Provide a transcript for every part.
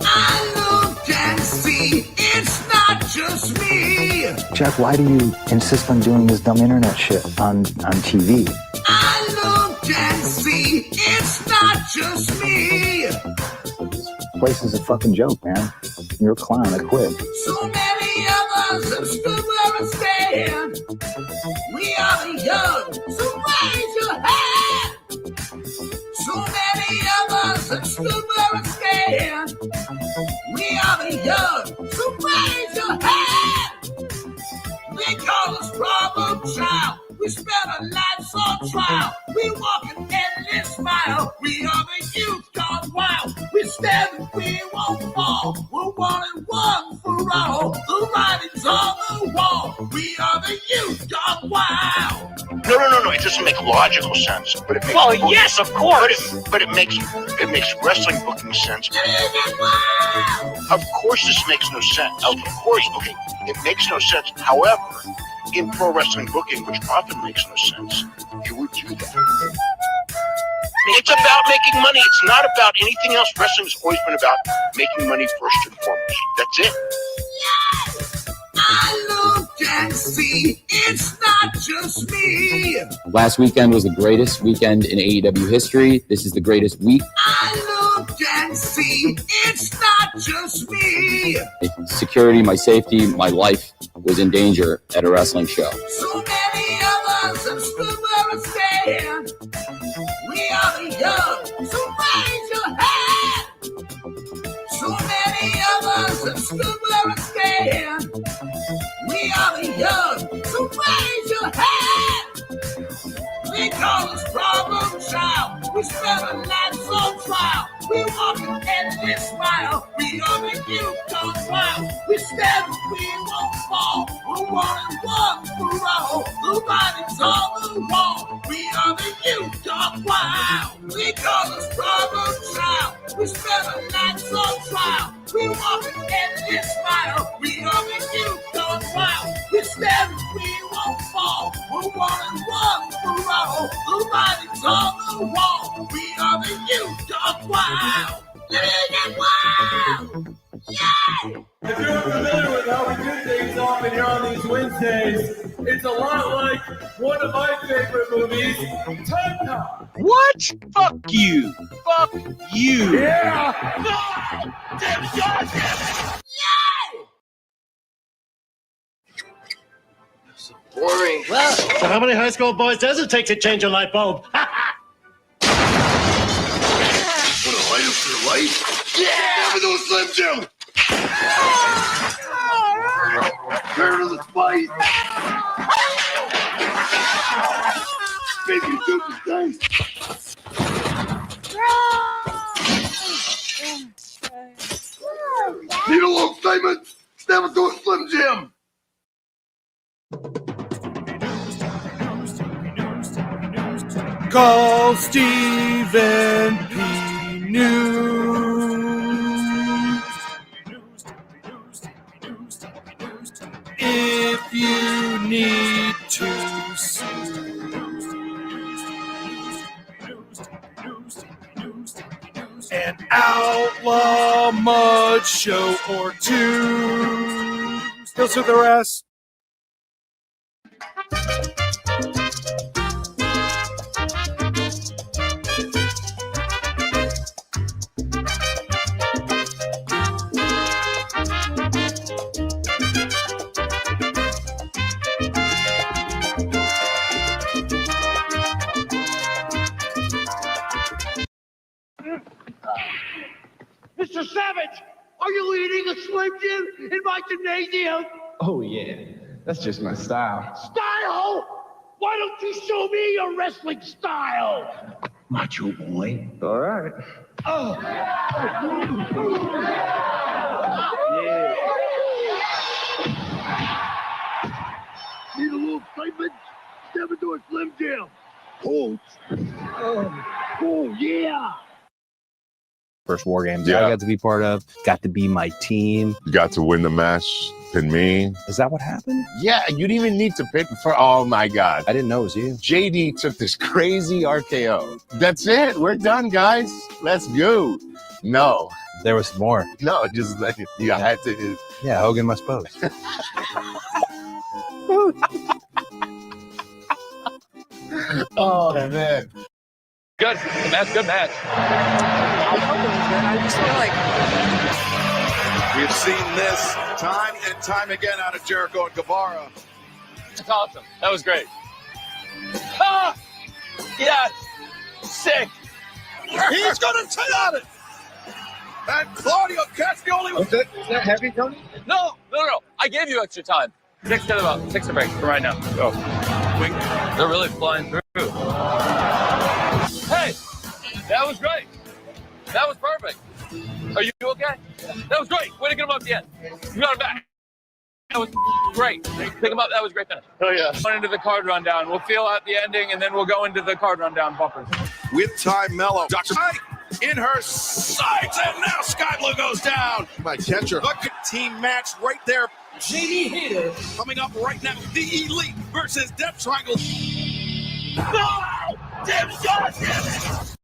I look and see it's not just me. Jack, why do you insist on doing this dumb internet shit on TV? I look and see it's not just me. This place is a fucking joke, man. You're a clown. I quit. So many of us have stood where we stand. We are the young, so raise your hand. So many of us have stood where we stand. We are the young, so raise your hand. They call us problem child. We spend our lives on trial. We walk an endless mile. We are the youth gone wild. We stand and we won't fall. We're one and one for all. The writing's on the wall. We are the youth gone wild. No. It doesn't make logical sense. But it makes yes, of course. But it makes wrestling booking sense. Of course, this makes no sense. Of course, okay, it makes no sense. However, in pro wrestling booking, which often makes no sense, you would do that. It's about making money. It's not about anything else. Wrestling's always been about making money first and foremost. That's it. Yes! I look and see it's not just me. Last weekend was the greatest weekend in AEW history. This is the greatest week. I look and see it's not just me. Security, my safety, my life was in danger at a wrestling show. So many of us have stood where we stand. We are the young, so raise your hand. So many of us have stood where we stand. We are the young, so raise your hand. They call us problem child. We spend our lives on trial. We walk an endless mile. We are the youth gone wild. We stand and we won't fall. We're one and one for all. The writing's on the wall. We are the youth gone wild. They call us problem child. We spend our lives on trial. We walk an endless mile. We are the youth gone wild. We stand and we won't fall. We're one and one for all. The writing's on the wall. We are the youth gone wild. Living it wild. Yeah! If you're familiar with how we do things often here on these Wednesdays, it's a lot like one of my favorite movies, Time Cop. What? Fuck you. Fuck you. Yeah! Boring. Well, so how many high school boys does it take to change a light bulb? What a light up for light? Yeah! Never those Slim Jim! Turn to the spice! Baby, do the thing! Need a little excitement? Never do a Slim Jim! Call Stephen P. News. If you need to sue. An outlaw mud show or two. He'll sue the rest. Mr. Savage, are you eating a Slim Jim in my gymnasium? Oh, yeah. That's just my style. Style? Why don't you show me your wrestling style? Macho boy. All right. Oh. Yeah. Need a little excitement? Never do a Slim Jim! Oh, yeah! First War Games Yeah. I got to be part of, got to be my team. You got to win the match, pin me. Is that what happened? Yeah, you didn't even need to pick for, oh my God. I didn't know it was you. JD took this crazy RKO. That's it, we're done, guys. Let's go. No, There was more. No, just like you had to. Yeah, Hogan must pose. Oh man. Good match, good match. I just feel like We've seen this time and time again out of Jericho and Guevara. That's awesome. That was great. Ah! Yes! Sick! He's going to got it. And Claudio Castagnoli was it. Is that heavy, Tony? No. I gave you extra time. 6 a break for right now. Go. They're really flying through. Hey! That was great. That was perfect. Are you okay? That was great. Way to get him up at the end. You got him back. That was great. Pick him up. That was a great finish. Oh, yeah. Going into the card rundown. We'll feel out the ending, and then we'll go into the card rundown bumpers. with Ty Mello. Dr. Mike in her sights, and now Sky Blue goes down. My catcher. The team match right there. Jamie Hayter coming up right now. The Elite versus Death Triangle. No! Damn shot! Damn it!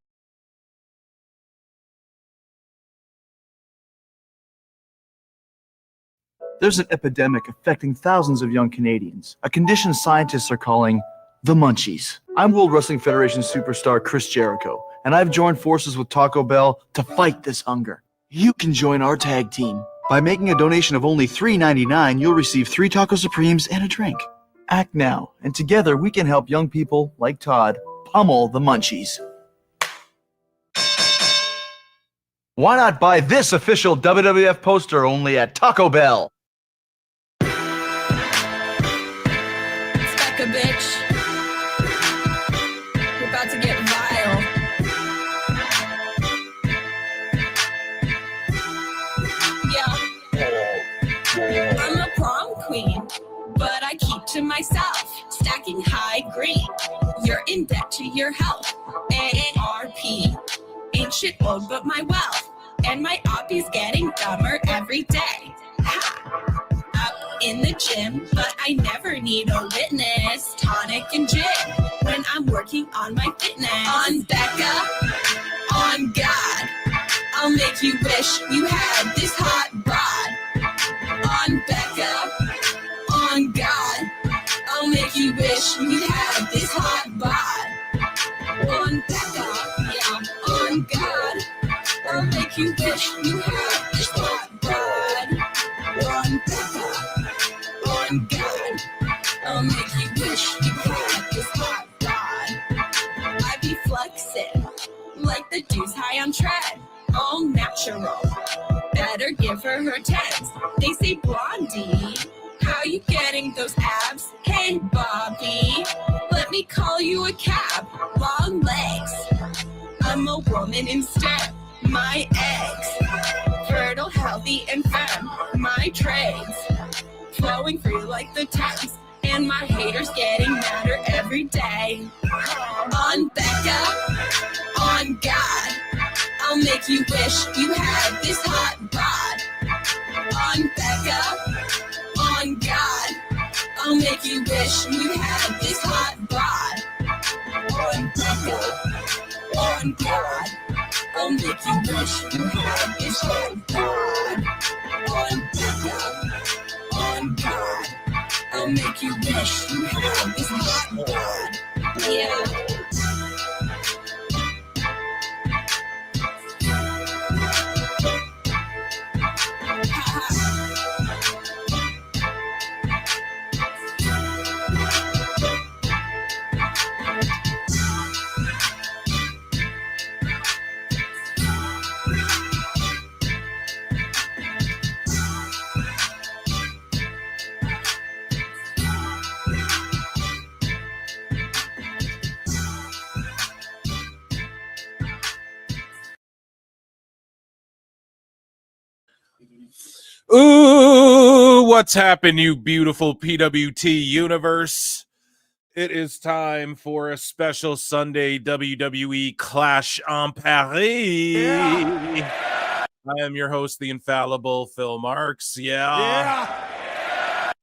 There's an epidemic affecting thousands of young Canadians, a condition scientists are calling the munchies. I'm World Wrestling Federation superstar Chris Jericho, and I've joined forces with Taco Bell to fight this hunger. You can join our tag team. By making a donation of only $3.99, you'll receive 3 Taco Supremes and a drink. Act now, and together we can help young people like Todd pummel the munchies. Why not buy this official WWF poster only at Taco Bell? Stuck a bitch. We're about to get vile. Yeah. I'm a prom queen, but I keep to myself. Stacking high green. You're in debt to your health. AARP. Ain't shit old but my wealth. And my oppie's getting dumber every day. Ha! Up in the gym, but I never need a witness. Tonic and gin when I'm working on my fitness. On Becca, on God, I'll make you wish you had this hot bod. On Becca, on God, I'll make you wish you had this hot bod. On Becca, yeah, on God, I'll make you wish you had this hot bod. On Becca, on God, I'll make you wish you had this hot bod. I be flexing like the dudes high on tread, all natural. Better give her tens. They say Blondie, how you getting those abs? Hey Bobby, let me call you a cab. Long legs, I'm a woman instead. My eggs, fertile, healthy, and firm. My trades, flowing free like the Thames. And my haters getting madder every day. On Becca, on God, I'll make you wish you had this hot bod. On Becca, on God, I'll make you wish you had this hot bod. On Becca, on God, I'll make you wish you had this hot bod. On Becca, on God, I'll make you wish you had this hot bod. Yeah. Ooh, what's happened, you beautiful PWT universe? It is time for a special Sunday WWE Clash en Paris. Yeah. I am your host, the infallible Phil Marks. Yeah.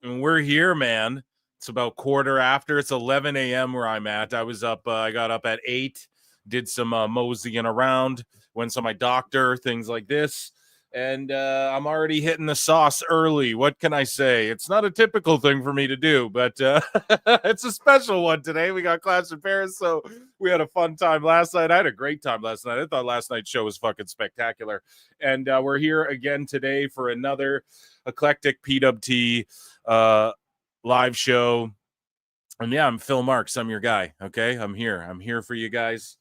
And we're here, man. It's about quarter after. It's 11 a.m. where I'm at. I was up. I got up at 8, did some moseying around. Went to my doctor, things like this. And I'm already hitting the sauce early. What can I say? It's not a typical thing for me to do, but it's a special one today. We got Clash in Paris, so we had a fun time last night. I had a great time last night. I thought last night's show was fucking spectacular. And we're here again today for another eclectic PWT live show. And yeah, I'm Phil Marks. I'm your guy, okay? I'm here for you guys.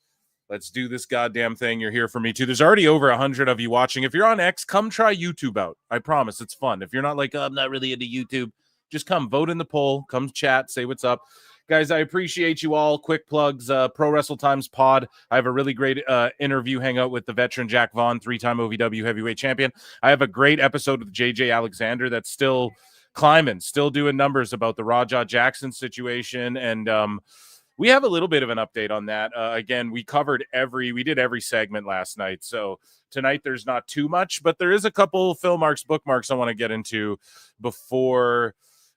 Let's do this goddamn thing. You're here for me too. There's already over 100 of you watching. If you're on X, come try YouTube out. I promise it's fun. If you're not like, oh, I'm not really into YouTube, just come vote in the poll. Come chat. Say what's up. Guys, I appreciate you all. Quick plugs. Pro Wrestle Times pod. I have a really great interview hangout with the veteran Jack Vaughn, 3-time OVW heavyweight champion. I have a great episode with JJ Alexander that's still climbing, still doing numbers about the Raja Jackson situation. And we have a little bit of an update on that. Again, we did every segment last night. So tonight there's not too much, but there is a couple Phil Marks bookmarks I want to get into before,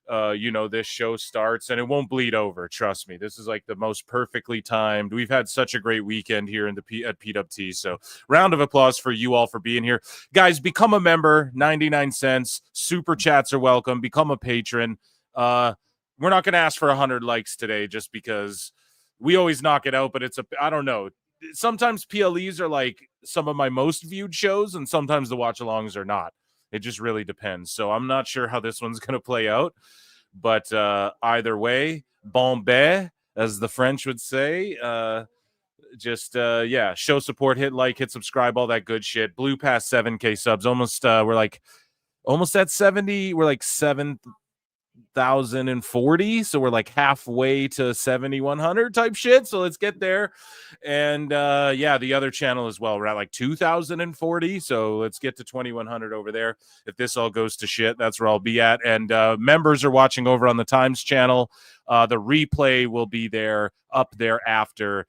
this show starts, and it won't bleed over. Trust me. This is like the most perfectly timed. We've had such a great weekend here at PWT. So round of applause for you all for being here. Guys, become a member, 99 cents. Super chats are welcome. Become a patron. We're not going to ask for 100 likes today just because we always knock it out, but I don't know. Sometimes PLEs are like some of my most viewed shows, and sometimes the watch-alongs are not. It just really depends. So I'm not sure how this one's going to play out, but either way, bon bé, as the French would say. Show support, hit like, hit subscribe, all that good shit. Blew past 7K subs. We're almost at 70. We're like 7,040, so we're like halfway to 7,100 type shit. So let's get there. And the other channel as well, we're at like 2,040, so let's get to 2,100 over there. If this all goes to shit, that's where I'll be at. And members are watching over on the Times channel. The replay will be there up there after.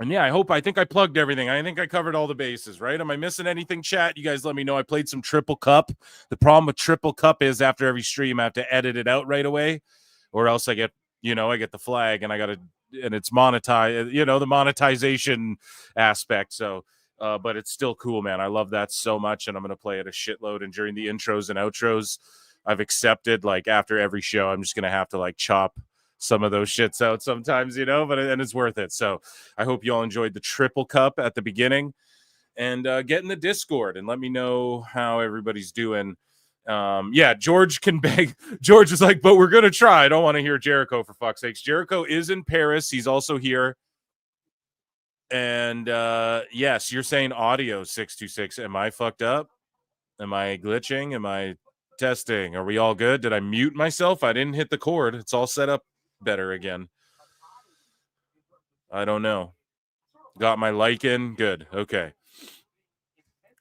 And yeah, I think I plugged everything. I think I covered all the bases, right? Am I missing anything, chat? You guys let me know. I played some Triple Cup. The problem with Triple Cup is after every stream, I have to edit it out right away, or else I get the flag and and it's monetized, the monetization aspect. So, but it's still cool, man. I love that so much, and I'm going to play it a shitload. And during the intros and outros, I've accepted, like, after every show, I'm just going to have to, like, chop some of those shits out sometimes, but it's worth it. So I hope you all enjoyed the Triple Cup at the beginning, and get in the Discord and let me know how everybody's doing. George can beg. George is like, but we're going to try. I don't want to hear Jericho, for fuck's sakes. Jericho is in Paris. He's also here. And yes, you're saying audio 626. Am I fucked up? Am I glitching? Am I testing? Are we all good? Did I mute myself? I didn't hit the cord. It's all set up better again. I don't know. Got my like in? Good. Okay.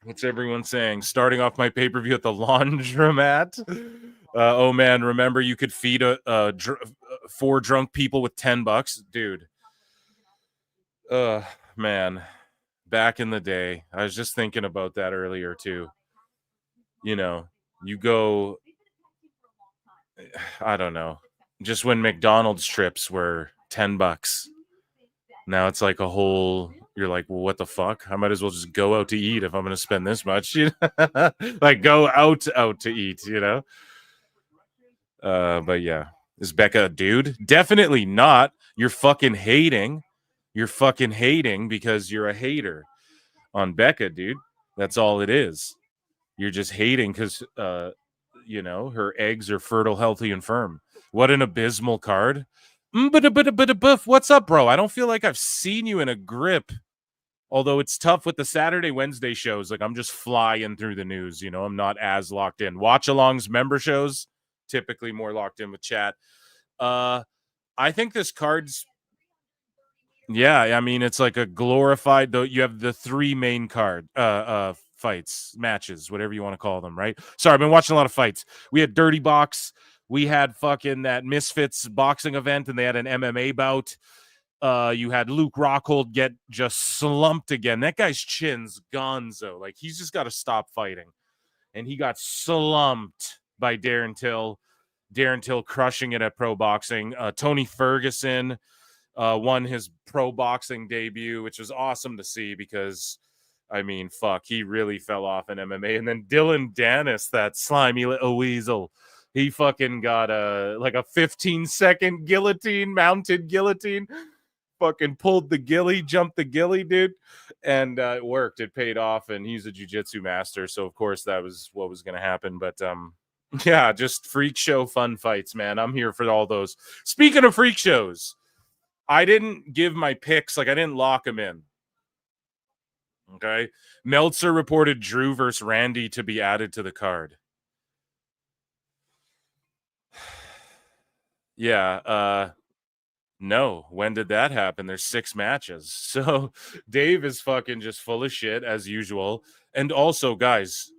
What's everyone saying? Starting off my pay-per-view at the laundromat. Oh man, remember you could feed 4 drunk people with $10, dude. Man, back in the day, I was just thinking about that earlier too. You go, I don't know. Just when McDonald's trips were $10, now it's like a whole. You're like, well, what the fuck? I might as well just go out to eat if I'm going to spend this much. Like, go out to eat. But yeah, is Becca a dude? Definitely not. You're fucking hating. You're fucking hating because you're a hater on Becca, dude. That's all it is. You're just hating because her eggs are fertile, healthy, and firm. What an abysmal card. What's up, bro? I don't feel like I've seen you in a grip. Although it's tough with the Saturday, Wednesday shows. Like, I'm just flying through the news. I'm not as locked in. Watch-alongs, member shows, typically more locked in with chat. I think this card's... Yeah, I mean, it's like a glorified... Though you have the 3 main fights, matches, whatever you want to call them, right? Sorry, I've been watching a lot of fights. We had Dirty Box. We had fucking that Misfits boxing event, and they had an MMA bout. You had Luke Rockhold get just slumped again. That guy's chin's gonzo. Like, he's just got to stop fighting. And he got slumped by Darren Till. Darren Till crushing it at pro boxing. Tony Ferguson won his pro boxing debut, which was awesome to see because, I mean, fuck, he really fell off in MMA. And then Dylan Dennis, that slimy little weasel, he fucking got a 15-second guillotine, mounted guillotine. Fucking pulled the ghillie, jumped the ghillie, dude, and it worked. It paid off, and he's a jiu-jitsu master, so of course that was what was going to happen. But yeah, just freak show fun fights, man. I'm here for all those. Speaking of freak shows, I didn't give my picks, like I didn't lock them in. Okay, Meltzer reported Drew versus Randy to be added to the card. Yeah, no, when did that happen? There's 6 matches. So Dave is fucking just full of shit as usual. And also, guys,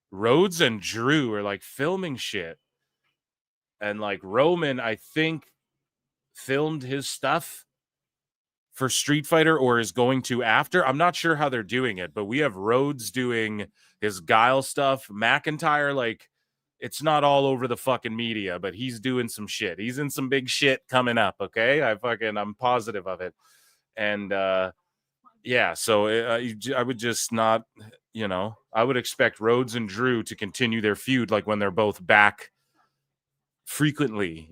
Rhodes and Drew are like filming shit. And like Roman, I think, filmed his stuff for Street Fighter or is going to after. I'm not sure how they're doing it, but we have Rhodes doing his Guile stuff. McIntyre, like, it's not all over the fucking media, but he's doing some shit. He's in some big shit coming up, okay? I'm positive of it. And yeah, so I would just not, I would expect Rhodes and Drew to continue their feud like when they're both back frequently,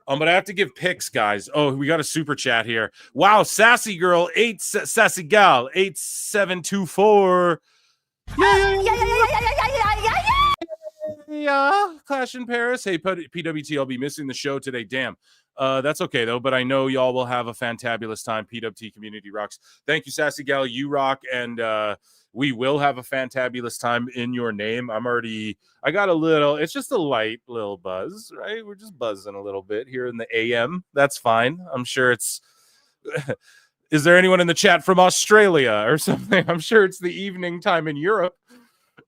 But I have to give picks, guys. Oh, we got a super chat here. Wow, Sassy Girl, Sassy Gal, 8724. Yeah, Clash in Paris. Hey, PWT, I'll be missing the show today. Damn. That's okay, though, but I know y'all will have a fantabulous time. PWT community rocks. Thank you, Sassy Gal. You rock, and we will have a fantabulous time in your name. I got it's just a light little buzz, right? We're just buzzing a little bit here in the AM. That's fine. I'm sure it's... Is there anyone in the chat from Australia or something? I'm sure it's the evening time in Europe.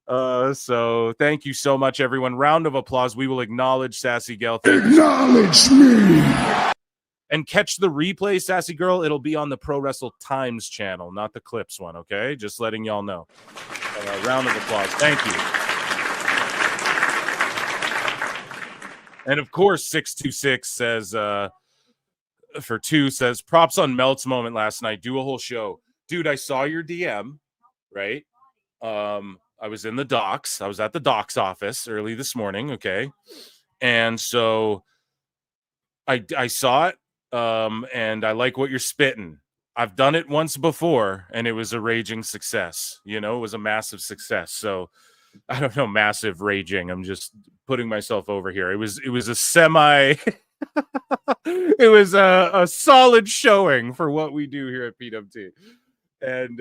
So thank you so much, everyone. Round of applause. We will acknowledge Sassy Girl. Acknowledge me. And catch the replay, Sassy Girl. It'll be on the Pro Wrestle Times channel, not the Clips one, okay? Just letting y'all know. Round of applause. Thank you. And of course, 626 says, for 2 says, props on Melt's moment last night. Do a whole show. Dude, I saw your DM, right? I was in the docks. I was at the docks office early this morning, okay? And so I saw it, and I like what you're spitting. I've done it once before, and it was a raging success. It was a massive success. So I don't know, massive raging. I'm just putting myself over here. It was a semi... it was a solid showing for what we do here at PWT. And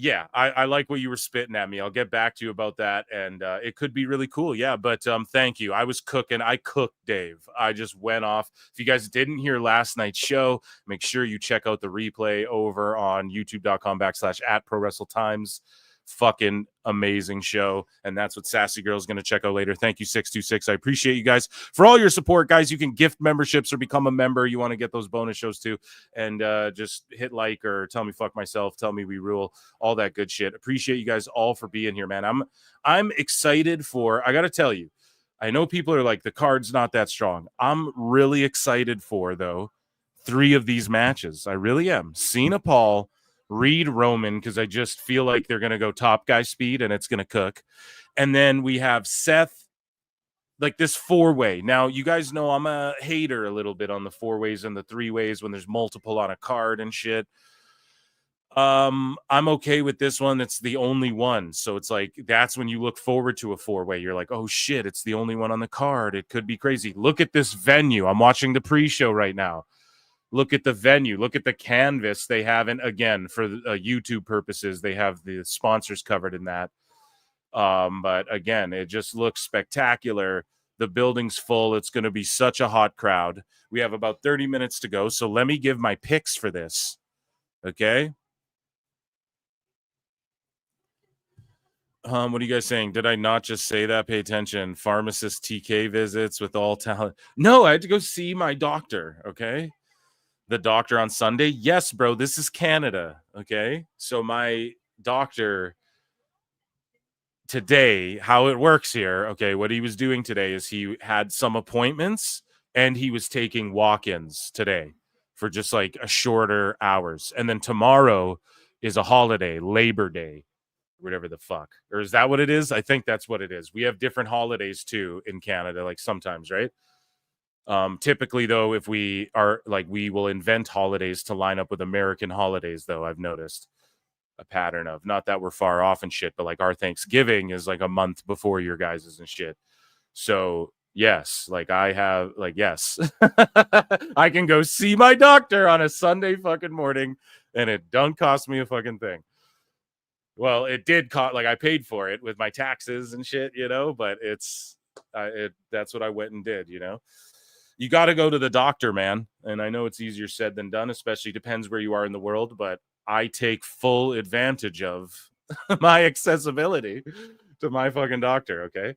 yeah, I like what you were spitting at me. I'll get back to you about that, and it could be really cool. Yeah, but thank you. I was cooking. I cooked, Dave. I just went off. If you guys didn't hear last night's show, make sure you check out the replay over on youtube.com/@prowrestletimes. Fucking amazing show, and that's what Sassy Girl is going to check out later. Thank you, 626. I appreciate you guys for all your support, guys. You can gift memberships or become a member. You want to get those bonus shows too, and just hit like or tell me fuck myself, tell me we rule, all that good shit. Appreciate you guys all for being here, man. I'm excited for. I got to tell you, I know people are like, the card's not that strong. I'm really excited for, though, 3 of these matches. I really am. Cena, Paul, Reed, Roman, because I just feel like they're going to go top guy speed and it's going to cook. And then we have Seth, like this 4-way. Now, you guys know I'm a hater a little bit on the 4-ways and the 3-ways when there's multiple on a card and shit. I'm okay with this one. It's the only one. So it's like, that's when you look forward to a 4-way. You're like, oh shit, it's the only one on the card. It could be crazy. Look at this venue. I'm watching the pre-show right now. Look at the venue. Look at the canvas they have. And again, for YouTube purposes, they have the sponsors covered in that. But again, it just looks spectacular. The building's full. It's going to be such a hot crowd. We have about 30 minutes to go. So let me give my picks for this. Okay. What are you guys saying? Did I not just say that? Pay attention. Pharmacist TK visits with all talent. No, I had to go see my doctor. Okay. The doctor on Sunday. Yes, bro, this is Canada. Okay. So my doctor today, how it works here. Okay. What he was doing today is he had some appointments and he was taking walk-ins today for just like a shorter hours. And then tomorrow is a holiday, Labor Day, whatever the fuck. Or is that what it is? I think that's what it is. We have different holidays too in Canada, like sometimes, right? Typically though, if we are like, we will invent holidays to line up with American holidays though. I've noticed a pattern of, not that we're far off and shit, but like our Thanksgiving is like a month before your guys's and shit. So yes, like I have, like, yes, I can go see my doctor on a Sunday fucking morning and it don't cost me a fucking thing. Well, it did cost, like I paid for it with my taxes and shit, you know, but that's what I went and did, you know. You got to go to the doctor, man. And I know it's easier said than done, especially depends where you are in the world, but I take full advantage of my accessibility to my fucking doctor, okay?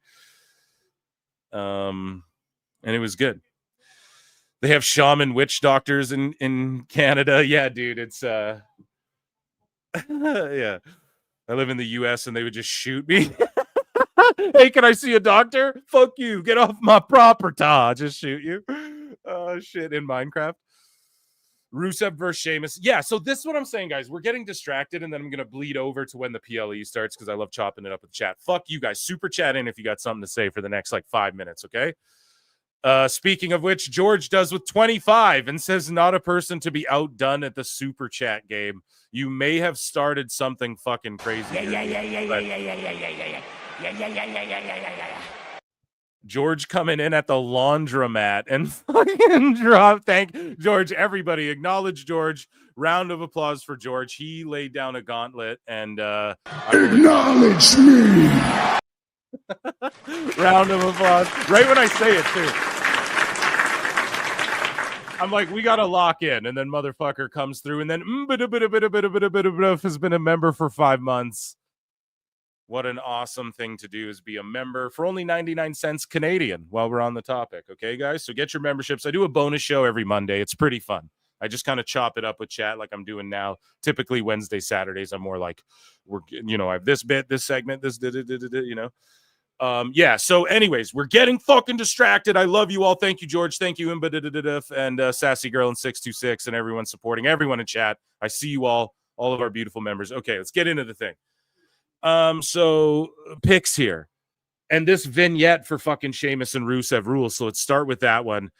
And it was good. They have shaman witch doctors in Canada. Yeah, dude, it's yeah. I live in the US and they would just shoot me. Hey, can I see a doctor? Fuck you. Get off my property. I'll just shoot you. Oh shit, in Minecraft. Rusev versus Sheamus. Yeah, so this is what I'm saying, guys. We're getting distracted, and then I'm going to bleed over to when the PLE starts because I love chopping it up with chat. Fuck you guys. Super chat in if you got something to say for the next, like, 5 minutes, okay? Speaking of which, George does with 25 and says, not a person to be outdone at the super chat game. You may have started something fucking crazy. Yeah. George coming in at the laundromat and fucking drop. Thank George. Everybody acknowledge George. Round of applause for George. He laid down a gauntlet and acknowledge me. Round of applause. Right when I say it too. I'm like, we gotta lock in, and then motherfucker comes through, and then has been a member for 5 months. What an awesome thing to do is be a member for only 99 cents Canadian while we're on the topic. Okay, guys? So get your memberships. I do a bonus show every Monday. It's pretty fun. I just kind of chop it up with chat like I'm doing now. Typically Wednesday, Saturdays, I'm more like, I have this bit, this segment, this, you know. Yeah, so anyways, we're getting fucking distracted. I love you all. Thank you, George. Thank you, and Sassy Girl in 626 and everyone supporting, everyone in chat. I see you all of our beautiful members. Okay, let's get into the thing. So picks here, and this vignette for fucking Sheamus and Rusev rules. So let's start with that one.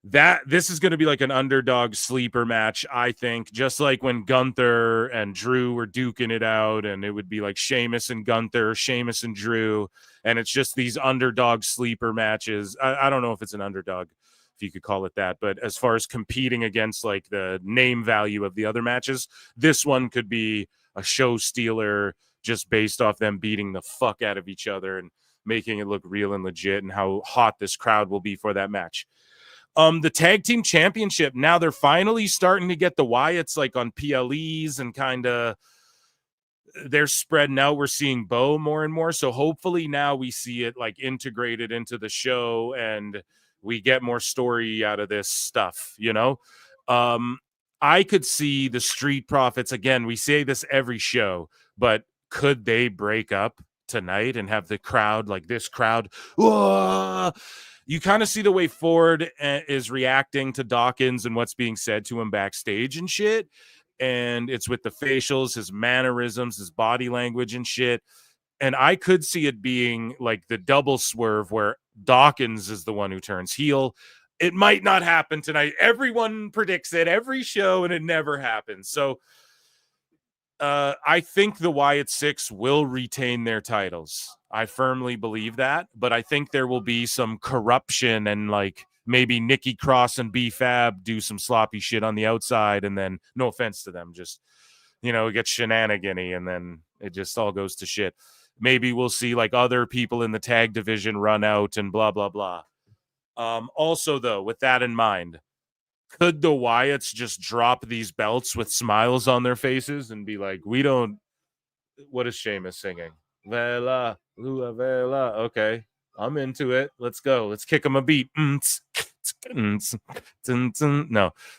This is going to be like an underdog sleeper match, I think, just like when Gunther and Drew were duking it out, and it would be like Sheamus and Gunther, Sheamus and Drew, and it's just these underdog sleeper matches. I don't know if it's an underdog, if you could call it that, but as far as competing against like the name value of the other matches, this one could be a show stealer just based off them beating the fuck out of each other and making it look real and legit, and how hot this crowd will be for that match. The tag team championship, now they're finally starting to get the Wyatts like on PLEs and kind of they're spreading out. We're seeing Bo more and more. So hopefully now we see it like integrated into the show and we get more story out of this stuff, you know? I could see the Street Profits, again, we say this every show, but could they break up tonight and have the crowd, like this crowd, whoa! You kind of see the way Ford is reacting to Dawkins and what's being said to him backstage and shit. And it's with the facials, his mannerisms, his body language and shit. And I could see it being like the double swerve where Dawkins is the one who turns heel. It might not happen tonight. Everyone predicts it every show, and it never happens. So I think the Wyatt Six will retain their titles. I firmly believe that, but I think there will be some corruption and like maybe Nikki Cross and B-Fab do some sloppy shit on the outside, and then no offense to them, just, you know, it gets shenanigan-y and then it just all goes to shit. Maybe we'll see like other people in the tag division run out and blah, blah, blah. Also, though, with that in mind, could the Wyatts just drop these belts with smiles on their faces and be like, we don't, what is Sheamus singing? Vela, Lua Vela. Okay, I'm into it. Let's go. Let's kick him a beat. No.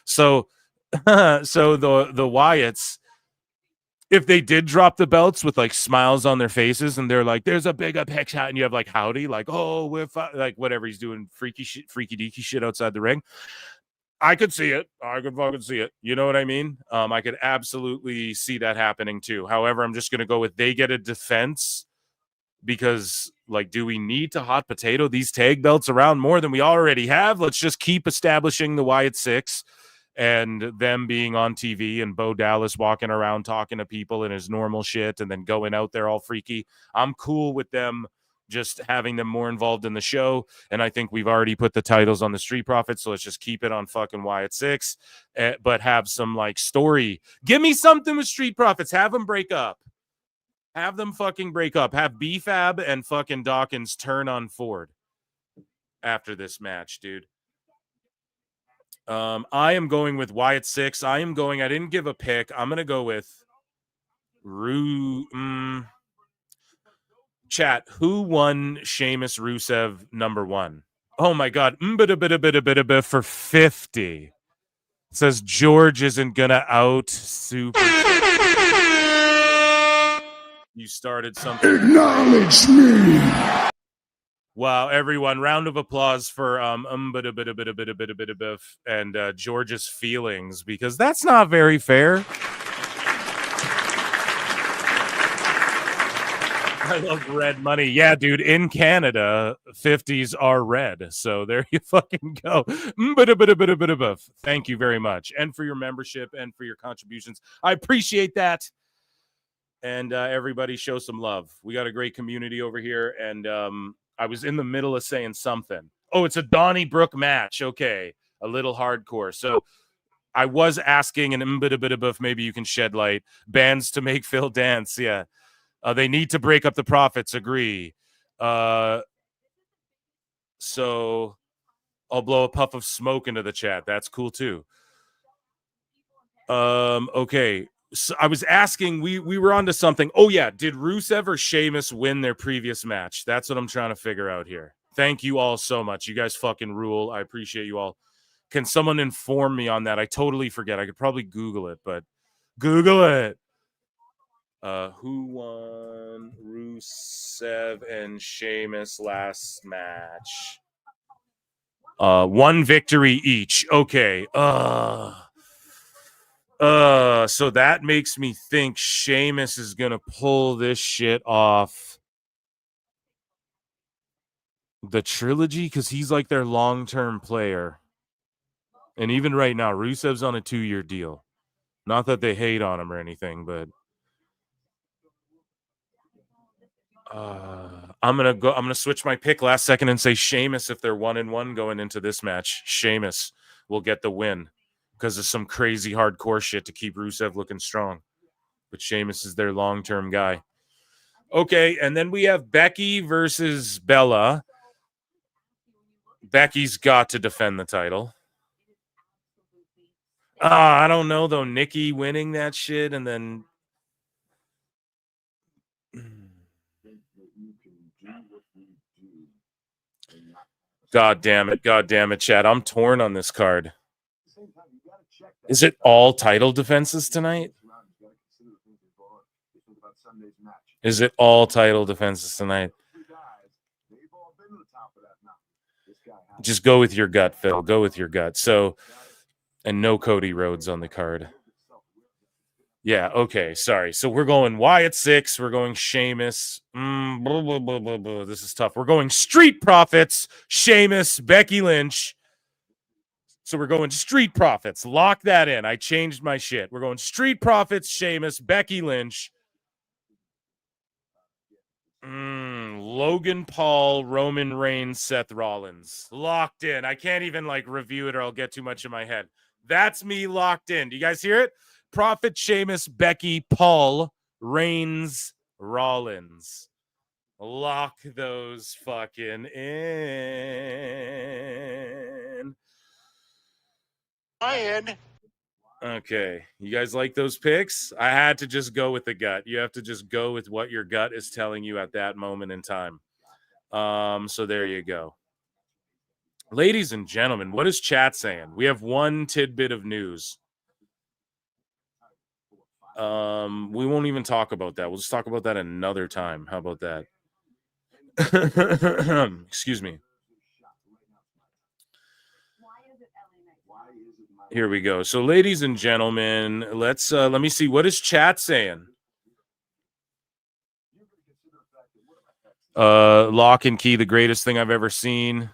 So the Wyatts, if they did drop the belts with like smiles on their faces and they're like, there's a bigger picture, and you have like howdy, like, oh, we're like whatever he's doing, freaky deaky shit outside the ring. I could see it. I could fucking see it. You know what I mean? I could absolutely see that happening too. However, I'm just gonna go with they get a defense because, like, do we need to hot potato these tag belts around more than we already have? Let's just keep establishing the Wyatt Six and them being on TV and Bo Dallas walking around talking to people in his normal shit and then going out there all freaky. I'm cool with them just having them more involved in the show. And I think we've already put the titles on the Street Profits, so let's just keep it on fucking Wyatt Six, but have some like story. Give me something with Street Profits. Have them break up. Have them fucking break up. Have B-Fab and fucking Dawkins turn on Ford after this match, dude. I am going with Wyatt Six. I didn't give a pick. I'm going to go with Chat, who won Sheamus Rusev #1? Oh my God. For 50. It says George isn't going to out super. You started something. Acknowledge me. Wow, everyone, round of applause for and George's feelings, because that's not very fair. I love red money. Yeah, dude, in Canada, 50s are red. So there you fucking go. Thank you very much. And for your membership and for your contributions. I appreciate that. And everybody show some love. We got a great community over here. And I was in the middle of saying something. Oh, it's a Donnybrook match. Okay. A little hardcore. So I was asking, and maybe you can shed light. Bands to make Phil dance. Yeah. They need to break up the Profits. Agree. So I'll blow a puff of smoke into the chat. That's cool too. Okay. So I was asking, we were onto something. Oh yeah, did Rusev or Sheamus win their previous match? That's what I'm trying to figure out here. Thank you all so much. You guys fucking rule. I appreciate you all. Can someone inform me on that? I totally forget. I could probably Google it, but Google it. Who won Rusev and Sheamus last match? One victory each. Okay. So that makes me think Sheamus is gonna pull this shit off the trilogy because he's like their long-term player. And even right now, Rusev's on a 2-year deal. Not that they hate on him or anything, but I'm gonna switch my pick last second and say Sheamus if they're 1-1 going into this match. Sheamus will get the win because of some crazy hardcore shit to keep Rusev looking strong. But Sheamus is their long-term guy. Okay, and then we have Becky versus Bella. Becky's got to defend the title. I don't know, though. Nikki winning that shit and then... God damn it, Chad. I'm torn on this card. Is it all title defenses tonight? Is it all title defenses tonight? Just go with your gut, Phil. Go with your gut. So, and no Cody Rhodes on the card. Yeah, okay, sorry. So we're going Wyatt 6. We're going Sheamus. This is tough. We're going Street Profits, Sheamus, Becky Lynch. So we're going Street Profits. Lock that in. I changed my shit. We're going Street Profits, Sheamus, Becky Lynch. Logan Paul, Roman Reigns, Seth Rollins. Locked in. I can't even like review it or I'll get too much in my head. That's me locked in. Do you guys hear it? Prophet, Sheamus, Becky, Paul, Reigns, Rollins. Lock those fucking in. Okay. You guys like those picks? I had to just go with the gut. You have to just go with what your gut is telling you at that moment in time. So there you go. Ladies and gentlemen, what is chat saying? We have one tidbit of news. We won't even talk about that. We'll just talk about that another time. How about that? Excuse me. Here we go. So, ladies and gentlemen, let's let me see, what is chat saying? Lock and Key, the greatest thing I've ever seen.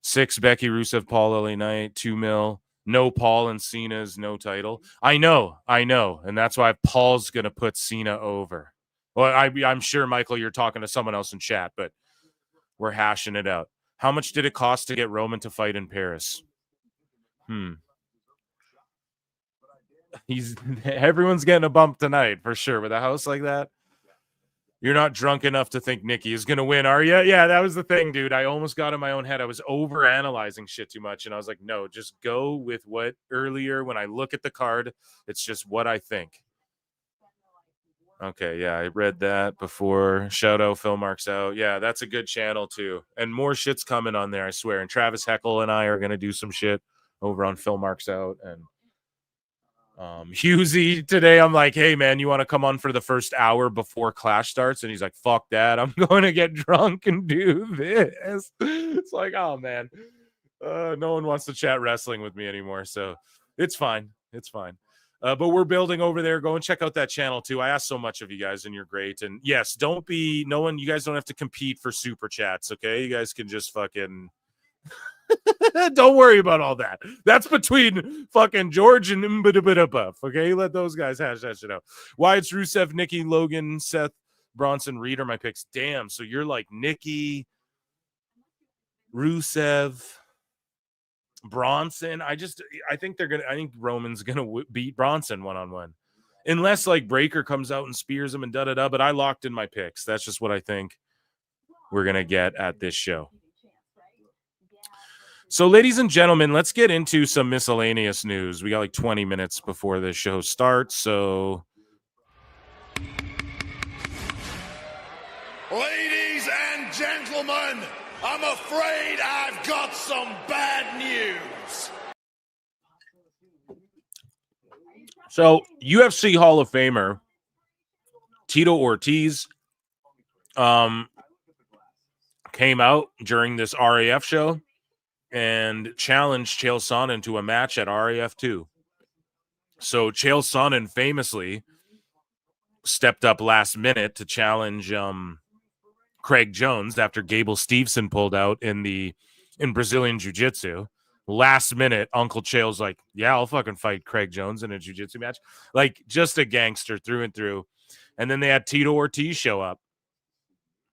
6, Becky, Rusev, Paul, LA Knight. 2 mil. No Paul and Cena's no title. I know. And that's why Paul's going to put Cena over. Well, I'm sure, Michael, you're talking to someone else in chat, but we're hashing it out. How much did it cost to get Roman to fight in Paris? Everyone's getting a bump tonight for sure with a house like that. You're not drunk enough to think Nikki is gonna win, are you? Yeah, that was the thing, dude. I almost got in my own head. I was over analyzing shit too much, and I was like, no, just go with what earlier when I look at the card, it's just what I think. Okay, yeah, I read that before. Shout out Phil Marks Out. Yeah, that's a good channel too. And more shit's coming on there, I swear. And Travis Heckle and I are gonna do some shit over on Phil Marks Out. And Husey today, I'm like, hey man, you want to come on for the first hour before Clash starts? And he's like, fuck that, I'm going to get drunk and do this. It's like, oh man, no one wants to chat wrestling with me anymore, so it's fine. But we're building over there. Go and check out that channel too. I ask so much of you guys, and you're great. And yes, you guys don't have to compete for super chats, okay? You guys can just fucking don't worry about all that. That's between fucking George and Buff, okay? Let those guys hash that shit out. Why it's Rusev, Nikki, Logan, Seth, Bronson, Reed are my picks. Damn, so you're like Nikki, Rusev, Bronson. I think Roman's gonna beat Bronson one-on-one, unless like Breaker comes out and spears him and da-da-da. But I locked in my picks. That's just what I think we're gonna get at this show. So, ladies and gentlemen, let's get into some miscellaneous news. We got like 20 minutes before the show starts, so. Ladies and gentlemen, I'm afraid I've got some bad news. So, UFC Hall of Famer Tito Ortiz came out during this RAF show and challenged Chael Sonnen to a match at RAF 2. So Chael Sonnen famously stepped up last minute to challenge Craig Jones after Gable Steveson pulled out in Brazilian Jiu-Jitsu. Last minute, Uncle Chael's like, yeah, I'll fucking fight Craig Jones in a Jiu-Jitsu match. Like, just a gangster through and through. And then they had Tito Ortiz show up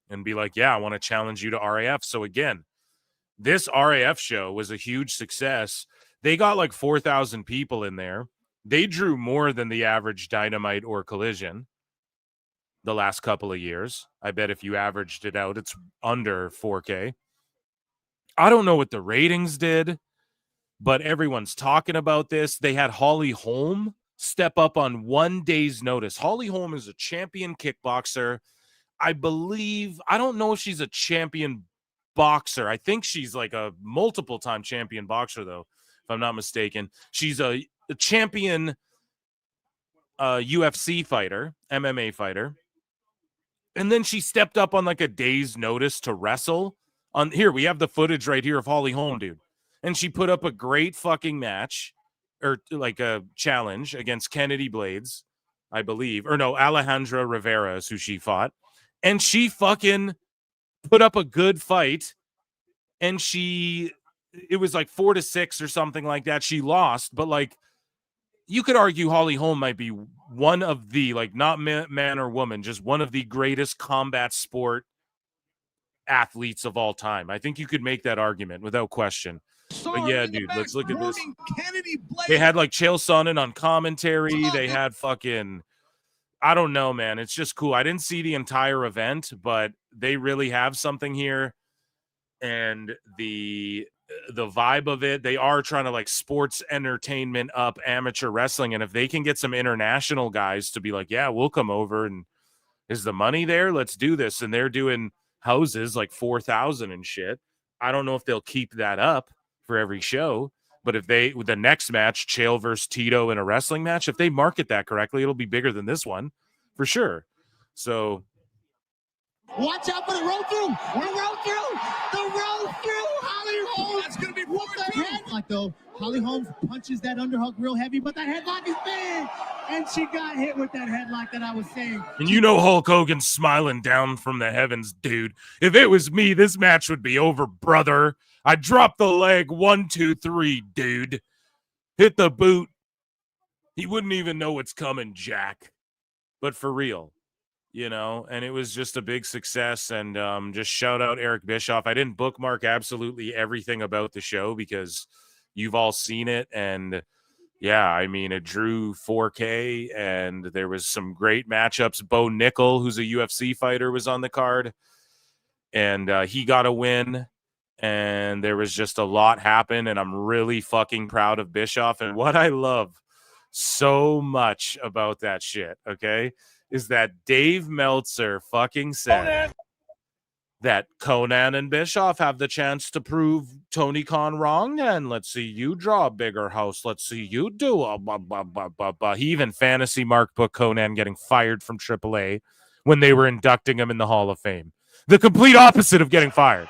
and be like, yeah, I want to challenge you to RAF. So again, this RAF show was a huge success. They got like 4,000 people in there. They drew more than the average Dynamite or Collision the last couple of years. I bet if you averaged it out, it's under 4K. I don't know what the ratings did, but everyone's talking about this. They had Holly Holm step up on 1 day's notice. Holly Holm is a champion kickboxer. I don't know if she's a champion boxer. I think she's like a multiple-time champion boxer, though, if I'm not mistaken. She's a champion UFC fighter, MMA fighter. And then she stepped up on like a day's notice to wrestle. Here, we have the footage right here of Holly Holm, dude. And she put up a great fucking match, or like a challenge against Kennedy Blades, I believe. Or no, Alejandra Rivera is who she fought. And she fucking put up a good fight, and it was like 4-6 or something like that. She lost, but like, you could argue Holly Holm might be one of the, like, not man or woman, just one of the greatest combat sport athletes of all time. I think you could make that argument without question. But yeah, dude, let's look at this. They had like Chael Sonnen on commentary. They had fucking, I don't know, man. It's just cool. I didn't see the entire event, but they really have something here. And the vibe of it, they are trying to like sports entertainment up amateur wrestling. And if they can get some international guys to be like, yeah, we'll come over, and is the money there? Let's do this. And they're doing houses like 4,000 and shit. I don't know if they'll keep that up for every show, But if they, with the next match, Chael versus Tito in a wrestling match, if they market that correctly, it'll be bigger than this one for sure. So watch out for the roll through. The roll through. Holly Holmes. That's going to be what the headlock, though. Holly Holmes punches that underhook real heavy, but that headlock is big. And she got hit with that headlock that I was saying. And you know Hulk Hogan's smiling down from the heavens, dude. If it was me, this match would be over, brother. I dropped the leg 1, 2, 3, dude. Hit the boot. He wouldn't even know what's coming, Jack. But for real, you know, and it was just a big success. And just shout out Eric Bischoff. I didn't bookmark absolutely everything about the show because you've all seen it. And yeah, I mean, it drew 4K and there was some great matchups. Bo Nickel, who's a UFC fighter, was on the card and he got a win. And there was just a lot happen. And I'm really fucking proud of Bischoff. And what I love so much about that shit, okay, is that Dave Meltzer fucking said that Conan and Bischoff have the chance to prove Tony Khan wrong. And let's see you draw a bigger house. Let's see you do a blah, blah, blah, blah, blah. He even fantasy mark book Conan getting fired from AAA when they were inducting him in the Hall of Fame. The complete opposite of getting fired.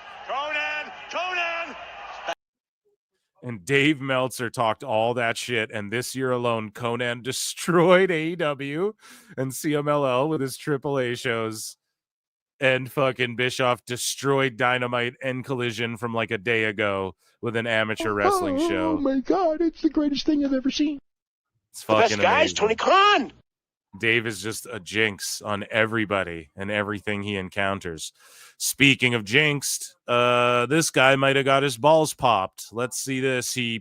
And Dave Meltzer talked all that shit. And this year alone, Conan destroyed AEW and CMLL with his AAA shows. And fucking Bischoff destroyed Dynamite and Collision from like a day ago with an amateur wrestling show. Oh my God, it's the greatest thing I've ever seen. It's fucking the best guy is Tony Khan. Dave is just a jinx on everybody and everything he encounters. Speaking of jinxed, this guy might have got his balls popped. Let's see this. I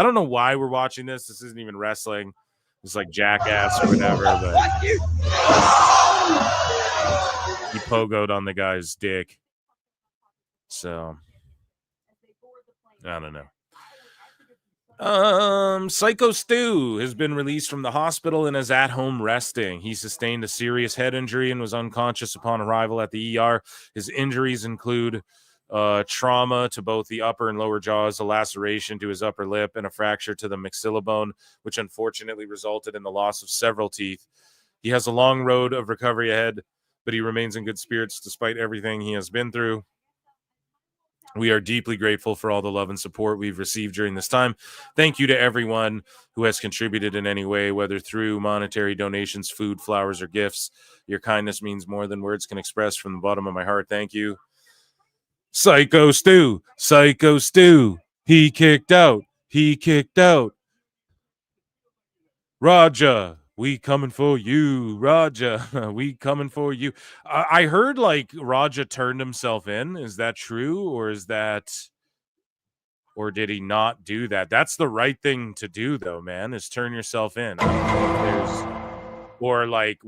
don't know why we're watching this. This isn't even wrestling. It's like Jackass or whatever. But he pogoed on the guy's dick. So I don't know. Psycho Stu has been released from the hospital and is at home resting. He sustained a serious head injury and was unconscious upon arrival at the ER. His injuries include trauma to both the upper and lower jaws, a laceration to his upper lip, and a fracture to the maxilla bone, which unfortunately resulted in the loss of several teeth. He has a long road of recovery ahead, but he remains in good spirits despite everything he has been through. We are deeply grateful for all the love and support we've received during this time. Thank you to everyone who has contributed in any way, whether through monetary donations, food, flowers, or gifts. Your kindness means more than words can express. From the bottom of my heart, thank you. Psycho Stu. Psycho Stu. He kicked out. He kicked out. Raja. We coming for you, Raja. We coming for you. I heard like Raja turned himself in. Is that true? Or did he not do that? That's the right thing to do though, man, is turn yourself in. I don't know if there's, or like,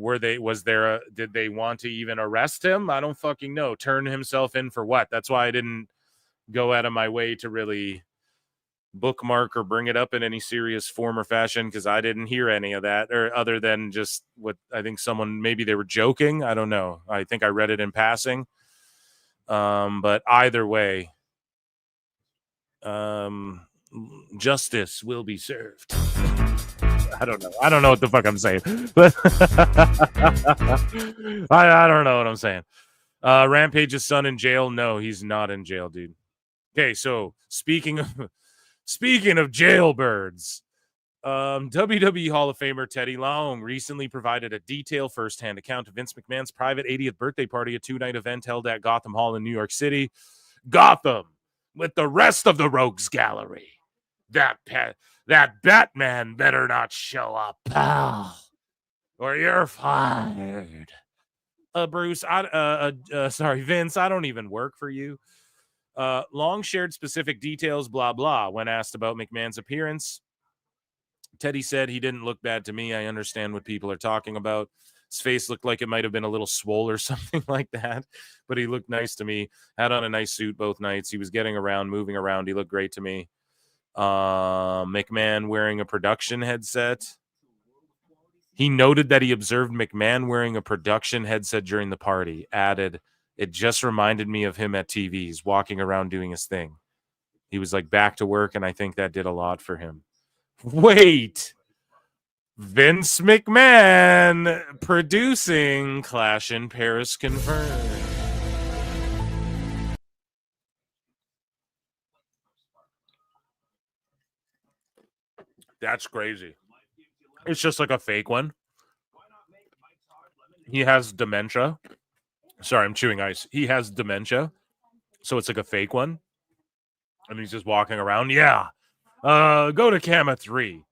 did they want to even arrest him? I don't fucking know. Turn himself in for what? That's why I didn't go out of my way to really bookmark or bring it up in any serious form or fashion, because I didn't hear any of that, or other than just what I think someone, maybe they were joking. I don't know. I think I read it in passing. But either way, justice will be served. I don't know. I don't know what the fuck I'm saying. But I don't know what I'm saying. Rampage's son in jail? No, he's not in jail, dude. Okay, so speaking of jailbirds, WWE Hall of Famer Teddy Long recently provided a detailed firsthand account of Vince McMahon's private 80th birthday party, a 2-night event held at Gotham Hall in New York City. Gotham, with the rest of the Rogues Gallery. That Batman better not show up, pal, or you're fired. Bruce, sorry, Vince, I don't even work for you. Long shared specific details, blah, blah. When asked about McMahon's appearance, Teddy said, he didn't look bad to me. I understand what people are talking about. His face looked like it might have been a little swole or something like that, but he looked nice to me. Had on a nice suit both nights. He was getting around, moving around. He looked great to me. McMahon wearing a production headset. He noted that he observed McMahon wearing a production headset during the party. Added, it just reminded me of him at TVs, walking around doing his thing. He was like back to work, and I think that did a lot for him. Wait, Vince McMahon producing Clash in Paris confirmed. That's crazy. It's just like a fake one. He has dementia. Sorry, I'm chewing ice. He has dementia. So it's like a fake one. And he's just walking around. Yeah. Go to camera 3.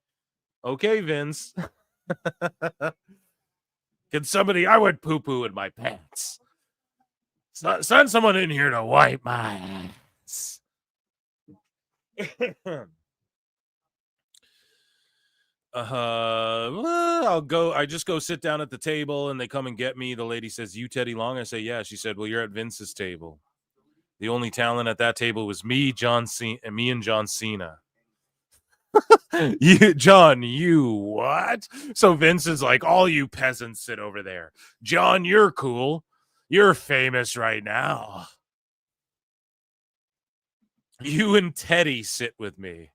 Okay, Vince. Can somebody, I would poo-poo in my pants. Send someone in here to wipe my ass. I just go sit down at the table and they come and get me. The lady says, "You Teddy Long?" I say, "Yeah." She said, "Well, you're at Vince's table." The only talent at that table was me, John Cena, and me and John Cena. John, you what? So Vince is like, all you peasants sit over there. John, you're cool. You're famous right now. You and Teddy sit with me.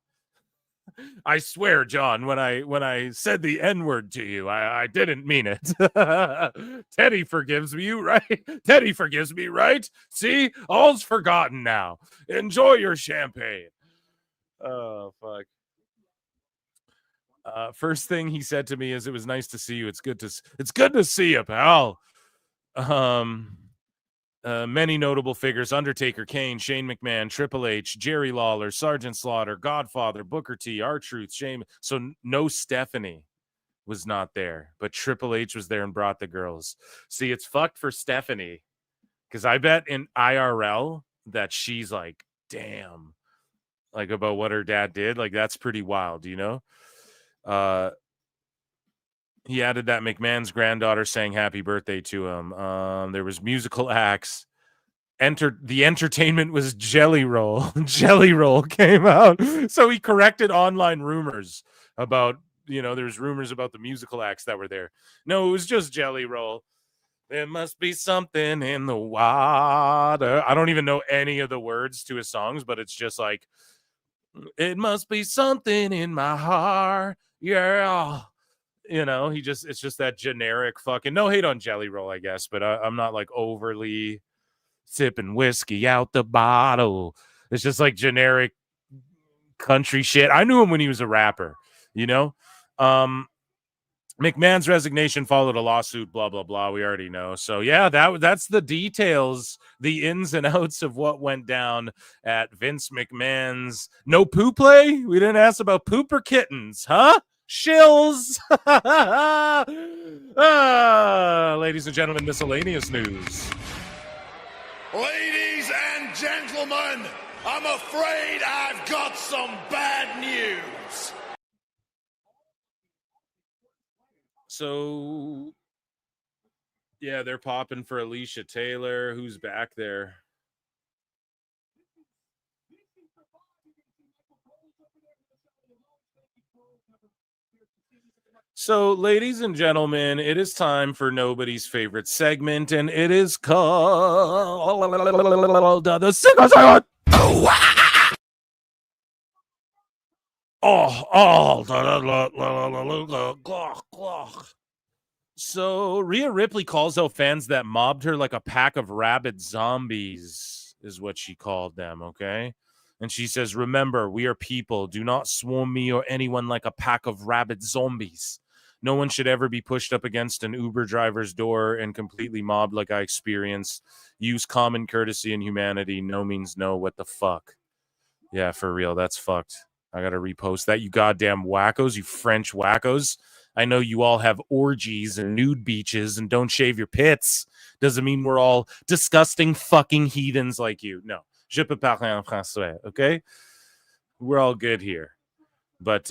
I swear, John, when I said the N-word to you, I didn't mean it. Teddy forgives me, right? Teddy forgives me, right? See? All's forgotten now. Enjoy your champagne. Oh, fuck. First thing he said to me is, "It was nice to see you. It's good to see you, pal." Many notable figures: Undertaker, Kane, Shane McMahon, Triple H, Jerry Lawler, Sergeant Slaughter, Godfather, Booker T, R-Truth, Shane. So no Stephanie was not there, but Triple H was there and brought the girls. See, it's fucked for Stephanie, because I bet in IRL that she's like, damn, like about what her dad did. Like, that's pretty wild, you know? He added that McMahon's granddaughter sang happy birthday to him. There was musical acts. The entertainment was Jelly Roll. Jelly Roll came out. So he corrected online rumors about, there's rumors about the musical acts that were there. No, it was just Jelly Roll. There must be something in the water. I don't even know any of the words to his songs, but it's just like, it must be something in my heart. Yeah. It's just that generic fucking, no hate on Jelly Roll, I guess, but I'm not like overly sipping whiskey out the bottle. It's just like generic country shit. I knew him when he was a rapper, McMahon's resignation followed a lawsuit, blah, blah, blah. We already know. So yeah, that's the details, the ins and outs of what went down at Vince McMahon's no poo play. We didn't ask about poop or kittens, huh? Shills. Ladies and gentlemen, miscellaneous news. Ladies and gentlemen, I'm afraid I've got some bad news. So, yeah, they're popping for Alicia Taylor. Who's back there? So, ladies and gentlemen, it is time for nobody's favorite segment, and it is called the Single Segment. So Rhea Ripley calls out fans that mobbed her like a pack of rabid zombies, is what she called them, okay? And she says, "Remember, we are people. Do not swarm me or anyone like a pack of rabid zombies. No one should ever be pushed up against an Uber driver's door and completely mobbed like I experienced. Use common courtesy and humanity. No means no. What the fuck?" Yeah, for real. That's fucked. I got to repost that. You goddamn wackos, you French wackos. I know you all have orgies and nude beaches and don't shave your pits. Doesn't mean we're all disgusting fucking heathens like you. No. Je peux parler en français, okay? We're all good here. But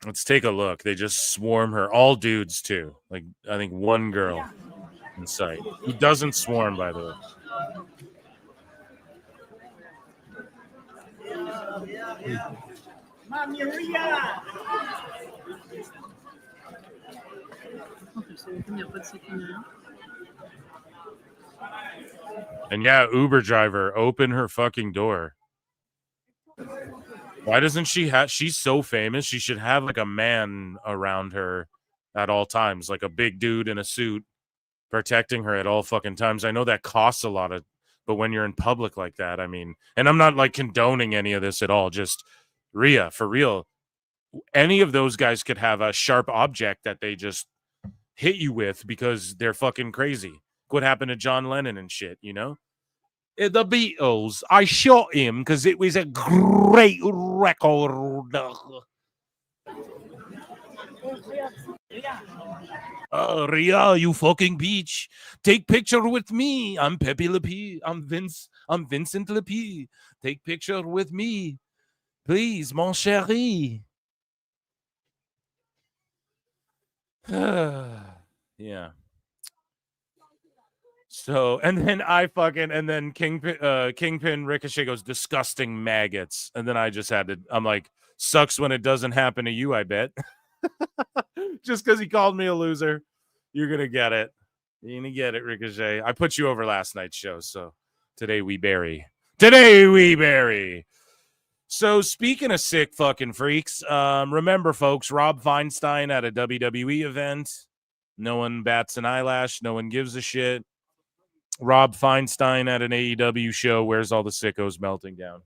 let's take a look. They just swarm her. All dudes, too. Like, I think one girl in sight. Who doesn't swarm, by the way. And yeah, Uber driver, open her fucking door. Why doesn't she have? She's so famous. She should have like a man around her at all times, like a big dude in a suit protecting her at all fucking times. I know that costs a lot of, but when you're in public like that, I mean, and I'm not like condoning any of this at all. Just Rhea, for real. Any of those guys could have a sharp object that they just hit you with because they're fucking crazy. What happened to John Lennon and shit, you know? The Beatles, I shot him because it was a great record. Rhea, you fucking bitch. Take picture with me. I'm Pepe Le Pew. I'm Vincent Le Pew. Take picture with me. Please, mon chéri. Yeah. So, and then Kingpin Ricochet goes, disgusting maggots. And then I just I'm like, sucks when it doesn't happen to you, I bet. Just because he called me a loser. You're going to get it. You're going to get it, Ricochet. I put you over last night's show, so today we bury. So speaking of sick fucking freaks, remember, folks, Rob Feinstein at a WWE event. No one bats an eyelash. No one gives a shit. Rob Feinstein at an AEW show. Where's all the sickos melting down?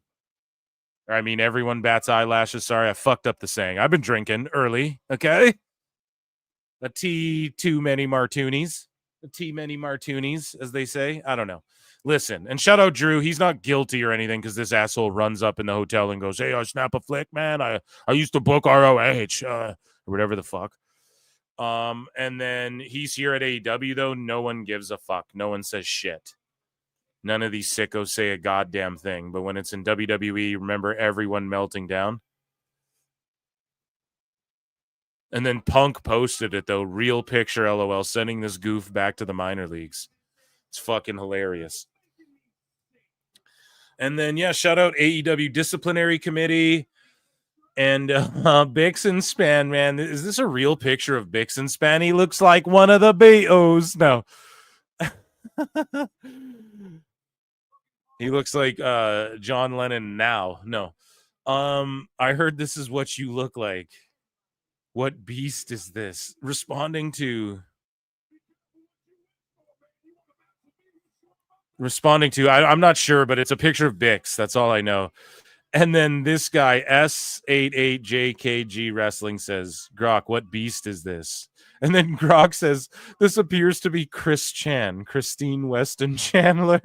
I mean, everyone bats eyelashes. Sorry, I fucked up the saying. I've been drinking early, okay? A tea too many martinis. A tea many martinis, as they say. I don't know. Listen, and shout out Drew. He's not guilty or anything because this asshole runs up in the hotel and goes, hey, I snap a flick, man. I used to book ROH or whatever the fuck. And then he's here at AEW, though. No one gives a fuck. No one says shit. None of these sickos say a goddamn thing. But when it's in WWE, remember everyone melting down? And then Punk posted it, though. Real picture, LOL, sending this goof back to the minor leagues. It's fucking hilarious. And then, yeah, shout out AEW Disciplinary Committee. And Bix and Span, man, is this a real picture of Bix and Span? He looks like one of the Beatles. No. He looks like John Lennon now. No. I heard this is what you look like. What beast is this? Responding to, I'm not sure, but it's a picture of Bix. That's all I know. And then this guy, S88JKG Wrestling, says, Grok, what beast is this? And then Grok says, this appears to be Chris Chan, Christine Weston Chandler,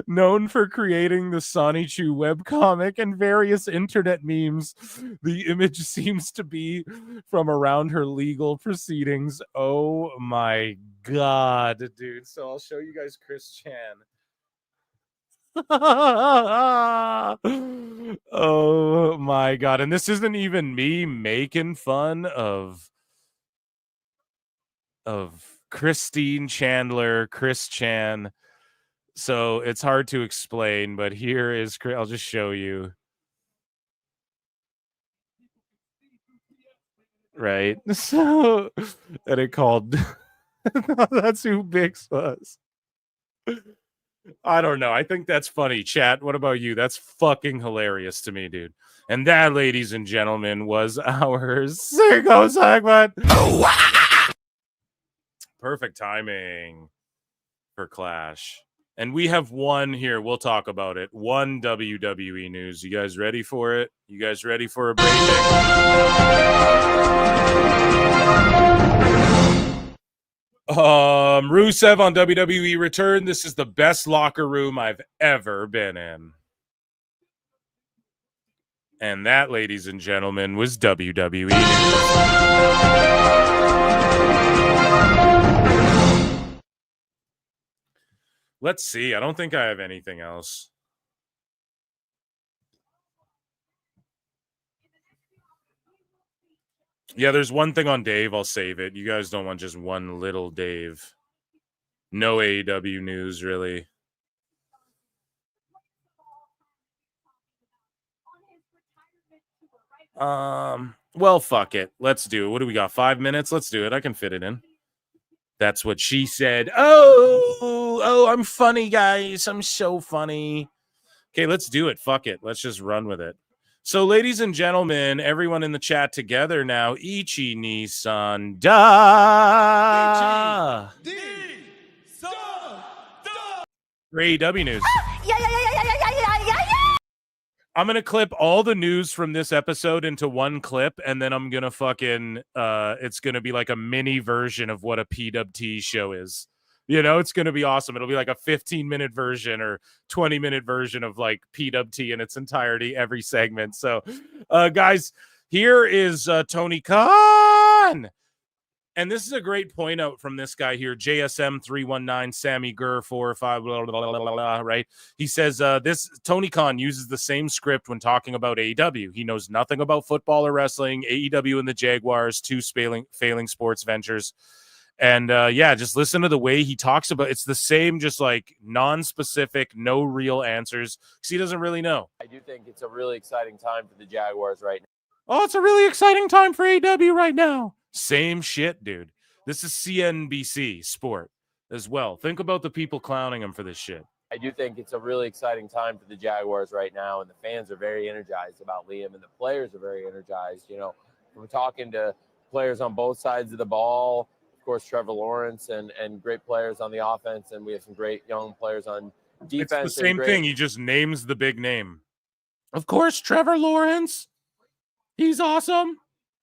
known for creating the Sonny Chu webcomic and various internet memes. The image seems to be from around her legal proceedings. Oh my God, dude. So I'll show you guys Chris Chan. Oh my God. And this isn't even me making fun of Christine Chandler, Chris Chan. So it's hard to explain, but here is, I'll just show you. Right. So, and it called, that's who Bix was. I don't know. I think that's funny. Chat, what about you? That's fucking hilarious to me, dude. And that, ladies and gentlemen, was our Sicko segment. Perfect timing for Clash. And we have one here. We'll talk about it. One WWE news. You guys ready for it? You guys ready for a break? Rusev on WWE Return. This is the best locker room I've ever been in. And that, ladies and gentlemen, was WWE. Let's see. I don't think I have anything else. Yeah, there's one thing on Dave. I'll save it. You guys don't want just one little Dave. No AEW news, really. Well, fuck it. Let's do it. What do we got? 5 minutes? Let's do it. I can fit it in. That's what she said. Oh, I'm funny, guys. I'm so funny. Okay, let's do it. Fuck it. Let's just run with it. So, ladies and gentlemen, everyone in the chat together now. Ichi Nissan Da. For AEW news. I'm going to clip all the news from this episode into one clip, and then I'm going to fucking, it's going to be like a mini version of what a PWT show is. You know, it's going to be awesome. It'll be like a 15-minute version or 20-minute version of like PWT in its entirety, every segment. So, guys, here is Tony Khan. And this is a great point out from this guy here, JSM 319 Sammy Gurr 45 blah, blah, blah, blah, blah, right? He says this Tony Khan uses the same script when talking about AEW. He knows nothing about football or wrestling. AEW and the Jaguars, two failing sports ventures. And yeah, just listen to the way he talks about it's the same, just like non-specific, no real answers because he doesn't really know. I do think it's a really exciting time for the Jaguars right now. Oh, it's a really exciting time for AEW right now. Same shit, dude. This is CNBC sport as well. Think about the people clowning him for this shit. I do think it's a really exciting time for the Jaguars right now, and the fans are very energized about Liam, and the players are very energized. You know, from talking to players on both sides of the ball, of course, Trevor Lawrence and great players on the offense, and we have some great young players on defense. It's the same thing. He just names the big name. Of course, Trevor Lawrence. He's awesome.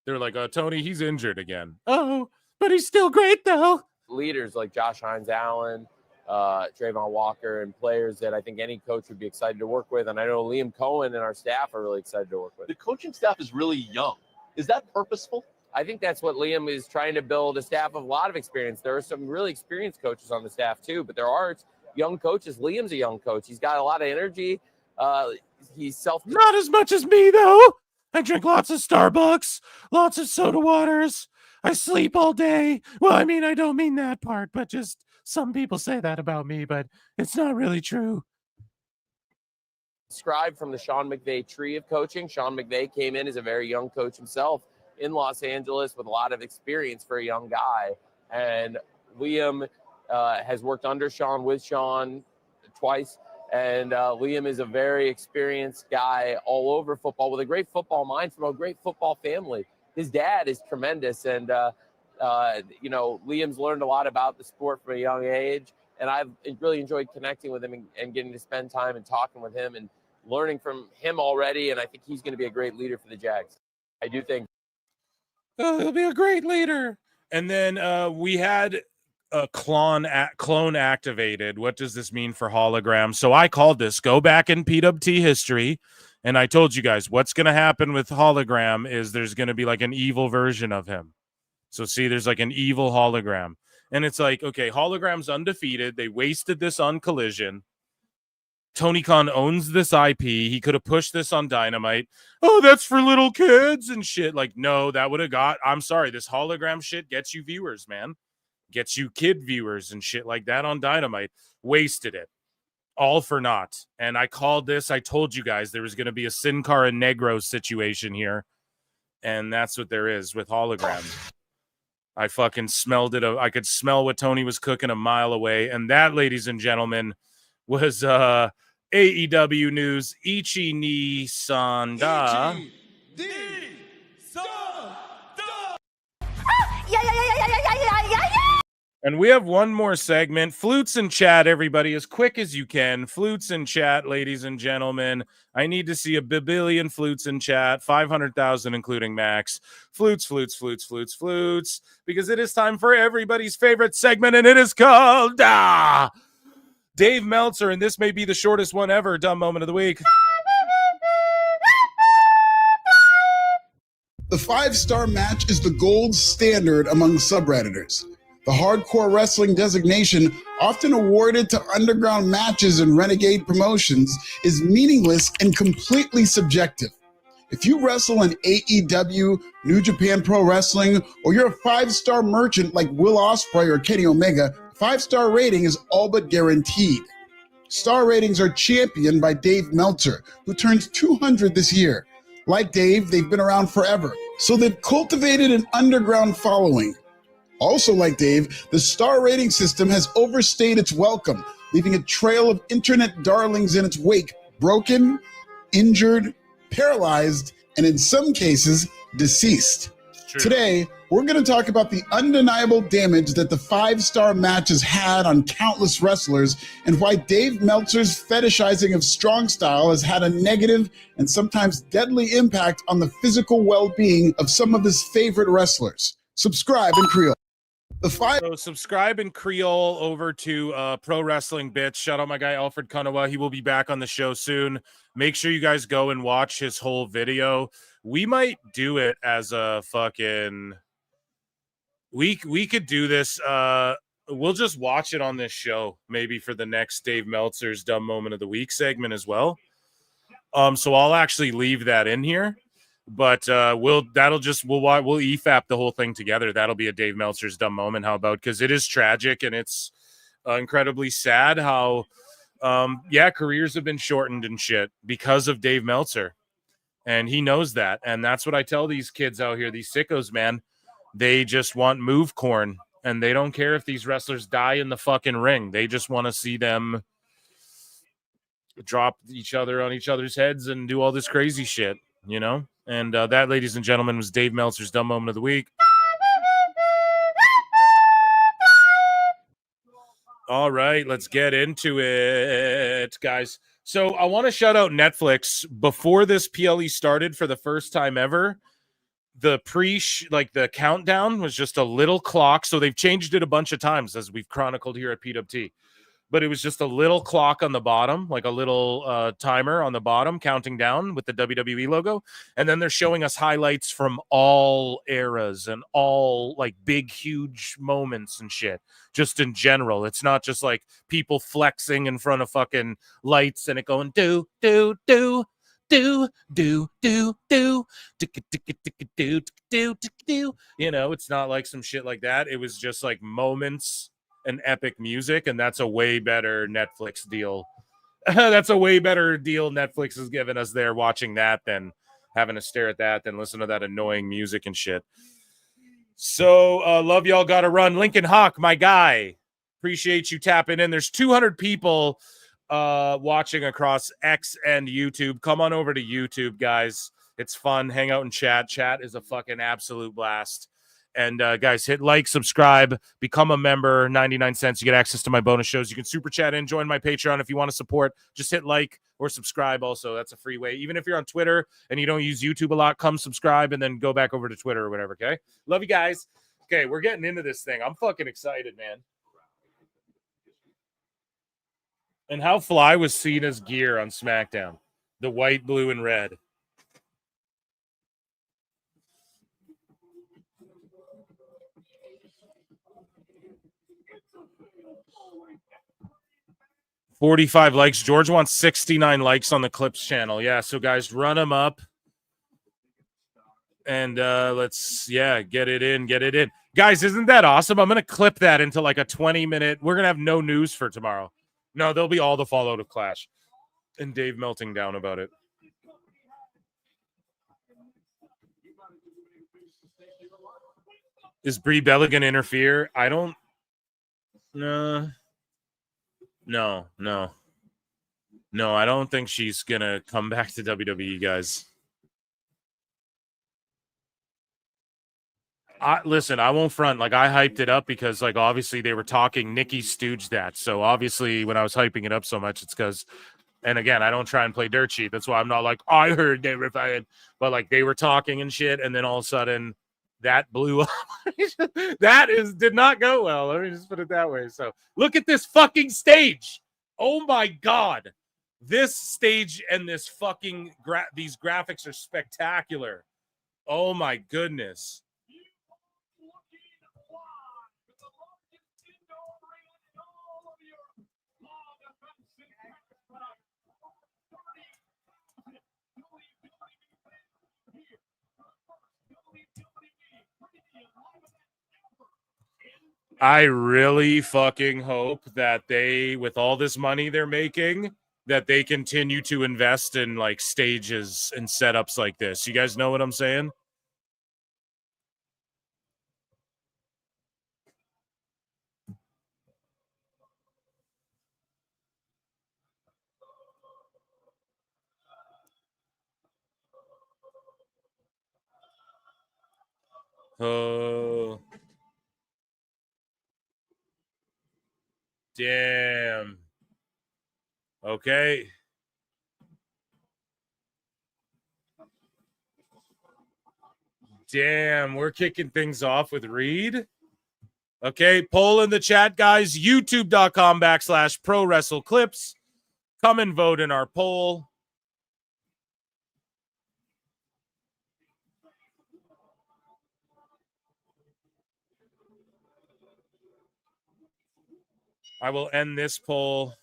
They're like, Tony, he's injured again. Oh, but he's still great, though. Leaders like Josh Hines-Allen, Trayvon Walker, and players that I think any coach would be excited to work with. And I know Liam Cohen and our staff are really excited to work with. The coaching staff is really young. Is that purposeful? I think that's what Liam is trying to build, a staff of a lot of experience. There are some really experienced coaches on the staff, too, but there are young coaches. Liam's a young coach. He's got a lot of energy. He's Not as much as me, though. I drink lots of Starbucks, lots of soda waters. I sleep all day. Well, I mean, I don't mean that part, but just some people say that about me, but it's not really true. Scribe from the Sean McVay tree of coaching. Sean McVay came in as a very young coach himself in Los Angeles with a lot of experience for a young guy. And Liam has worked under Sean, with Sean twice. And Liam is a very experienced guy all over football with a great football mind from a great football family. His dad is tremendous. And, you know, Liam's learned a lot about the sport from a young age. And I've really enjoyed connecting with him and getting to spend time and talking with him and learning from him already. And I think he's going to be a great leader for the Jags. I do think. Oh, he'll be a great leader. And then we had a clone activated. What does this mean for hologram? So I called this. Go back in PWT history, and I told you guys what's going to happen with hologram is there's going to be like an evil version of him. So see, there's like an evil hologram, and it's like, okay, hologram's undefeated. They wasted this on Collision. Tony Khan owns this IP. He could have pushed this on Dynamite. Oh, that's for little kids and shit. Like, no, that would have got. I'm sorry, this hologram shit gets you viewers, man. Gets you kid viewers and shit like that on Dynamite. Wasted it. All for naught. And I called this. I told you guys there was going to be a Sin Cara Negro situation here. And that's what there is with holograms. I fucking smelled it. I could smell what Tony was cooking a mile away. And that, ladies and gentlemen, was AEW news. Ichi ni Sanda. And we have one more segment. Flutes in chat, everybody, as quick as you can. Flutes in chat, ladies and gentlemen. I need to see a billion flutes in chat. 500,000, including Max. Flutes, flutes, flutes, flutes, flutes. Because it is time for everybody's favorite segment, and it is called Dave Meltzer, and this may be the shortest one ever. Dumb moment of the week. The 5-star match is the gold standard among subredditors. The hardcore wrestling designation, often awarded to underground matches and renegade promotions, is meaningless and completely subjective. If you wrestle in AEW, New Japan Pro Wrestling, or you're a 5-star merchant like Will Ospreay or Kenny Omega, 5-star rating is all but guaranteed. Star ratings are championed by Dave Meltzer, who turns 200 this year. Like Dave, they've been around forever, so they've cultivated an underground following. Also, like Dave, the star rating system has overstayed its welcome, leaving a trail of internet darlings in its wake, broken, injured, paralyzed, and in some cases, deceased. Today, we're going to talk about the undeniable damage that the 5-star match has had on countless wrestlers and why Dave Meltzer's fetishizing of strong style has had a negative and sometimes deadly impact on the physical well-being of some of his favorite wrestlers. Subscribe in Creole. So subscribe in Creole over to Pro Wrestling Bits. Shout out my guy Alfred Kunawa. He will be back on the show soon. Make sure you guys go and watch his whole video. We might do it as a fucking we could do this. We'll just watch it on this show, maybe for the next Dave Meltzer's Dumb Moment of the Week segment as well. So I'll actually leave that in here. But we'll EFAP the whole thing together. That'll be a Dave Meltzer's Dumb Moment. How about, because it is tragic and it's incredibly sad how careers have been shortened and shit because of Dave Meltzer, and he knows that. And that's what I tell these kids out here, these sickos, man. They just want move corn, and they don't care if these wrestlers die in the fucking ring. They just want to see them drop each other on each other's heads and do all this crazy shit, you know. And that, ladies and gentlemen, was Dave Meltzer's Dumb Moment of the Week. All right, let's get into it, guys. So I want to shout out Netflix. Before this PLE started for the first time ever, the the countdown was just a little clock. So they've changed it a bunch of times, as we've chronicled here at PWT. But it was just a little clock on the bottom, like a little timer on the bottom, counting down with the WWE logo. And then they're showing us highlights from all eras and all like big, huge moments and shit, just in general. It's not just like people flexing in front of fucking lights and it going do, do, do, do, do, do, do, do, do, do. You know, it's not like some shit like that. It was just like moments and epic music, and that's a way better Netflix deal. That's a way better deal Netflix has given us there, watching that than having to stare at that, than listen to that annoying music and shit. So love y'all, gotta run. Lincoln Hawk, my guy, appreciate you tapping in. There's 200 people watching across X and YouTube. Come on over to YouTube, guys. It's fun. Hang out and chat. Chat is a fucking absolute blast. And guys, hit like, subscribe, become a member. 99 cents. You get access to my bonus shows. You can super chat in, join my Patreon if you want to support. Just hit like or subscribe. Also, that's a free way. Even if you're on Twitter and you don't use YouTube a lot, come subscribe and then go back over to Twitter or whatever. Okay. Love you guys. Okay, we're getting into this thing. I'm fucking excited, man. And how fly was Cena's gear on SmackDown? The white, blue, and red. $45 likes. George wants 69 likes on the Clips channel. Yeah, so guys, run them up. And let's, get it in. Guys, isn't that awesome? I'm going to clip that into like a 20-minute. We're going to have no news for tomorrow. No, there'll be all the fallout of Clash. And Dave melting down about it. Is Brie Bella going to interfere? I don't. No, I don't think she's going to come back to WWE, guys. Listen, I won't front. Like, I hyped it up because, like, obviously they were talking. Nikki stooged that. So, obviously, when I was hyping it up so much, it's because, and again, I don't try and play dirt sheet. That's why I'm not like, I heard they were fired. But, like, they were talking and shit, and then all of a sudden, that blew up. Did not go well. Let me just put it that way. So, look at this fucking stage. Oh, my God. This stage and this fucking, these graphics are spectacular. Oh, my goodness. I really fucking hope that they, with all this money they're making, that they continue to invest in like stages and setups like this. You guys know what I'm saying? Oh. Damn. Okay. Damn, we're kicking things off with Reed. Okay, poll in the chat, guys. YouTube.com/Pro Wrestle Clips. Come and vote in our poll. I will end this poll.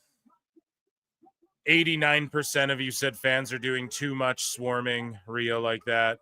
89% of you said fans are doing too much swarming Rhea like that.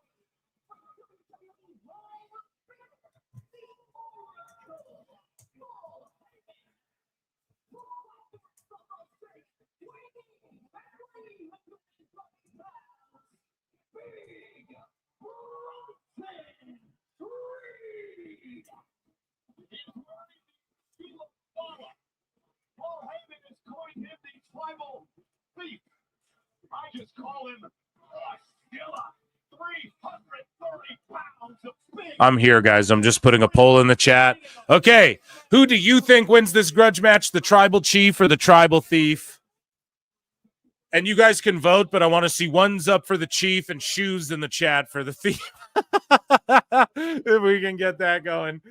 I just call him Godzilla. 330 pounds of big. I'm here, guys. I'm just putting a poll in the chat. Okay, who do you think wins this grudge match? The Tribal Chief or the Tribal Thief? And you guys can vote, but I want to see ones up for the Chief and shoes in the chat for the Thief. If we can get that going,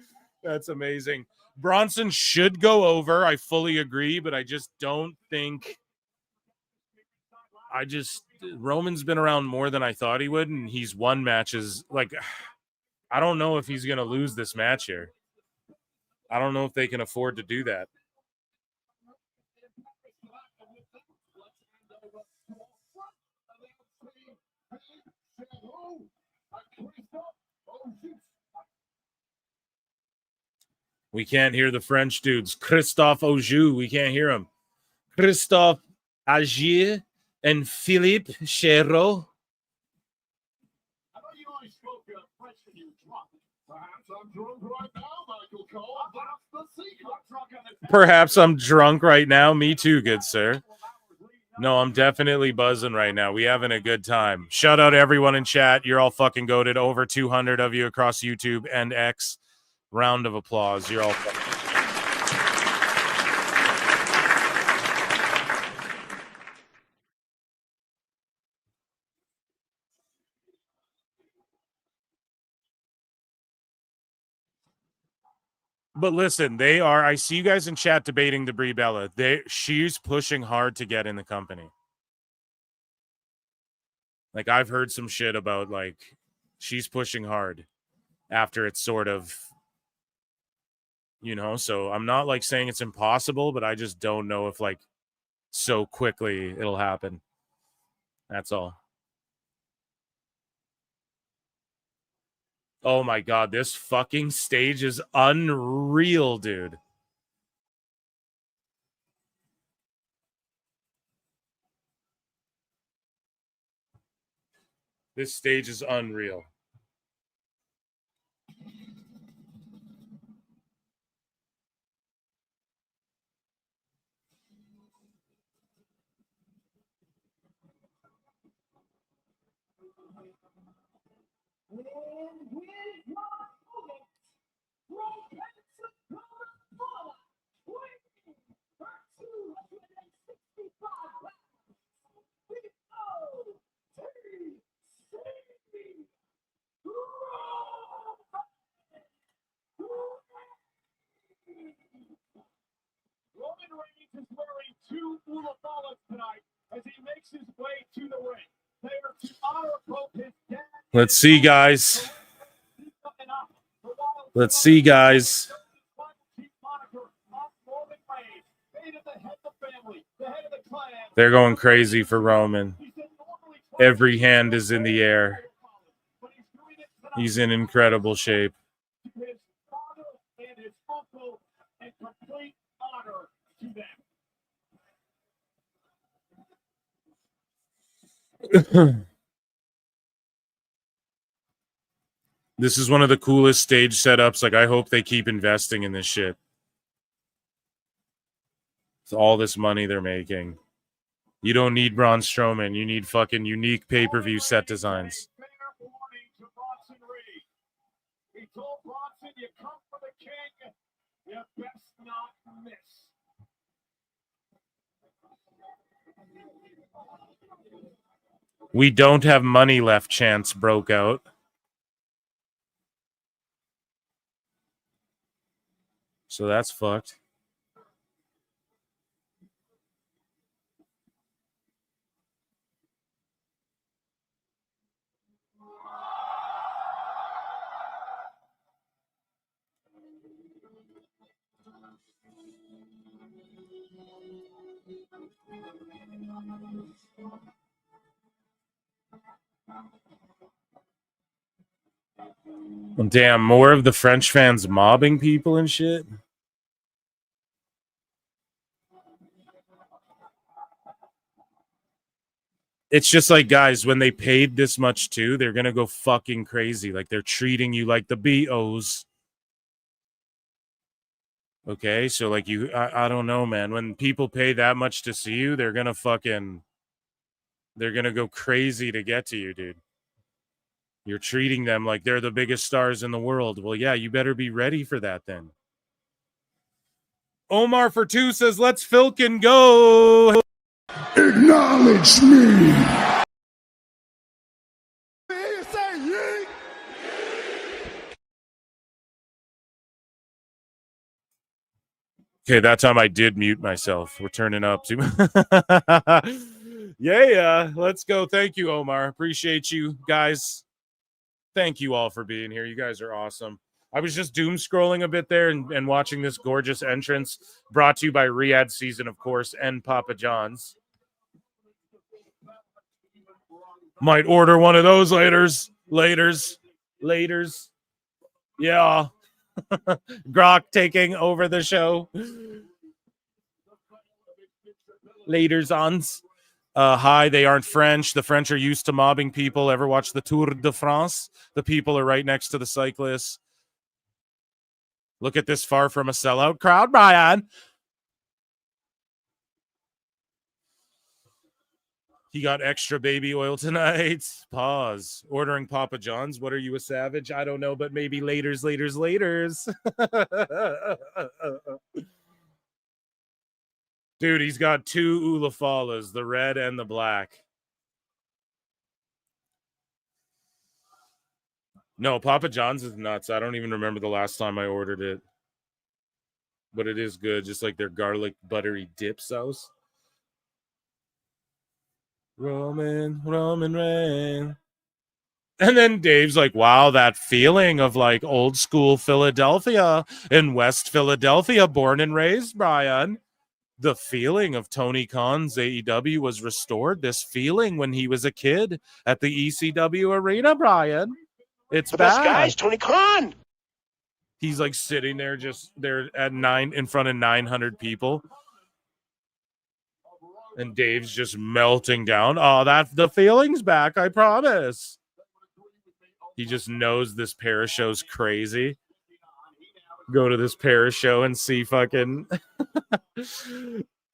that's amazing. Bronson should go over. I fully agree, but I just don't think... Roman's been around more than I thought he would, and he's won matches. Like, I don't know if he's going to lose this match here. I don't know if they can afford to do that. We can't hear the French dudes. Christophe Aujoux, we can't hear him. Christophe Agir and Philippe Chéreau. Perhaps I'm drunk right now. Me too, good sir. No, I'm definitely buzzing right now. We having a good time. Shout out to everyone in chat. You're all fucking goated. Over 200 of you across YouTube and X. Round of applause. You're all fucking... But listen, they are. I see you guys in chat debating the Brie Bella. She's pushing hard to get in the company. Like, I've heard some shit about, like, she's pushing hard after it's sort of, you know. So I'm not like saying it's impossible, but I just don't know if like so quickly it'll happen. That's all. Oh my God, this fucking stage is unreal, dude. This stage is unreal. Roman Reigns is wearing two Ulabalas tonight as he makes his way to the ring. They are to honor both his dad. Let's see, guys. Let's see, guys. They're going crazy for Roman. Every hand is in the air. He's in incredible shape. His father and his uncle and complete honor to them. This is one of the coolest stage setups. Like, I hope they keep investing in this shit. It's all this money they're making. You don't need Braun Strowman. You need fucking unique pay-per-view set designs. He told We don't have money left chance broke out. So that's fucked. Damn, more of the French fans mobbing people and shit. It's just like, guys, when they paid this much too, they're gonna go fucking crazy. Like, they're treating you like the BOs. Okay, so like I don't know, man. When people pay that much to see you, they're gonna go crazy to get to you, dude. You're treating them like they're the biggest stars in the world. Well, yeah, you better be ready for that then. Omar for 2 says, let's Filkin go. Acknowledge me. Okay, that time I did mute myself. We're turning up too. Yeah, let's go. Thank you, Omar. Appreciate you guys. Thank you all for being here. You guys are awesome. I was just doom scrolling a bit there and watching this gorgeous entrance brought to you by Riyadh Season, of course, and Papa John's. Might order one of those laters. Yeah. Grok taking over the show. Laters-ons. Hi, they aren't French. The French are used to mobbing people. Ever watch the Tour de France? The people are right next to the cyclists. Look at this far from a sellout crowd, Brian. He got extra baby oil tonight. Pause. Ordering Papa John's. What are you, a savage? I don't know, but maybe laters. Dude, he's got 2 Ulafalas, the red and the black. No, Papa John's is nuts. I don't even remember the last time I ordered it. But it is good, just like their garlic buttery dip sauce. Roman Reigns. And then Dave's like, wow, that feeling of like old school Philadelphia in West Philadelphia, born and raised, Brian. The feeling of Tony Khan's AEW was restored. This feeling when he was a kid at the ECW arena, Brian. It's The back. best guy is Tony Khan. He's like sitting there at 9 in front of 900 people. And Dave's just melting down. Oh, the feeling's back, I promise. He just knows this para show's crazy. Go to this para show and see fucking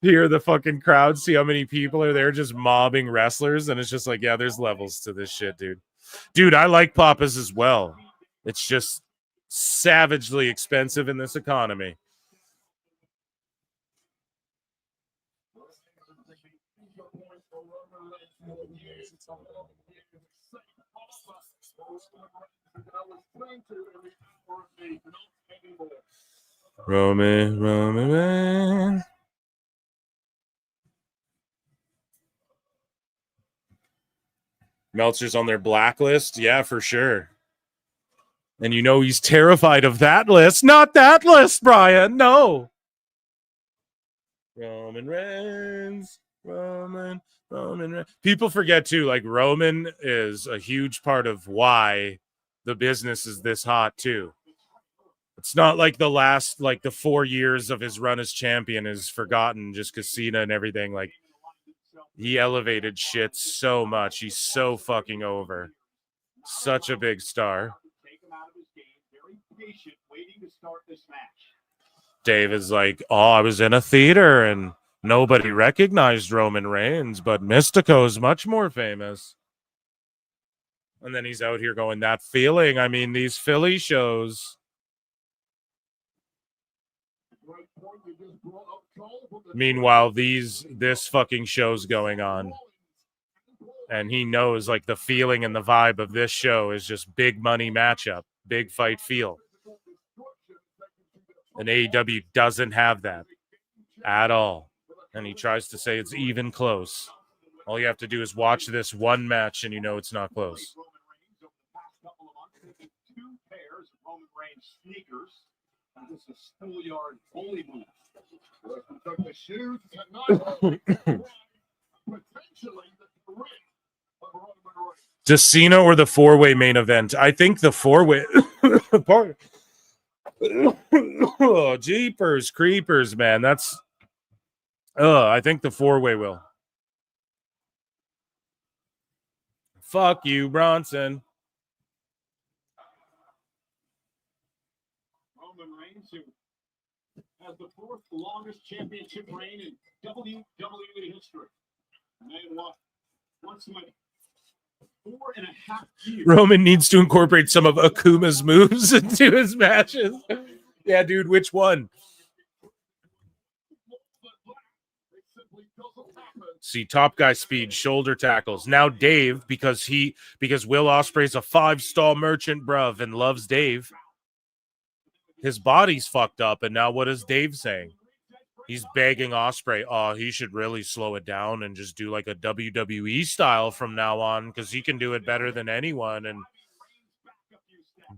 hear the fucking crowd, see how many people are there just mobbing wrestlers, and it's just like, yeah, there's levels to this shit, dude. Dude, I like Papa's as well. It's just savagely expensive in this economy. Roman. Meltzer's on their blacklist. Yeah, for sure. And you know he's terrified of that list. Not that list, Brian. No. Roman Reigns. Roman Reigns. People forget too, like Roman is a huge part of why the business is this hot too. It's not like the 4 years of his run as champion is forgotten just because Cena and everything. Like, he elevated shit so much. He's so fucking over. Such a big star. Dave is like, oh, I was in a theater and nobody recognized Roman Reigns, but Mystico's much more famous. And then he's out here going, that feeling. I mean, these Philly shows. Meanwhile, this fucking show's going on. And he knows, like, the feeling and the vibe of this show is just big money matchup, big fight feel. And AEW doesn't have that at all. And he tries to say it's even close. All you have to do is watch this one match and you know it's not close. Just Cena or the four-way main event? I think the four-way. Oh, jeepers creepers, man. That's. I think the four-way will. Fuck you, Bronson. Roman Reigns, who has the fourth longest championship reign in WWE history. Man, once in 4.5 years. Roman needs to incorporate some of Akuma's moves into his matches. Yeah, dude, which one? See, top guy speed, shoulder tackles. Now Dave, because Will Ospreay's a 5-star merchant, bruv, and loves Dave. His body's fucked up, and now what is Dave saying? He's begging Ospreay, oh, he should really slow it down and just do like a WWE style from now on because he can do it better than anyone. And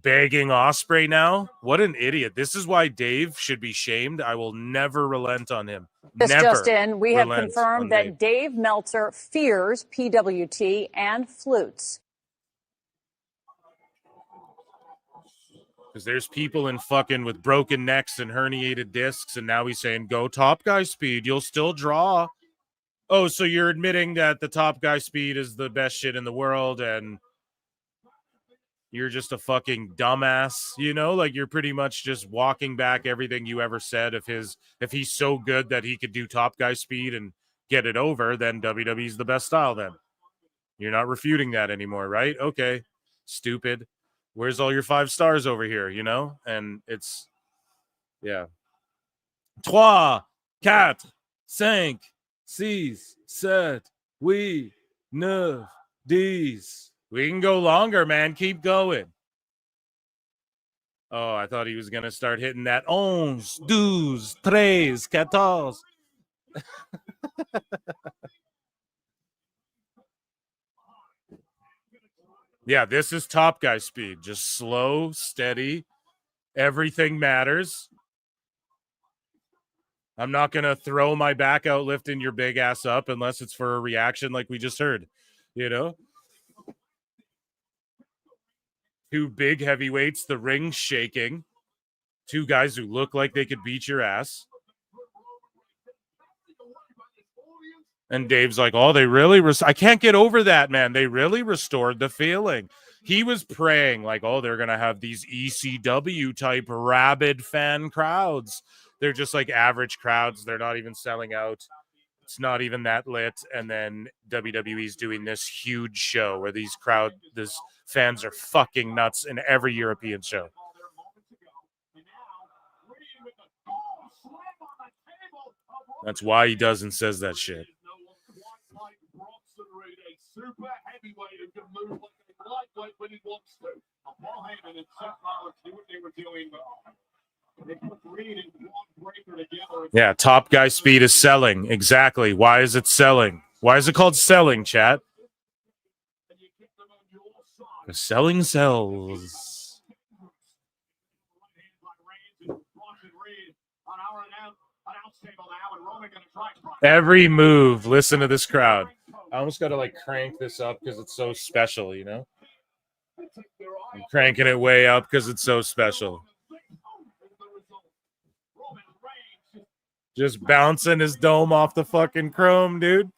begging Ospreay now? What an idiot. This is why Dave should be shamed. I will never relent on him. This Never just in, we have relent on confirmed that Dave Meltzer fears PWT and flutes. Because there's people in fucking with broken necks and herniated discs, and now he's saying, go top guy speed, you'll still draw. Oh, so you're admitting that the top guy speed is the best shit in the world, and you're just a fucking dumbass, you know? Like, you're pretty much just walking back everything you ever said. If he's so good that he could do top guy speed and get it over, then WWE's the best style then. You're not refuting that anymore, right? Okay, stupid. Where's all your 5 stars over here, you know? And it's, yeah. 3, 4, 5, 6, 7, 8, 9, 10. We can go longer, man. Keep going. Oh, I thought he was going to start hitting that 11, 12, 13, 14. Yeah, this is top guy speed. Just slow, steady. Everything matters. I'm not going to throw my back out lifting your big ass up unless it's for a reaction like we just heard. You know? 2 big heavyweights, the ring shaking. 2 guys who look like they could beat your ass. And Dave's like, oh, they really... I can't get over that, man. They really restored the feeling. He was praying, like, oh, they're going to have these ECW-type rabid fan crowds. They're just like average crowds. They're not even selling out. It's not even that lit. And then WWE's doing this huge show where these fans are fucking nuts in every European show. That's why he does and says that shit. Super heavyweight who can move like a lightweight when he wants to. Paul Heyman and Seth Rollins knew what they were doing. They put Reed and Braun Breaker together. Yeah, top guy speed is selling. Exactly. Why is it selling? Why is it called selling, chat? Because selling sells. Every move. Listen to this crowd. I almost got to like crank this up because it's so special, you know? I'm cranking it way up because it's so special. Just bouncing his dome off the fucking chrome, dude.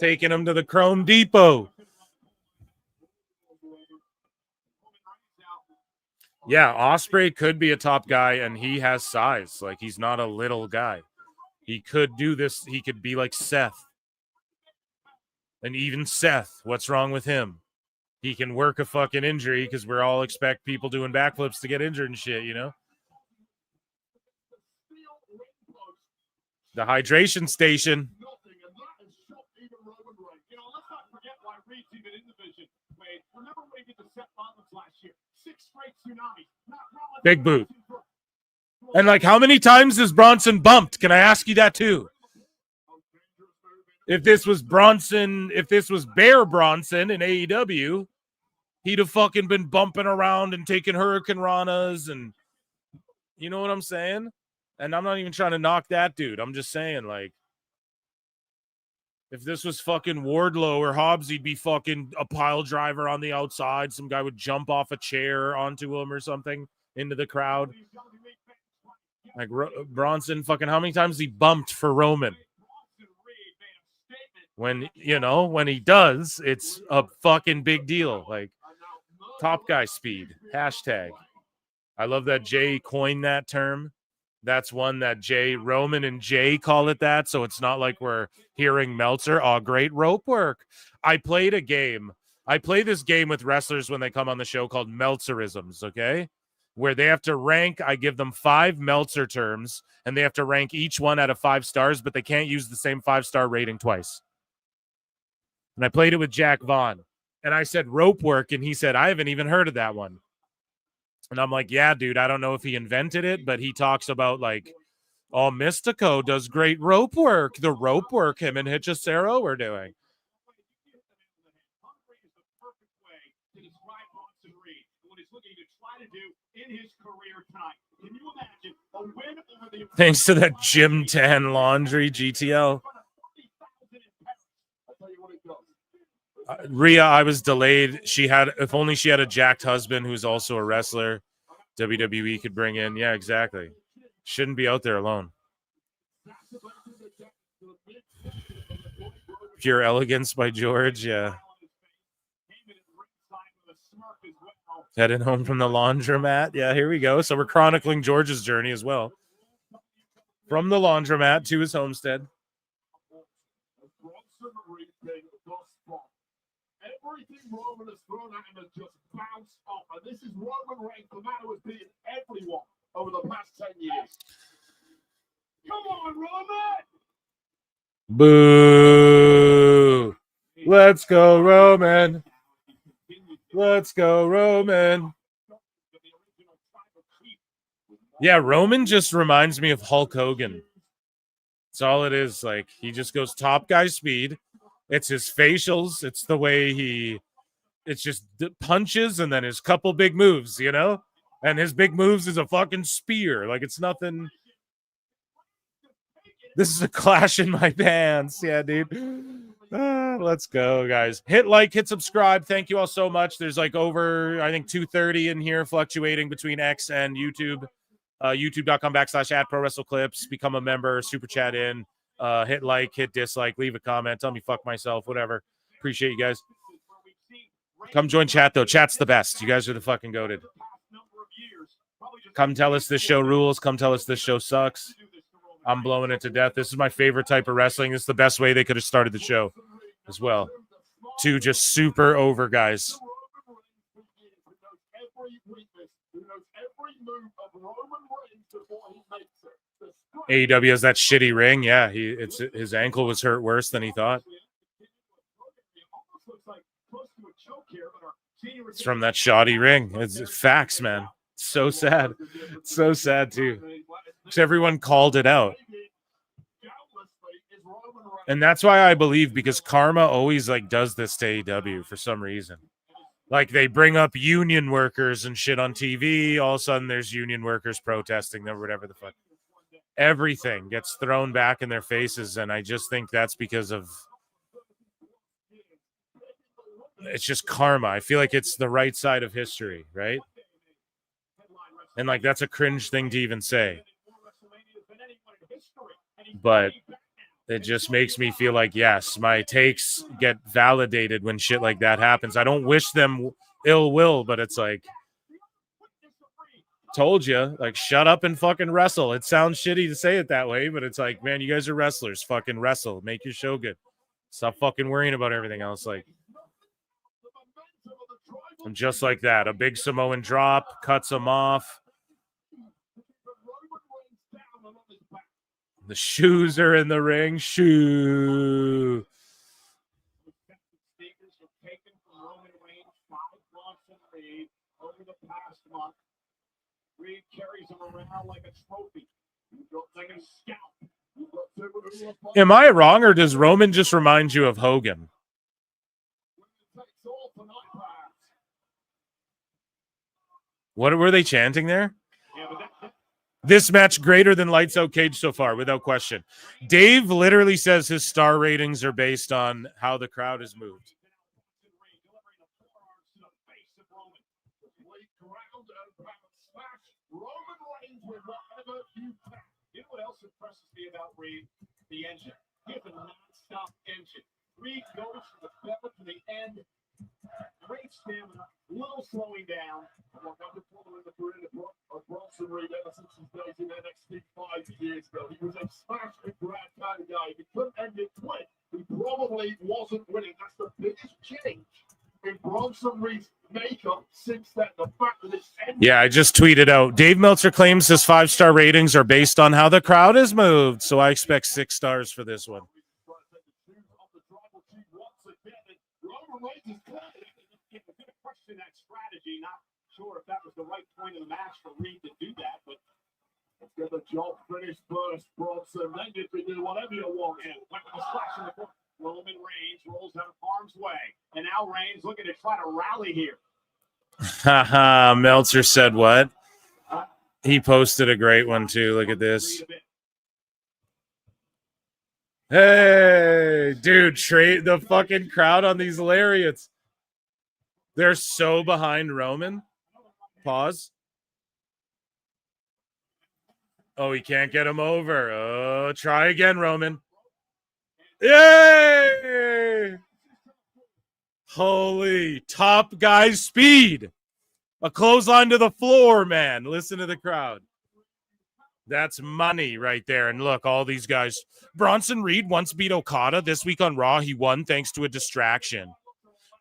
Taking him to the Chrome Depot. Yeah, Ospreay could be a top guy, and he has size. Like, he's not a little guy. He could do this. He could be like Seth. And even Seth, what's wrong with him? he can work a fucking injury because we're all expect people doing backflips to get injured and shit, you know? The hydration station. Big boot. And like, how many times is Bronson bumped? Can I ask you that too? If this was Bronson, if this was Bear Bronson in AEW, he'd have fucking been bumping around and taking Hurricane Ranas, and you know what I'm saying? And I'm not even trying to knock that dude. I'm just saying, like, if this was fucking Wardlow or Hobbs, he'd be fucking a pile driver on the outside. Some guy would jump off a chair onto him or something into the crowd. Like Bronson, fucking how many times he bumped for Roman? When, you know, when he does, it's a fucking big deal. Like, top guy speed, hashtag. I love that Jay coined that term. That's one that Roman and Jay call it that, so it's not like we're hearing Meltzer. Oh, great rope work. I played a game. I play this game with wrestlers when they come on the show called Meltzerisms, okay? Where they have to rank. I give them 5 Meltzer terms, and they have to rank each one out of 5 stars, but they can't use the same 5-star rating twice. And I played it with Jack Vaughn. And I said rope work, and he said, I haven't even heard of that one. And I'm like, yeah, dude, I don't know if he invented it, but he talks about, like, oh, Mystico does great rope work. The rope work him and Hechicero were doing. Thanks to that Gym Tan Laundry GTL. Rhea, I was delayed. If only she had a jacked husband who's also a wrestler, WWE could bring in. Yeah, exactly. Shouldn't be out there alone. Pure Elegance by George, yeah. Heading home from the laundromat. Yeah, here we go. So we're chronicling George's journey as well. From the laundromat to his homestead. Everything Roman has thrown at him has just bounced off, and this is Roman Reigns, the man who has beaten everyone over the past 10 years. Come on, Roman! Boo! Let's go, Roman! Let's go, Roman! Yeah, Roman just reminds me of Hulk Hogan. That's all it is. Like, he just goes top guy speed. It's his facials. It's the way it's just punches and then his couple big moves, you know? And his big moves is a fucking spear. Like, it's nothing. This is a clash in my pants. Yeah, dude. Let's go, guys. Hit like, hit subscribe. Thank you all so much. There's like over, I think, 230 in here, fluctuating between X and YouTube. YouTube.com/@ProWrestleClips. Become a member, super chat in. Hit like, hit dislike, leave a comment, tell me fuck myself, whatever. Appreciate you guys. Come join chat, though. Chat's the best. You guys are the fucking goated. Come tell us this show rules. Come tell us this show sucks. I'm blowing it to death. This is my favorite type of wrestling. This is the best way they could have started the show as well. 2 just super over guys. AEW has that shitty ring. Yeah, his ankle was hurt worse than he thought. It's from that shoddy ring. It's facts, man. It's so sad. It's so sad too. Because everyone called it out. And that's why I believe, because karma always like does this to AEW for some reason. Like, they bring up union workers and shit on TV. All of a sudden, there's union workers protesting them, whatever the fuck. Everything gets thrown back in their faces, and I just think that's because of... It's just karma. I feel like it's the right side of history, right? And, like, that's a cringe thing to even say. But it just makes me feel like, yes, my takes get validated when shit like that happens. I don't wish them ill will, but it's like, told you, like, shut up and fucking wrestle. It sounds shitty to say it that way, but it's like, man, you guys are wrestlers. Fucking wrestle. Make your show good. Stop fucking worrying about everything else. Like, And just like that, a big Samoan drop cuts him off. The shoes are in the ring. Shoe. Reed carries him around like a trophy. Like a scout. Am I wrong, or does Roman just remind you of Hogan? What were they chanting there? This match greater than Lights Out Cage so far, without question. Dave literally says his star ratings are based on how the crowd has moved. You know what else impresses me about Reed? The engine. He has a non-stop engine. Reed goes from the pedal to the end. Great stamina, little slowing down. Wonderful in the career of Bronson Reed ever since his days in NXT 5 years ago. He was a smash and grab kind of guy. If he couldn't end it quick, he probably wasn't winning. That's the biggest change in Bronson Reed's makeup since then. The fact that it's Yeah, I just tweeted out. Dave Meltzer claims his 5-star ratings are based on how the crowd has moved. So I expect 6 stars for this one. Question that strategy. Not sure if that was the right point in the match for Reed to do that, but let's get the job finished first, Bronson. Then you can do whatever you want here. Went with a splash in the corner. Roman Reigns rolls out of harm's way. And now Reigns looking to try to rally here. Haha, Meltzer said what? He posted a great one too. Look at this. Hey, dude, trade the fucking crowd on these lariats. They're so behind Roman. Pause. Oh, he can't get him over. Oh, try again, Roman. Yay! Holy top guy speed. A clothesline to the floor, man. Listen to the crowd. That's money right there. And look, all these guys. Bronson Reed once beat Okada. This week on Raw, he won thanks to a distraction.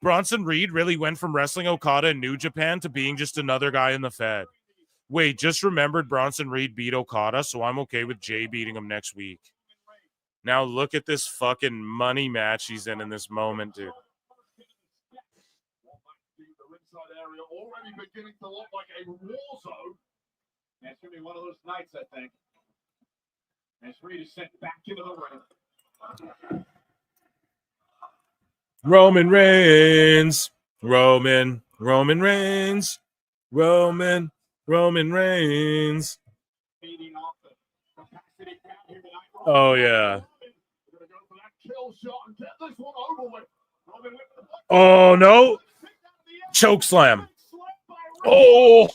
Bronson Reed really went from wrestling Okada in New Japan to being just another guy in the Fed. Wait, just remembered Bronson Reed beat Okada, so I'm okay with Jay beating him next week. Now look at this fucking money match he's in this moment, dude. Already beginning to look like a war zone. That's going to be one of those nights, I think. As Reed is sent back into the ring. Roman Reigns. Roman Reigns. Roman Reigns. Oh, yeah. Oh, no. Choke slam. Oh,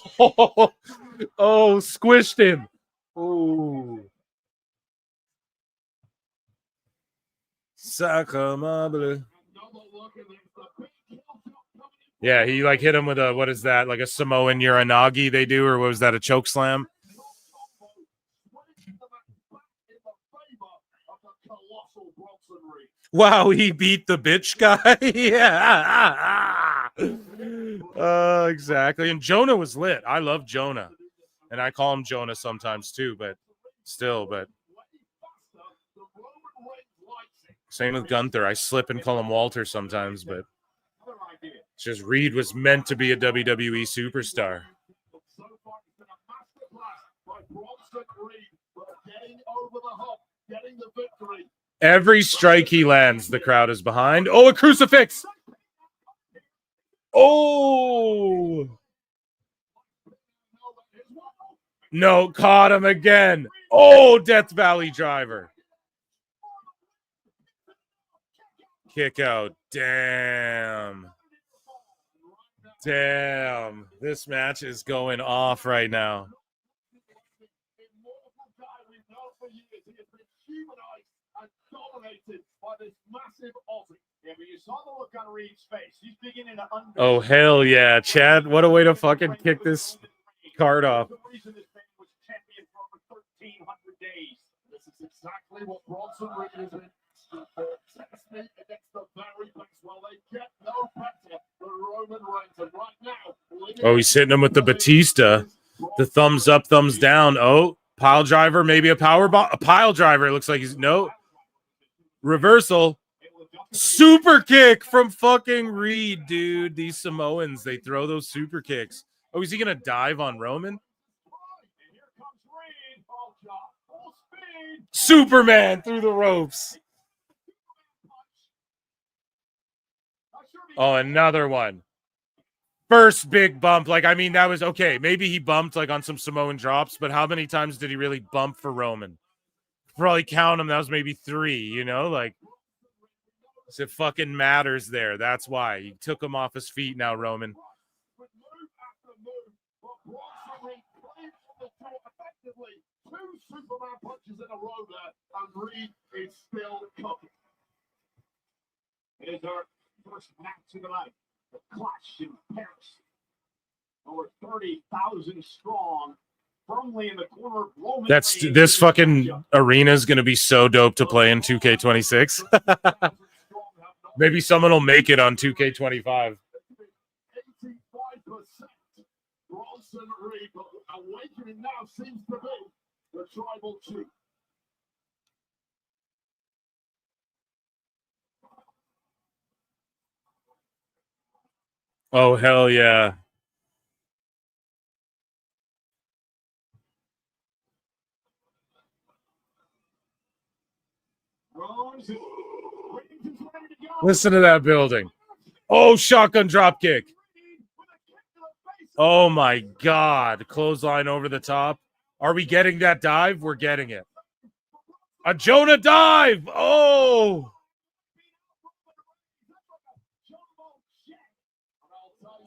oh, squished him. Oh. Sacamable. Yeah, he like hit him with a, what is that? Like a Samoan Uranagi they do, or what was that, a choke slam? Wow, he beat the bitch guy. Yeah. Exactly. And Jonah was lit. I love Jonah. And I call him Jonah sometimes too, but still, but same with Gunther. I slip and call him Walter sometimes, but it's just Reed was meant to be a WWE superstar. Every strike he lands, the crowd is behind. Oh, a crucifix. Oh. No, caught him again. Oh, Death Valley driver. Kick out. Damn. Damn. This match is going off right now. Oh, hell yeah. Chad, what a way to fucking kick this card off. This is exactly what Bronson Reed is in. Against the very best. Well, they get no better than Roman Reigns. And right Oh, he's hitting him with the Batista. The thumbs up, thumbs down. Oh, pile driver, maybe a pile driver. It looks like he's no reversal. Super kick from fucking Reed, dude. These Samoans, they throw those super kicks. Oh, is he gonna dive on Roman? Superman through the ropes. Oh, another one. First big bump. Like, I mean, that was okay. Maybe he bumped like on some Samoan drops, but how many times did he really bump for Roman? Probably count him. That was maybe 3, you know, like it fucking matters there. That's why he took him off his feet now, Roman. Two Superman punches in a row there, and Reed is still cooking. Here's our first match of the night. The Clash in Paris. Over 30,000 strong, firmly in the corner of Roman. This fucking arena is going to be so dope to play in 2K26. Maybe someone will make it on 2K25. 85%. Bronson Reed, but awakening now seems to be the tribal chief. Oh, hell yeah. Listen to that building. Oh, shotgun drop kick. Oh, my God. Clothesline over the top. Are we getting that dive? We're getting it. A Jonah dive. Oh.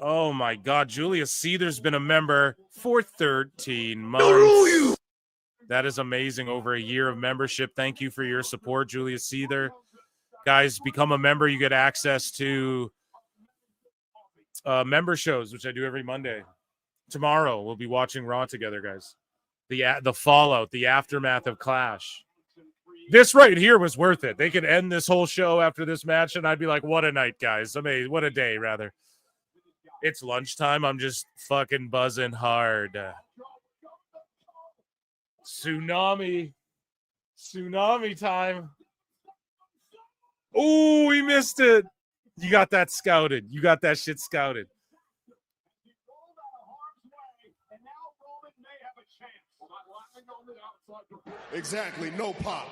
Oh, my God. Julius Caesar's been a member for 13 months. That is amazing. Over a year of membership. Thank you for your support, Julius Caesar. Guys, become a member. You get access to member shows, which I do every Monday. Tomorrow, we'll be watching Raw together, guys. The fallout, the aftermath of Clash. This right here was worth it. They could end this whole show after this match, and I'd be like, what a night, guys. Amazing. What a day, rather. It's lunchtime. I'm just fucking buzzing hard. Tsunami time. Oh, he missed it. You got that scouted. You got that shit scouted. Exactly, no pop.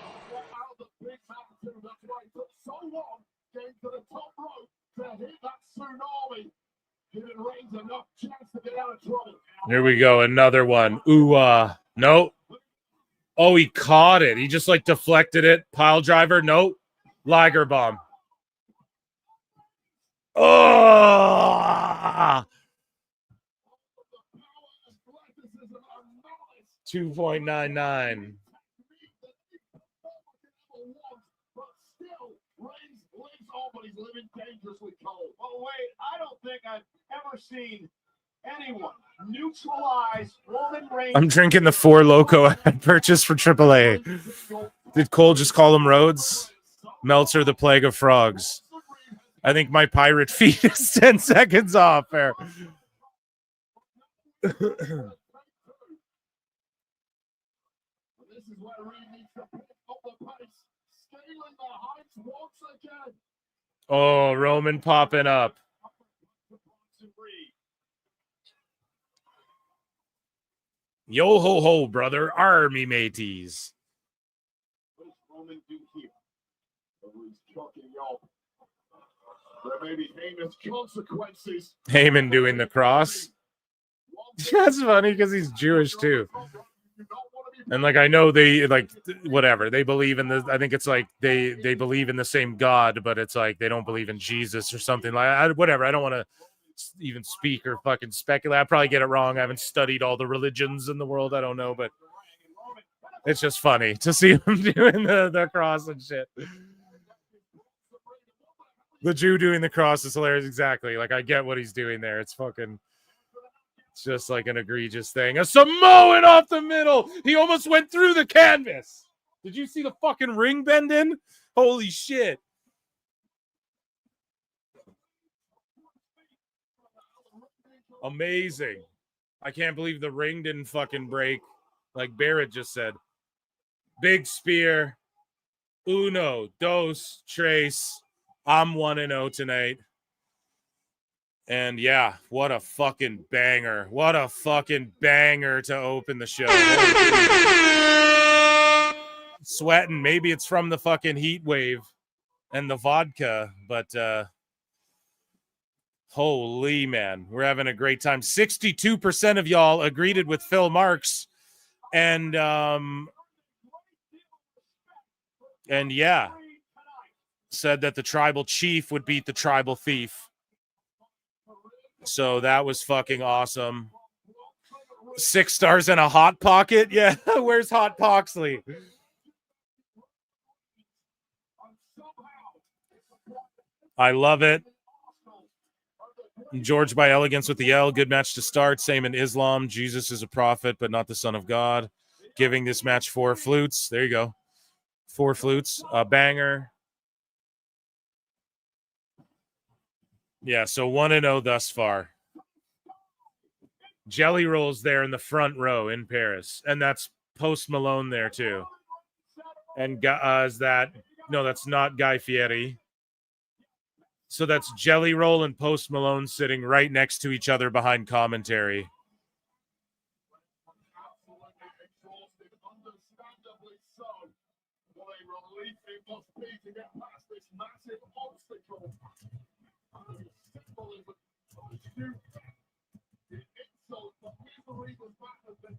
Here we go. Another one. Ooh, nope. Oh, he caught it. He just like deflected it. Pile driver. Nope. Liger bomb. Oh! 2.99. Oh, wait, I don't think I've ever seen anyone neutralize Roman Reigns. I'm drinking the 4 Loco I had purchased for AAA. Did Cole just call him Rhodes? Meltzer, the plague of frogs. I think my pirate feed is 10 seconds off there. Oh, Roman popping up. Yo ho ho, brother. Army mateys. What does Roman do here? He's chucking y'all. There may be heinous consequences. Heyman doing the cross. That's funny because he's Jewish too. And like I know they like whatever they believe in the. I think it's like they believe in the same God, but it's like they don't believe in Jesus or something like whatever. I don't want to even speak or fucking speculate. I probably get it wrong. I haven't studied all the religions in the world. I don't know, but it's just funny to see him doing the cross and shit. The Jew doing the cross is hilarious. Exactly. Like I get what he's doing there. It's fucking. It's just like an egregious thing. A Samoan off the middle. He almost went through the canvas. Did you see the fucking ring bend in? Holy shit. Amazing. I can't believe the ring didn't fucking break, like Barrett just said. Big spear. Uno, dos, tres. I'm 1-0 tonight. And yeah, what a fucking banger. What a fucking banger to open the show. Sweating. Maybe it's from the fucking heat wave and the vodka, but holy man, we're having a great time. 62% of y'all agreed with Phil Marks, and yeah, said that the tribal chief would beat the tribal thief. So that was fucking awesome. 6 stars and a hot pocket. Yeah, where's Hot Poxley? I love it. George by Elegance with the L. Good match to start. Same in Islam. Jesus is a prophet, but not the son of God. Giving this match 4 flutes. There you go. 4 flutes. A banger. Yeah, so 1-0 thus far. Jelly Roll's there in the front row in Paris. And that's Post Malone there, too. And is that... No, that's not Guy Fieri. So that's Jelly Roll and Post Malone sitting right next to each other behind commentary.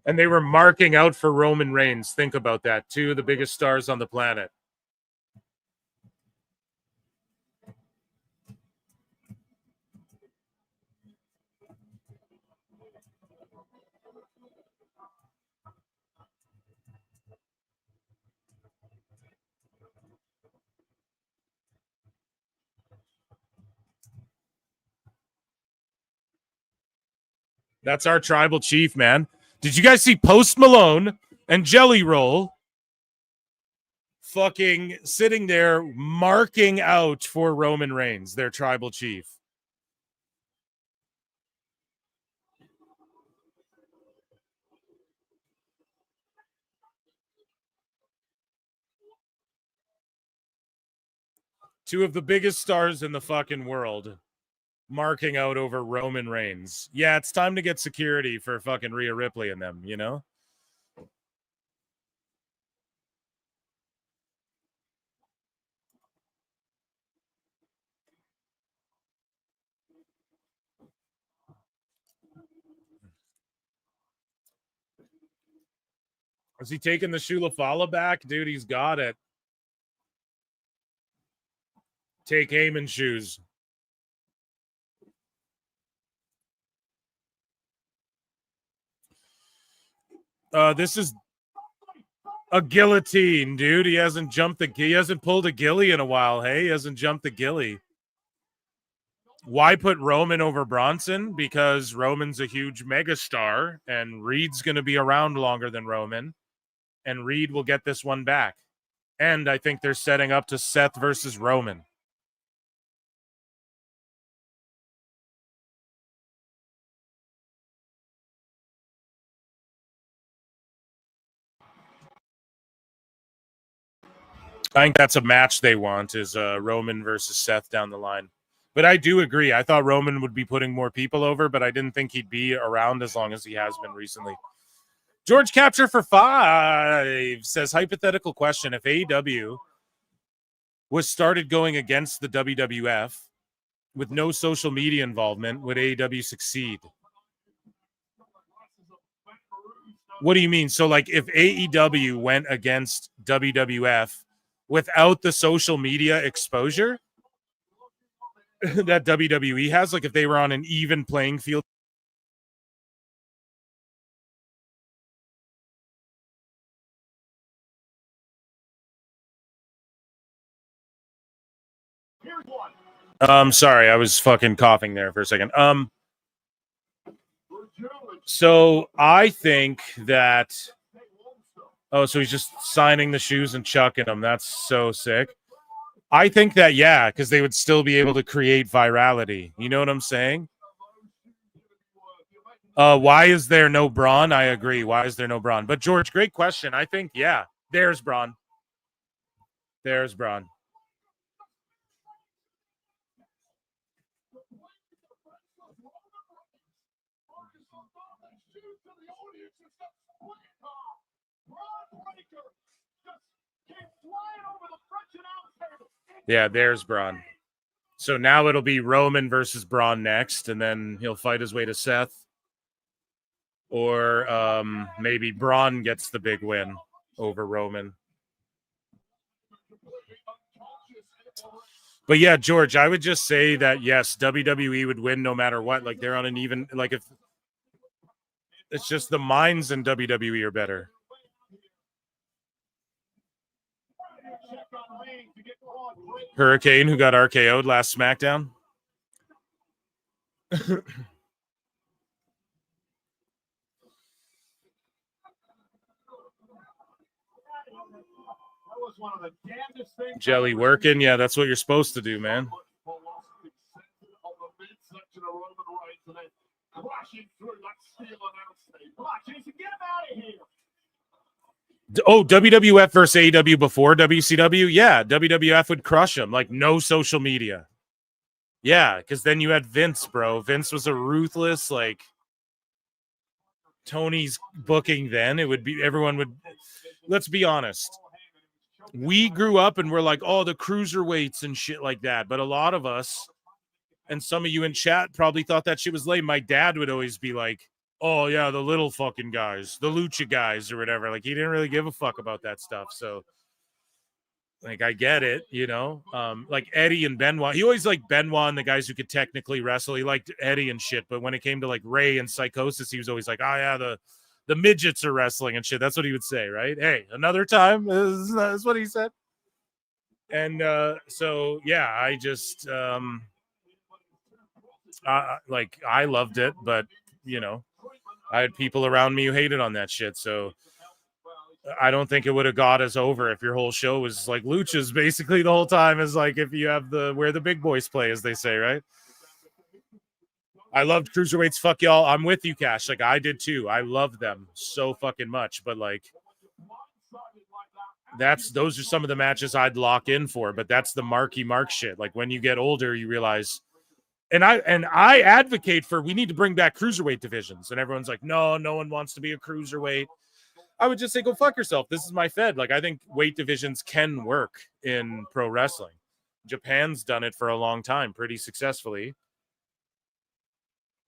And they were marking out for Roman Reigns. Think about that. 2 of the biggest stars on the planet. That's our tribal chief, man. Did you guys see Post Malone and Jelly Roll fucking sitting there marking out for Roman Reigns, their tribal chief? Two of the biggest stars in the fucking world marking out over Roman Reigns. Yeah, it's time to get security for fucking Rhea Ripley and them, you know? Is he taking the Shula Fala back? Dude, he's got it. Take Heyman shoes. This is a guillotine, dude. He hasn't pulled a ghillie in a while. Hey, he hasn't jumped the ghillie. Why put Roman over Bronson? Because Roman's a huge megastar, and Reed's going to be around longer than Roman, and Reed will get this one back. And I think they're setting up to Seth versus Roman. I think that's a match they want, is Roman versus Seth down the line. But I do agree. I thought Roman would be putting more people over, but I didn't think he'd be around as long as he has been recently. George Capture for 5 says, hypothetical question. If AEW was started going against the WWF with no social media involvement, would AEW succeed? What do you mean? So, like, if AEW went against WWF without the social media exposure that WWE has, like if they were on an even playing field. Sorry, I was fucking coughing there for a second. So I think that, so he's just signing the shoes and chucking them. That's so sick. I think that, yeah, because they would still be able to create virality. You know what I'm saying? Why is there no Braun? I agree. Why is there no Braun? But George, great question. I think, yeah, there's Braun. There's Braun. Yeah, there's Braun. So now it'll be Roman versus Braun next, and then he'll fight his way to Seth. Or maybe Braun gets the big win over Roman. But yeah, George, I would just say that, yes, WWE would win no matter what. Like, they're on an even, like, if it's just the minds in WWE are better. Hurricane, who got RKO'd last SmackDown. Jelly working. Yeah, that's what you're supposed to do, man. Oh, WWF versus AEW before WCW? Yeah, WWF would crush them. Like, no social media. Yeah, because then you had Vince, bro. Vince was a ruthless, like, Tony's booking then. It would be, everyone would, let's be honest. We grew up and we're like, oh, the cruiserweights and shit like that. But a lot of us, and some of you in chat probably thought that shit was lame. My dad would always be like, oh, yeah, the little fucking guys, the lucha guys or whatever. Like, he didn't really give a fuck about that stuff. So, like, I get it, you know? Like Eddie and Benoit. He always liked Benoit and the guys who could technically wrestle. He liked Eddie and shit. But when it came to, like, Ray and Psychosis, he was always like, oh, yeah, the midgets are wrestling and shit. That's what he would say, right? Hey, another time is what he said. And so, yeah, I just, like, I loved it. But, you know, I had people around me who hated on that shit. So I don't think it would have got us over if your whole show was like luchas basically the whole time, is like if you have the where the big boys play, as they say, right? I loved cruiserweights. Fuck y'all. I'm with you, Cash. Like, I did too. I love them so fucking much. But like, those are some of the matches I'd lock in for. But that's the marky mark shit. Like, when you get older, you realize. And I advocate for, we need to bring back cruiserweight divisions. And everyone's like, no one wants to be a cruiserweight. I would just say, go fuck yourself. This is my Fed. Like, I think weight divisions can work in pro wrestling. Japan's done it for a long time pretty successfully.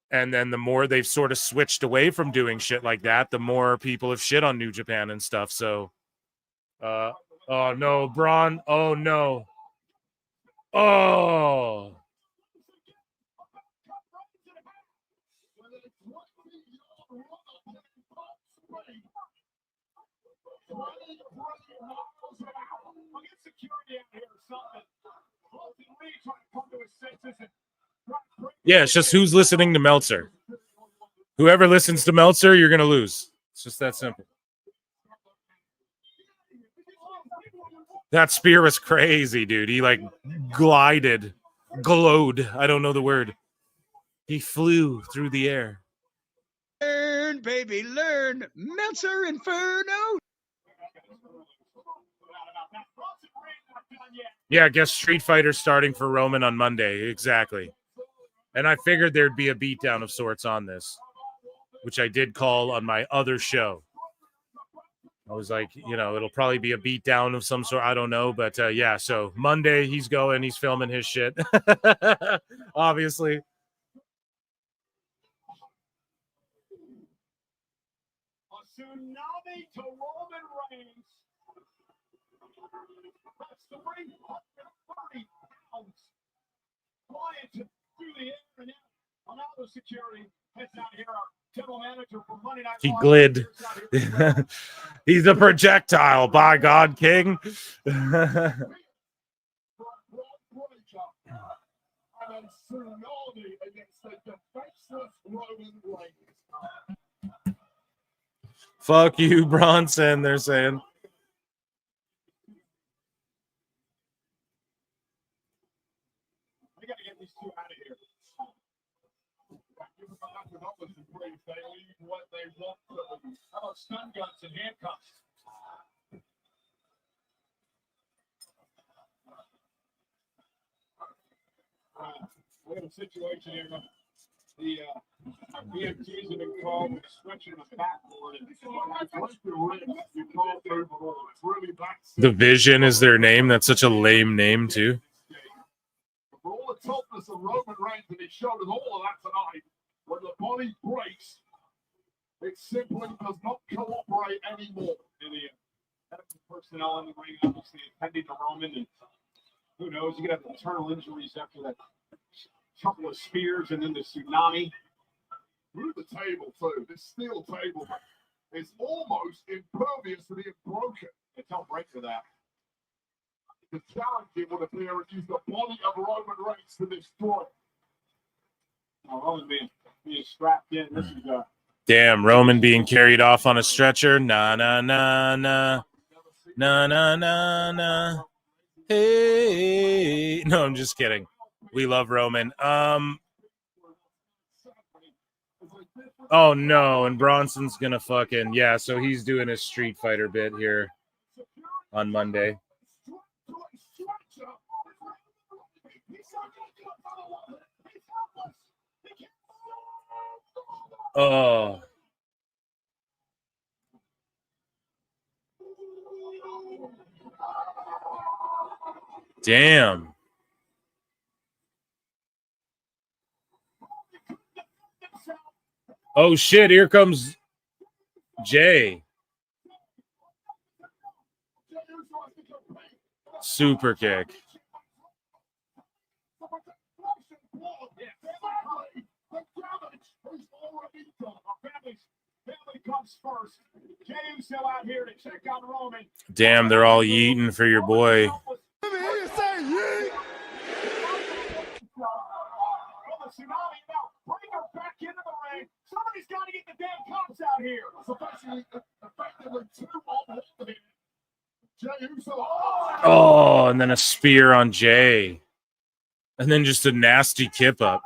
And then the more they've sort of switched away from doing shit like that, the more people have shit on New Japan and stuff. So, oh no, Braun. Oh no. Oh. Yeah, it's just who's listening to Meltzer. Whoever listens to Meltzer, you're going to lose. It's just that simple. That spear was crazy, dude. He like glowed. I don't know the word. He flew through the air. Learn, baby, learn. Meltzer Inferno. Yeah, I guess Street Fighter's starting for Roman on Monday. Exactly. And I figured there'd be a beatdown of sorts on this, which I did call on my other show. I was like, you know, it'll probably be a beatdown of some sort. I don't know. But yeah, so Monday he's filming his shit. Obviously. A tsunami to Roman Reigns. That's 330 pounds flying through the air, and now the security heads out here. Our general manager for Monday Night He glid. He's a projectile, by God, King. Fuck you, Bronson, they're saying. they want to. How about stun guns and handcuffs? We have a situation here. The EMTs have been called with stretching the backboard. The Vision is their name. That's such a lame name, too. For all the toughness of Roman Reigns, and he showed us all of that tonight, when the body breaks, it simply does not cooperate anymore. And the medical personnel in the ring obviously attending to Roman, and who knows, you could have internal injuries after that couple of spears and then the tsunami. Through the table, too. This steel table is almost impervious to being broken. It don't break for that. The challenge would appear and use the body of Roman Reigns to destroy. Now, Roman being strapped in. This is Damn, Roman being carried off on a stretcher. Nah, nah, nah, nah. Nah, nah, nah, nah. Hey. No, I'm just kidding. We love Roman. Oh, no, and Bronson's going to fucking... Yeah, so he's doing a Street Fighter bit here on Monday. Oh. Damn. Oh, shit, here comes Jay. Super kick. Damn, they're all yeeting for your boy. Somebody's got to get the damn cops out here. Oh, and then a spear on Jay. And then just a nasty kip up.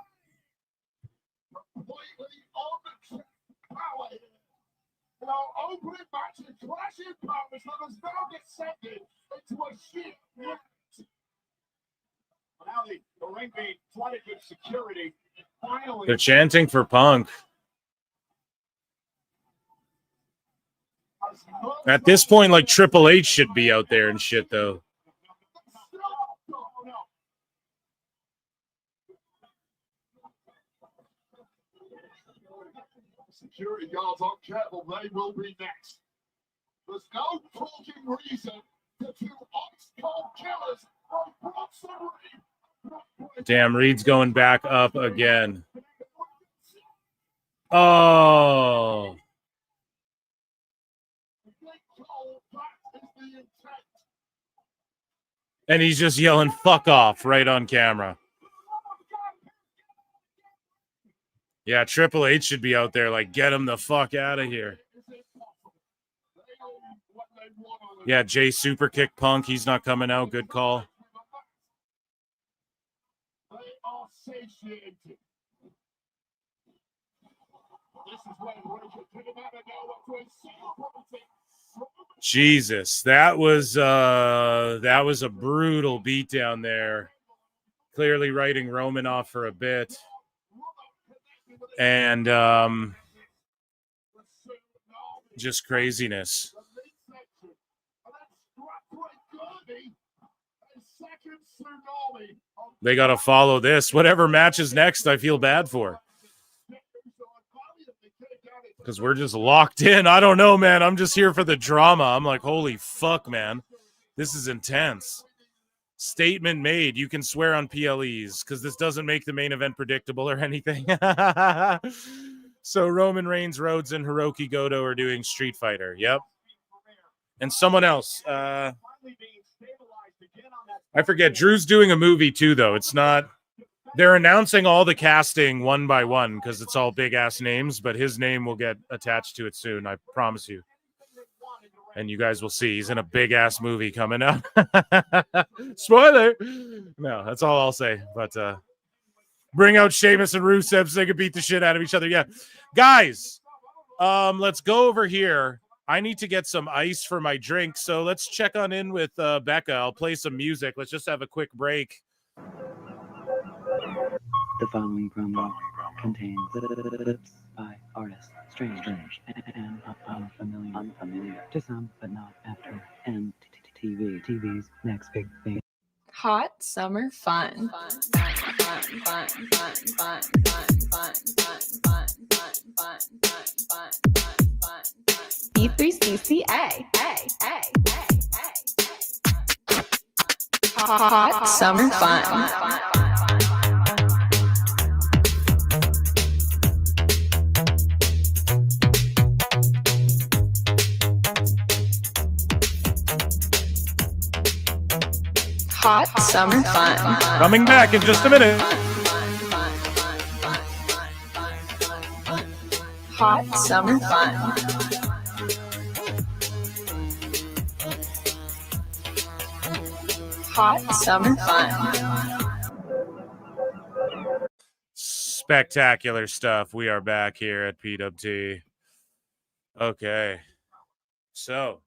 Opening match and clashing powers that has now descended into a shit. Now the ring being flooded with security. Finally, They're chanting for Punk. At this point, like, Triple H should be out there and shit, though. Security guards aren't careful, they will be next. There's no talking reason to two ice-cold killers of Bronson Reed. Damn, Reed's going back up again. Oh. And he's just yelling, fuck off, right on camera. Yeah, Triple H should be out there, like, get him the fuck out of here. Yeah, Jay super kick Punk. He's not coming out. Good call. Jesus, that was a brutal beatdown there. Clearly writing Roman off for a bit. And just craziness. They got to follow this. Whatever matches next, I feel bad for. Because we're just locked in. I don't know, man. I'm just here for the drama. I'm like, holy fuck, man. This is intense. Statement made. You can swear on PLEs because this doesn't make the main event predictable or anything. So Roman Reigns, Rhodes, and Hiroki Goto are doing Street Fighter. Yep. And someone else. I forget. Drew's doing a movie too, though. It's not. They're announcing all the casting one by one because it's all big-ass names, but his name will get attached to it soon, I promise you. And you guys will see. He's in a big-ass movie coming up. Spoiler! No, that's all I'll say. But bring out Sheamus and Rusev so they can beat the shit out of each other. Yeah. Guys, Let's go over here. I need to get some ice for my drink, so let's check on in with Becca. I'll play some music. Let's just have a quick break. The following promo contains clips by artists strange and unfamiliar to some, but not after TV's next big thing. Hot summer fun. B3CCA. Hot summer fun. Hot summer fun. Coming back in just a minute. Hot summer fun. Hot summer fun. Spectacular stuff. We are back here at PWT. Okay. So,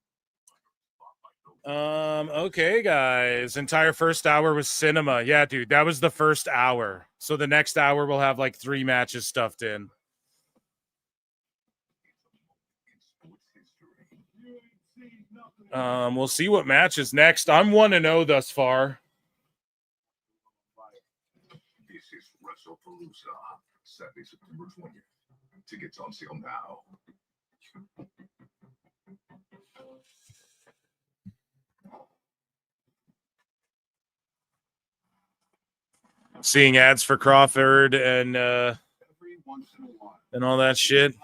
okay, guys. Entire first hour was cinema. Yeah, dude, that was the first hour. So the next hour we'll have like 3 matches stuffed in. We'll see what match is next. I'm 1-0 thus far. This is WrestlePalooza, Saturday, September 20th. Tickets on sale now. Seeing ads for Crawford and all that shit.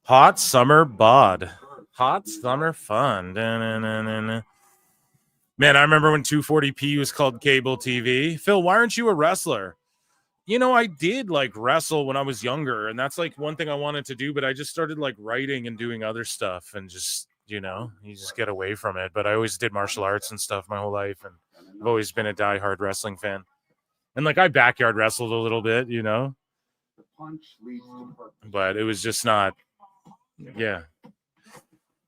Hot summer bod. Hot summer fun. Da-na-na-na-na. Man, I remember when 240p was called cable TV. Phil, why aren't you a wrestler? You know, I did like wrestle when I was younger, and that's like one thing I wanted to do, but I just started like writing and doing other stuff and just, you know, you just get away from it. But I always did martial arts and stuff my whole life, and I've always been a diehard wrestling fan. And like I backyard wrestled a little bit, you know, but it was just not, yeah.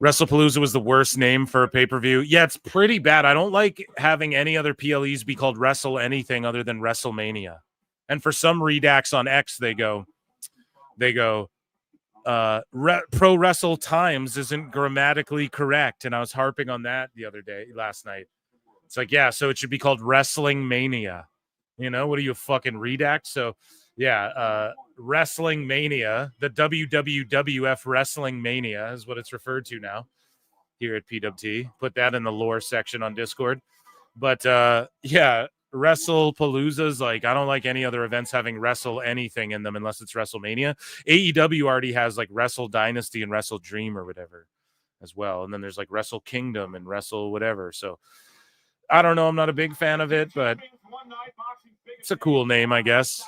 WrestlePalooza was the worst name for a pay-per-view. Yeah, it's pretty bad. I don't like having any other PLEs be called Wrestle anything other than WrestleMania. And for some redax on X, they go, Pro Wrestle Times isn't grammatically correct. And I was harping on that last night. It's like, yeah, so it should be called Wrestling Mania. You know, what are you, a fucking redact? So, yeah, Wrestling Mania, the WWF Wrestling Mania is what it's referred to now here at PWT. Put that in the lore section on Discord. But, yeah, WrestlePalooza's like, I don't like any other events having Wrestle anything in them unless it's WrestleMania. AEW already has like Wrestle Dynasty and Wrestle Dream or whatever as well. And then there's like Wrestle Kingdom and Wrestle whatever. So I don't know. I'm not a big fan of it, but it's a cool name, I guess.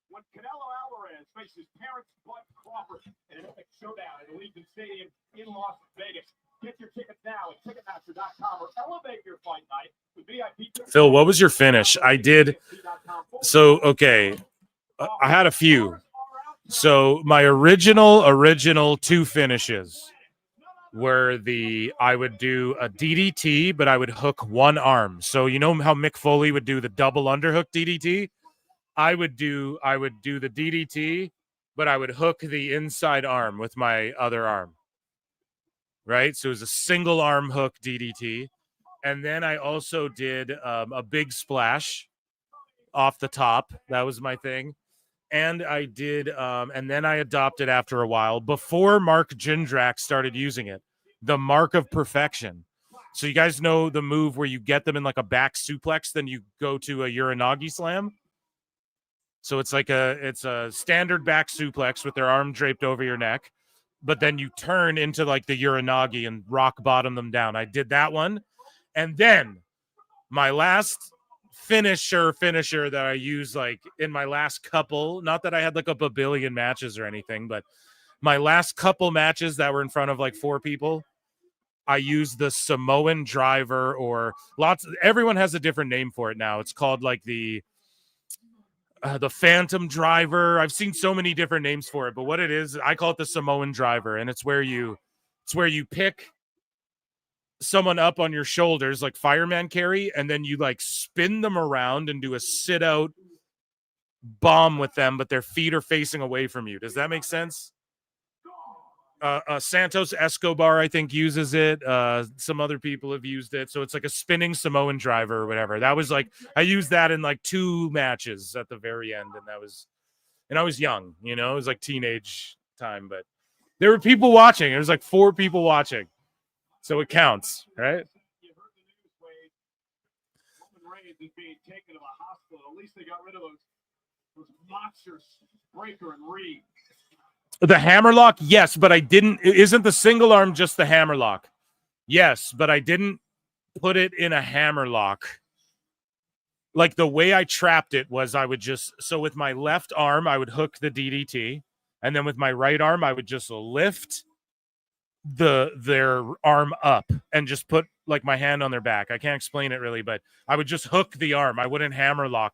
When Canelo Alvarez faces Terrence Bud Crawford in an epic showdown at Allegiant Stadium in Las Vegas. Get your tickets now at Ticketmaster.com or elevate your fight night with VIP. Phil, what was your finish? I did. So, okay. I had a few. So my original 2 finishes were I would do a DDT, but I would hook one arm. So you know how Mick Foley would do the double underhook DDT? I would do the DDT, but I would hook the inside arm with my other arm. Right? So it was a single arm hook DDT. And then I also did a big splash off the top. That was my thing. And I did, and then I adopted after a while, before Mark Jindrak started using it, the Mark of Perfection. So you guys know the move where you get them in like a back suplex, then you go to a Uranagi slam. So it's like it's a standard back suplex with their arm draped over your neck, but then you turn into like the Uranagi and rock bottom them down. I did that one. And then my last finisher that I use like in my last couple, not that I had like a babillion matches or anything, but my last couple matches that were in front of like 4 people, I used the Samoan driver, or everyone has a different name for it now. It's called like the the Phantom Driver. I've seen so many different names for it, but what it is, I call it the Samoan Driver, and it's where you pick someone up on your shoulders like fireman carry, and then you like spin them around and do a sit out bomb with them, but their feet are facing away from you. Does that make sense? Santos Escobar, I think, uses it. Some other people have used it. So it's like a spinning Samoan driver or whatever. That was like, I used that in like 2 matches at the very end. And I was young, you know, it was like teenage time, but there were people watching. There was like 4 people watching. So it counts, right? Is being taken to the hospital. At least they got rid of those monsters, Breaker and Reed. The hammerlock, yes, but I didn't. Isn't the single arm just the hammerlock? Yes, but I didn't put it in a hammerlock. Like the way I trapped it was I would just, so with my left arm, I would hook the DDT. And then with my right arm, I would just lift their arm up and just put like my hand on their back. I can't explain it really, but I would just hook the arm. I wouldn't hammerlock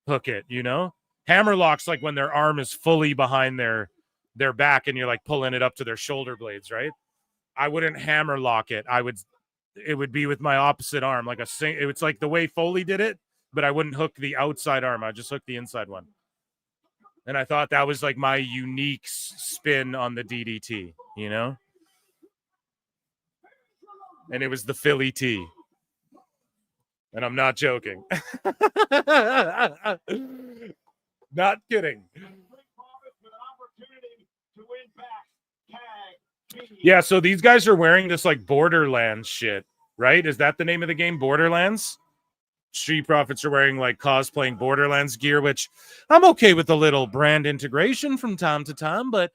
hook it, you know? Hammerlock's like when their arm is fully behind their back and you're like pulling it up to their shoulder blades, right? I wouldn't hammerlock it. It would be with my opposite arm, like it's like the way Foley did it, but I wouldn't hook the outside arm. I just hook the inside one. And I thought that was like my unique spin on the DDT, you know? And it was the Philly T. And I'm not joking. Not kidding. Yeah, so these guys are wearing this like Borderlands shit, right? Is that the name of the game, Borderlands? Street Profits are wearing like cosplaying Borderlands gear, which I'm okay with a little brand integration from time to time, but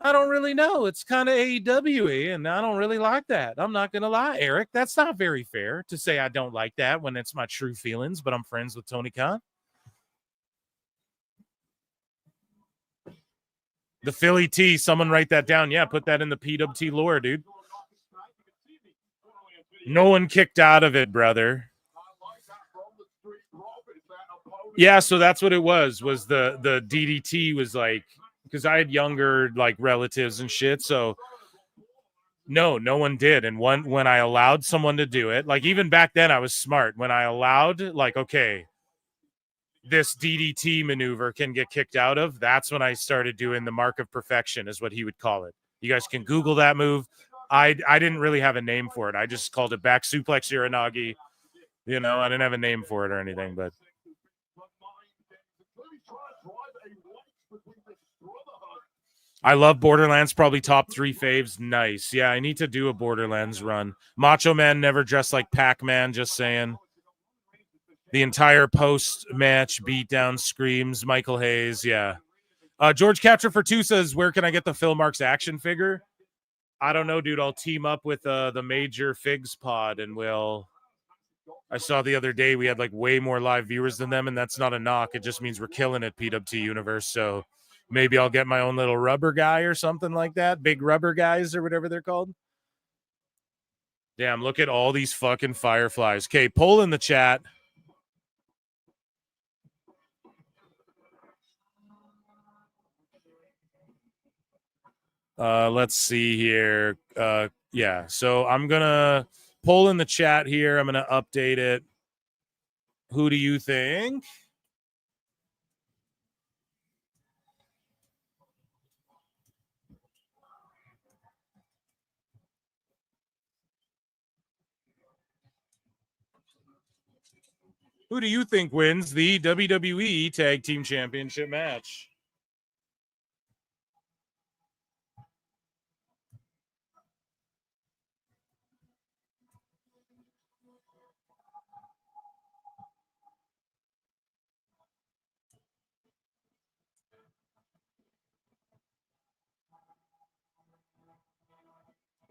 I don't really know. It's kind of AEW-y, and I don't really like that. I'm not going to lie, Eric. That's not very fair to say I don't like that when it's my true feelings, but I'm friends with Tony Khan. The Philly T, someone write that down. Yeah, put that in the PWT lore, dude. No one kicked out of it, brother. Yeah, so that's what it was the DDT was like, because I had younger like relatives and shit, so no one did. And when I allowed someone to do it, like even back then I was smart. When I allowed, like, okay, this DDT maneuver can get kicked out of, that's when I started doing the mark of perfection, is what he would call it. You guys can Google that move. I didn't really have a name for it. I just called it back suplex Uranagi. You know, I didn't have a name for it or anything, but I love Borderlands, probably top 3 faves. Nice. Yeah, I need to do a Borderlands run. Macho Man never dressed like Pac-Man, just saying. The entire post-match beatdown screams. Michael Hayes, yeah. George Capture for 2 says, where can I get the Phil Marks action figure? I don't know, dude. I'll team up with the Major Figs pod, and I saw the other day we had like way more live viewers than them, and that's not a knock. It just means we're killing it, PWT Universe, so maybe I'll get my own little rubber guy or something like that. Big rubber guys or whatever they're called. Damn, look at all these fucking fireflies. Okay, poll in the chat. Let's see here. Yeah, so I'm going to poll in the chat here. I'm going to update it. Who do you think? Who do you think wins the WWE Tag Team Championship match?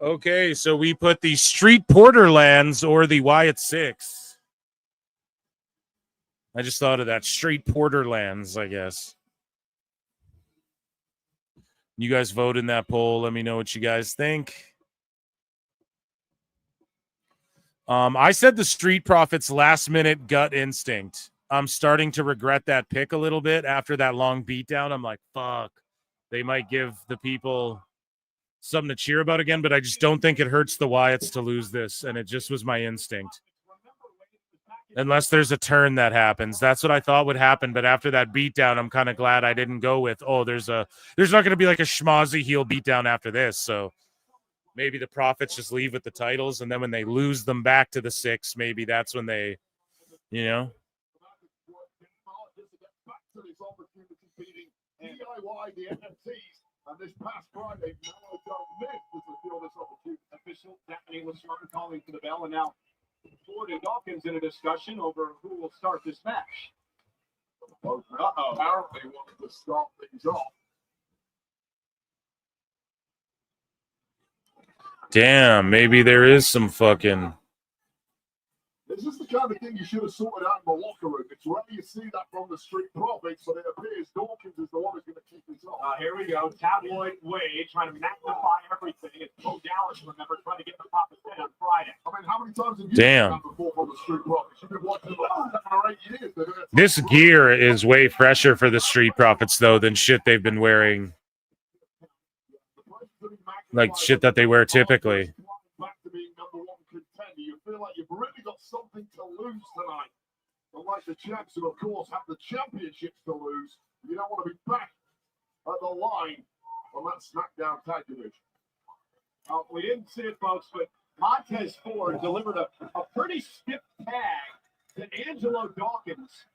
Okay, so we put the Street Porterlands or the Wyatt Six. I just thought of that. Street Porterlands, I guess. You guys vote in that poll. Let me know what you guys think. I said the Street Profits last minute gut instinct. I'm starting to regret that pick a little bit after that long beatdown. I'm like, fuck, they might give the people something to cheer about again, but I just don't think it hurts the Wyatts to lose this, and it just was my instinct. Unless there's a turn that happens. That's what I thought would happen, but after that beatdown, I'm kind of glad I didn't go with, there's not going to be like a schmozzy heel beatdown after this, so maybe the Profits just leave with the titles, and then when they lose them back to the 6, maybe that's when they, you know. DIY the NFTs, and this past Friday, no, don't miss this opportunity. Official Stephanie Lachard calling for the bell, and now Ford and Dawkins in a discussion over who will start this match. Apparently wanted to start things off. Damn, maybe there is some fucking. This is the kind of thing you should have sorted out in the locker room. It's rare you see that from the Street Profits, but it appears Dawkins is the one who's going to keep this off. Here we go. Tabloid Wade trying to magnify everything. It's Bo Dallas, remember, trying to get the Profits in on Friday. I mean, how many times have you Damn. seen that before from the Street Profits? You've been watching for 7 or 8 years. They're doing it. This gear is way fresher for the Street Profits, though, than shit they've been wearing. Like shit that they wear typically. Back to being number 1 contender. You feel like you've really got something to lose tonight. Unlike the champs who, of course, have the championships to lose. You don't want to be back at the line on that SmackDown tag division. We didn't see it, folks, but Montez Ford delivered a pretty stiff tag to Angelo Dawkins.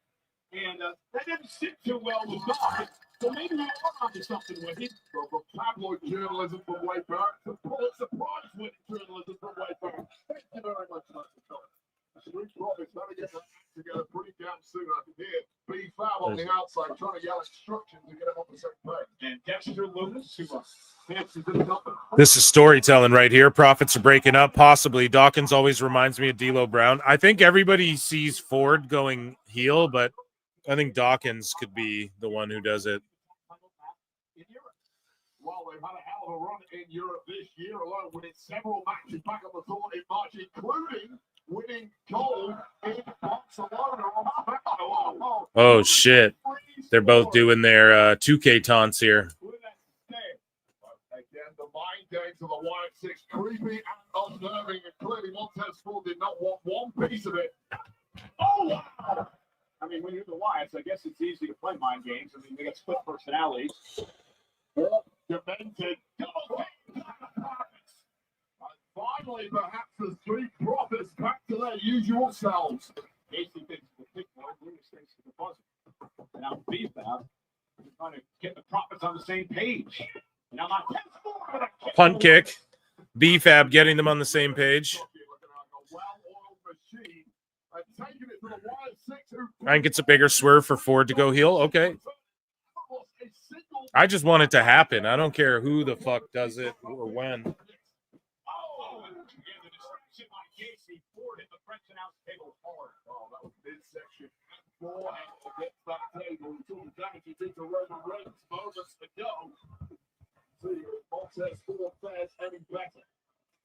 And that didn't sit too well with Dawkins. So maybe we are onto something with him. From tabloid journalism from Wade Barrett to Pulitzer Prize-winning journalism from Wade Barrett. Thank you very much, Mr. Thomas. Street Profits better get that together pretty damn soon. I can hear B-Fab on the outside trying to yell instructions to get him on the same page. And Dexter Lewis, who fancies himself. This is storytelling right here. Profits are breaking up. Possibly. Dawkins always reminds me of D'Lo Brown. I think everybody sees Ford going heel, but I think Dawkins could be the one who does it. Well, they've had a hell of a run in Europe this year alone, winning several matches back on the tour in March, including winning gold in Barcelona. Oh, shit. They're both doing their 2K taunts here. Again, the mind games of the Wyatt 6, creepy and unnerving, and clearly Montez Ford did not want one piece of it. Oh, wow! I mean, when you're the Wyatts, I guess it's easy to play mind games. I mean, they got split personalities. Demented. Finally, perhaps the Street Profits back to their usual selves. Casey thinks the big one, Lewis thinks the buzzer. And now B-Fab trying to get the Profits on the same page. And now Punt kick. B-Fab getting them on the same page. I think it's a bigger swerve for Ford to go heel. Okay. I just want it to happen. I don't care who the fuck does it or when.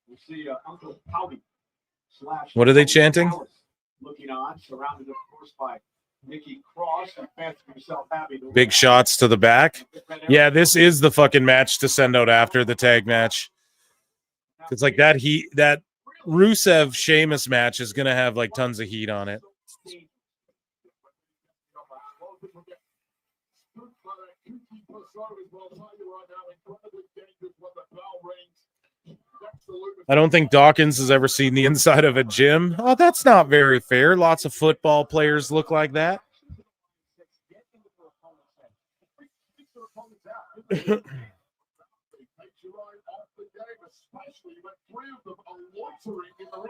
We see Uncle Pouty / What are they chanting? Looking on, surrounded, of course, by Nikki Cross and fancy himself happy. Big shots to the back. Yeah, this is the fucking match to send out after the tag match. It's like that Rusev Sheamus match is gonna have like tons of heat on it. I don't think Dawkins has ever seen the inside of a gym. Oh, that's not very fair. Lots of football players look like that.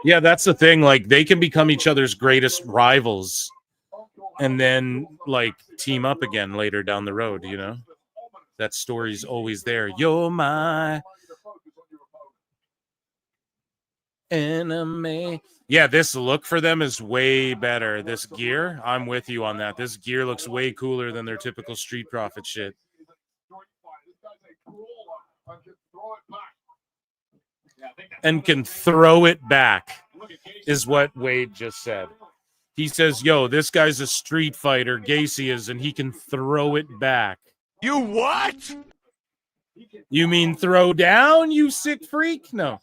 Yeah, that's the thing. Like, they can become each other's greatest rivals and then, like, team up again later down the road, you know? That story's always there. You're my enemy. Yeah, this look for them is way better. This gear, I'm with you on that. This gear looks way cooler than their typical Street Profit shit. And can throw it back, is what Wade just said. He says, yo, this guy's a street fighter, Gacy is, and he can throw it back. You what? You mean throw down, you sick freak? No.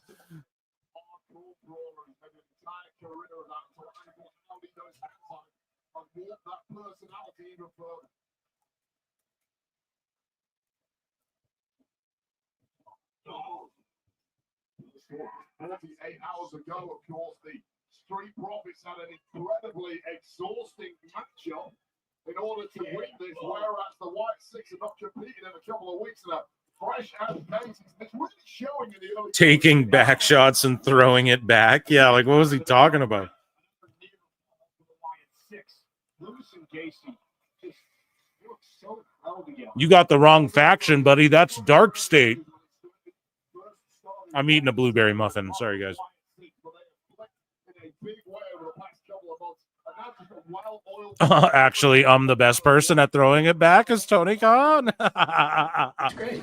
Hours ago, of course, the Street Profits had an incredibly exhausting matchup in order to win this, whereas the White Six have not competed in a couple of weeks now. Fresh and bases. It's really showing in the early Taking back shots and throwing it back. Yeah, like what was he talking about? You got the wrong faction, buddy. That's Dark State. I'm eating a blueberry muffin. Sorry, guys. Actually, I'm the best person at throwing it back is Tony Khan. Great.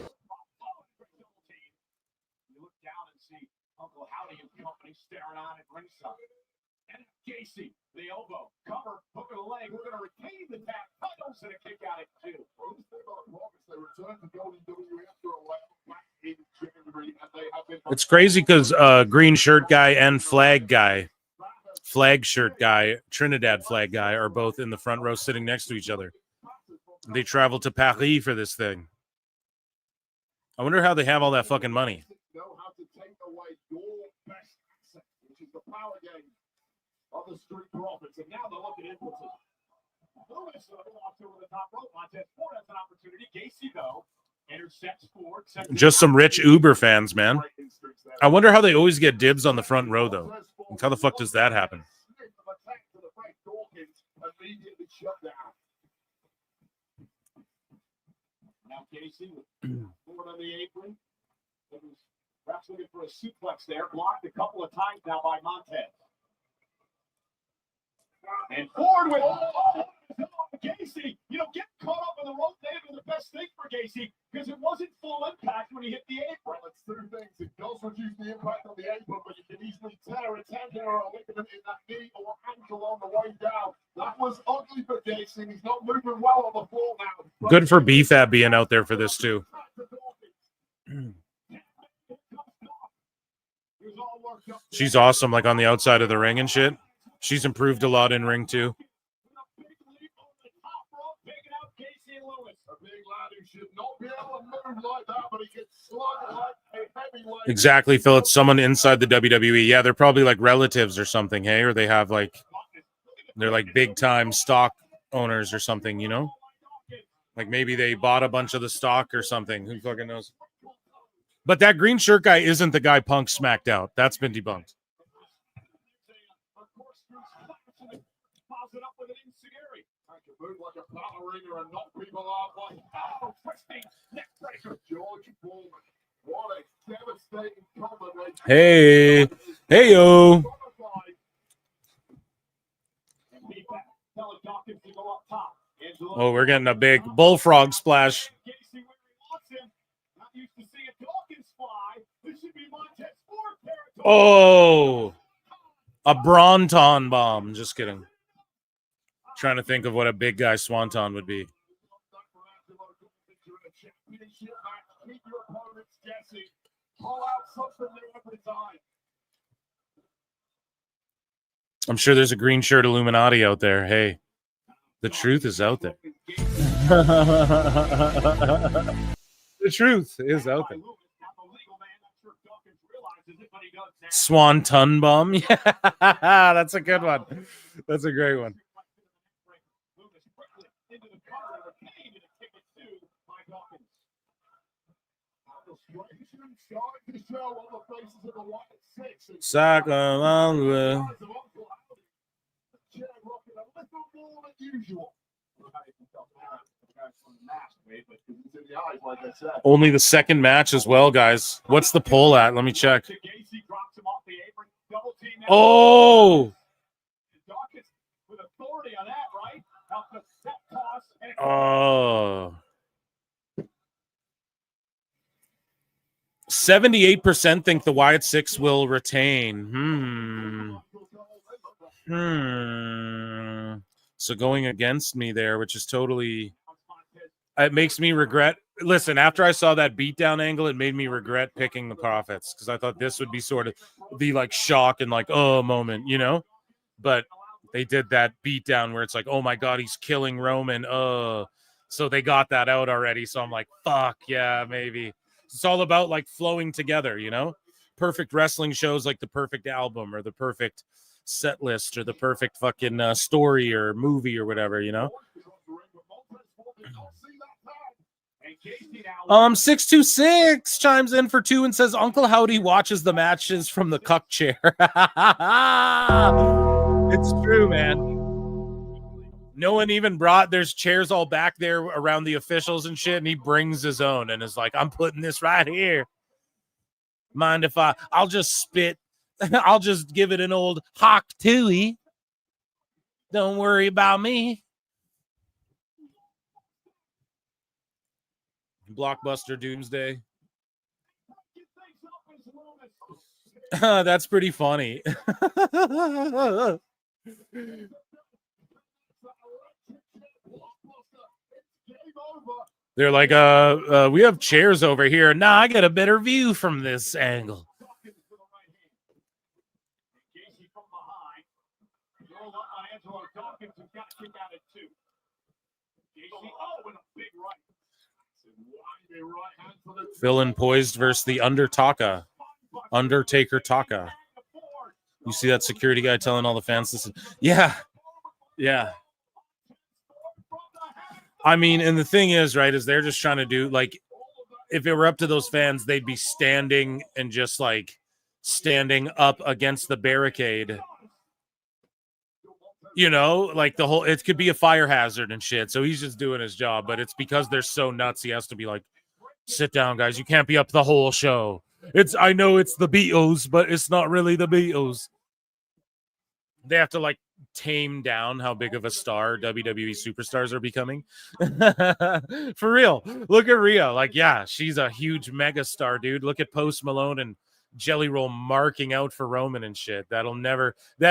Gacy, the elbow, cover, hook of the leg. We're going to retain the tag. Titles and a kick out at 2. It's crazy because green shirt guy and flag shirt guy, Trinidad flag guy, are both in the front row sitting next to each other. They traveled to Paris for this thing. I wonder how they have all that fucking money. Of the Street Profits, and now they're looking into Lewis walks over the top rope. Montez Ford has an opportunity. Gacy, though, intercepts Ford. Just some rich Uber fans, man. I wonder how they always get dibs on the front row, though. Like, how the fuck does that happen? Now Gacy with Ford on the apron. Perhaps looking for a suplex there. Blocked a couple of times now by Montez. And Ford with Gacy. You know, get caught up in the rope there is the best thing for Gacy because it wasn't full impact when he hit the apron. Well, it's two things. It does reduce the impact on the apron, but you can easily tear a tendon or a ligament in that knee or ankle on the way down. That was ugly for Gacy. He's not moving well on the floor now. Good for BFAB being out there for this, too. She's awesome, like on the outside of the ring and shit. She's improved a lot in ring, too. Exactly, Phil. It's someone inside the WWE. Yeah, they're probably like relatives or something, hey? Or they have like, they're like big-time stock owners or something, you know? Like maybe they bought a bunch of the stock or something. Who fucking knows? But that green shirt guy isn't the guy Punk smacked out. That's been debunked. Hey, hey, yo. Oh, we're getting a big bullfrog splash. Oh, a Bronson bomb. Just kidding. Trying to think of what a big guy Swanton would be. I'm sure there's a green shirt Illuminati out there. Hey, the truth is out there. The truth is out there. Swanton bomb. Yeah, that's a good one. That's a great one. Only the second match as well, guys. What's the poll at? Let me check. Oh! Oh. 78% think the Wyatt Six will retain. So going against me there, which is totally, it makes me regret. Listen, after I saw that beatdown angle, it made me regret picking the Profits because I thought this would be sort of the like shock and like, oh, moment, you know? But they did that beatdown where it's like, oh my God, he's killing Roman. So they got that out already. So I'm like, fuck, yeah, maybe. It's all about like flowing together, you know? Perfect wrestling shows like the perfect album or the perfect set list or the perfect fucking story or movie or whatever, you know? 626 chimes in for 2 and says Uncle Howdy watches the matches from the cuck chair. It's true, man. No one even there's chairs all back there around the officials and shit, and he brings his own and is like, I'm putting this right here. Mind if I'll just spit. I'll just give it an old hock tooey. Don't worry about me. Blockbuster Doomsday. That's pretty funny. They're like, we have chairs over here. Nah, I got a better view from this angle. Phil and Poised versus the Undertaker Taka. You see that security guy telling all the fans this? Yeah. I mean, and the thing is, right, is they're just trying to do, like, if it were up to those fans, they'd be standing and just, like, standing up against the barricade. You know, like the whole, it could be a fire hazard and shit. So he's just doing his job, but it's because they're so nuts. He has to be like, sit down, guys. You can't be up the whole show. I know it's the Beatles, but it's not really the Beatles. They have to like tame down how big of a star WWE superstars are becoming. For real. Look at Rhea. Like, yeah, she's a huge mega star, dude. Look at Post Malone and Jelly Roll marking out for Roman and shit. That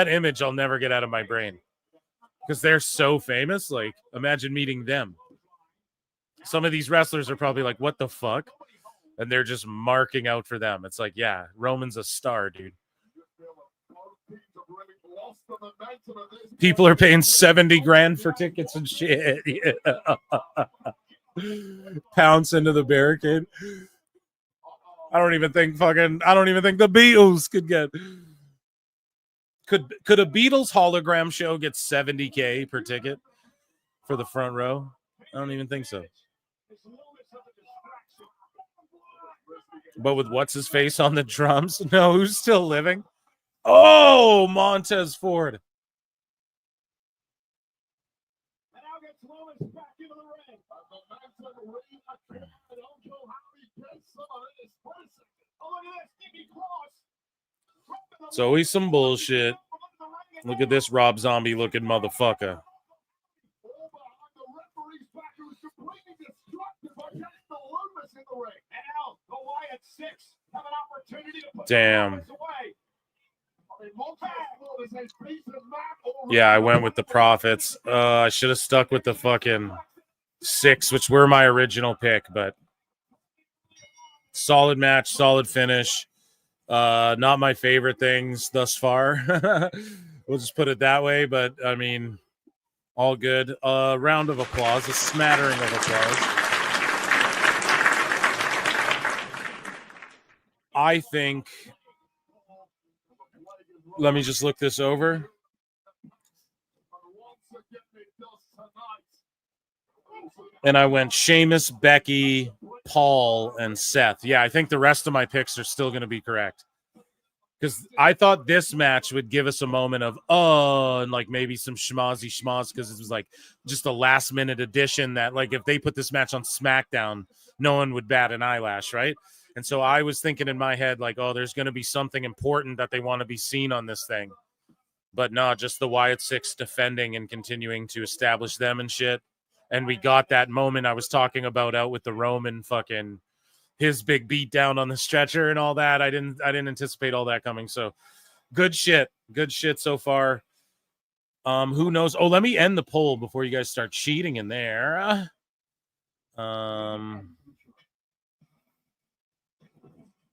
image I'll never get out of my brain. Because they're so famous. Like, imagine meeting them. Some of these wrestlers are probably like, what the fuck? And they're just marking out for them. It's like, yeah, Roman's a star, dude. People are paying 70 grand for tickets and shit. Yeah. Pounce into the barricade. I don't even think the Beatles could get. Could a Beatles hologram show get 70K per ticket for the front row? I don't even think so. But with what's his face on the drums? No, who's still living? Oh, Montez Ford. It's always some bullshit. Look at this Rob Zombie looking motherfucker. Damn. Yeah, I went with the Profits. I should have stuck with the fucking 6, which were my original pick, but solid match, solid finish. Not my favorite things thus far. We'll just put it that way, but I mean, all good. Round of applause, a smattering of applause. I think, let me just look this over. And I went Sheamus, Becky, Paul, and Seth. Yeah, I think the rest of my picks are still going to be correct. Because I thought this match would give us a moment of, and like maybe some schmaz, because it was like just a last minute addition that like if they put this match on SmackDown, no one would bat an eyelash, right? And so I was thinking in my head, like, oh, there's going to be something important that they want to be seen on this thing. But no, just the Wyatt Six defending and continuing to establish them and shit. And we got that moment I was talking about out with the Roman fucking his big beat down on the stretcher and all that. I didn't anticipate all that coming. So good shit so far. Who knows? Oh, let me end the poll before you guys start cheating in there.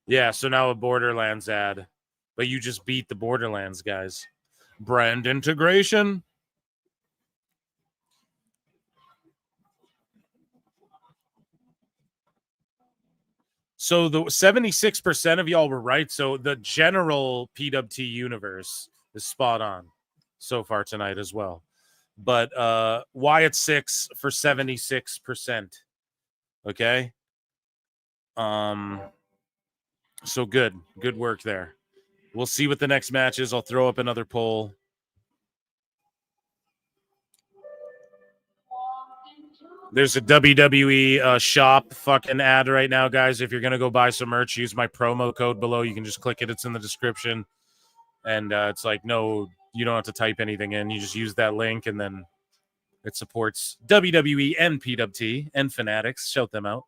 Yeah, so now a Borderlands ad. But you just beat the Borderlands guys. Brand integration. So the 76% of y'all were right. So the general PWT universe is spot on so far tonight as well. But Wyatt 6 for 76%. Okay. So good work there. We'll see what the next match is. I'll throw up another poll. There's a WWE shop fucking ad right now, guys. If you're going to go buy some merch, use my promo code below. You can just click it. It's in the description. And it's like, no, you don't have to type anything in. You just use that link, and then it supports WWE and PWT and Fanatics. Shout them out.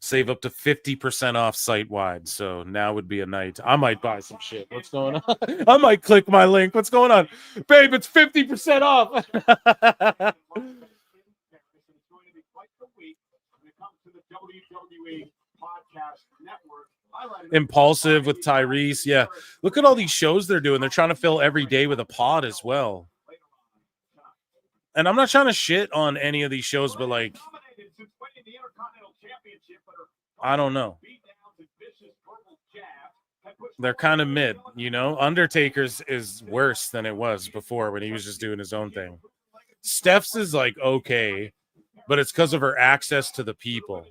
Save up to 50% off site-wide. So now would be a night. I might buy some shit. What's going on? I might click my link. What's going on? Babe, it's 50% off. Impulsive with Tyrese. Yeah. Look at all these shows they're doing. They're trying to fill every day with a pod as well. And I'm not trying to shit on any of these shows, but like, I don't know. They're kind of mid, you know? Undertaker's is worse than it was before when he was just doing his own thing. Steph's is like okay, but it's because of her access to the people.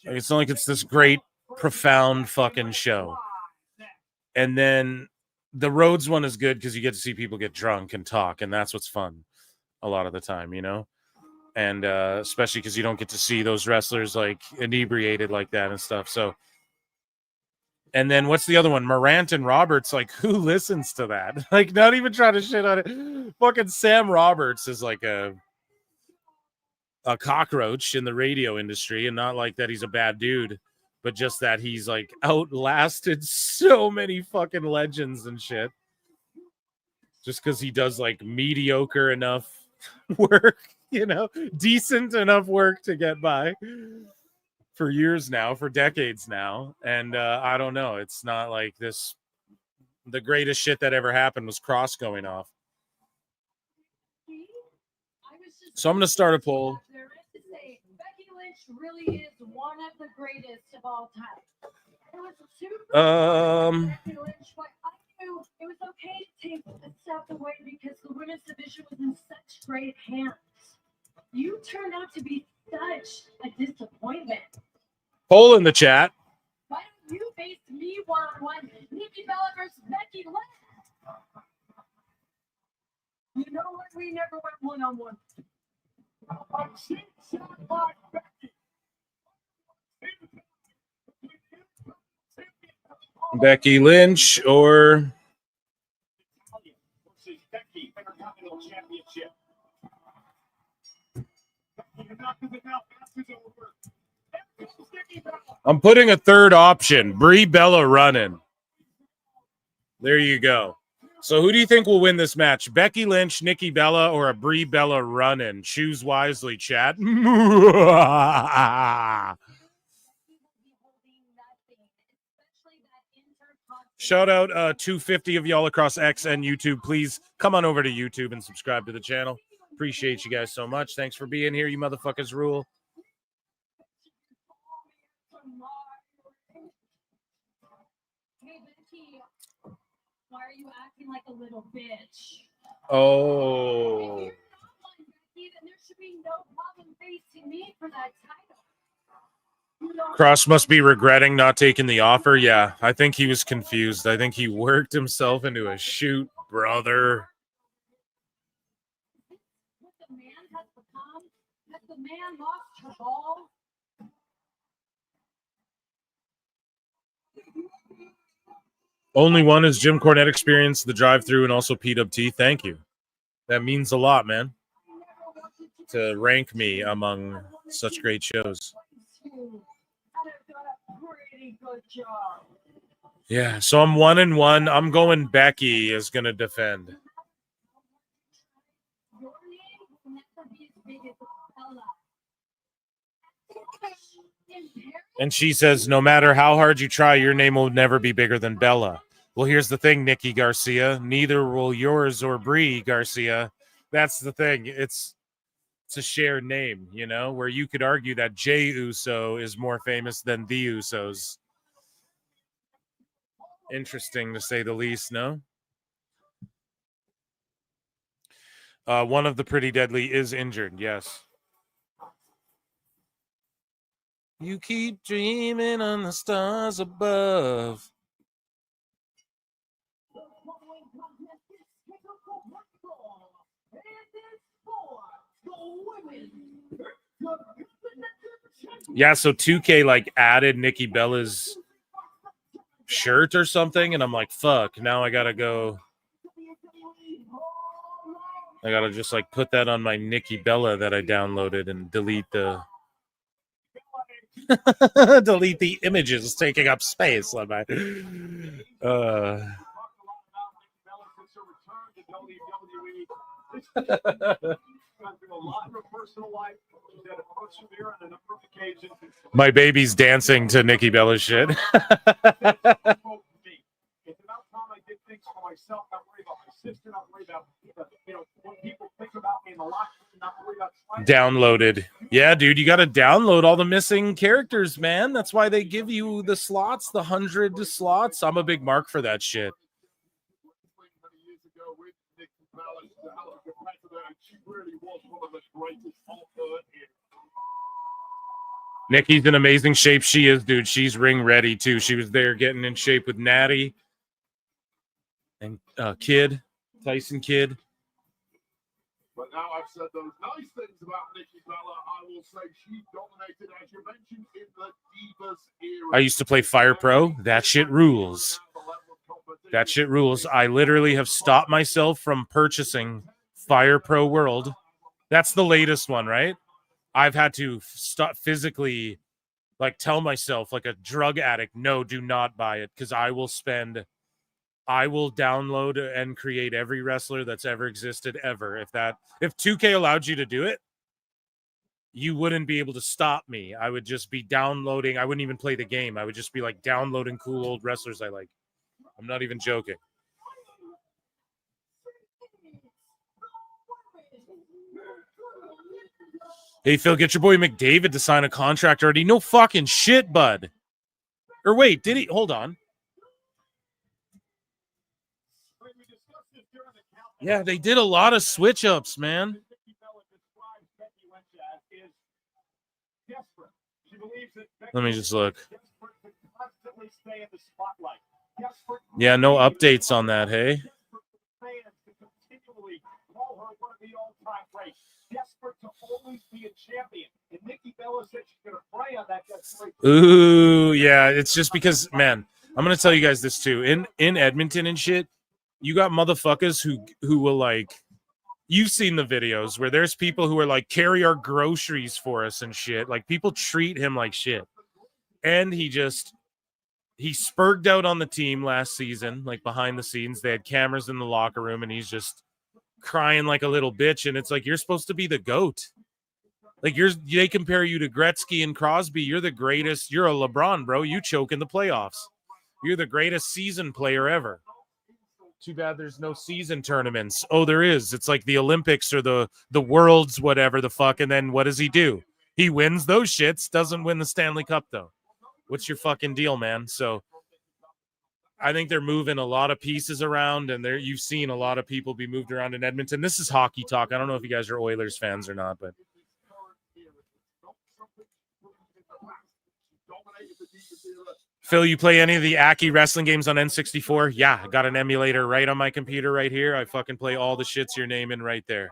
Like, it's not like it's this great, profound fucking show. And then the Rhodes one is good because you get to see people get drunk and talk, and that's what's fun a lot of the time, you know? And especially because you don't get to see those wrestlers like inebriated like that and stuff. So, and then what's the other one? Morant and Roberts. Like, who listens to that? Like, not even trying to shit on it. Fucking Sam Roberts is like a cockroach in the radio industry, and not like that he's a bad dude, but just that he's like outlasted so many fucking legends and shit. Just because he does like mediocre enough work. You know, decent enough work to get by for years now, for decades now. And I don't know. It's not like this. The greatest shit that ever happened was Cross going off. So I'm going to start a poll. Becky Lynch really is one of the greatest of all time. It was super Becky Lynch, but I knew it was okay to take the stuff away because the women's division was in such great hands. You turned out to be such a disappointment. Poll in the chat. Why don't you face me one-on-one? Nikki Bella versus Becky Lynch. You know what? We never went one-on-one. Becky Lynch or I'm putting a third option. Brie Bella running. There you go. So who do you think will win this match? Becky Lynch, Nikki Bella, or a Brie Bella running? Choose wisely, chat. Shout out 250 of y'all across X and YouTube. Please come on over to YouTube and subscribe to the channel. Appreciate you guys so much. Thanks for being here. You motherfuckers rule. Why are you acting like a little bitch? Oh. If you're not one, Becky, then there should be no problem facing me for that title. Cross must be regretting not taking the offer. Yeah, I think he was confused. I think he worked himself into a shoot, brother. What the man has become? Has the man lost her ball? Only one is Jim Cornette Experience, the drive-thru, and also PWT. Thank you. That means a lot, man, to rank me among such great shows. Pretty good job. Yeah, so I'm 1-1. I'm going Becky is going to defend. And she says, no matter how hard you try, your name will never be bigger than Bella. Well, here's the thing, Nikki Garcia. Neither will yours or Brie Garcia. That's the thing. It's a shared name, you know, where you could argue that Jey Uso is more famous than the Usos. Interesting, to say the least, no? One of the Pretty Deadly is injured, yes. You keep dreaming on the stars above. Yeah, so 2K like added Nikki Bella's shirt or something, and I'm like, fuck, now I gotta go. I gotta just like put that on my Nikki Bella that I downloaded and delete the delete the images taking up space on my my baby's dancing to Nikki Bella's shit. It's about time I did things for myself, not worry about my sister, not worry about what people think about me in the locker room, not worry about Downloaded. Yeah, dude, you got to download all the missing characters, man. That's why they give you the slots, the 100 slots. I'm a big mark for that shit. Nikki's in amazing shape. She is, dude. She's ring ready, too. She was there getting in shape with Natty and Kid, Tyson Kidd. But now I've said those nice things about Nikki Bella, I will say she dominated, as you mentioned, in the Divas era. I used to play Fire Pro. That shit rules. That shit rules. I literally have stopped myself from purchasing Fire Pro World. That's the latest one, right? I've had to stop physically, like, tell myself, like a drug addict, no, do not buy it, because I will download and create every wrestler that's ever existed ever. If 2K allowed you to do it, you wouldn't be able to stop me. I would just be downloading. I wouldn't even play the game. I would just be like downloading cool old wrestlers I like. I'm not even joking. Hey, Phil, get your boy McDavid to sign a contract already. No fucking shit, bud. Or wait, did he? Hold on. Yeah, they did a lot of switch ups, man. Let me just look. Yeah, no updates on that, hey? Ooh, yeah, it's just because, man, I'm going to tell you guys this too. In Edmonton and shit, you got motherfuckers who will like, you've seen the videos where there's people who are like, carry our groceries for us and shit. Like, people treat him like shit. And he spurged out on the team last season, like behind the scenes. They had cameras in the locker room and he's just crying like a little bitch. And it's like, you're supposed to be the GOAT. Like, they compare you to Gretzky and Crosby. You're the greatest. You're a LeBron, bro. You choke in the playoffs. You're the greatest season player ever. Too bad there's no season tournaments. Oh, there is. It's like the Olympics or the Worlds, whatever the fuck. And then what does he do? He wins those shits. Doesn't win the Stanley Cup, though. What's your fucking deal, man? So I think they're moving a lot of pieces around, and you've seen a lot of people be moved around in Edmonton. This is hockey talk. I don't know if you guys are Oilers fans or not, but Phil, you play any of the Aki wrestling games on N64? Yeah, I got an emulator right on my computer right here. I fucking play all the shits you're naming right there.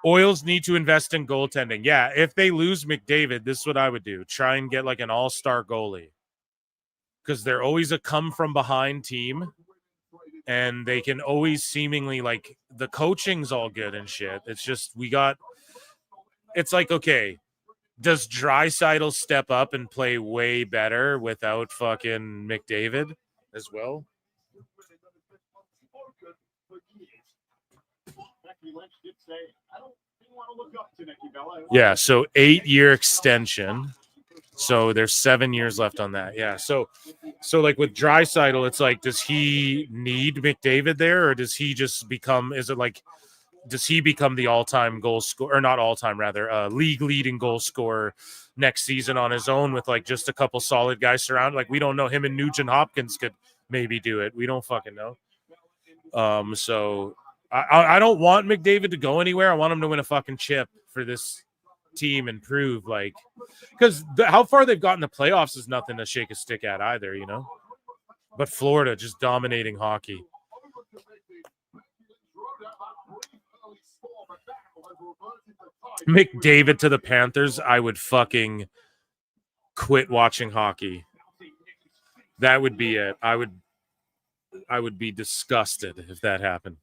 Oils need to invest in goaltending. Yeah, if they lose McDavid, this is what I would do. Try and get like an all-star goalie. Because they're always a come-from-behind team. And they can always seemingly, like, the coaching's all good and shit. It's just, it's like, okay, does Draisaitl step up and play way better without fucking McDavid? as well. Becky Lynch did say, I don't want to look up to Nikki Bella. Yeah, so 8-year extension. So there's 7 years left on that. Yeah. So like with Draisaitl, it's like, does he need McDavid there, or does he just become? Does he become the all-time goal scorer, or not all-time, rather, league leading goal scorer next season on his own with like just a couple solid guys surrounded? Like, we don't know. Him and Nugent Hopkins could maybe do it. We don't fucking know. So I don't want McDavid to go anywhere. I want him to win a fucking chip for this team and prove, like, because how far they've gotten the playoffs is nothing to shake a stick at either, you know. But Florida just dominating hockey. McDavid to the Panthers, I would fucking quit watching hockey. That would be it. I would be disgusted if that happened.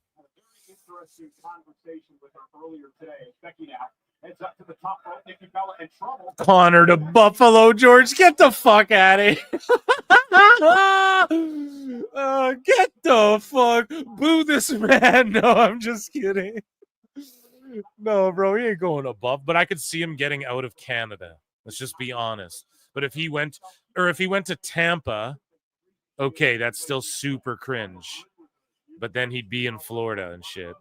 Interesting conversation with her earlier today. Becky now heads up to the top rope. Nikki Bella in trouble. Connor to Buffalo, George. Get the fuck out of here. Get the fuck. Boo this man. No, I'm just kidding. No, bro, he ain't going to Buff, but I could see him getting out of Canada. Let's just be honest. But if he went to Tampa, okay, that's still super cringe. But then he'd be in Florida and shit.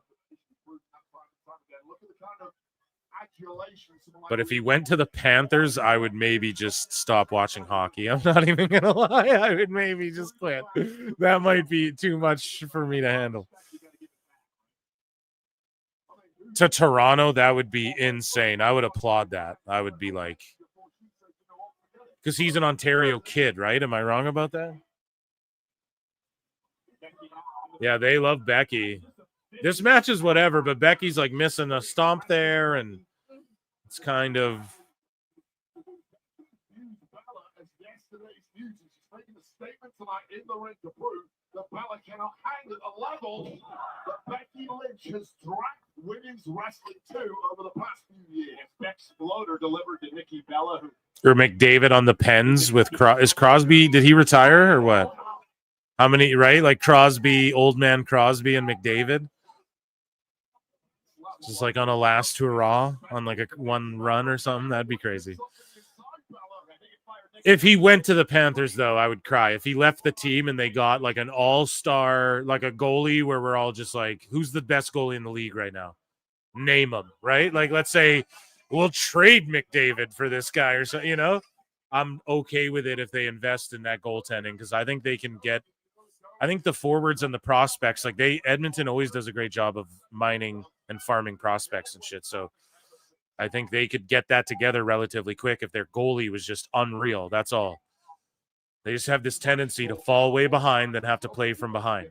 But if he went to the Panthers, I would maybe just stop watching hockey. I'm not even going to lie. I would maybe just quit. That might be too much for me to handle. To Toronto, that would be insane. I would applaud that. I would be like, because he's an Ontario kid, right? Am I wrong about that? Yeah, they love Becky. This match is whatever, but Becky's like missing a stomp there, and it's kind of. In the ring to prove that Bella cannot hang at a level that Becky Lynch has dragged women's wrestling to over the past few years. Exploder delivered to Nikki Bella, Or McDavid on the Pens with is Crosby? Did he retire or what? How many? Right, like Crosby, old man Crosby, and McDavid. Just like on a last hurrah on like a one run or something. That'd be crazy. If he went to the Panthers, though, I would cry. If he left the team and they got like an all-star, like a goalie where we're all just like, who's the best goalie in the league right now? Name him, right? Like, let's say we'll trade McDavid for this guy or so, you know? I'm okay with it if they invest in that goaltending because I think they can get – I think the forwards and the prospects, like Edmonton always does a great job of mining and farming prospects and shit, so – I think they could get that together relatively quick if their goalie was just unreal. That's all. They just have this tendency to fall way behind and have to play from behind.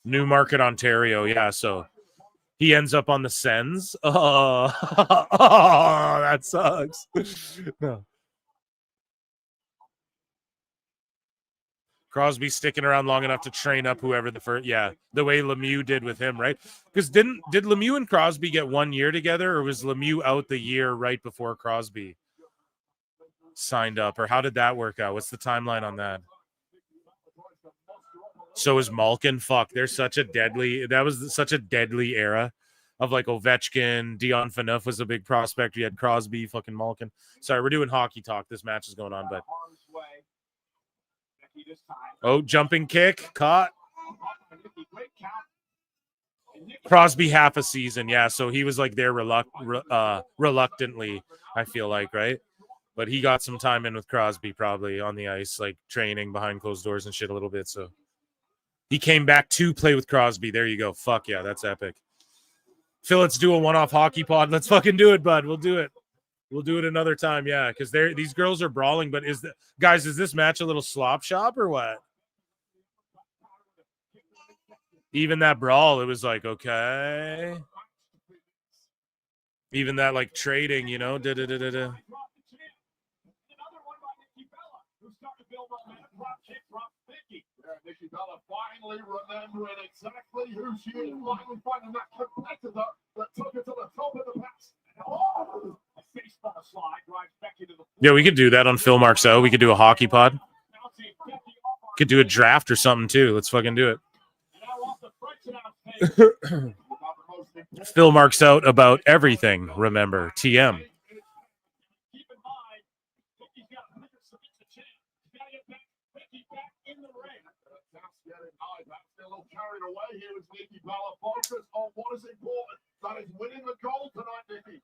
Newmarket, Ontario. Yeah, so he ends up on the Sens. Oh, that sucks. No. Crosby sticking around long enough to train up whoever the first, the way Lemieux did with him, right? Because did Lemieux and Crosby get 1 year together, or was Lemieux out the year right before Crosby signed up, or how did that work out? What's the timeline on that? So is Malkin? Fuck, that was such a deadly era of like Ovechkin, Dion Phaneuf was a big prospect. We had Crosby, fucking Malkin. Sorry, we're doing hockey talk. This match is going on, but. Oh, jumping kick, caught. Crosby half a season, yeah. So he was like there reluctantly, I feel like, right? But he got some time in with Crosby probably on the ice, like training behind closed doors and shit a little bit. So he came back to play with Crosby. There you go. Fuck yeah, that's epic. Phil, let's do a one-off hockey pod. Let's fucking do it, bud. We'll do it. We'll do it another time, yeah, because these girls are brawling. But is this match a little slop shop or what? Even that brawl, it was like, okay. Even that like trading, you know, da-da-da-da-da. Nikki Bella finally remembering exactly who she is, finally finding that competitor that took her to the top of the pass. Oh! Yeah, we could do that on Phil Marks Out. We could do a hockey pod. Could do a draft or something too. Let's fucking do it. Phil Marks Out about everything. Remember, TM. Carried away here is Nikki Bella. Focus on what is important. That is winning the gold tonight, Nikki.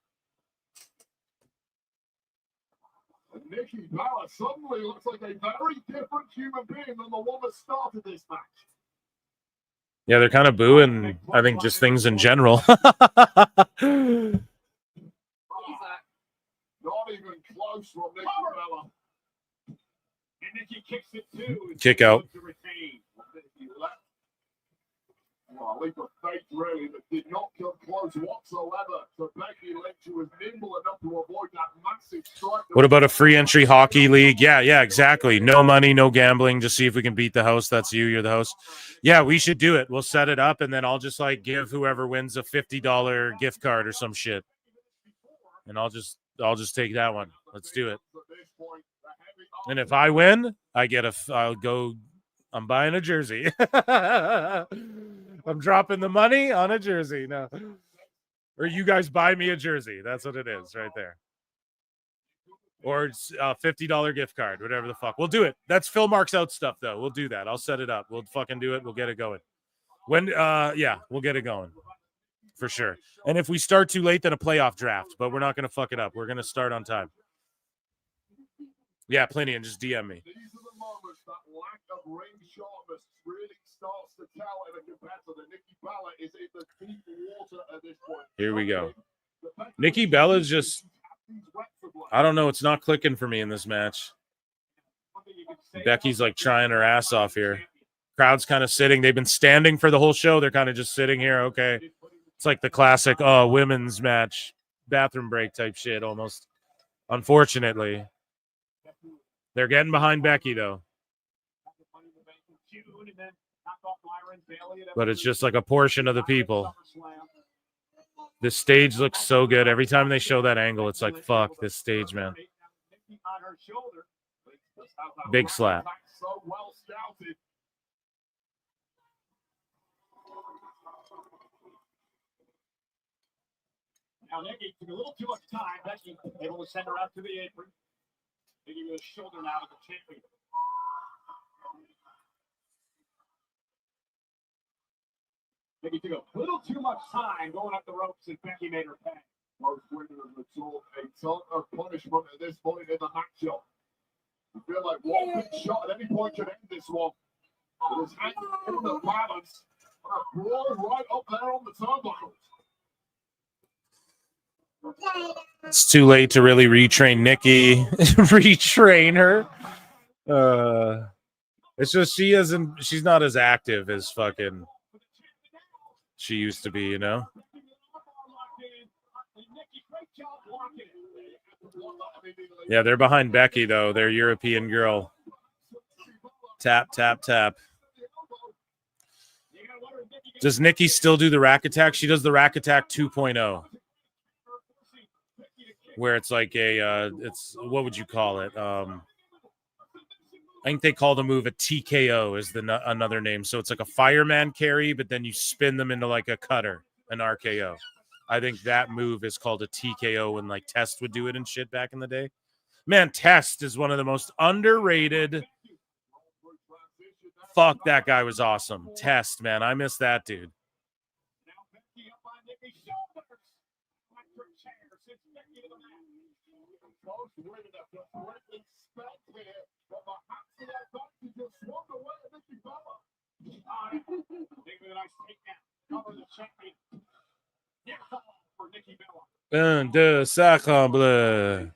And Nikki Bella suddenly looks like a very different human being than the one that started this match. Yeah, they're kind of booing, I think, just things in general. Not even close from Nikki Bella. And Nikki kicks it too. Kick out. Well, a leap of faith, really, that did not come close whatsoever. So Becky Lynch, who was nimble enough to avoid that massive strike. What about a free entry hockey league? Yeah, exactly. No money, no gambling. Just see if we can beat the host. That's you. You're the host. Yeah, we should do it. We'll set it up, and then I'll just like give whoever wins a $50 gift card or some shit, and I'll just take that one. Let's do it. And if I win, I'll go. I'm buying a jersey. I'm dropping the money on a jersey. No. Or you guys buy me a jersey. That's what it is right there. Or it's a $50 gift card, whatever the fuck. We'll do it. That's Phil Marks Out stuff, though. We'll do that. I'll set it up. We'll fucking do it. We'll get it going. We'll get it going. For sure. And if we start too late, then a playoff draft. But we're not going to fuck it up. We're going to start on time. Yeah, plenty. And just DM me. These are the moments that lack of ring sharpness really starts to tell in a competitor. Nikki Bella is in the deep water at this point. Here we go. Nikki Bella's just, I don't know. It's not clicking for me in this match. Becky's like trying her ass off here. Crowd's kind of sitting. They've been standing for the whole show. They're kind of just sitting here. Okay. It's like the classic women's match, bathroom break type shit almost. Unfortunately. They're getting behind Becky, though. But it's just like a portion of the people. This stage looks so good. Every time they show that angle, it's like, fuck this stage, man. Big slap. Now, Nikki took a little too much time. Becky able to send her out to the apron. Taking the shoulder now to the champion. Nikki took a little too much time going up the ropes, and Becky made her pay. Most women have absorbed a ton of punishment at this point in the matchup. You feel like one big shot at any point could end this one. It is hanging in the balance. A brawl right up there on the turnbuckles. It's too late to really retrain Nikki. Retrain her. It's just she's not as active as fucking she used to be, you know? Yeah, they're behind Becky, though. They're European girl. Tap, tap, tap. Does Nikki still do the rack attack? She does the rack attack 2.0. Where it's like it's what would you call it? I think they call the move a TKO is another name. So it's like a fireman carry, but then you spin them into like a cutter, an RKO. I think that move is called a TKO when like Test would do it and shit back in the day. Man, Test is one of the most underrated. Fuck, that guy was awesome. Test, man. I miss that dude. Un, deux, sacre bleu.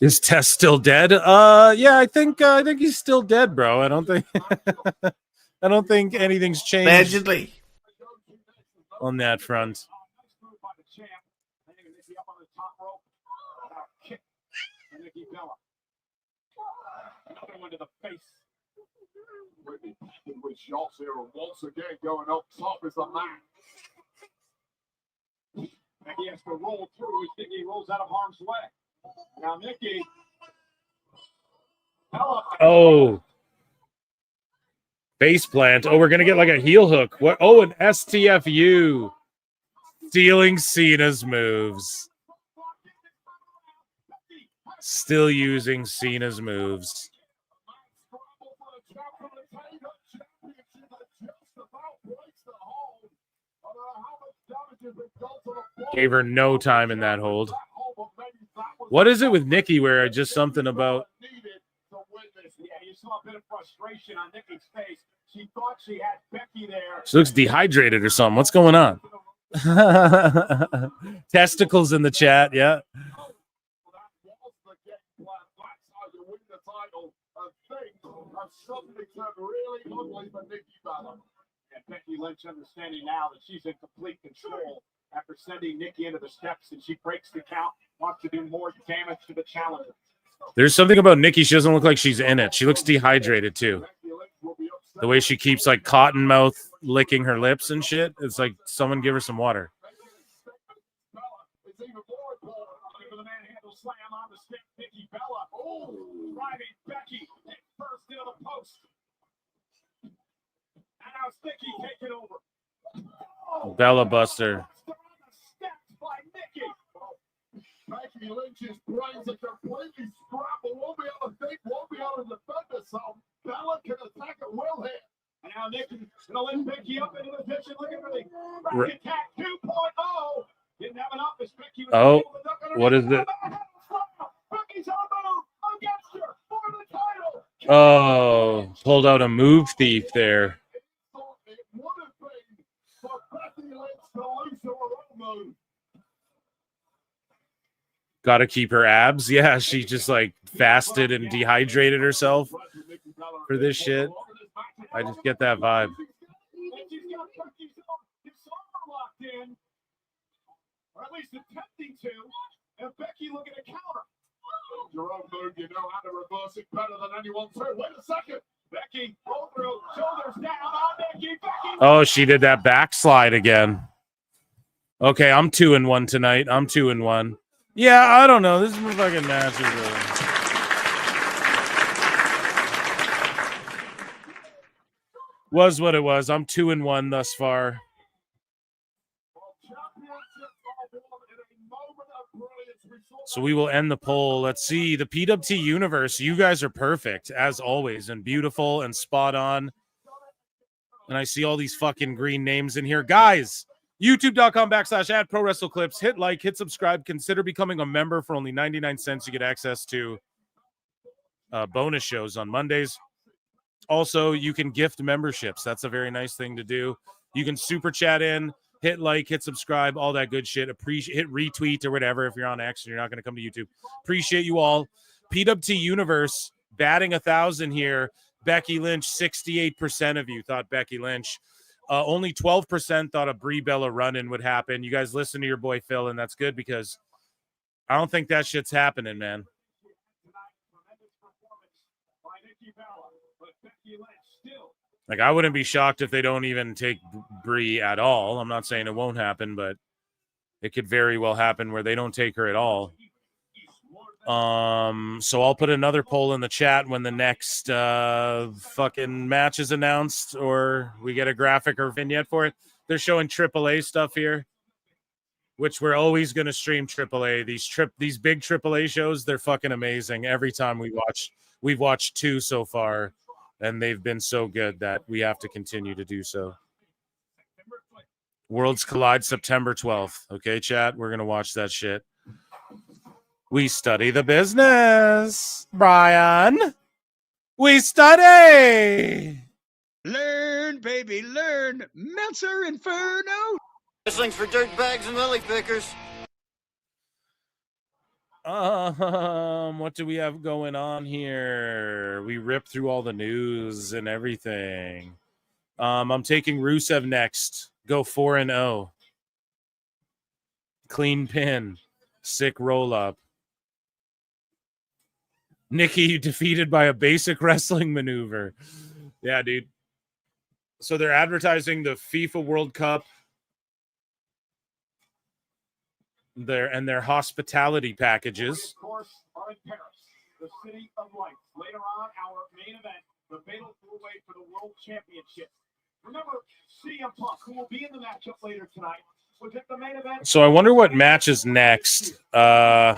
Is Tess still dead? Yeah, I think he's still dead, bro. I don't think anything's changed. Allegedly. On that front. Another one to the face. Whitney with shots here, and once again going up top is the man. Nikki has to roll through as Nikki rolls out of harm's way. Now Nikki. Oh. Face plant. Oh, we're going to get like a heel hook. What? Oh, an STFU. Stealing Cena's moves. Still using Cena's moves. Gave her no time in that hold. What is it with Nikki where just something about... Yeah, you saw a bit of frustration on Nikki's face. She thought she had Becky there. She looks dehydrated or something. What's going on? Testicles in the chat, yeah. And Becky Lynch understanding now that she's in complete control after sending Nikki into the steps, and she breaks the count, wants to do more damage to the challenger. There's something about Nikki. She doesn't look like she's in it. She looks dehydrated too. The way she keeps like cotton mouth licking her lips and shit. It's like someone give her some water. Bella Buster. Becky Lynch's brains are completely scrambled. Won't be able to think, won't be able to defend herself. Bella can attack at will here. And now Nikki gonna lift Becky up into the position. Looking for the back attack 2.0. Didn't have enough as Becky was able to duck under. What is it? Becky's elbow against her for the title. Oh, pulled out a move thief there. It would have been for Becky Lynch to lose her own move. Got to keep her abs. Yeah, she just like fasted and dehydrated herself for this shit. I just get that vibe. Or at least attempting to. And Becky looking to counter. Your own move, you know how to reverse it better than anyone too. Wait a second. Becky, roll through, shoulders down on Becky. Oh, she did that backslide again. Okay, I'm 2-1 tonight. I'm 2-1. Yeah, I don't know. This is my fucking match. Was what it was. I'm 2-1 thus far. So we will end the poll. Let's see. The PWT universe. You guys are perfect, as always, and beautiful and spot on. And I see all these fucking green names in here. Guys, youtube.com/@ProWrestleClips. Hit like, hit subscribe. Consider becoming a member for only 99 cents. You get access to bonus shows on Mondays. Also, you can gift memberships. That's a very nice thing to do. You can super chat in, hit like, hit subscribe, all that good shit. Hit retweet or whatever if you're on X and you're not going to come to YouTube. Appreciate you all. PWT Universe batting 1,000 here. Becky Lynch, 68% of you thought Becky Lynch. Only 12% thought a Brie Bella run-in would happen. You guys listen to your boy Phil, and that's good because I don't think that shit's happening, man. Like, I wouldn't be shocked if they don't even take Brie at all. I'm not saying it won't happen, but it could very well happen where they don't take her at all. So I'll put another poll in the chat when the next fucking match is announced or we get a graphic or vignette for it. They're showing AAA stuff here, which we're always going to stream AAA. These big AAA shows, they're fucking amazing. Every time we've watched 2 so far, and they've been so good that we have to continue to do so. Worlds Collide September 12th. Okay, chat? We're going to watch that shit. We study the business, Brian. We study. Learn, baby, learn. Meltzer Inferno. Wrestling's for dirtbags and lily pickers. What do we have going on here? We ripped through all the news and everything. I'm taking Rusev next. Go 4-0. Clean pin. Sick roll up. Nikki defeated by a basic wrestling maneuver. Yeah, dude. So they're advertising the FIFA World Cup. Their hospitality packages. Of course, are in Paris, the city of lights. Later on, our main event, the fatal four-way for the World Championship. Remember, CM Punk, who will be in the matchup later tonight, was at the main event. So I wonder what match is next. Yeah,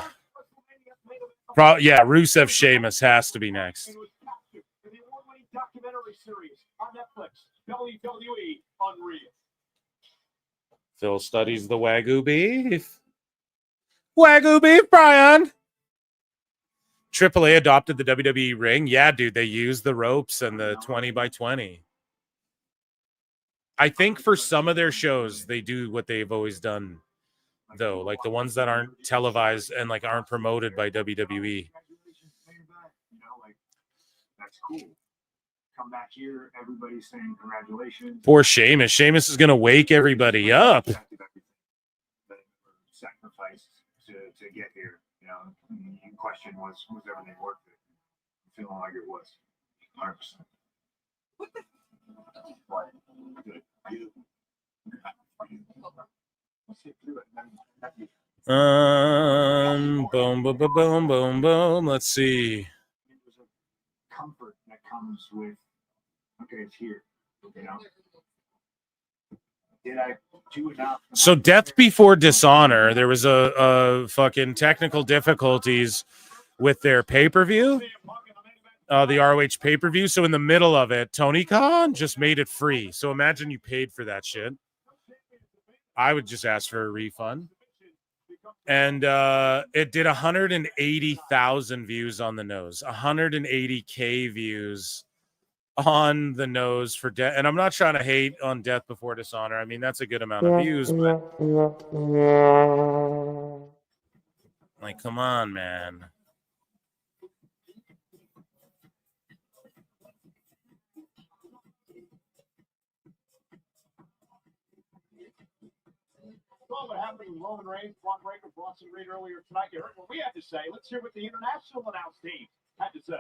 Rusev Sheamus has to be next. The award-winning documentary series on Netflix, WWE Unreal. Phil studies the Wagyu beef. Wagyu beef, Brian. AAA adopted the WWE ring. Yeah, dude, they used the ropes and the 20x20. I think for some of their shows, they do what they've always done, though, like the ones that aren't televised and like aren't promoted by WWE. That's cool. Come back here, everybody's saying congratulations. Poor Sheamus. Sheamus is gonna wake everybody up. Sacrificed to get here. You know, the question was everything worth it? Feeling like it was. 100%. What? Good. You. Boom, boom, boom, boom, boom, boom. Let's see. There's a comfort that comes with, okay, it's here. You know? Did I do enough? So Death Before Dishonor, there was a fucking technical difficulties with their pay-per-view, the ROH pay-per-view. So in the middle of it, Tony Khan just made it free. So imagine you paid for that shit. I would just ask for a refund. And it did 180,000 views on the nose, 180K views on the nose for Death. And I'm not trying to hate on Death Before Dishonor. I mean, that's a good amount of views, but like, come on, man. Well, what happened with Roman Reigns, Braun Breaker, Bronson Reed earlier tonight? You heard what we had to say. Let's hear what the international announce team had to say.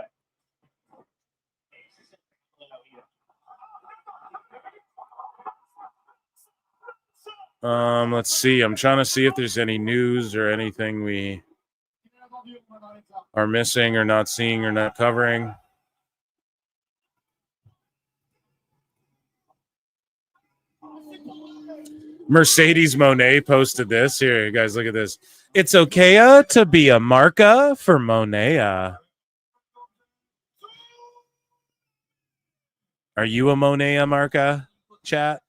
Let's see. I'm trying to see if there's any news or anything we are missing or not seeing or not covering. Mercedes Monet posted this. Here, you guys, look at this. It's okay to be a marca for Monet. Are you a Monet marca, chat?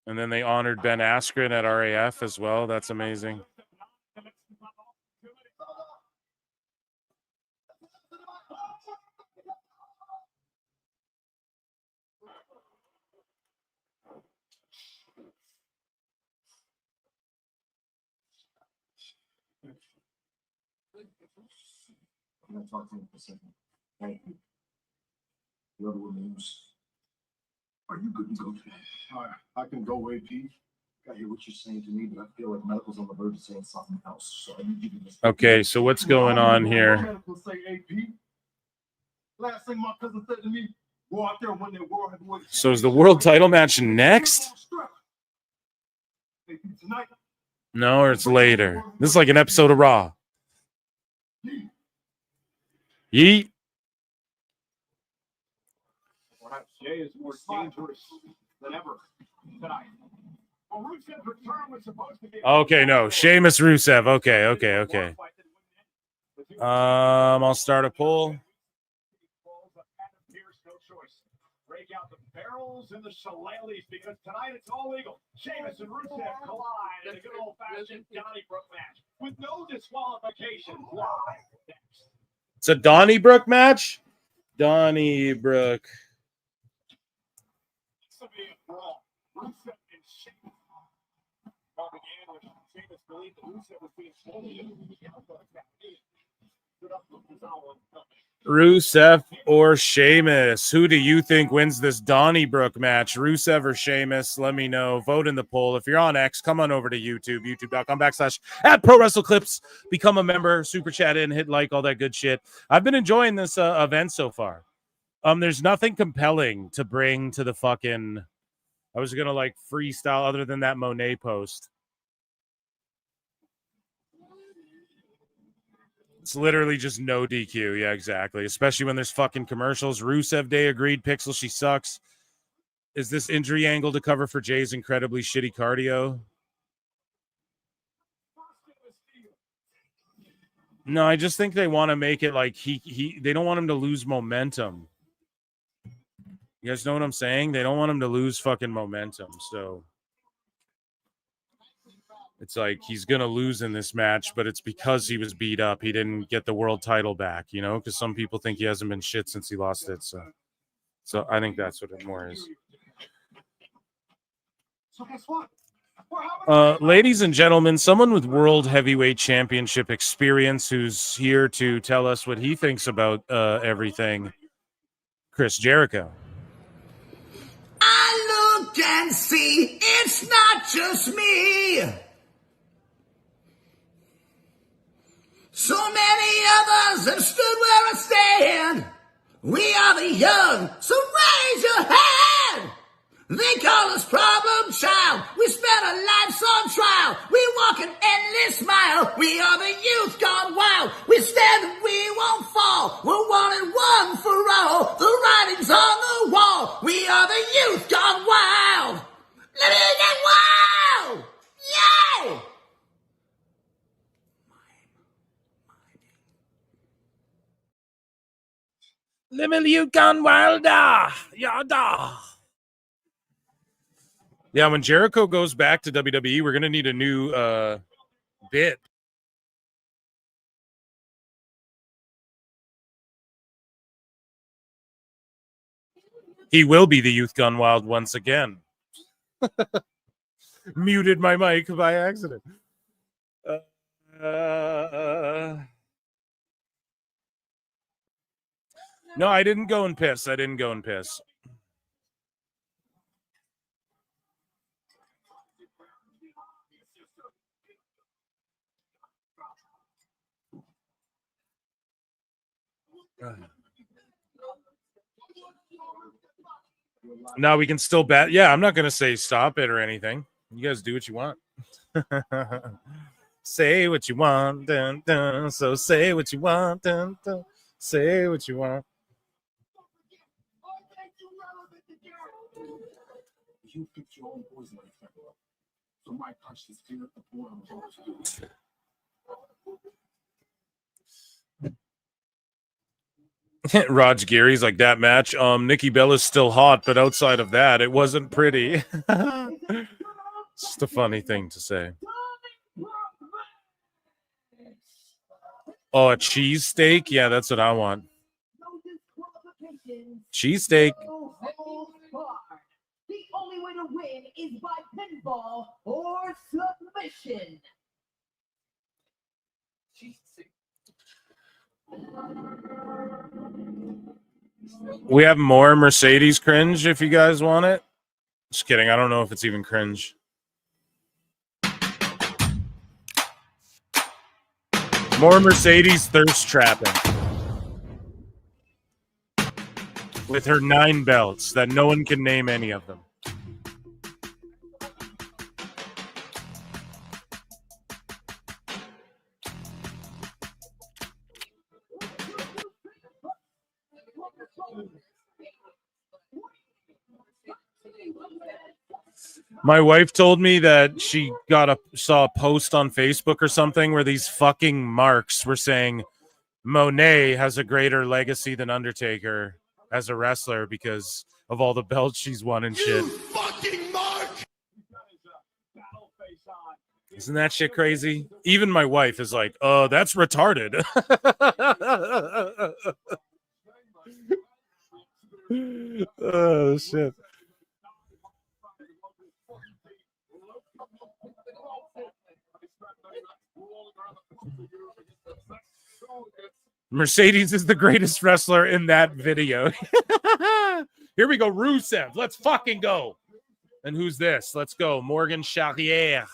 And then they honored Ben Askren at RAF as well. That's amazing. I'm going to talk to him for a second. Thank you. The other names. Are you good to go today? I can go, AP. I hear what you're saying to me, but I feel like medical's on the verge of saying something else. So I need you to listen. Okay, so what's going on here? Medical say, AP. Last thing my cousin said to me, go out there and win that world heavyweight. So is the world title match next? Tonight. No, or it's later. This is like an episode of Raw. Yeet. Jay is more dangerous than ever tonight. Well, Rusev's return was supposed to be. Okay, no. Sheamus Rusev. Okay. I'll start a poll. Break out the barrels and the shillelaghs because tonight it's all legal. Sheamus and Rusev collide in a good old-fashioned Donnybrook match with no disqualification. It's a Donnybrook match? Donnybrook. Rusev or Sheamus? Who do you think wins this Donnybrook match? Rusev or Sheamus? Let me know. Vote in the poll. If you're on X, come on over to YouTube, youtube.com/at Pro Wrestle Clips. Become a member, super chat in, hit like, all that good shit. I've been enjoying this event so far. There's nothing compelling to bring to the fucking... I was going to like freestyle other than that Monet post. It's literally just no DQ. Yeah, exactly. Especially when there's fucking commercials. Rusev Day agreed. Pixel, she sucks. Is this injury angle to cover for Jay's incredibly shitty cardio? No, I just think they want to make it like they don't want him to lose momentum. You guys know what I'm saying? They don't want him to lose fucking momentum. So it's like he's going to lose in this match, but it's because he was beat up. He didn't get the world title back, you know, because some people think he hasn't been shit since he lost it. So I think that's what it more is. So guess what? Ladies and gentlemen, someone with World Heavyweight Championship experience who's here to tell us what he thinks about everything, Chris Jericho. I look and see it's not just me. So many others have stood where I stand. We are the young, so raise your hand. They call us problem child. We spent our lives on trial. We walk an endless mile. We are the youth gone wild. We stand and we won't fall. We're one and one for all. The writing's on the wall. We are the youth gone wild. Let me get wild. Yay! Little you gone wilder. Yada. Yeah, when Jericho goes back to WWE, we're going to need a new bit. He will be the youth gone wild once again. Muted my mic by accident. No, I didn't go and piss. No, we can still bet. Yeah, I'm not going to say stop it or anything. You guys do what you want. Say what you want. Dun, dun. So say what you want. Dun, dun. Say what you want. You picked your own poison, so my touch is clear at the bottom of Raj Gary's like, that match. Nikki Bella's still hot, but outside of that, it wasn't pretty. Just a funny thing to say. Oh, a cheesesteak? Yeah, that's what I want. Cheesesteak. The only way to win is by pinfall or submission. We have more Mercedes cringe if you guys want it. Just kidding. I don't know if it's even cringe. More Mercedes thirst trapping. With her 9 belts that no one can name any of them. My wife told me that she saw a post on Facebook or something where these fucking marks were saying Monet has a greater legacy than Undertaker as a wrestler because of all the belts she's won and shit. Fucking mark! Isn't that shit crazy? Even my wife is like, that's retarded. Oh, shit. Mercedes is the greatest wrestler in that video. Here we go, Rusev. Let's fucking go. And who's this? Let's go, Morgan Charrier.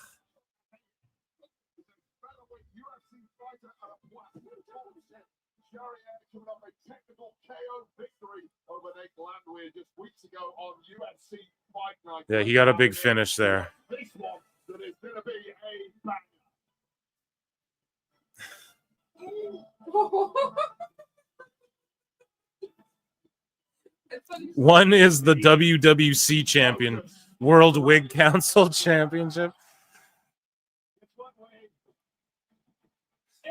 Yeah, he got a big finish there. One is the WWC champion, World Wig Council Championship.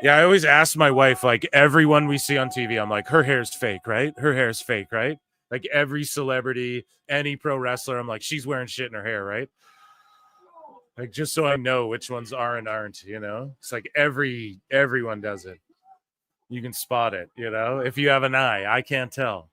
Yeah, I always ask my wife, like, everyone we see on TV, I'm like, her hair's fake, right? Her hair's fake, right? Like every celebrity, any pro wrestler, I'm like, she's wearing shit in her hair, right? Like, just so I know which ones are and aren't, you know? It's like everyone does it. You can spot it, you know? If you have an eye, I can't tell.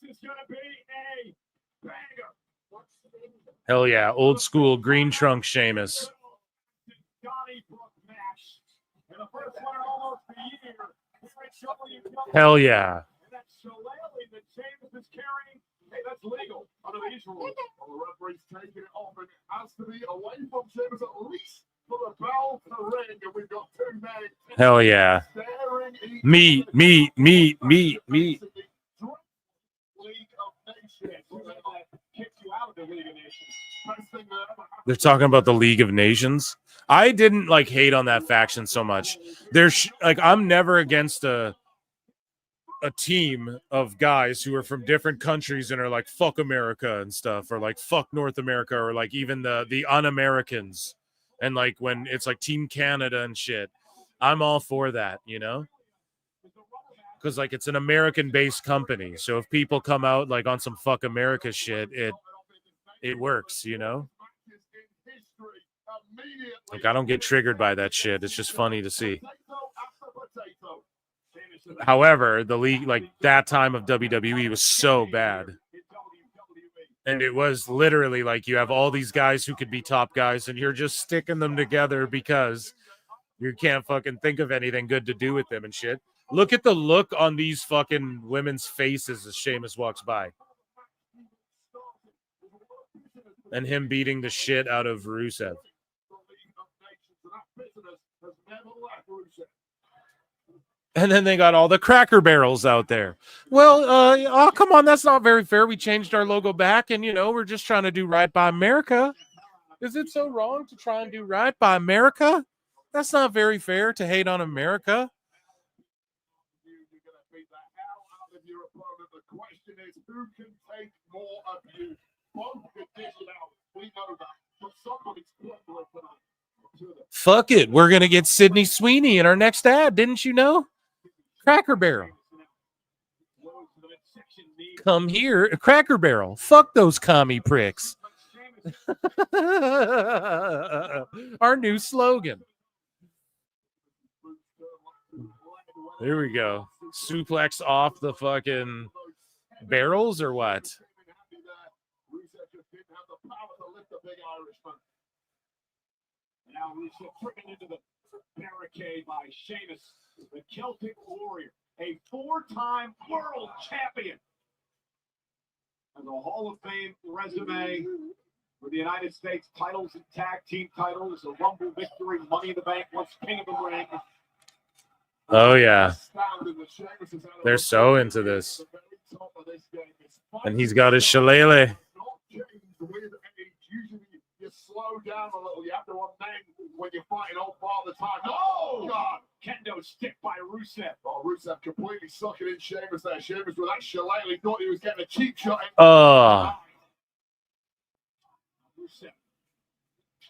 This is gonna be a banger. Hell yeah, old school green trunk Sheamus. Donnybrook match. And the first one in almost a year. Hell yeah. And that's Shillelagh that Sheamus is carrying. Hey, that's legal under these rules. Well, the referee's taking it off, and it has to be away from Sheamus at least for the bell to ring, and we've got two men. Hell yeah. Meat. They're talking about the League of Nations. I didn't like hate on that faction so much. There's like, I'm never against a team of guys who are from different countries and are like, fuck America and stuff, or like fuck North America, or like even the un-Americans. And like when it's like Team Canada and shit, I'm all for that, you know? Because like it's an American-based company. So if people come out like on some fuck America shit, it works, you know? Like I don't get triggered by that shit. It's just funny to see. However, the league, like that time of WWE was so bad. And it was literally like you have all these guys who could be top guys and you're just sticking them together because you can't fucking think of anything good to do with them and shit. Look at the look on these fucking women's faces as Sheamus walks by. And him beating the shit out of Rusev. And then they got all the Cracker Barrels out there. Well, oh, come on. That's not very fair. We changed our logo back and, you know, we're just trying to do right by America. Is it so wrong to try and do right by America? That's not very fair to hate on America. The question is, who can take more abuse? Both can dish it out. We know that. But somebody's playing tonight. Fuck it. We're going to get Sydney Sweeney in our next ad. Didn't you know? Cracker Barrel. Come here. Cracker Barrel. Fuck those commie pricks. Our new slogan. There we go. Suplex off the fucking barrels or what? Now Rusev tripping into the barricade by Sheamus, the Celtic Warrior, a four-time world champion. Has a Hall of Fame resume for the United States titles and tag team titles, a Rumble victory, Money in the Bank, once King of the Ring. Oh, yeah. They're so into this. And he's got his shillelagh. You slow down a little. You have to unbang when you're fighting all Father Time. Oh, God. Kendo stick by Rusev. Oh, Rusev completely sucking in Sheamus there. Sheamus with that shillelagh thought he was getting a cheap shot. Oh. Rusev.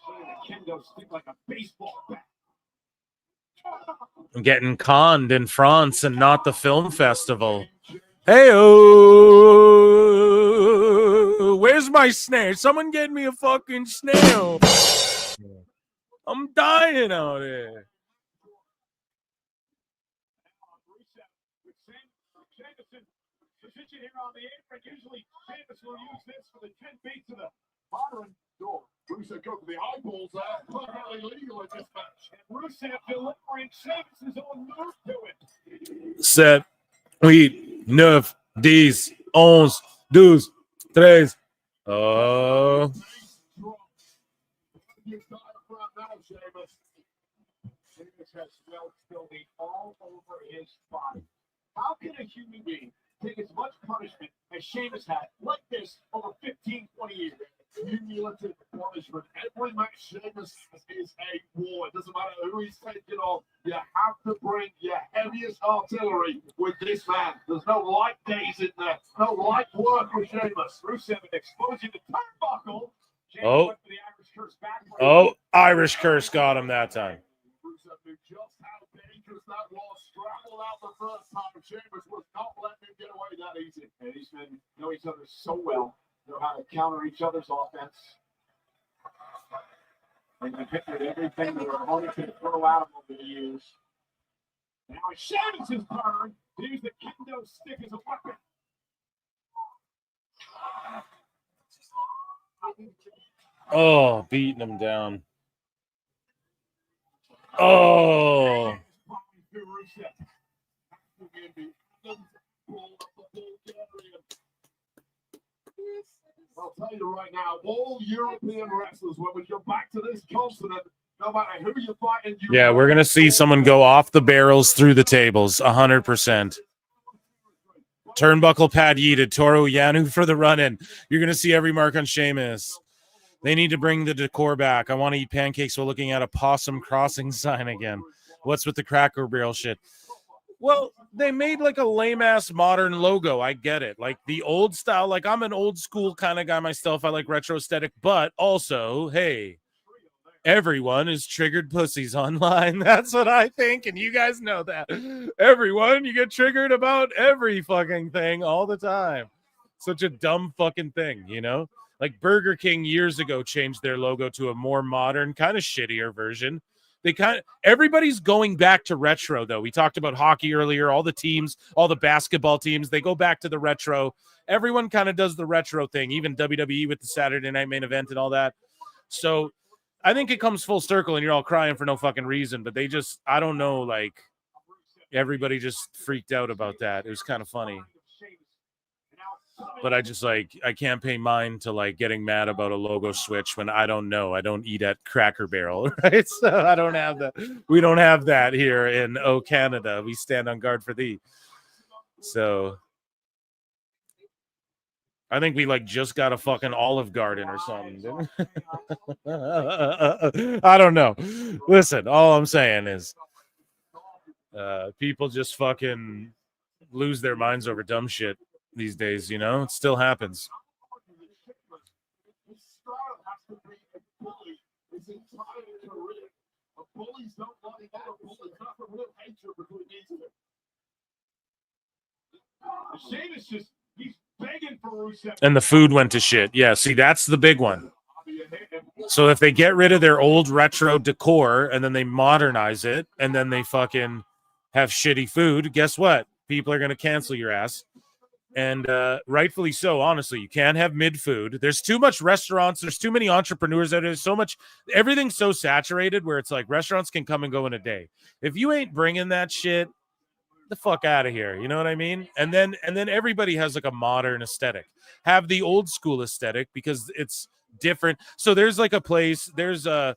The Kendo stick like a baseball bat. Getting conned in France and not the film festival. Hey-oh! Where's my snail? Someone get me a fucking snail. I'm dying out here. Jameson position here on the apron. Usually, Jameson will use this for the 10 feet to the modern door. Rusev go for the eyeballs. Perfectly legal in this match. And Rusev delivering Jameson's own move to it. 7, 8, 9, 10, 11, 12, 13. Oh. Sheamus has smelled filthy all over his body. How can a human being take as much punishment as Sheamus had like this over 15, 20 years? Cumulative punishment. Every match Sheamus is a war. It doesn't matter who he's taking on. You have to bring your heaviest artillery with this man. There's no light days in there. No light work with Sheamus. Rusev exposing the turnbuckle. Oh. Oh, Irish curse got him that time. Rusev knew just how dangerous that was. Scrambled out the first time. Sheamus was not letting him get away that easy. And these men know each other so well. Know how to counter each other's offense. They've depicted everything their opponent can throw at them over the years. Now it's Sheamus' turn to use the kendo stick as a weapon. Oh, beating him down. Oh. I'll tell you right now, all European wrestlers, when we go back to this continent, no matter who you're fighting, Yeah, we're going to see someone go off the barrels through the tables, 100%. Turnbuckle pad yeeted, Toru Yano for the run-in. You're going to see every mark on Sheamus. They need to bring the decor back. I want to eat pancakes while looking at a possum crossing sign again. What's with the Cracker Barrel shit? Well, they made like a lame-ass modern logo. I get it. Like the old style, like I'm an old school kind of guy myself. I like retro aesthetic, but also, hey, everyone is triggered pussies online. That's what I think, and you guys know that. Everyone, you get triggered about every fucking thing all the time. Such a dumb fucking thing, you know? Like Burger King years ago changed their logo to a more modern, kind of shittier version. Everybody's going back to retro, though. We talked about hockey earlier. All the teams, all the basketball teams, they go back to the retro. Everyone kind of does the retro thing, even WWE with the Saturday Night Main Event and all that. So I think it comes full circle, and you're all crying for no fucking reason. But they just, I don't know, like everybody just freaked out about that. It was kind of funny. But I just like, I can't pay mind to like getting mad about a logo switch when I don't know. I don't eat at Cracker Barrel, right? So I don't have that. We don't have that here in Canada. We stand on guard for thee. So I think we like just got a fucking Olive Garden or something. I don't know. Listen, all I'm saying is people just fucking lose their minds over dumb shit these days, you know? It still happens. And the food went to shit. Yeah, see, that's the big one. So if they get rid of their old retro decor and then they modernize it and then they fucking have shitty food, guess what? People are going to cancel your ass. And rightfully so, honestly. You can't have mid-food. There's too much restaurants. There's too many entrepreneurs out there. There's so much. Everything's so saturated where it's like restaurants can come and go in a day. If you ain't bringing that shit, the fuck out of here. You know what I mean? And then everybody has like a modern aesthetic. Have the old school aesthetic because it's different. So there's like a place. There's a,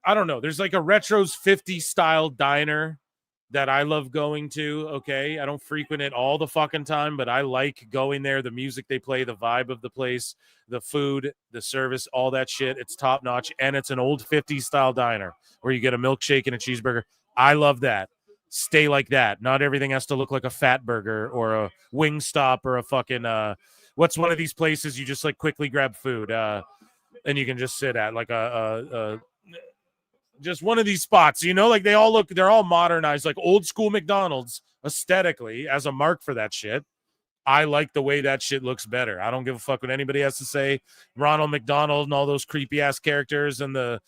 I don't know. There's like a retros 50s style diner that I love going to, okay? I don't frequent it all the fucking time, but I like going there, the music they play, the vibe of the place, the food, the service, all that shit. It's top-notch, and it's an old 50s-style diner where you get a milkshake and a cheeseburger. I love that. Stay like that. Not everything has to look like a Fat Burger or a Wingstop or a fucking, what's one of these places you just, like, quickly grab food and you can just sit at, like just one of these spots, you know, like they're all modernized, like old school McDonald's aesthetically as a mark for that shit. I like the way that shit looks better. I don't give a fuck what anybody has to say. Ronald McDonald and all those creepy ass characters and the,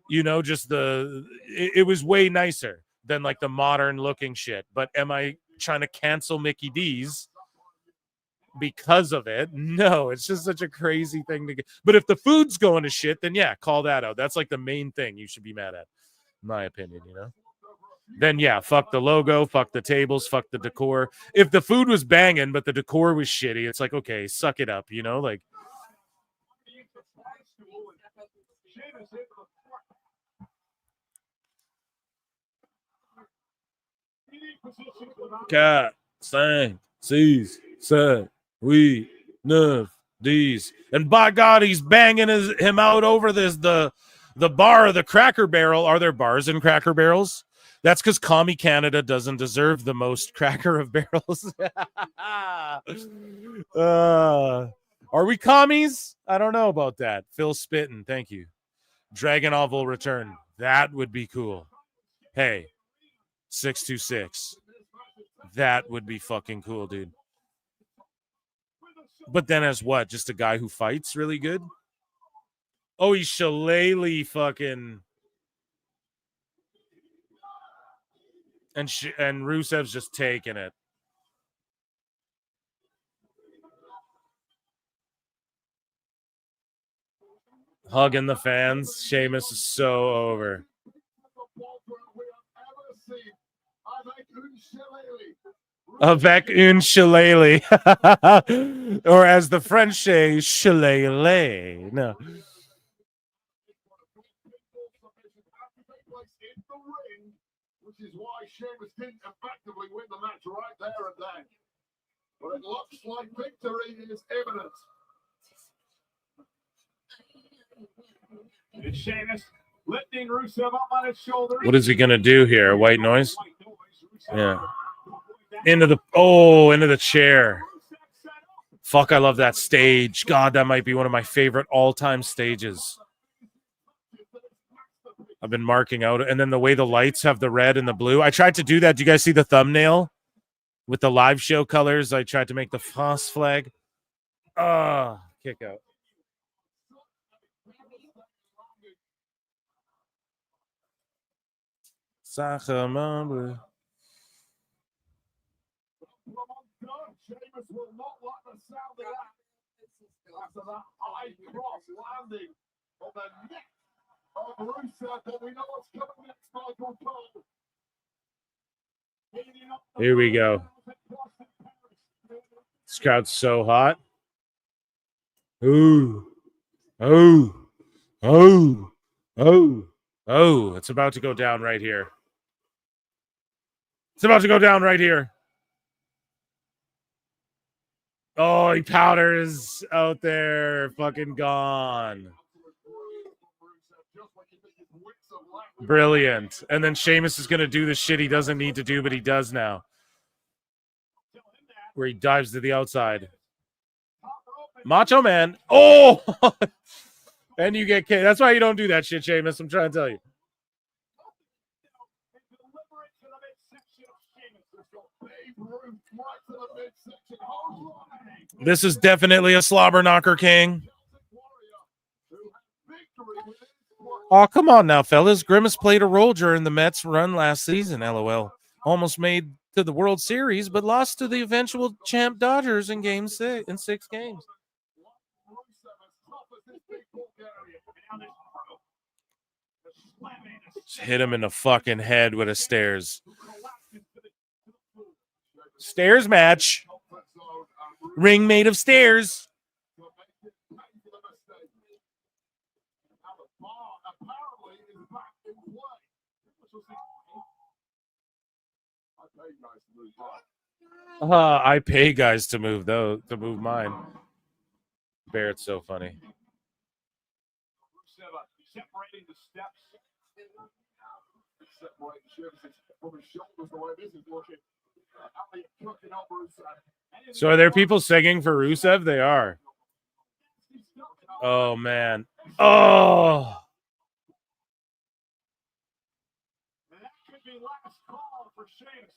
you know, just it was way nicer than like the modern looking shit. But am I trying to cancel Mickey D's because of it. No, it's just such a crazy thing to get. But if the food's going to shit, then yeah, call that out. That's like the main thing you should be mad at, in my opinion, you know? Then yeah, fuck the logo, fuck the tables, fuck the decor. If the food was banging, but the decor was shitty, it's like, okay, suck it up, you know? Like, Cat, 5, 6, 7, 8, 9, 10. And by God, he's banging him out over the bar of the Cracker Barrel. Are there bars in Cracker Barrels? That's because Commie Canada doesn't deserve the most Cracker of Barrels. Are we commies? I don't know about that. Phil Spittin, thank you. Dragonov will return. That would be cool. Hey, 626. That would be fucking cool, dude. But then as what? Just a guy who fights really good? Oh, he's Shillelagh fucking... And Rusev's just taking it. Hugging the fans. Sheamus is so over. Avec une shillelagh. Or as the French say, shillelagh. No. Which is why Sheamus didn't effectively win the match right there and then. But it looks like victory is imminent. It's Sheamus lifting Rusev up on his shoulder. What is he going to do here? White noise? Yeah. Into the chair. Fuck, I love that stage. God, that might be one of my favorite all-time stages. I've been marking out. And then the way the lights have the red and the blue. I tried to do that. Do you guys see the thumbnail? With the live show colors, I tried to make the France flag. Kick out. Sacramento. Sheamus will not like the sound of that. After that high cross landing on the neck of Rusev, but we know what's coming next, Michael Cole. Here we go. This crowd's so hot. Ooh. Oh. Oh. Oh. Oh. It's about to go down right here. It's about to go down right here. Oh, he powders out there. Fucking gone. Brilliant. And then Sheamus is going to do the shit he doesn't need to do, but he does now. Where he dives to the outside. Macho Man. Oh! And you get kicked. That's why you don't do that shit, Sheamus. I'm trying to tell you. This is definitely a slobber knocker, King. Oh, come on now, fellas. Grimace played a role during the Mets' run last season, LOL. Almost made to the World Series, but lost to the eventual champ Dodgers in in 6 games. Just hit him in the fucking head with a stairs. Stairs match. Ring made of stairs. I pay guys to move mine. Barrett's so funny. Separating the steps. Separating from his shoulders the way this is looking. So are there people singing for Rusev? They are. Oh, man. Oh. That could be last call for Sheamus.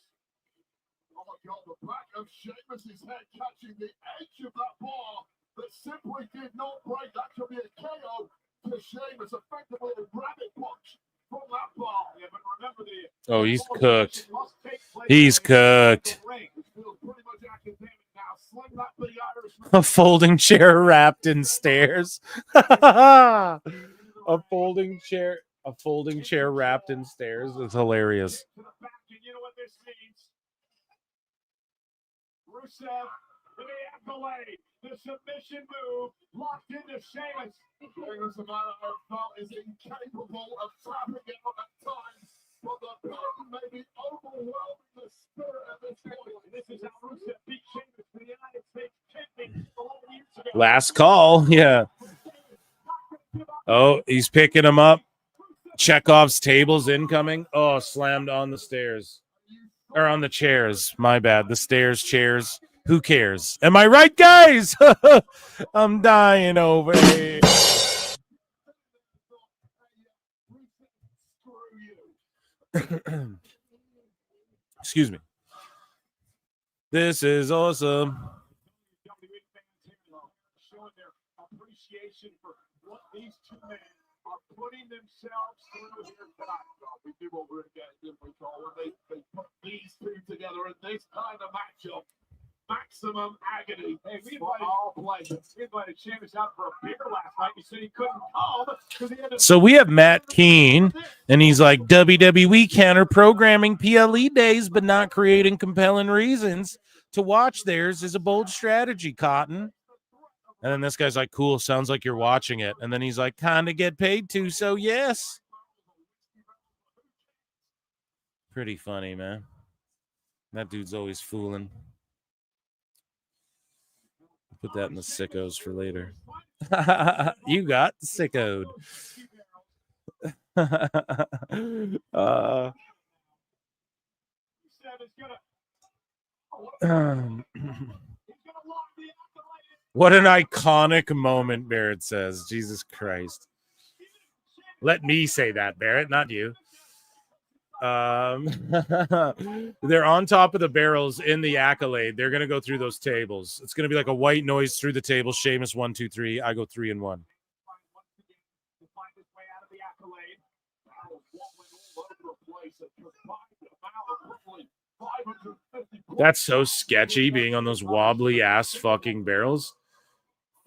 Oh, my God. The back of Sheamus' head catching the edge of that bar that simply did not break. That could be a KO to Sheamus. Effectively a rabbit punch Oh, he's cooked. He's cooked. A folding chair wrapped in stairs. A folding chair wrapped in stairs is hilarious. Rusev, the accolade, the submission move, locked into Sheamus. Sheamus is incapable of trapping it at times, but the pain may be overwhelming the spirit of this boy. This is how Rusev beat Sheamus in the United States champion 11 years ago. Last call, yeah. Oh, he's picking him up. Chekhov's table's incoming. Oh, slammed on the stairs. Or on the chairs. My bad. The stairs, chairs. Who cares? Am I right, guys? I'm dying over here. Excuse me. This is awesome. Showing their appreciation for what these two men are putting themselves through here tonight. We do over again, didn't we, Cole? They put these two together in this kind of matchup. Maximum agony. Hey, we invited Sheamus out for a beer last night. He said he couldn't come because he had to. So we have Matt Keene, and he's like, WWE counter programming PLE days, but not creating compelling reasons to watch theirs is a bold strategy, Cotton. And then this guy's like, cool, sounds like you're watching it. And then he's like, kind of get paid to, so yes. Pretty funny, man. That dude's always fooling. Put that in the sickos for later. You got sickoed. What an iconic moment, Barrett says. Jesus Christ. Let me say that, Barrett, not you. They're on top of the barrels in the Accolade. They're going to go through those tables. It's going to be like a white noise through the table. Sheamus 1, 2, 3. I go 3 and 1. That's so sketchy being on those wobbly ass fucking barrels.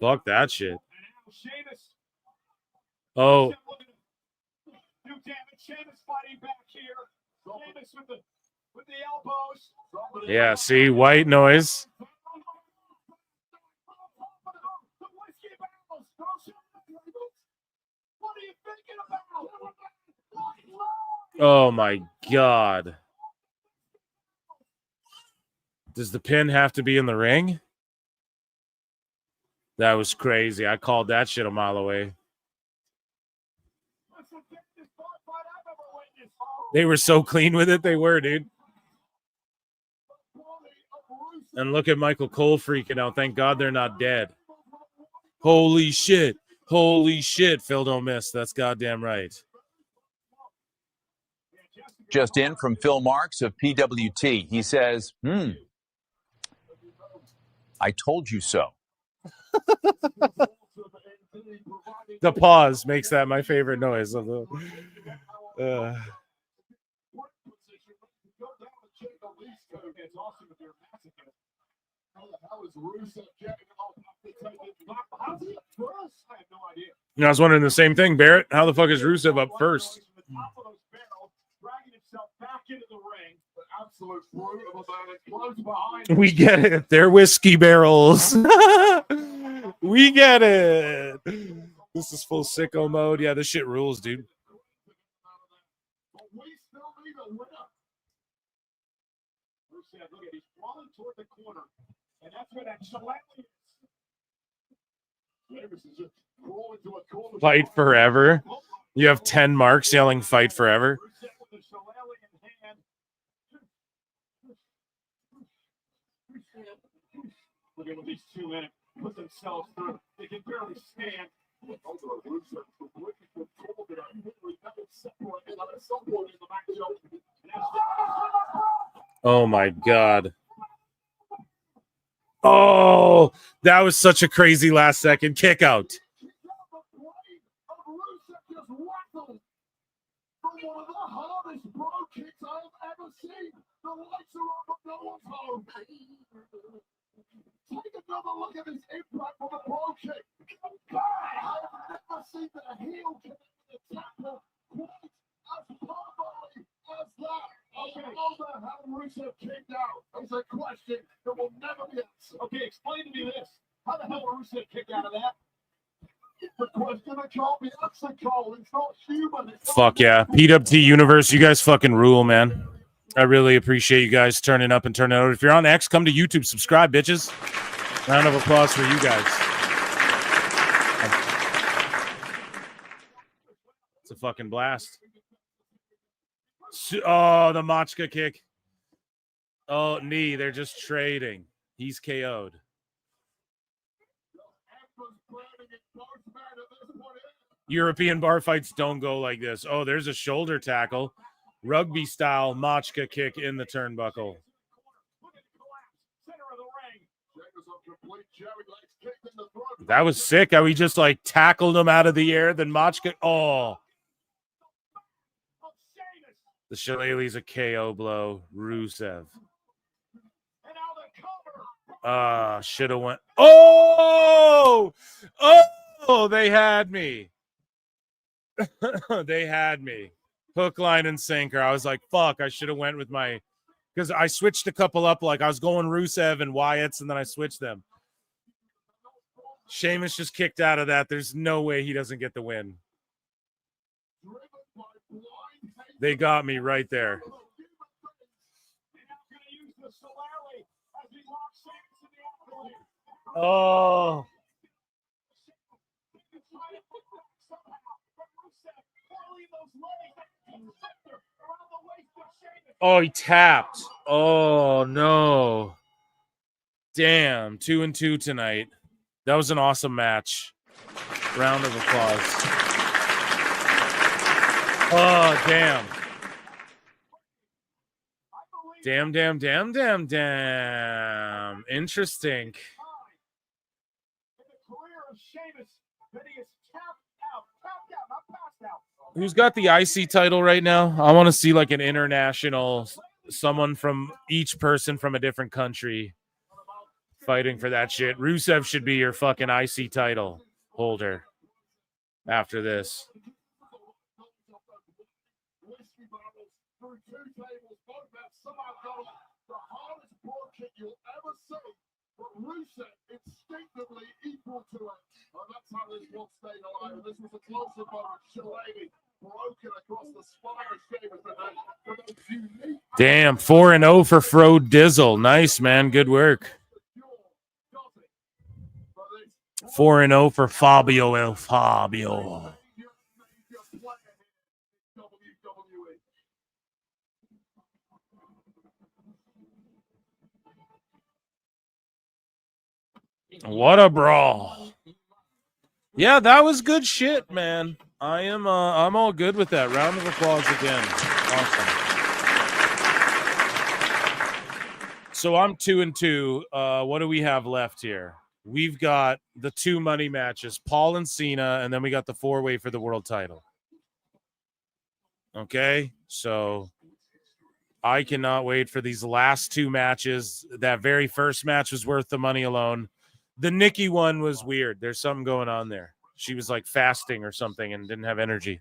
Fuck that shit. Oh. Yeah, see, white noise. Oh my God. Does the pin have to be in the ring? That was crazy. I called that shit a mile away. They were so clean with it. They were, dude. And look at Michael Cole freaking out. Thank God they're not dead. Holy shit. Holy shit. Phil don't miss. That's goddamn right. Just in from Phil Marks of PWT. He says, I told you so. The pause makes that my favorite noise. I was wondering the same thing, Barrett. How the fuck is Rusev up first? We get it. They're whiskey barrels. We get it. This is full sicko mode. Yeah, this shit rules, dude. Fight forever. You have 10 marks yelling fight forever. Look at what these two men put themselves through. They can barely stand. Oh my God. Oh, that was such a crazy last second kick out. kicks I've ever seen. The lights are on, but no one's home. Take another look at his impact on the ball kick. I've never seen the heel connect with the tackle quite as powerfully as that. Okay, how the hell Rusev kicked out? It's a question that will never be answered. Okay, explain to me this. How the hell Rusev kicked out of that? The question that can't be answered, Cole. It's not human. Fuck yeah. PWT Universe, you guys fucking rule, man. I really appreciate you guys turning up and turning out. If you're on X, come to YouTube, subscribe, bitches. Round of applause for you guys. It's a fucking blast. Oh, the Machka kick. Oh, knee. They're just trading. He's KO'd. European bar fights don't go like this. Oh, there's a shoulder tackle. Rugby style Machka kick in the turnbuckle. That was sick how he just like tackled him out of the air. Then Machka. Oh. The Shillelagh's a KO blow. Rusev. Should have went. Oh! Oh! They had me. They had me. Hook, line, and sinker. I was like, fuck, I should have went with my... Because I switched a couple up. Like, I was going Rusev and Wyatt's, and then I switched them. Sheamus just kicked out of that. There's no way he doesn't get the win. They got me right there. Oh. Oh, he tapped. Oh, no. Damn. 2-2 tonight. That was an awesome match. Round of applause. Oh, damn. Damn. Interesting. Who's got the IC title right now? I want to see like an international, someone from each person from a different country fighting for that shit. Rusev should be your fucking IC title holder after this. Rusev instinctively equal to it. Well, that's how this one stayed alive. This was a closer by Shillelagh, broken across the spine of Sheamus, but that's unique. Damn, 4-0 for Fro Dizzle. Nice, man. Good work. 4-0 for Fabio El Fabio. What a brawl. Yeah, that was good shit, man. I'm all good with that. Round of applause again. Awesome. So I'm 2-2. What do we have left here? We've got the 2 money matches, Paul and Cena, and then we got the 4-way for the world title. Okay, so I cannot wait for these last 2 matches. That very first match was worth the money alone. The Nikki one was weird. There's something going on there. She was like fasting or something and didn't have energy.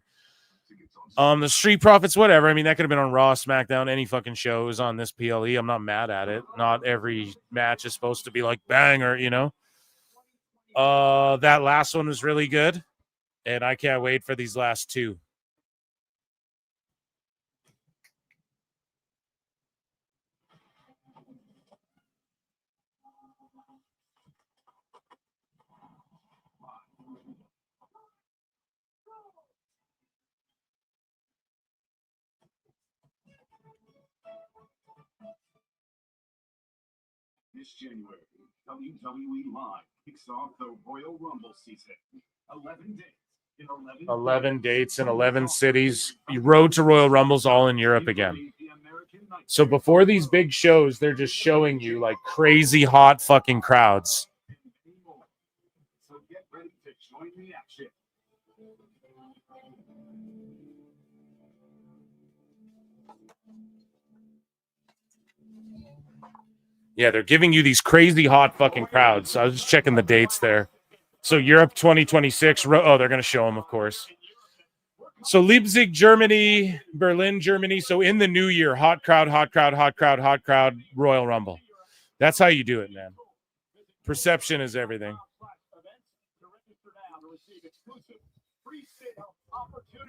The Street Profits, whatever. I mean, that could have been on Raw, SmackDown, any fucking show. It was on this PLE. I'm not mad at it. Not every match is supposed to be like banger, you know. That last one was really good, and I can't wait for these last 2. This January, WWE Live kicks off the Royal Rumble season. 11 days. 11 dates in 11 cities. Road to Royal Rumbles all in Europe again. So before these big shows, they're just showing you like crazy hot fucking crowds. So get ready to join the action. Yeah, they're giving you these crazy hot fucking crowds. So I was just checking the dates there. So Europe 2026. Oh, they're going to show them, of course. So Leipzig, Germany, Berlin, Germany. So in the new year, hot crowd, Royal Rumble. That's how you do it, man. Perception is everything.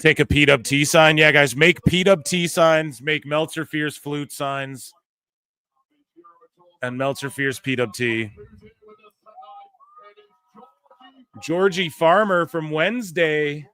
Take a PWT sign. Yeah, guys, make PWT signs. Make Meltzer Fears flute signs. And Meltzer Fears PWT. Georgie Farmer from Wednesday.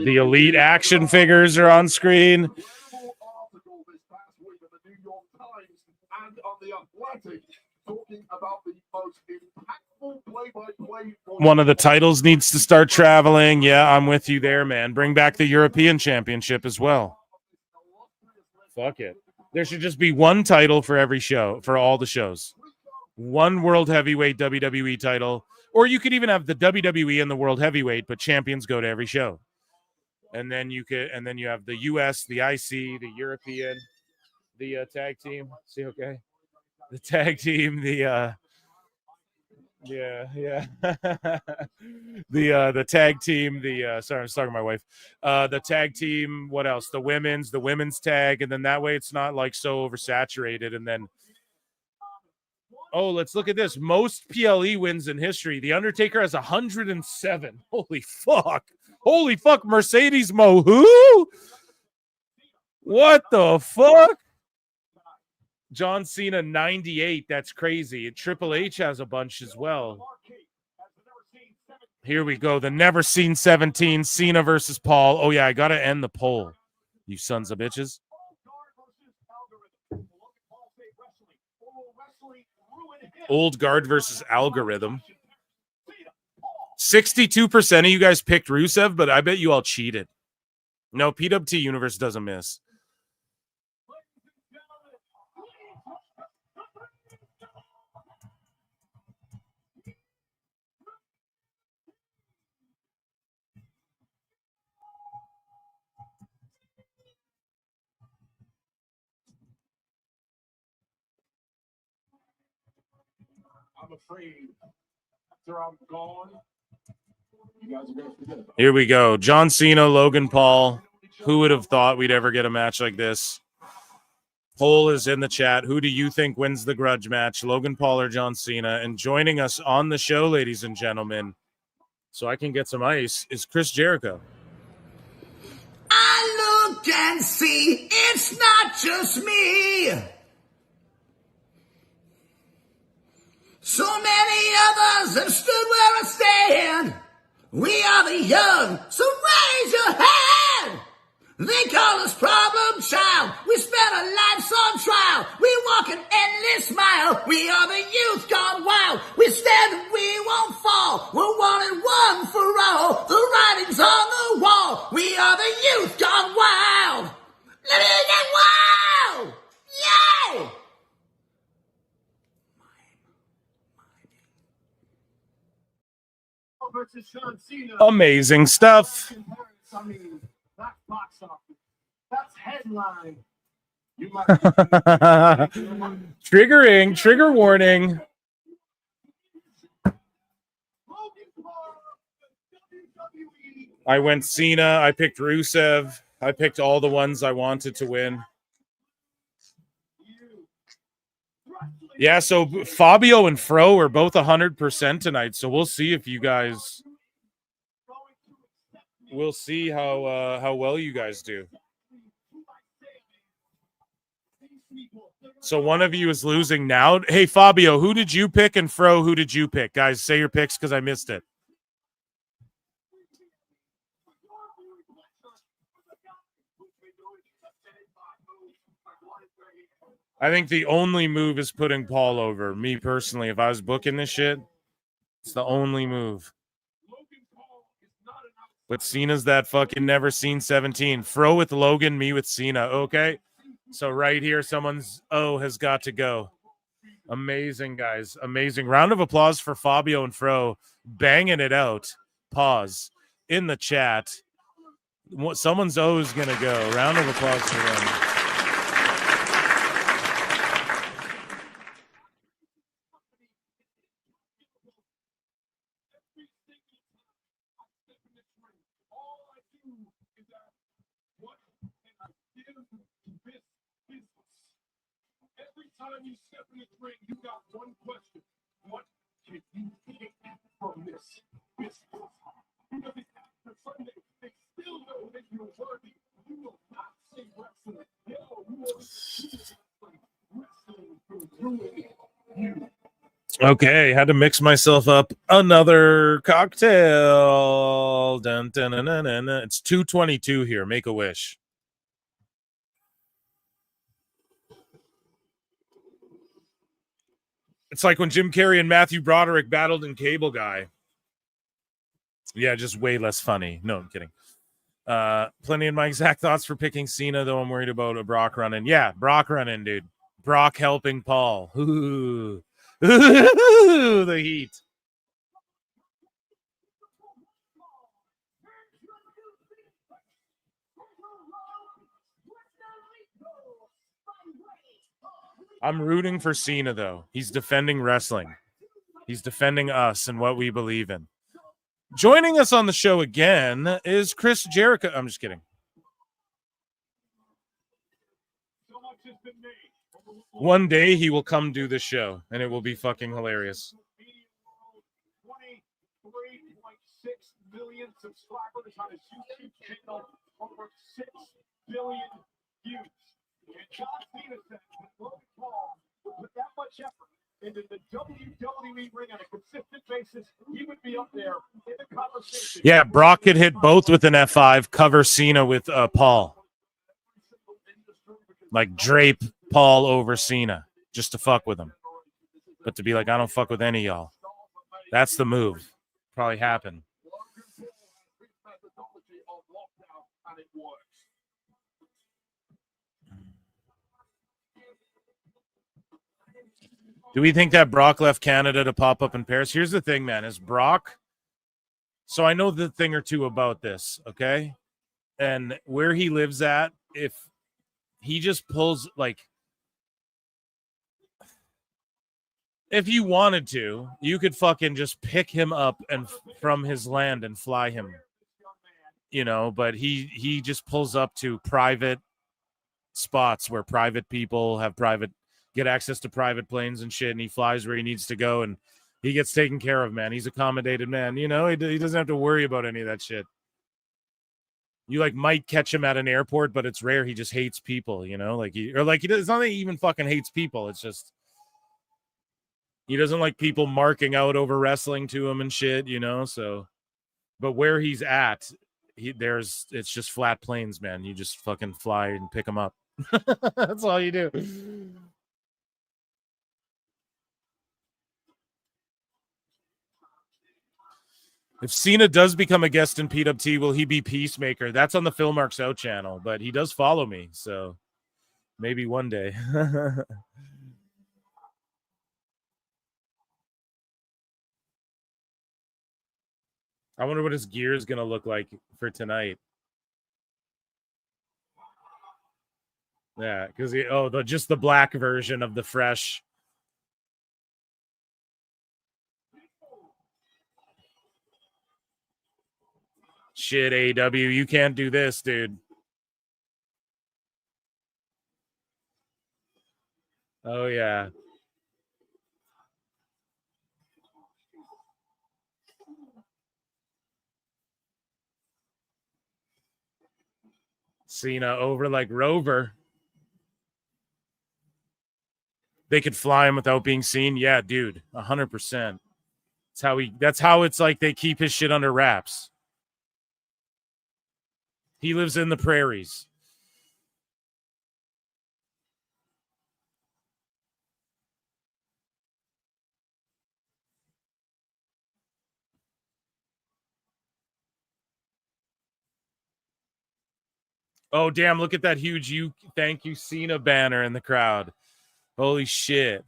The Elite action figures are on screen. One of the titles needs to start traveling. Yeah, I'm with you there, man. Bring back the European Championship as well. Fuck it. There should just be one title for every show, for all the shows. One World Heavyweight WWE title. Or you could even have the WWE and the World Heavyweight, but champions go to every show. And then you have the US, the IC, the European, the tag team. See, okay? The tag team, the the tag team, sorry, I was talking to my wife. The tag team, what else? The women's tag, and then that way it's not like so oversaturated. And then let's look at this. Most PLE wins in history. The Undertaker has 107. Holy fuck, Mercedes Mo. Who? What the fuck? John Cena 98. That's crazy. Triple H has a bunch as well. Here we go. The never seen 17. Cena versus Paul. Oh yeah, I gotta end the poll. You sons of bitches. Old guard versus algorithm. 62% of you guys picked Rusev, but I bet you all cheated. No, PWT Universe doesn't miss. I'm afraid after I'm gone, you guys are going to forget about it. Here we go. John Cena, Logan Paul. Who would have thought we'd ever get a match like this? Poll is in the chat. Who do you think wins the grudge match, Logan Paul or John Cena? And joining us on the show, ladies and gentlemen, so I can get some ice, is Chris Jericho. I look and see it's not just me. So many others have stood where I stand. We are the young, so raise your hand. They call us problem child. We spent our lives on trial. We walk an endless mile. We are the youth gone wild. We stand and we won't fall. We're one and one for all. The writing's on the wall. We are the youth gone wild. Let me get wild. Yay! Amazing stuff. I mean, that's box office. That's headline. You might Trigger warning. I went Cena. I picked Rusev. I picked all the ones I wanted to win. Yeah, so Fabio and Fro are both 100% tonight. So we'll see if you guys. We'll see how well you guys do. So one of you is losing now. Hey, Fabio, who did you pick? And Fro, who did you pick? Guys, say your picks because I missed it. I think the only move is putting Paul over. Me personally, if I was booking this shit, it's the only move. But Cena's that fucking never seen 17. Fro with Logan, me with Cena. Okay. So right here, someone's O has got to go. Amazing, guys. Amazing. Round of applause for Fabio and Fro banging it out. Pause in the chat. Someone's O is going to go. Round of applause for them. Every time you step in the ring, you got one question. What can you take from this business? Because after Sunday, they still know that you're worthy. You will not say wrestling. No, you will wrestling will ruin you. Okay, had to mix myself up another cocktail. Dun, dun, dun, dun, dun, dun. It's 2:22 here. Make a wish. It's like when Jim Carrey and Matthew Broderick battled in Cable Guy. Yeah, just way less funny. No, I'm kidding. Plenty of my exact thoughts for picking Cena, though I'm worried about a Brock run-in. Yeah, Brock run-in, dude. Brock helping Paul. Ooh. Ooh, the heat. I'm rooting for Cena, though. He's defending wrestling. He's defending us and what we believe in. Joining us on the show again is Chris Jericho. I'm just kidding. One day he will come do the show, and it will be fucking hilarious. 23.6 million subscribers on his YouTube channel, over 6 billion views. And John Cena said that Logan Paul would put that much effort into the WWE ring on a consistent basis, he would be up there in the conversation. Yeah, Brock could hit both with an F5, cover Cena with Paul. Like drape Paul over Cena just to fuck with him. But to be like, I don't fuck with any of y'all. That's the move. Probably happen. Do we think that Brock left Canada to pop up in Paris? Here's the thing, man, is Brock. So I know the thing or two about this, okay? And where he lives at, if he just pulls, like, if you wanted to, you could fucking just pick him up and from his land and fly him, you know, but he just pulls up to private spots where private people have get access to private planes and shit, and he flies where he needs to go, and he gets taken care of, man. He's accommodated, man. You know, he doesn't have to worry about any of that shit. You like might catch him at an airport, but it's rare. He just hates people, you know, it's not that he even fucking hates people. It's just he doesn't like people marking out over wrestling to him and shit, you know. So, but where he's at, it's just flat plains, man. You just fucking fly and pick him up. That's all you do. If Cena does become a guest in PWT, will he be Peacemaker? That's on the Phil Marks Out channel, but he does follow me, so maybe one day. I wonder what his gear is going to look like for tonight. Yeah, because just the black version of the fresh. Shit, AEW, you can't do this, dude. Oh, yeah. Cena over like Rover. They could fly him without being seen. Yeah, dude, 100%. That's how it's like they keep his shit under wraps. He lives in the prairies. Oh, damn, look at that huge thank you Cena banner in the crowd. Holy shit.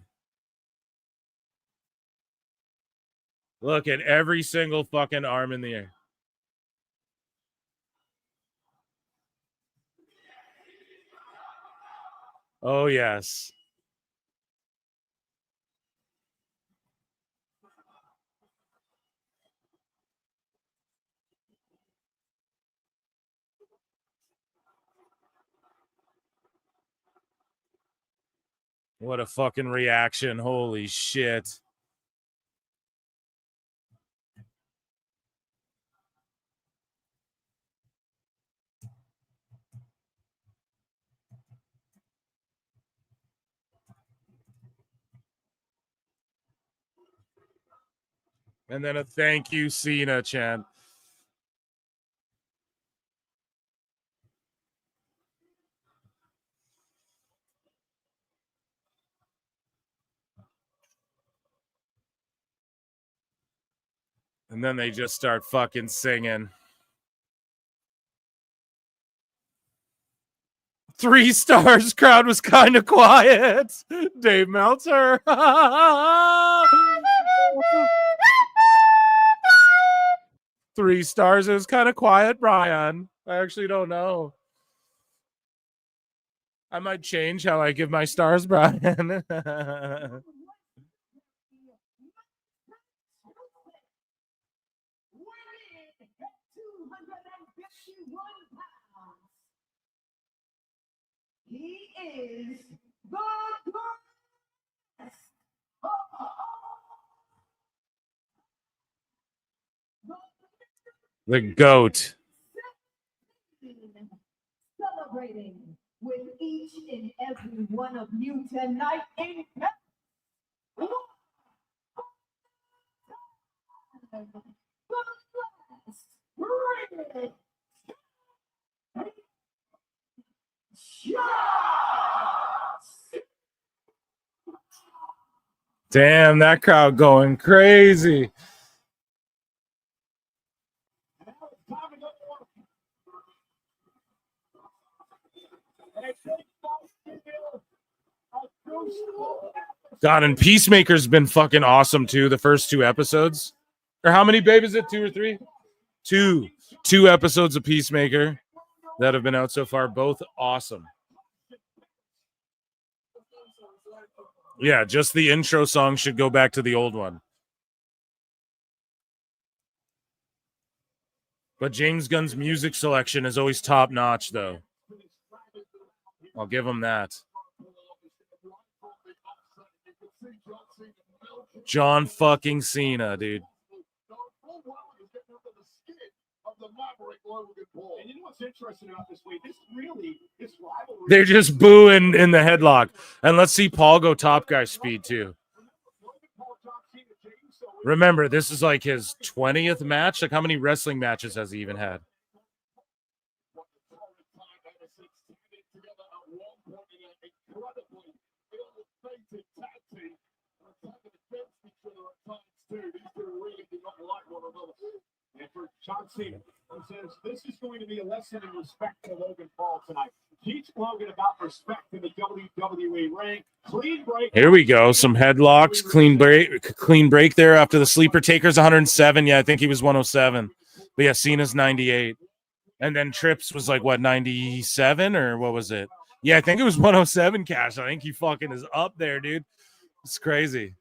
Look at every single fucking arm in the air. Oh, yes. What a fucking reaction. Holy shit. And then a thank you, Cena chant. And then they just start fucking singing. 3 stars. Crowd was kind of quiet. Dave Meltzer. 3 stars. It was kind of quiet, Brian. I actually don't know. I might change how I give my stars, Brian. He is the best. The GOAT. Celebrating with each and every one of you tonight in Damn, that crowd going crazy. God, and Peacemaker's been fucking awesome too. The first 2 episodes, or how many, babe? Is it 2 or 3? 2 episodes of Peacemaker that have been out so far. Both awesome. Yeah, just the intro song should go back to the old one. But James Gunn's music selection is always top notch, though. I'll give him that. John fucking Cena, dude. And you know what's interesting about this week? This rivalry. They're just booing in the headlock. And let's see Paul go top guy speed, too. Remember, this is like his 20th match. Like, how many wrestling matches has he even had? And for John Cena, he says, this is going to be a lesson in respect to Logan Paul tonight. Teach Logan about respect in the WWE ring. Clean break. Here we go. Some headlocks. Clean break there after the sleeper taker's 107. Yeah, I think he was 107. But yeah, Cena's 98. And then Trips was like, what, 97 or what was it? Yeah, I think it was 107, Cash. I think he fucking is up there, dude. It's crazy.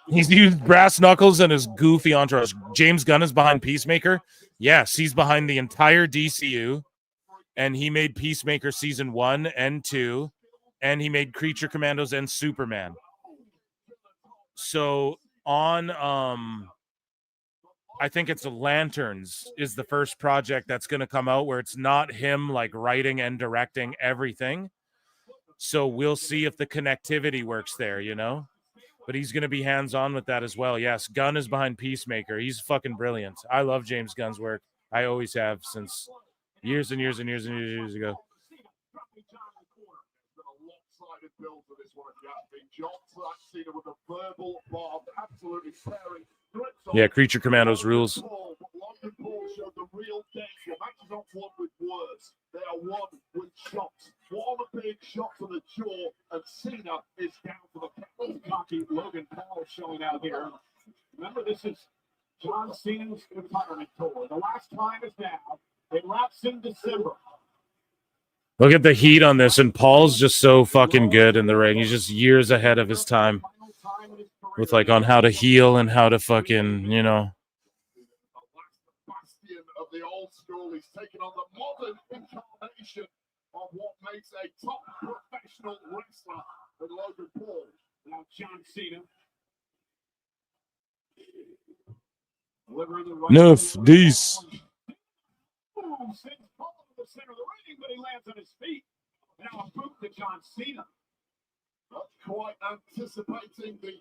He's used brass knuckles and his goofy entourage. James Gunn is behind Peacemaker. Yes, he's behind the entire DCU. And he made Peacemaker season 1 and 2. And he made Creature Commandos and Superman. So on I think it's Lanterns is the first project that's going to come out where it's not him like writing and directing everything. So we'll see if the connectivity works there, you know? But he's going to be hands-on with that as well. Yes, Gunn is behind Peacemaker. He's fucking brilliant. I love James Gunn's work. I always have since years and years and years and years ago. John Cena with a verbal bomb, absolutely tearing Yeah, Creature Commandos rules. Logan Paul showed the real danger. Matches aren't won with words. They are won with shots. All the big shots to the jaw, and Cena is down for the cocky Logan Paul showing out here. Remember, this is John Cena's retirement tour. The last time is now. It wraps in December. Look at the heat on this, and Paul's just so fucking good in the ring. He's just years ahead of his time with like on how to heal and how to fucking, you know. Bastion of the old school. He's taken on the modern incarnation of what makes a top professional wrestler with Logan Paul. Now John Cena. Neuf, 10. Sends Paul to the center of the ring, but he lands on his feet. Now a boot to John Cena. Not quite anticipating the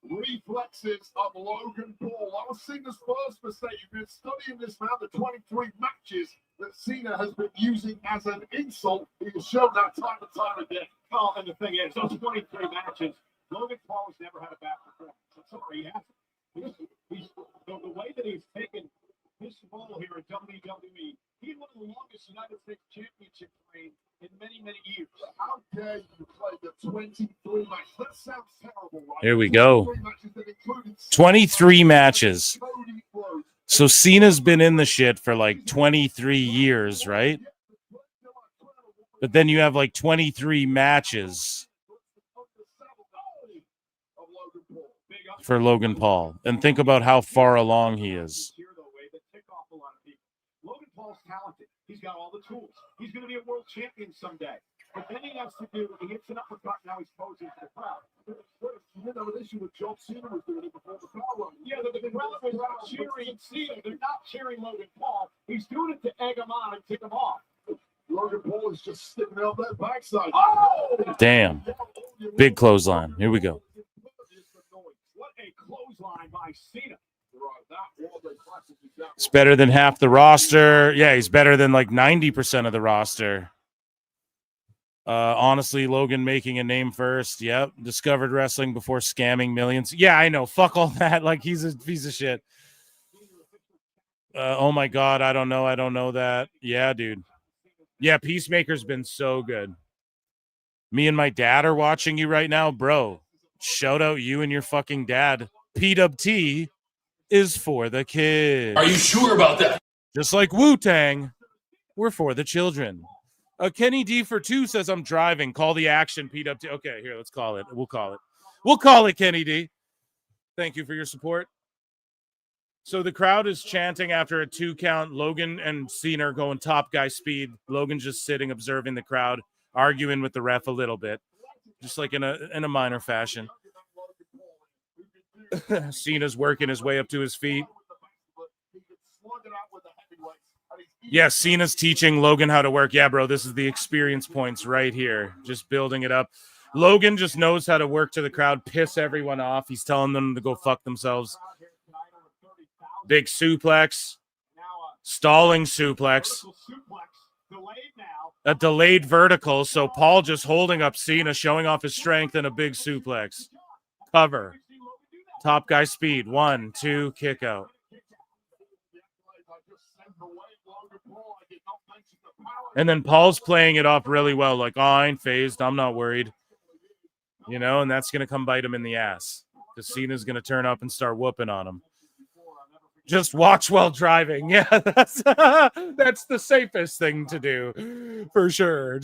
reflexes of Logan Paul. That was Cena's first mistake. You've been studying this man, the 23 matches that Cena has been using as an insult. He has shown that time and time again. Oh, and the thing is, those 23 matches, Logan Paul has never had a bad performance. I'm sorry, he hasn't. The way that he's taken his role here at WWE, he had one of the longest United States Championship reigns in many, many years. How dare you play the 23 matches? That sounds terrible, right? Here we go. 23 matches. So Cena's been in the shit for like 23 years, right? But then you have like 23 matches for Logan Paul. And think about how far along he is. Logan Paul's talented. He's got all the tools. He's going to be a world champion someday. But then he has to do, he hits an uppercut, now he's posing for the crowd. You know, an issue with John Cena was doing it before the crowd. Yeah, the crowd was not cheering Cena. They're not cheering Logan Paul. He's doing it to egg him on and tick him off. Logan Paul is just sticking out that backside. Oh! Damn. Big clothesline. Here we go. What a clothesline by Cena. It's better than half the roster. Yeah, he's better than like 90% of the roster. Honestly, Logan making a name first. Yep. Discovered wrestling before scamming millions. Yeah, I know. Fuck all that. Like, he's a piece of shit. Oh my God. I don't know that. Yeah, dude. Yeah, Peacemaker's been so good. Me and my dad are watching you right now, bro. Shout out you and your fucking dad. PWT is for the kids. Are you sure about that? Just like Wu-Tang, we're for the children. Kenny D for 2 says, I'm driving. Call the action, PWT. Okay, here, let's call it. We'll call it. We'll call it, Kenny D. Thank you for your support. So the crowd is chanting after a 2 count. Logan and Cena are going top guy speed. Logan's just sitting, observing the crowd, arguing with the ref a little bit, just like in a minor fashion. Cena's working his way up to his feet. Yeah, Cena's teaching Logan how to work. Yeah, bro, this is the experience points right here. Just building it up. Logan just knows how to work to the crowd, piss everyone off. He's telling them to go fuck themselves. Big suplex. Stalling suplex. A delayed vertical. So Paul just holding up Cena, showing off his strength, and a big suplex. Cover. Top guy speed. 1, 2, kick out. And then Paul's playing it off really well. Like, oh, I ain't phased. I'm not worried. You know, and that's going to come bite him in the ass. Because Cena's going to turn up and start whooping on him. Just watch while driving. Yeah, that's the safest thing to do. For sure.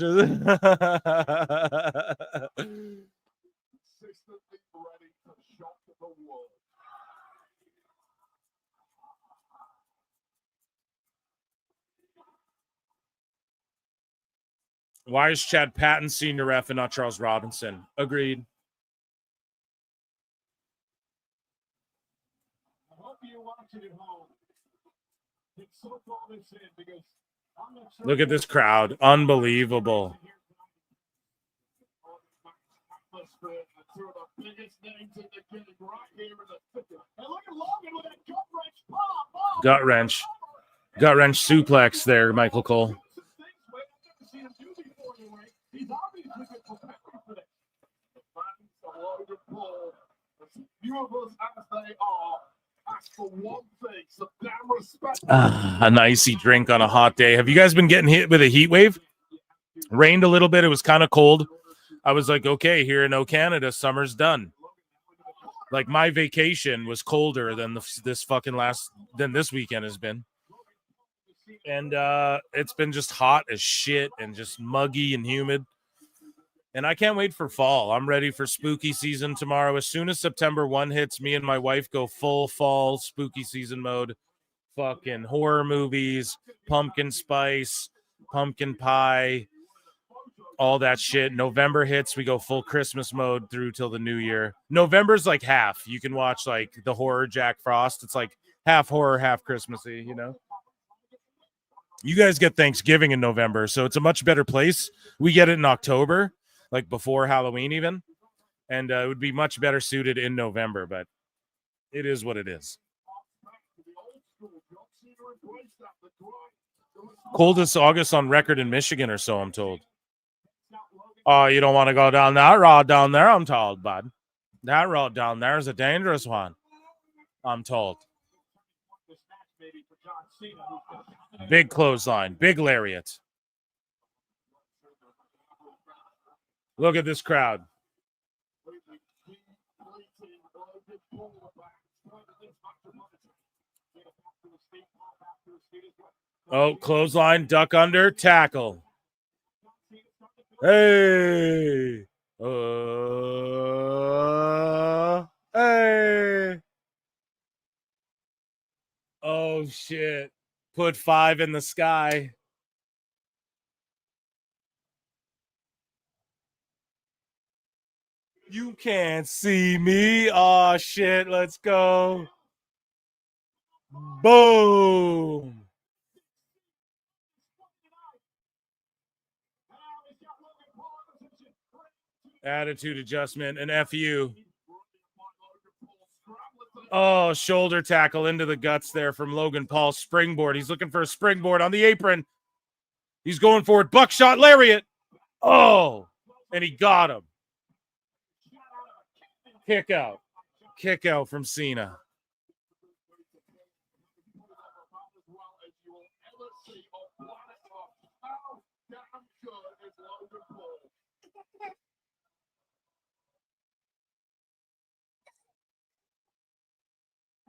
Why is Chad Patton senior ref and not Charles Robinson? Agreed. I hope you watch it at home. It's so far this in because I'm not sure. Look at this crowd. Unbelievable. Gut wrench. Gut wrench suplex there, Michael Cole. few of us as they are, ask for one thing, some damn respect. An icy drink on a hot day. Have you guys been getting hit with a heat wave? Rained a little bit. It was kind of cold. I was like, okay, here in Canada, summer's done. Like, my vacation was colder than than this weekend has been. And it's been just hot as shit and just muggy and humid. And I can't wait for fall. I'm ready for spooky season tomorrow. As soon as September 1 hits, me and my wife go full fall spooky season mode. Fucking horror movies, pumpkin spice, pumpkin pie, all that shit. November hits, we go full Christmas mode through till the new year. November's like half. You can watch like the horror Jack Frost. It's like half horror, half Christmassy, you know? You guys get Thanksgiving in November, so it's a much better place. We get it in October, like before Halloween even. And it would be much better suited in November, but it is what it is. Coldest August on record in Michigan or so, I'm told. Oh, you don't want to go down that road down there, I'm told, bud. That road down there is a dangerous one, I'm told. Big clothesline, big lariat. Look at this crowd. Oh, clothesline, duck under, tackle. Hey. Hey. Oh, shit. Put 5 in the sky. You can't see me. Oh, shit. Let's go. Boom. Attitude adjustment and FU. Oh, shoulder tackle into the guts there from Logan Paul. Springboard. He's looking for a springboard on the apron. He's going for it. Buckshot lariat. Oh, and he got him. Kick out. Kick out from Cena.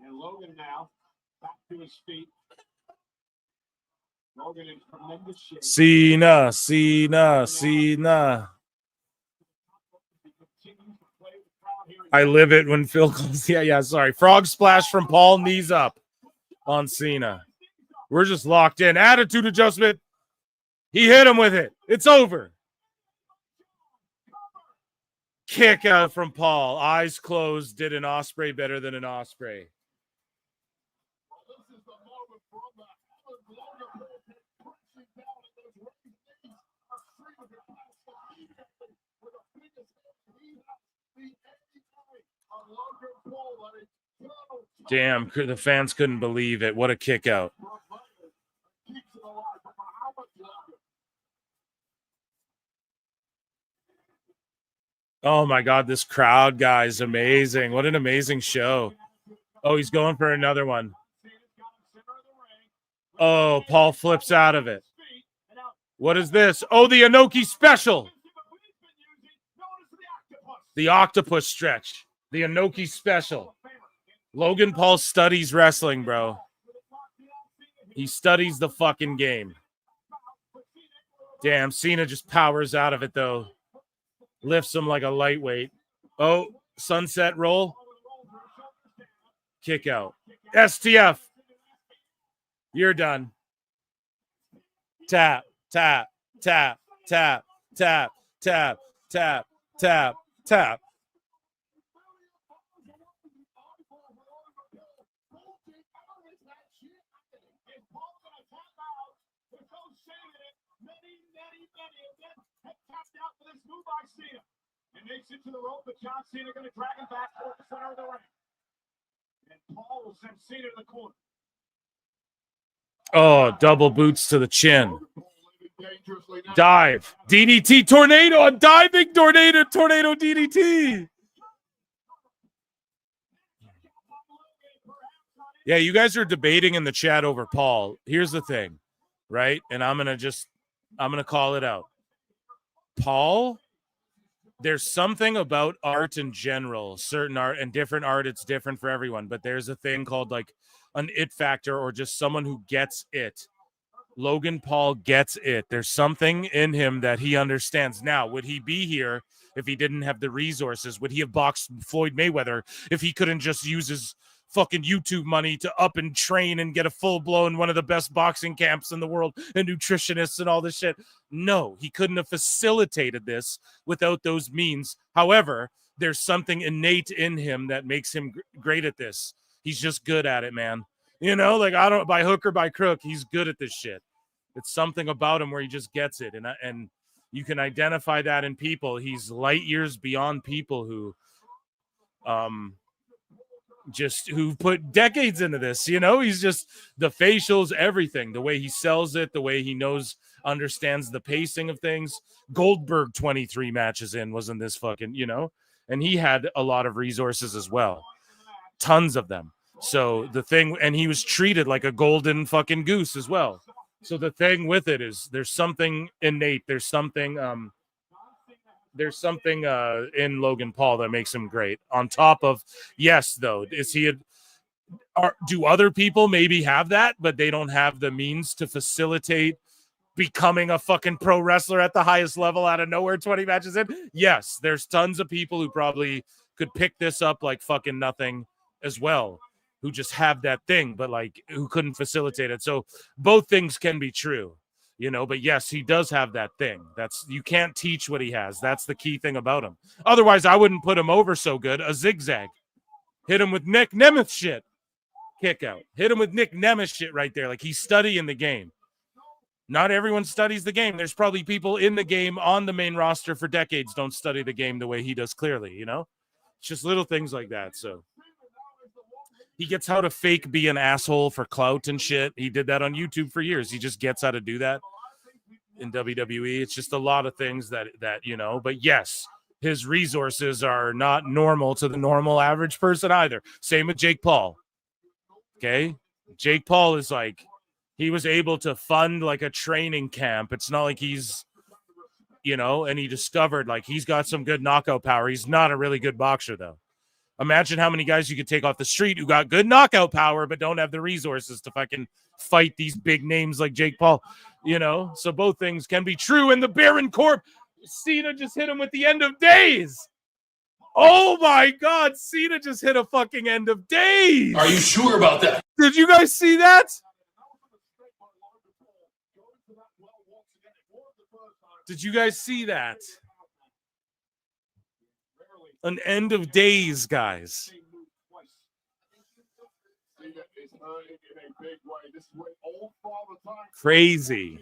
And Logan now back to his feet. Logan in tremendous shape. Cena. I live it when Phil calls. Yeah, sorry. Frog splash from Paul, knees up on Cena. We're just locked in. Attitude adjustment. He hit him with it. It's over. Kick out from Paul. Eyes closed. Did an Osprey better than an Osprey. Damn, the fans couldn't believe it. What a kick out. Oh my God, this crowd guy is amazing. What an amazing show. Oh, he's going for another one. Oh, Paul flips out of it. What is this? Oh, the Inoki special. The octopus stretch. The Inoki special. Logan Paul studies wrestling, bro. He studies the fucking game. Damn, Cena just powers out of it, though. Lifts him like a lightweight. Oh, sunset roll. Kick out. STF. You're done. Tap, tap, tap, tap, tap, tap, tap, tap, tap. And makes it to the rope, but John Cena going to drag him back toward the center of the ring. And Paul will send Cena to the corner. Oh, double boots to the chin. Dive. DDT tornado. A diving tornado. Tornado DDT. Yeah, you guys are debating in the chat over Paul. Here's the thing, right? And I'm going to call it out. Paul, there's something about art in general, certain art and different art. It's different for everyone, but there's a thing called like an it factor or just someone who gets it. Logan Paul gets it. There's something in him that he understands. Now, would he be here if he didn't have the resources? Would he have boxed Floyd Mayweather if he couldn't just use his fucking YouTube money to up and train and get a full-blown one of the best boxing camps in the world and nutritionists and all this shit? No, he couldn't have facilitated this without those means. However, there's something innate in him that makes him great at this. He's just good at it, man. You know, like I don't by hook or by crook, he's good at this shit. It's something about him where he just gets it, and you can identify that in people. He's light years beyond people who put decades into this. You know, he's just the facials, everything, the way he sells it, the way he understands the pacing of things. Goldberg 23 matches in wasn't this fucking, you know, and he had a lot of resources as well, tons of them. So the thing, and he was treated like a golden fucking goose as well. So the thing with it is there's something innate. There's something in Logan Paul that makes him great. On top of, yes, though, do other people maybe have that, but they don't have the means to facilitate becoming a fucking pro wrestler at the highest level out of nowhere 20 matches in? Yes, there's tons of people who probably could pick this up like fucking nothing as well, who just have that thing, but like who couldn't facilitate it. So both things can be true, you know, but yes, he does have that thing. You can't teach what he has. That's the key thing about him. Otherwise, I wouldn't put him over so good. A zigzag. Hit him with Nick Nemeth shit. Kick out. Hit him with Nick Nemeth shit right there. Like he's studying the game. Not everyone studies the game. There's probably people in the game on the main roster for decades don't study the game the way he does clearly, you know? It's just little things like that, so. He gets how to fake be an asshole for clout and shit. He did that on YouTube for years. He just gets how to do that in WWE. It's just a lot of things that you know. But yes, his resources are not normal to the normal average person either. Same with Jake Paul. Okay? Jake Paul is like, he was able to fund like a training camp. It's not like he's, you know, and he discovered like he's got some good knockout power. He's not a really good boxer, though. Imagine how many guys you could take off the street who got good knockout power but don't have the resources to fucking fight these big names like Jake Paul, you know? So both things can be true. And the Baron Corp, Cena just hit him with the end of days. Oh my God, Cena just hit a fucking end of days. Are you sure about that? Did you guys see that? Did you guys see that? An end of days, guys. Crazy.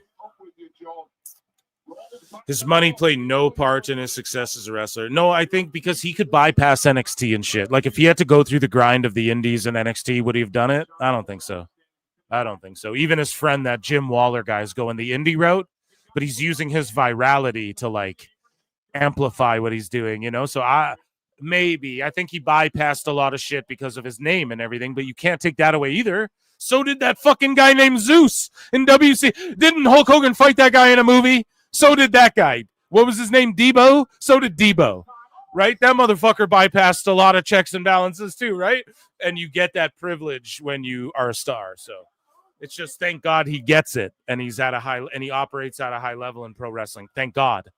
His money played no part in his success as a wrestler. No, I think because he could bypass NXT and shit. Like if he had to go through the grind of the indies and NXT, would he have done it? I don't think so. Even his friend, that Jim Waller guy, is going the indie route, but he's using his virality to like amplify what he's doing, you know? So I think he bypassed a lot of shit because of his name and everything, but you can't take that away either. So did that fucking guy named Zeus in WC. Didn't Hulk Hogan fight that guy in a movie? So did that guy. What was his name? Debo? So did Debo, right? That motherfucker bypassed a lot of checks and balances too, right? And you get that privilege when you are a star. So it's just thank God he gets it, and he operates at a high level in pro wrestling. Thank God.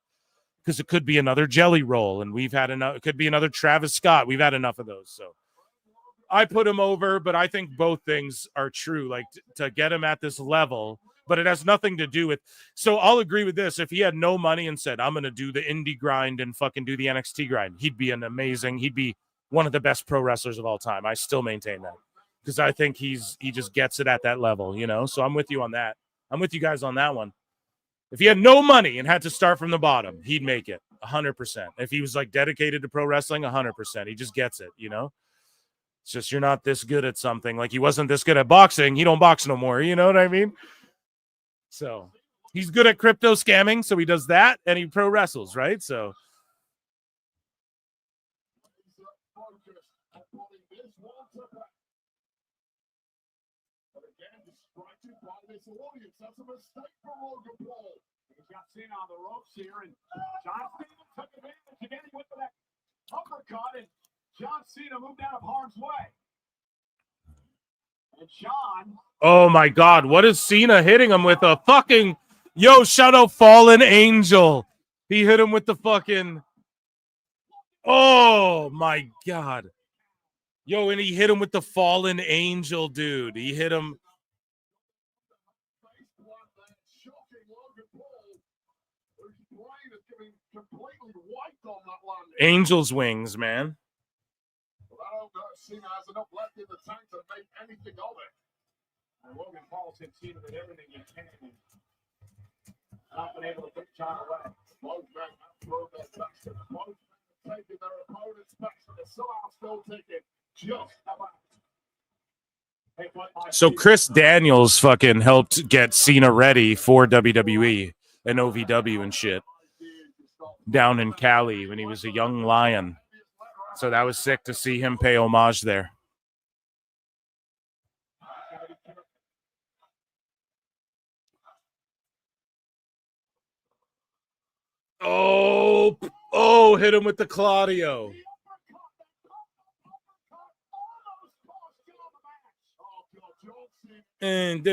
Because it could be another Jelly Roll, and we've had enough. It could be another Travis Scott. We've had enough of those. So I put him over, but I think both things are true. Like to get him at this level, but it has nothing to do with. So I'll agree with this. If he had no money and said, I'm going to do the indie grind and fucking do the NXT grind, he'd be he'd be one of the best pro wrestlers of all time. I still maintain that because I think he just gets it at that level, you know? So I'm with you on that. I'm with you guys on that one. If he had no money and had to start from the bottom, he'd make it 100%. If he was like dedicated to pro wrestling, 100%. He just gets it, you know? It's just you're not this good at something. Like he wasn't this good at boxing. He don't box no more. You know what I mean? So he's good at crypto scamming. So he does that and he pro wrestles, right? So by this audience. That's a mistake for Logan Paul. He's got Cena on the ropes here, and John Cena took advantage again. He went for that uppercut, and John Cena moved out of harm's way. And John. Oh my God! What is Cena hitting him with? A fucking shout out Fallen Angel. He hit him with the fucking. Oh my God! And he hit him with the Fallen Angel, dude. He hit him. Angel's wings, man. Well, I don't know if Cena has enough left in the tank to make anything of it. And Logan Paul's hit Cena with everything he can. Not been able to put John away. Both men have thrown their backs to the both men have taken their opponent's backs, and they're somehow still taking just about. So Chris Daniels fucking helped get Cena ready for WWE and OVW and shit down in Cali when he was a young lion. So that was sick to see him pay homage there. Oh, hit him with the Claudio. And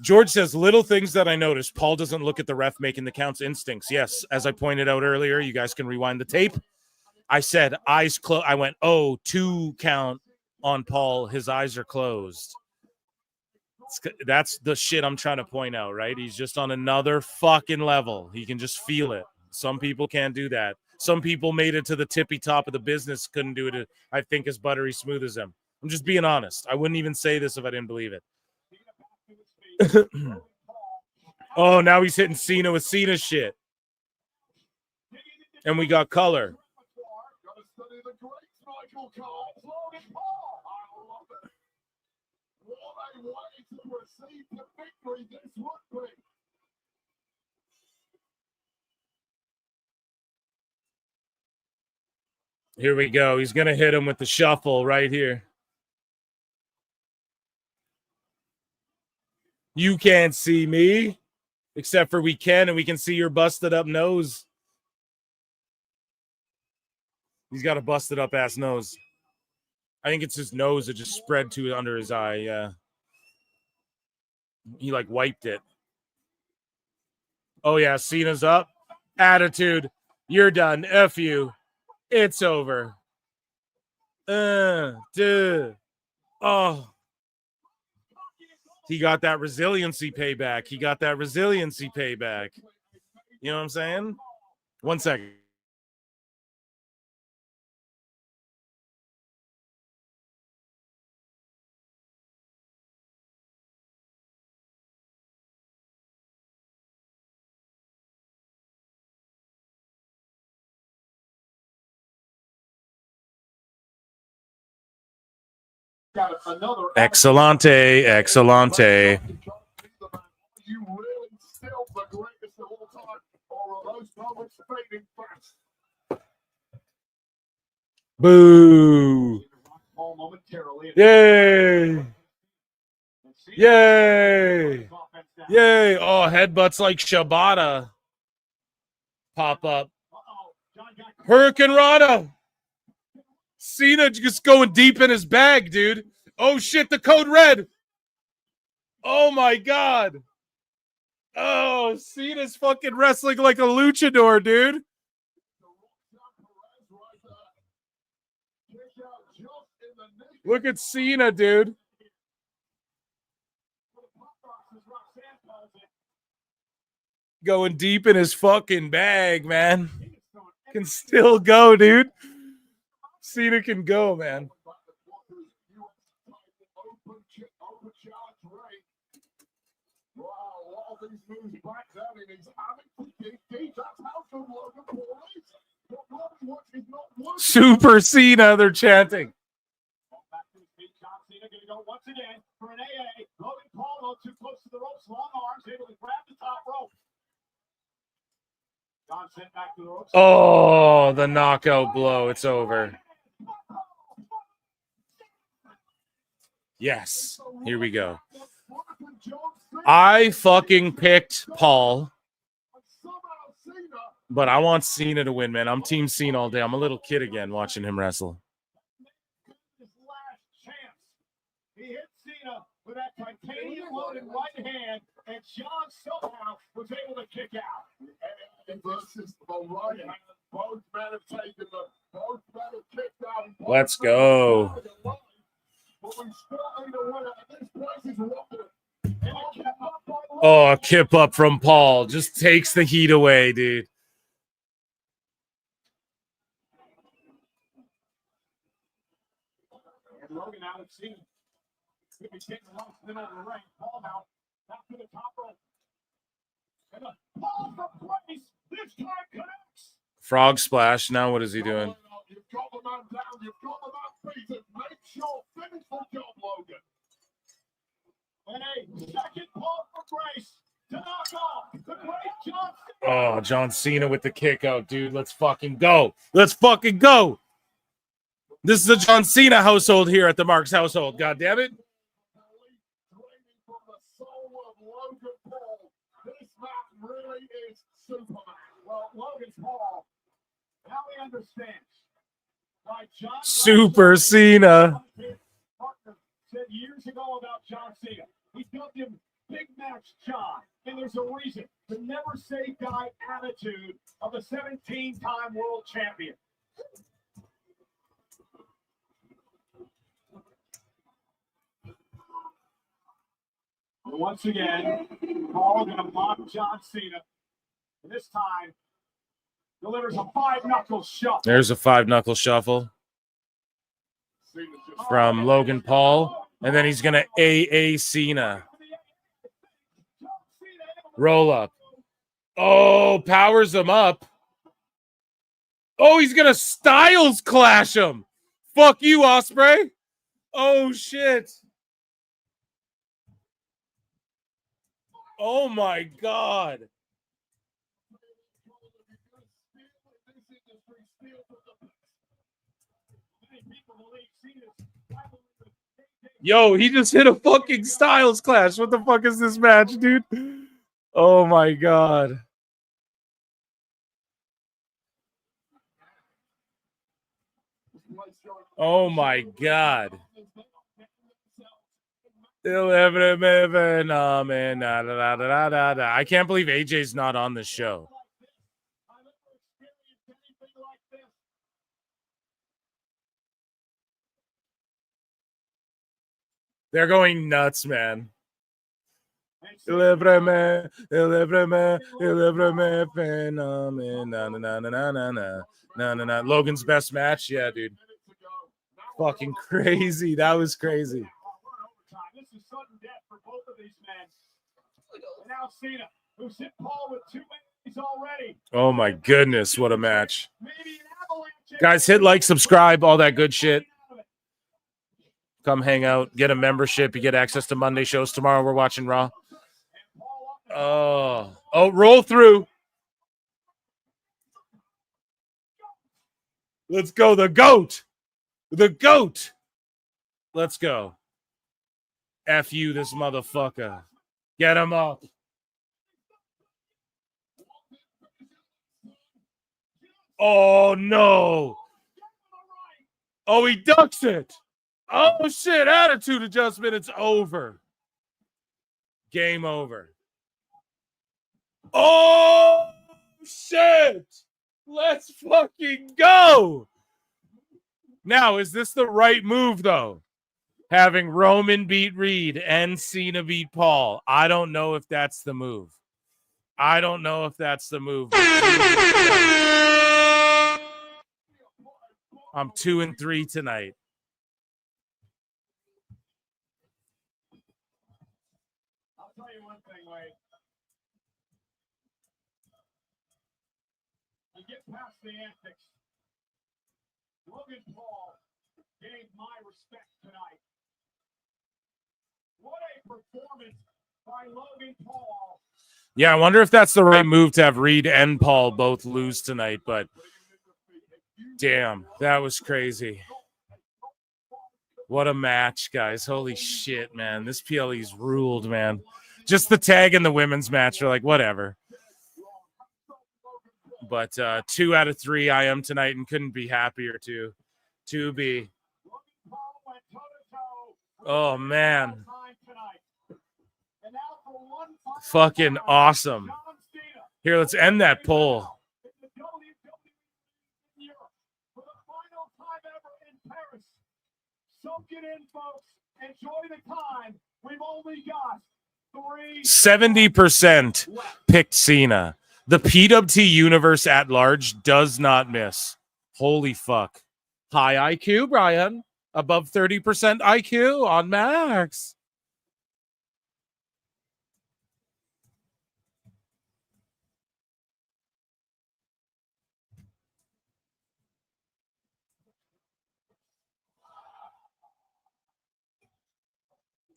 George says, little things that I noticed. Paul doesn't look at the ref making the counts. Instincts. Yes, as I pointed out earlier, you guys can rewind the tape. I said eyes closed. I went, 2 count on Paul. His eyes are closed. That's the shit I'm trying to point out, right? He's just on another fucking level. He can just feel it. Some people can't do that. Some people made it to the tippy top of the business, couldn't do it, I think, as buttery smooth as him. I'm just being honest. I wouldn't even say this if I didn't believe it. Oh, now he's hitting Cena with Cena shit. And we got color. Here we go. He's going to hit him with the shuffle right here. You can't see me, except for we can, and we can see your busted up nose. He's got a busted up ass nose. I think it's his nose that just spread to under his eye. Yeah. He like wiped it. Oh yeah, Cena's up. Attitude. You're done. F you. It's over. Dude. Oh. He got that resiliency payback. You know what I'm saying? 1 second. Excellente. You really still the greatest of all time, or are those moments fading fast? Boo. Yay. Yay. Yay. Oh, headbutts like Shibata pop up. Hurricane Rana. Cena just going deep in his bag, dude. Oh, shit, the code red. Oh, my God. Oh, Cena's fucking wrestling like a luchador, dude. Look at Cena, dude. Going deep in his fucking bag, man. Can still go, dude. Cena can go, man. Super Cena, they're chanting. Once again for an AA. Logan Paul too close to the ropes, long arms, able to grab the top rope. John sent back to the ropes. Oh, the knockout blow. It's over. Yes. Here we go. I fucking picked Paul, but I want Cena to win, man. I'm Team Cena all day. I'm a little kid again watching him wrestle. He hit Cena with that titanium loaded right hand, and John somehow was able to kick out. And versus the right hand, both men have taken the both men have kicked out. Let's go. But we still need a winner, and this place is rocking. Oh, a kip up from Paul just takes the heat away, dude. And Logan out of Cena. Could be taking off the middle of the ring. Paul now back to the top rope. And the Paul for place. This time connects. Frog splash. Now what is he doing? You've got the man down. You've got the man beaten. Make sure finish the job, Logan. And a second Paul for Grace to knock off the great John Cena. Oh, John Cena with the kick out, dude. Let's fucking go. Let's fucking go. This is a John Cena household here at the Marks household. God damn it. Really is Superman. Well, Logan Paul, now he understands why John Super Cena. Said years ago about John Cena. He dubbed him Big Match John, and there's a reason. The never say die attitude of a 17-time world champion. Once again, Paul going to mock John Cena. And this time, delivers a 5-knuckle shuffle. There's a 5-knuckle shuffle from Logan Paul. And then he's going to AA Cena. Roll up. Oh, powers him up. Oh, he's going to Styles clash him. Fuck you, Ospreay. Oh, shit. Oh, my God. Yo, he just hit a fucking Styles clash. What the fuck is this match, dude? Oh, my God. Oh, my God. 11. Oh, man. I can't believe AJ's not on the show. They're going nuts, man. Logan's best match? Yeah, dude. Fucking crazy. That was crazy. This is sudden death for both of these men. And now Cena, who's hit Paul with 2 ways already. Oh, my goodness. What a match. Guys, hit like, subscribe, all that good shit. Come hang out, get a membership. You get access to Monday shows. Tomorrow we're watching Raw. Oh, roll through. Let's go. The GOAT. The GOAT. Let's go. F you, this motherfucker. Get him up. Oh, no. Oh, he ducks it. Oh, shit. Attitude adjustment. It's over. Game over. Oh, shit. Let's fucking go. Now, is this the right move, though? Having Roman beat Reed and Cena beat Paul. I don't know if that's the move. I'm 2-3 tonight. I'll tell you one thing, Wade. You get past the antics. Logan Paul gave my respect tonight. What a performance by Logan Paul. Yeah, I wonder if that's the right move to have Reed and Paul both lose tonight, but damn, that was crazy. What a match, guys. Holy shit, man. This PLE's ruled, man. Just the tag and the women's match are like, whatever. But 2 out of 3 I am tonight and couldn't be happier to be. Oh, man. Fucking awesome. Here, let's end that poll. Soak it in, folks. Enjoy the time. We've only got 70% picked Cena. The PWT universe at large does not miss. Holy fuck. High IQ, Brian. Above 30% IQ on Max.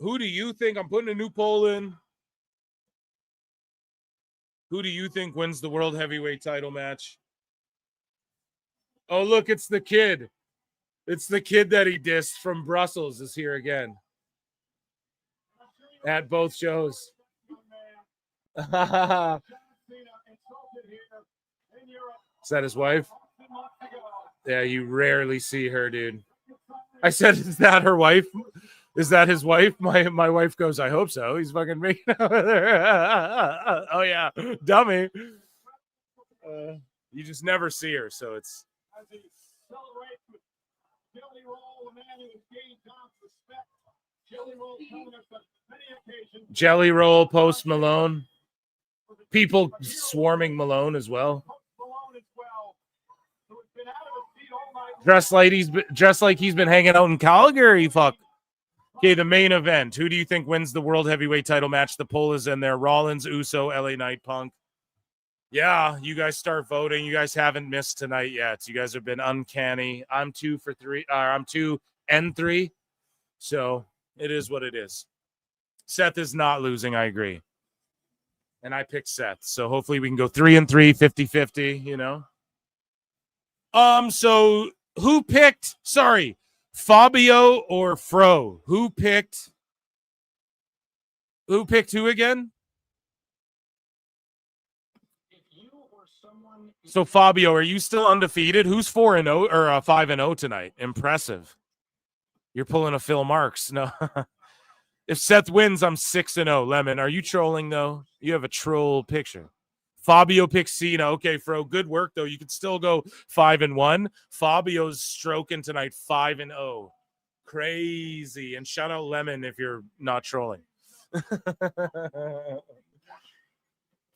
Who do you think? I'm putting a new poll in. Who do you think wins the World Heavyweight title match? Oh, look, it's the kid. It's the kid that he dissed from Brussels is here again. At both shows. Is that his wife? Yeah, you rarely see her, dude. I said, is that her wife? Is that his wife? My wife goes, I hope so. He's fucking making out with her. Oh, yeah. Dummy. You just never see her, so it's... Jelly Roll, Post Malone. People swarming Malone as well. Dressed like he's been hanging out in Calgary. Fuck. Okay, the main event. Who do you think wins the World Heavyweight title match? The poll is in there. Rollins, Uso, LA Knight, Punk. Yeah, you guys start voting. You guys haven't missed tonight yet. You guys have been uncanny. I'm 2 for 3. I'm 2 and 3. So it is what it is. Seth is not losing. I agree. And I picked Seth. So hopefully we can go 3 and 3, 50-50, you know. So who picked? Sorry. Fabio or Fro? Who picked who again? So Fabio, are you still undefeated? Who's 4-0 or 5-0 tonight? Impressive. You're pulling a Phil Marks. No. If Seth wins, I'm 6-0. Lemon, are you trolling though? You have a troll picture. Fabio picks Cena. Okay, Fro, good work though. You could still go 5-1. Fabio's stroking tonight, 5-0. Crazy. And shout out Lemon if you're not trolling.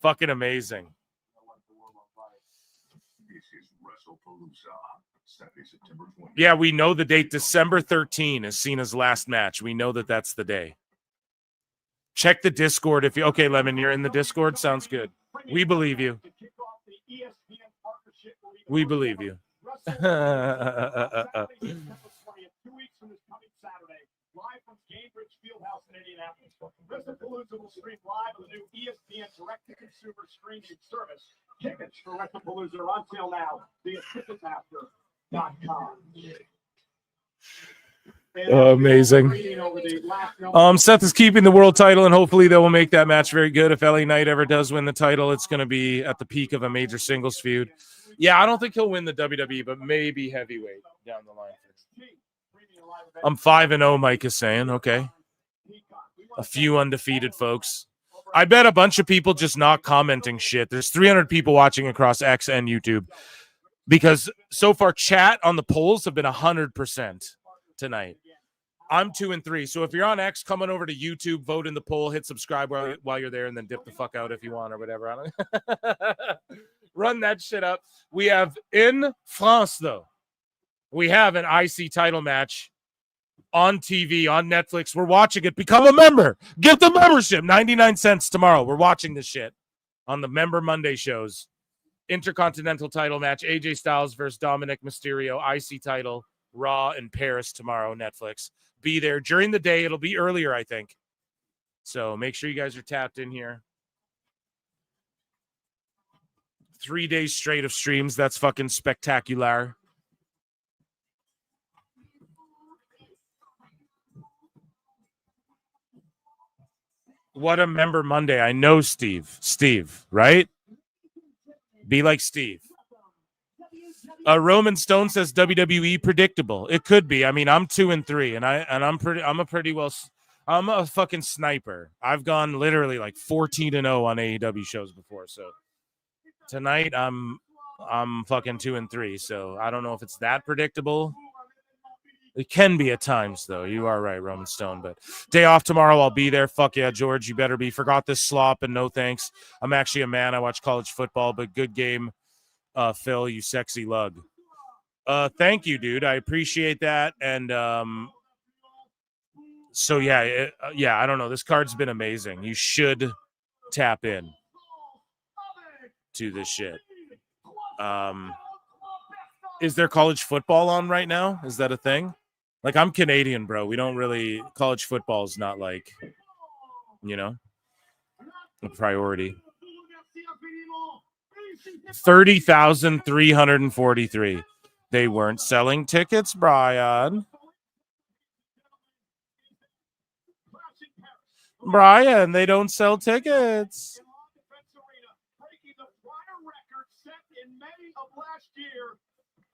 Fucking amazing. Yeah, we know the date. December 13 is Cena's last match. We know that that's the day. Check the Discord if you... Okay, Lemon, you're in the Discord? Sounds good. We believe you. We believe you. WrestlePalooza will stream live on the new ESPN direct-to-consumer streaming service. Tickets for WrestlePalooza are on sale now via Ticketmaster.com. Amazing. Seth is keeping the world title, and hopefully they will make that match very good. If LA Knight ever does win the title, it's going to be at the peak of a major singles feud. Yeah, I don't think he'll win the WWE, but maybe heavyweight down the line. I'm 5-0, Mike is saying. Okay. A few undefeated folks. I bet a bunch of people just not commenting shit. There's 300 people watching across X and YouTube because so far chat on the polls have been 100% tonight. I'm 2 and 3. So if you're on X, come on over to YouTube, vote in the poll, hit subscribe while you're there, and then dip the fuck out if you want or whatever. I don't run that shit up. We have in France, though. We have an IC title match on TV, on Netflix. We're watching it. Become a member. Get the membership. 99 cents tomorrow. We're watching this shit on the Member Monday shows. Intercontinental title match. AJ Styles versus Dominic Mysterio. IC title. Raw in Paris tomorrow. Netflix. Be there during the day. It'll be earlier, I think. So make sure you guys are tapped in here. 3 days straight of streams. That's fucking spectacular. What a member Monday. I know Steve. Steve, right? Be like Steve. Roman Stone says WWE predictable. It could be. I mean, I'm 2-3, I'm a fucking sniper. I've gone literally like 14-0 on AEW shows before. So tonight I'm fucking 2-3. So I don't know if it's that predictable. It can be at times, though. You are right, Roman Stone. But day off tomorrow, I'll be there. Fuck yeah, George. You better be. Forgot this slop and no thanks. I'm actually a man. I watch college football, but good game, Phil, you sexy lug. Thank you, dude. I appreciate that. And so, yeah, I don't know. This card's been amazing. You should tap in to this shit. Is there college football on right now? Is that a thing? Like, I'm Canadian, bro. We don't really – college football is not like, a priority. 30,343. They weren't selling tickets, Brian. Brian, they don't sell tickets.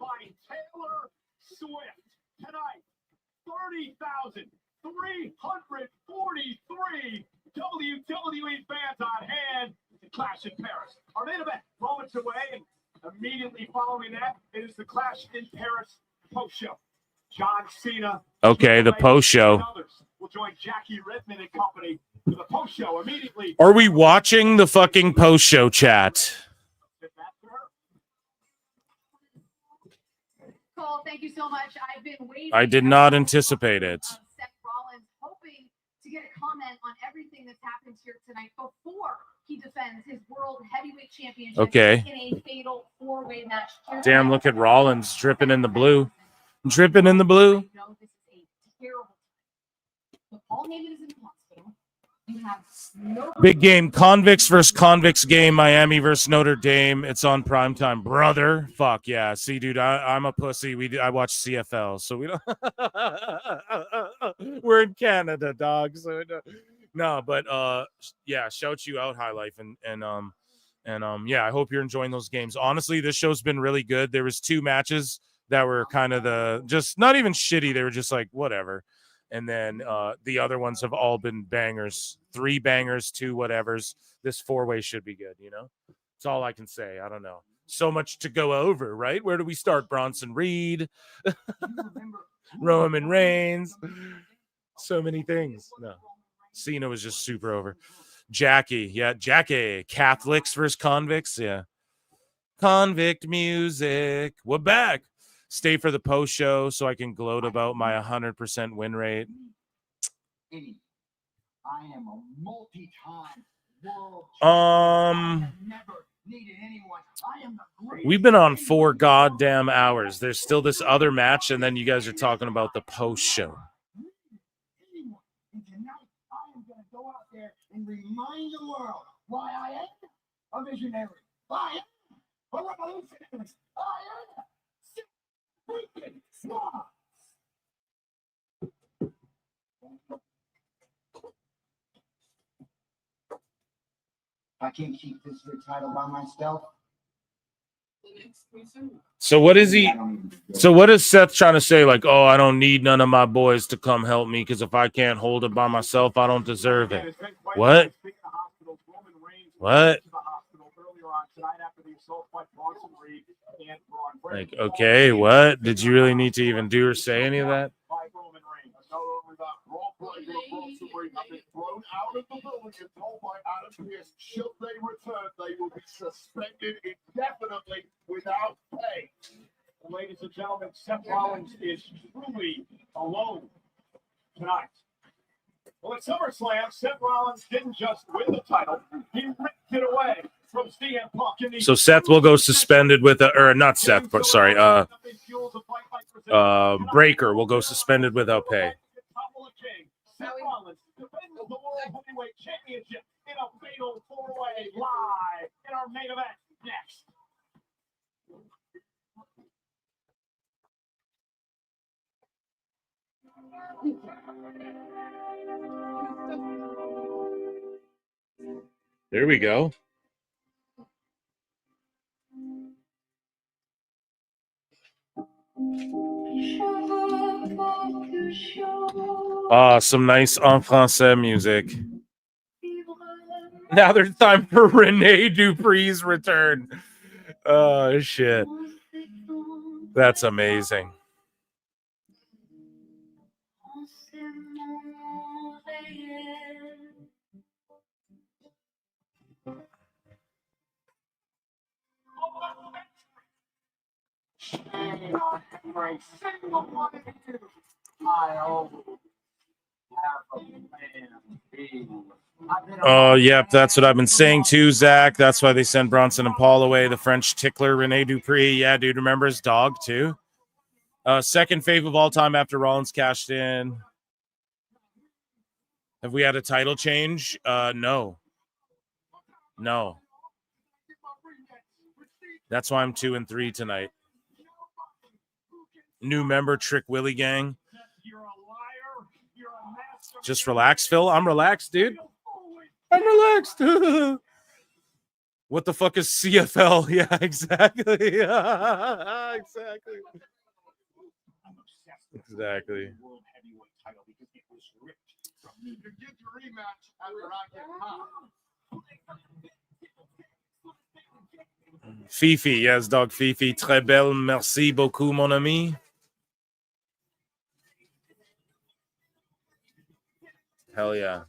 By Taylor Swift tonight, 30,343 WWE fans on hand to Clash in Paris. Our main event moments away, and immediately following that, it is the Clash in Paris post show. John Cena. Okay, the post show. We'll join Jackie Redmond and company for the post show immediately. Are we watching the fucking post show chat? Thank you so much. I've been waiting. I did not anticipate it. Seth Rollins, hoping to get a comment on everything that's happened here tonight before he defends his World Heavyweight Championship Okay. in a fatal four-way match. Damn, look at Rollins dripping in the blue. Dripping in the blue. I know this is a terrible time. But Paul Heyman is in the hospital. You have no Big game. Convicts versus Convicts game. Miami versus Notre Dame. It's on primetime. Brother. Fuck yeah. See, dude, I'm a pussy. I watch CFL, so we don't. We're in Canada, dog. So no, but yeah, shout you out, High Life, and yeah, I hope you're enjoying those games. Honestly, this show's been really good. There was 2 matches that were kind of just not even shitty. They were just like whatever. And then the other ones have all been bangers. 3 bangers, 2 whatevers. This 4-way should be good, That's all I can say. I don't know. So much to go over, right? Where do we start? Bronson Reed, Roman Reigns. So many things. No. Cena was just super over. Jackie. Yeah, Jackie. Catholics versus convicts. Yeah. Convict music. We're back. Stay for the post show so I can gloat about my 100% win rate. I am a multi-time world never needed anyone. I am the greatest. We've been on 4 goddamn hours. There's still this other match, and then you guys are talking about the post show. And tonight, I am going to go out there and remind the world why I am a visionary. I am a revolutionary. I am freaking smart. I can't keep this here title by myself. So what is he? So what is Seth trying to say? Like, oh, I don't need none of my boys to come help me because if I can't hold it by myself, I don't deserve it. What? What? Like, okay, what? Did you really need to even do or say any of that? Should they return, they will be suspended indefinitely without pay. Ladies and gentlemen, Seth Rollins is truly alone tonight. Well, at SummerSlam, Seth Rollins didn't just win the title, he ripped it away from CM Punk. So Seth will go suspended with not Seth, but sorry, Breaker will go suspended without pay. Seth Rollins defends the World Heavyweight Championship in a fatal 4-way live in our main event next. There we go. Some nice en français music. Now there's time for Rene Dupree's return. Oh, shit. That's amazing. Oh, yep, that's what I've been saying too, Zach. That's why they sent Bronson and Paul away. The French tickler, Rene Dupree. Yeah, dude, remember his dog too? Second fave of all time after Rollins cashed in. Have we had a title change? No. No. That's why I'm 2 and 3 tonight. New member, Trick Willie Gang. Just relax, Phil. I'm relaxed, dude. I'm relaxed. What the fuck is CFL? Yeah, exactly. Exactly. Fifi, yes, dog Fifi. Très belle. Merci beaucoup, mon ami. Hell yeah.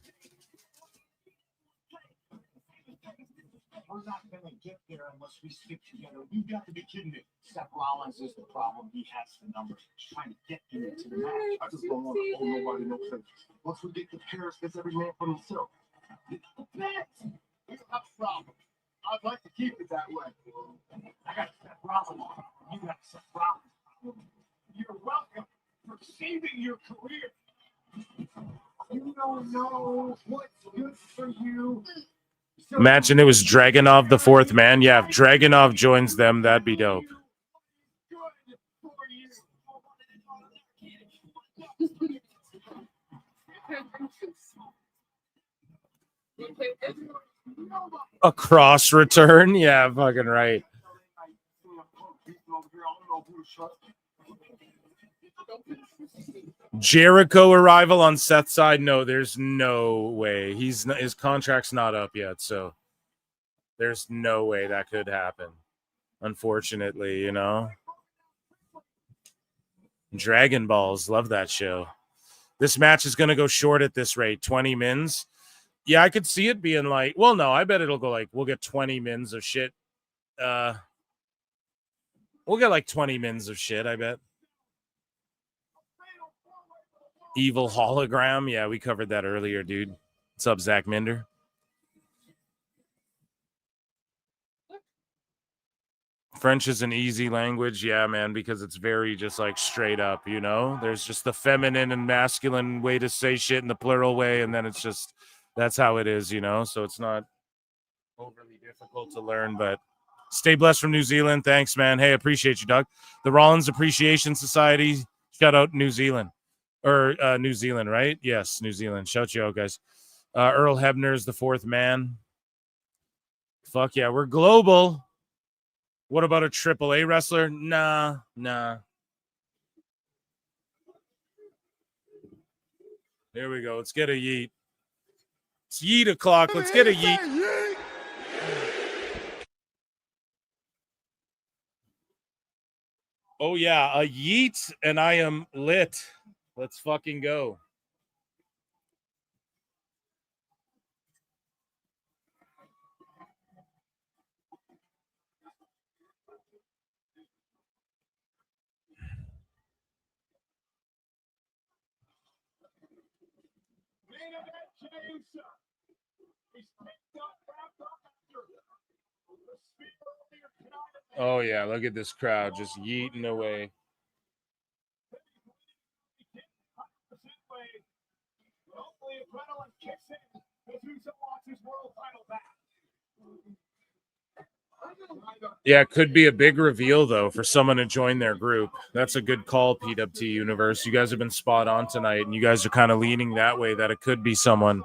We're not going to get there unless we stick together. You've got to be kidding me. Seth Rollins is the problem. He has the numbers. Trying to get into the match. I just don't want to hold nobody no favors. Once we get to Paris, that's every man for himself. You have a problem. I'd like to keep it that way. I got Seth Rollins. You got Seth Rollins. You're welcome for saving your career. You don't know what's good for you. Imagine it was Dragunov, the fourth man. Yeah, if Dragunov joins them, that'd be dope. A cross return? Yeah, fucking right. Jericho arrival on Seth's side? No, there's no way. His contract's not up yet, so there's no way that could happen. Unfortunately, you know. Dragon Balls, love that show. This match is going to go short at this rate, 20 mins. Yeah, I could see it being like, well, no, I bet it'll go like, we'll get 20 mins of shit. We'll get like 20 mins of shit, I bet. Evil hologram. Yeah, we covered that earlier, dude. What's up, Zach Minder? French is an easy language. Yeah, man, because it's very just like straight up, you know? There's just the feminine and masculine way to say shit in the plural way, and then it's just, that's how it is, you know? So it's not overly difficult to learn, but stay blessed from New Zealand. Thanks, man. Hey, appreciate you, Doug. The Rollins Appreciation Society. Shout out New Zealand. Or New Zealand, right? Yes, New Zealand. Shout you out, guys. Earl Hebner's the fourth man. Fuck yeah, we're global. What about a AAA wrestler? Nah. Here we go. Let's get a yeet. It's yeet o'clock. Let's get a yeet. Oh, yeah, a yeet, and I am lit. Let's fucking go. Oh, yeah, look at this crowd just yeeting away. Yeah, it could be a big reveal, though, for someone to join their group. That's a good call, PWT Universe. You guys have been spot on tonight, and you guys are kind of leaning that way, that it could be someone.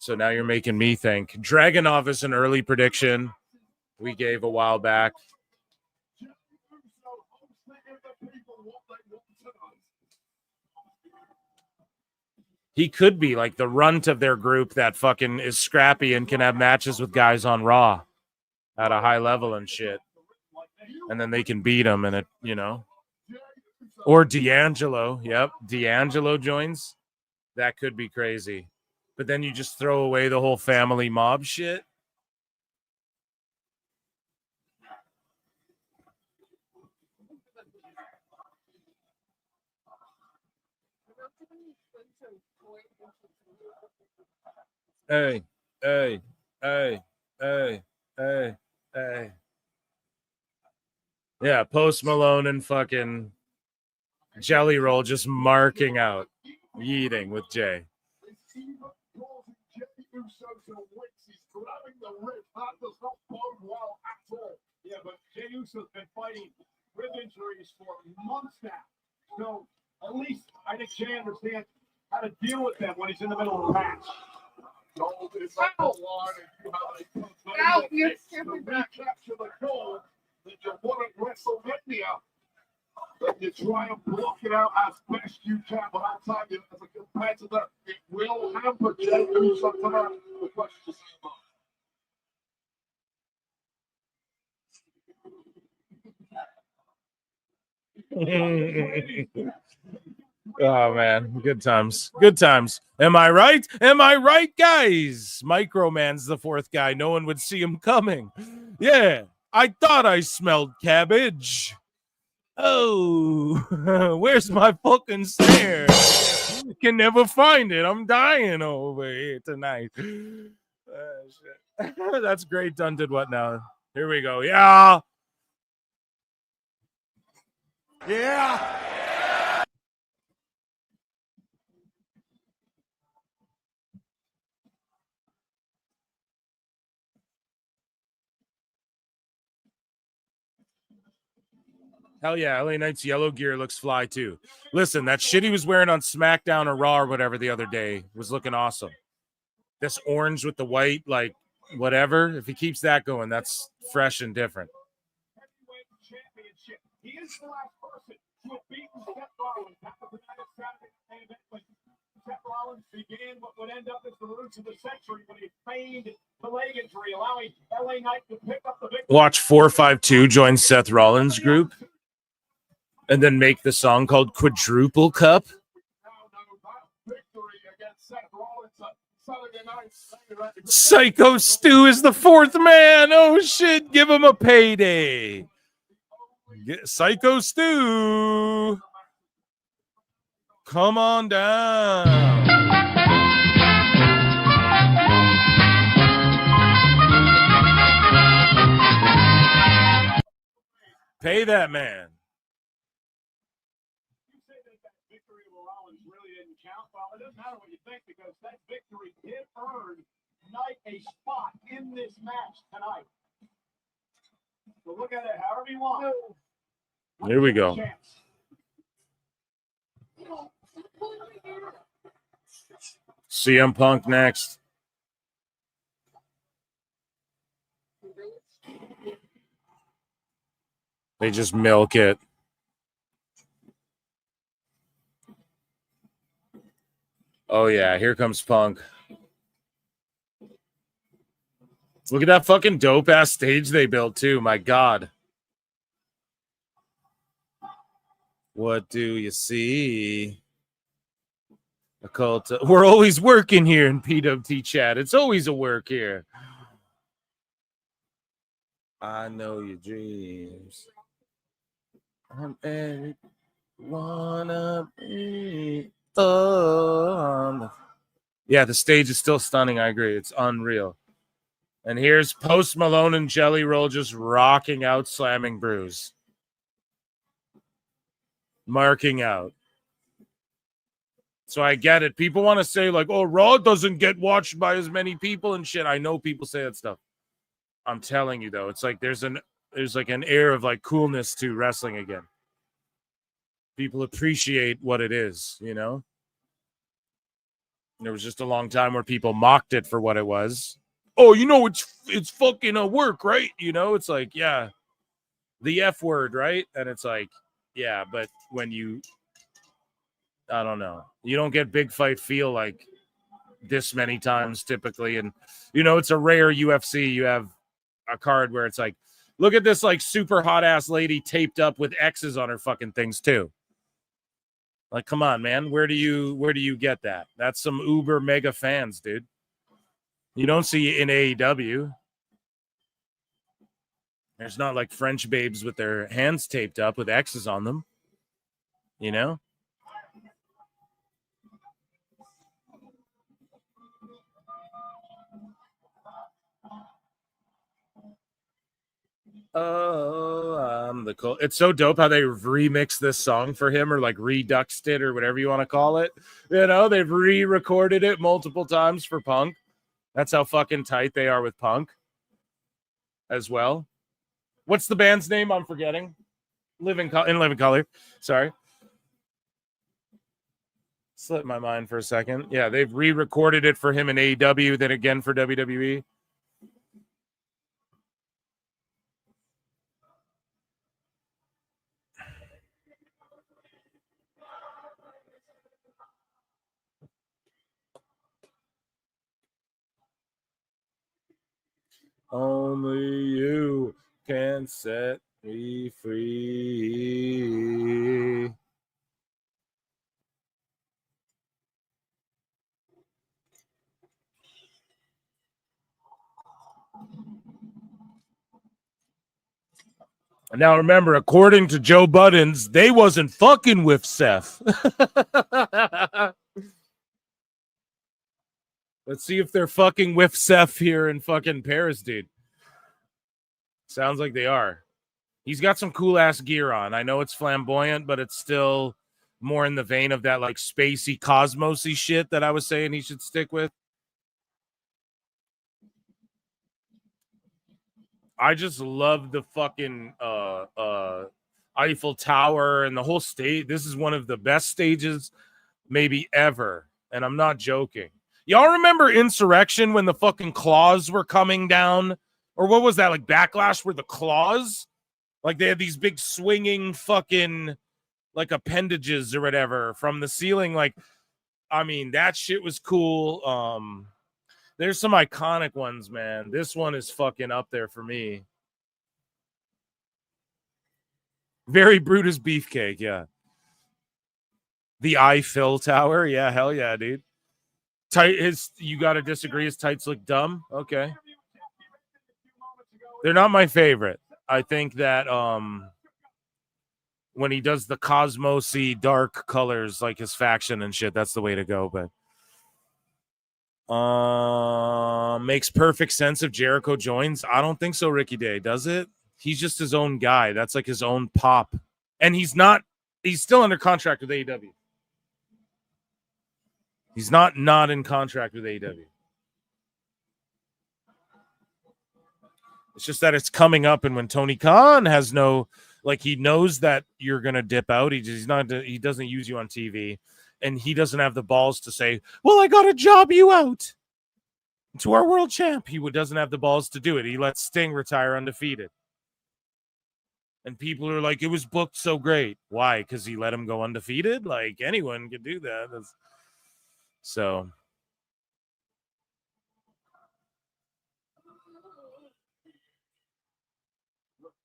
So now you're making me think. Dragunov is an early prediction we gave a while back. He could be like the runt of their group that fucking is scrappy and can have matches with guys on Raw at a high level and shit. And then they can beat him and it, you know. Or D'Angelo. Yep. D'Angelo joins. That could be crazy. But then you just throw away the whole family mob shit. Hey, hey, hey, hey, hey, hey. Yeah, Post Malone and fucking Jelly Roll just marking out, yeeting with Jay. Yeah, but Jey Uso's been fighting rib injuries for months now. So at least I think Jey understands how to deal with them when he's in the middle of a match. Ow, you're stepping back. Capture the goal that you won at WrestleMania. Then you try and block it out as best you can, but I'll tell you, as a competitor, it will hamper Jey Uso tonight. The question Oh man, good times. Good times. Am I right? Am I right, guys? Microman's the fourth guy. No one would see him coming. Yeah, I thought I smelled cabbage. Oh, where's my fucking snare? Can never find it. I'm dying over here tonight. Shit. That's great. Dunn did what now? Here we go. Yeah. Yeah. Hell yeah, LA Knight's yellow gear looks fly too. Listen, that shit he was wearing on SmackDown or Raw or whatever the other day was looking awesome. This orange with the white, like whatever, if he keeps that going, that's fresh and different. He is the last person to have beaten Seth Rollins. That was the night of Saturday main event when Seth Rollins began what would end up as the roots of the century when he feigned the leg injury, allowing LA Knight to pick up the victory. Watch 452 join Seth Rollins' group and then make the song called Quadruple Cup. Psycho Stu is the fourth man. Oh shit, give him a payday. Psycho Stu, come on down. Pay that man. You say that victory of Rollins really didn't count. Well, it doesn't matter what you think because that victory did earn Knight a spot in this match tonight. So look at it however you want. Here we go. CM Punk next. They just milk it. Oh yeah, here comes Punk. Look at that fucking dope ass stage they built too. My God. What do you see? A cult. We're always working here in PWT chat. It's always a work here. I know your dreams. I'm Eric. Wanna be yeah, the stage is still stunning. I agree. It's unreal. And here's Post Malone and Jelly Roll just rocking out, slamming Bruise. Marking out. So I get it. People want to say, like, oh, Raw doesn't get watched by as many people and shit. I know people say that stuff. I'm telling you, though, it's like there's like an air of like coolness to wrestling again. People appreciate what it is, you know? There was just a long time where people mocked it for what it was. Oh, you know, it's fucking a work, right? You know, it's like, yeah, the F word, right? And it's like, yeah, but when you, I don't know, you don't get big fight feel like this many times typically. And, you know, it's a rare UFC. You have a card where it's like, look at this like super hot ass lady taped up with X's on her fucking things too. Like, come on, man. Where do you get that? That's some uber mega fans, dude. You don't see it in AEW. There's not like French babes with their hands taped up with X's on them. You know? Oh, I'm the cool. It's so dope how they remixed this song for him, or like reduxed it, or whatever you want to call it. You know, they've re-recorded it multiple times for Punk. That's how fucking tight they are with Punk as well. What's the band's name? I'm forgetting. Living Color. Sorry. Slipped my mind for a second. Yeah, they've re-recorded it for him in AEW, then again for WWE. Only you can set me free. Now remember, according to Joe Buttons, they wasn't fucking with Seth. Let's see if they're fucking with Seth here in fucking Paris, dude. Sounds like they are. He's got some cool ass gear on. I know it's flamboyant, but it's still more in the vein of that like spacey cosmosy shit that I was saying he should stick with. I just love the fucking Eiffel Tower and the whole stage. This is one of the best stages maybe ever. And I'm not joking. Y'all remember Insurrection when the fucking claws were coming down? Or what was that, like Backlash where the claws? Like they had these big swinging fucking like appendages or whatever from the ceiling. Like, I mean, that shit was cool. There's some iconic ones, man. This one is fucking up there for me. Very Brutus Beefcake, yeah. The Eiffel Tower, yeah, hell yeah, dude. You gotta disagree. His tights look dumb. Okay, they're not my favorite. I think that when he does the cosmosy dark colors like his faction and shit, that's the way to go. But makes perfect sense if Jericho joins. I don't think so, Ricky Day, does it? He's just his own guy. That's like his own pop, and he's still under contract with AEW. He's not in contract with AEW. It's just that it's coming up, and when Tony Khan has he knows that you're gonna dip out. He doesn't use you on TV, and he doesn't have the balls to say, "Well, I gotta job you out to our world champ." He doesn't have the balls to do it. He lets Sting retire undefeated, and people are like, "It was booked so great." Why? Because he let him go undefeated. Like anyone could do that. So.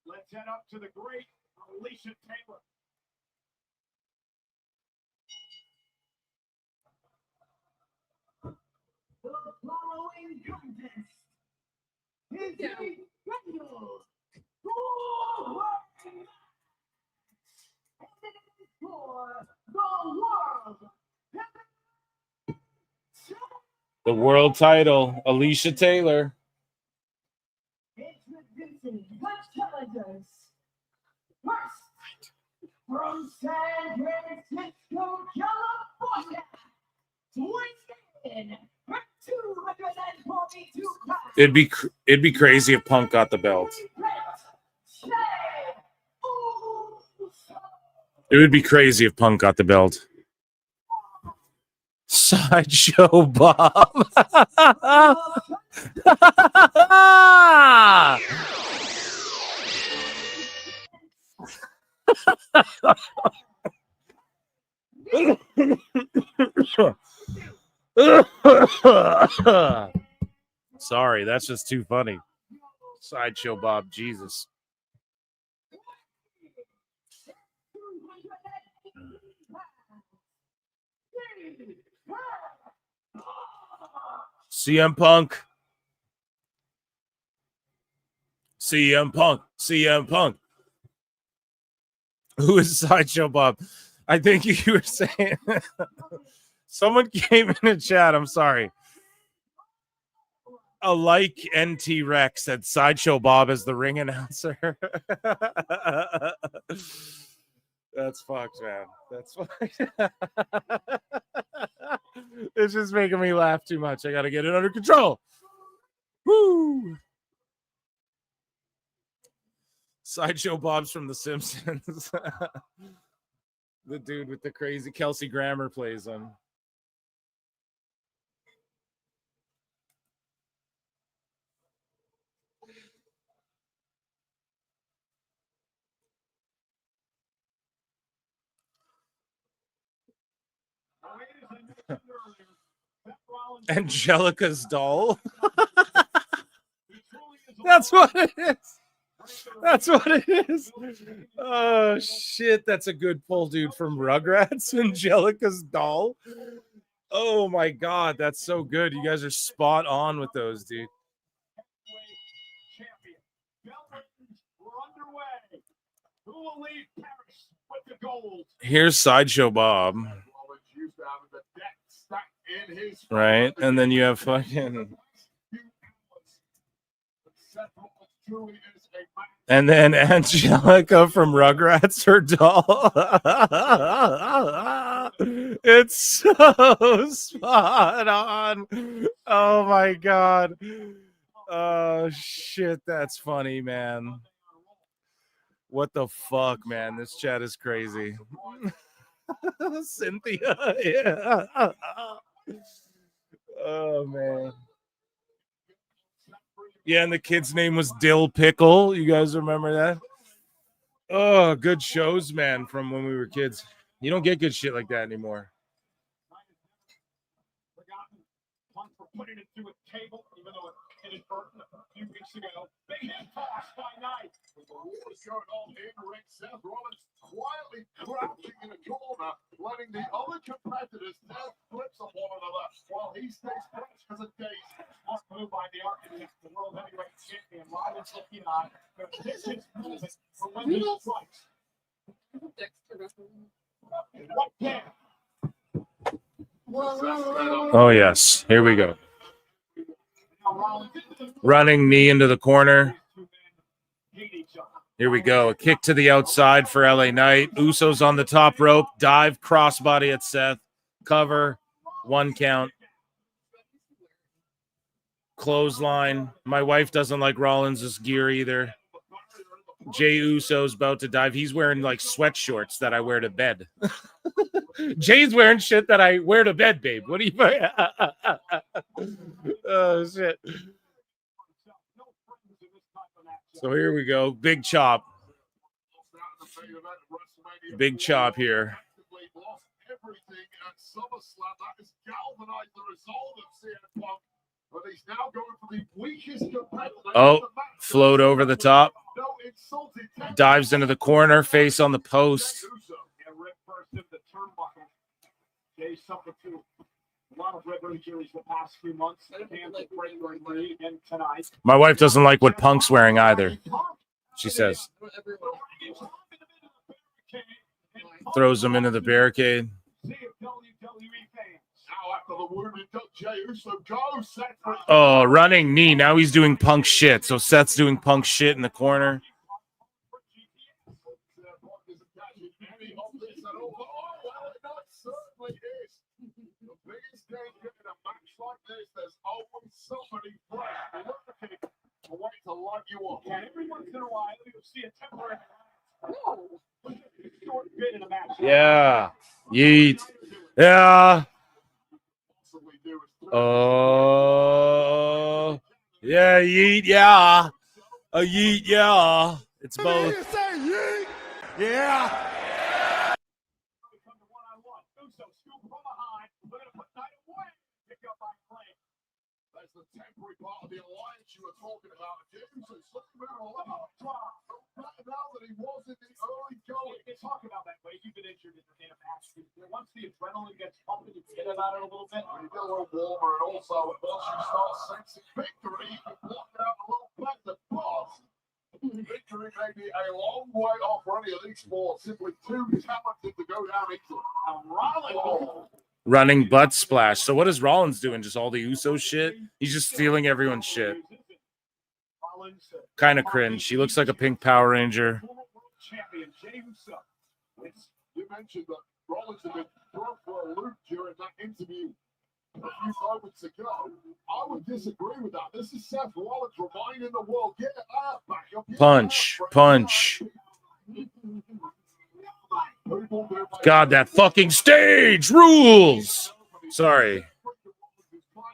Let's head up to the great Alicia Taylor. The following contest is a scheduled for The world title, Alicia Taylor. Introducing the challengers. First, from San Francisco, California, weighing in at 242 pounds. It'd be crazy if Punk got the belt. It would be crazy if Punk got the belt. Sideshow Bob. Sorry, that's just too funny. Sideshow Bob, Jesus. CM Punk. CM Punk. CM Punk. Who is Sideshow Bob? I think you were saying someone came in the chat. I'm sorry. A like NT Rex said Sideshow Bob as the ring announcer. That's fucked, man. That's fucked. It's just making me laugh too much. I gotta get it under control. Woo! Sideshow Bob's from The Simpsons. The dude with the crazy Kelsey Grammer plays him. Angelica's doll. That's what it is. That's what it is. Oh shit, that's a good pull, dude. From Rugrats, Angelica's doll. Oh my god, that's so good. You guys are spot on with those, dude. Here's Sideshow Bob. Right, and then you have fucking, and then Angelica from Rugrats, her doll. It's so spot on. Oh my god. Oh shit, that's funny, man. What the fuck, man? This chat is crazy. Cynthia, yeah. Oh man. Yeah, and the kid's name was Dill Pickle. You guys remember that? Oh, good shows, man, from when we were kids. You don't get good shit like that anymore. Putting it through a table, even though it hit Burton a few weeks ago. Big hit toss by Knight. With the wars going on in the ring, Seth Rollins quietly crouching in a corner, letting the other competitors test flips on one another while he stays fresh as a daisy. Smart move by the architect, the world heavyweight champion. Rollins looking on. This is movement for when he strikes. What can? Oh yes, here we go. Running knee into the corner. Here we go. A kick to the outside for LA Knight. Usos on the top rope. Dive, crossbody at Seth. Cover. 1 count. Clothesline. My wife doesn't like Rollins' gear either. Jey Uso's about to dive. He's wearing like sweat shorts that I wear to bed. Jay's wearing shit that I wear to bed, babe. What do you? Oh shit. So here we go. Big chop. Big chop here. Oh, float over the top. Dives into the corner, face on the post. My wife doesn't like what Punk's wearing either, she says. Throws him into the barricade. Oh, running knee. Now he's doing Punk shit. So Seth's doing Punk shit in the corner. Yeah. Yeet. Yeah. Oh, yeah, yeet, yeah. A yeet, yeah. It's both. Yeah. That's the temporary part of the alliance you were talking about. James is something about now that he was in the early going. You talk about that way. You've been injured in a match. Once the adrenaline gets pumping, you forget about it a little bit. You get a little warmer, and also once you start sensing victory, you can block out a little better. But victory may be a long way off for any of these four. Simply too talented to go down easily. Running butt splash. So what is Rollins doing? Just all the Uso shit? He's just stealing everyone's shit. Kind of cringe. He looks like a pink Power Ranger. You mentioned that Rollins had been thrown for a loop during that interview a few moments ago. I would disagree with that. This is Seth Rollins reminding the world, get that back up. Punch. Punch. God, that fucking stage rules. Sorry.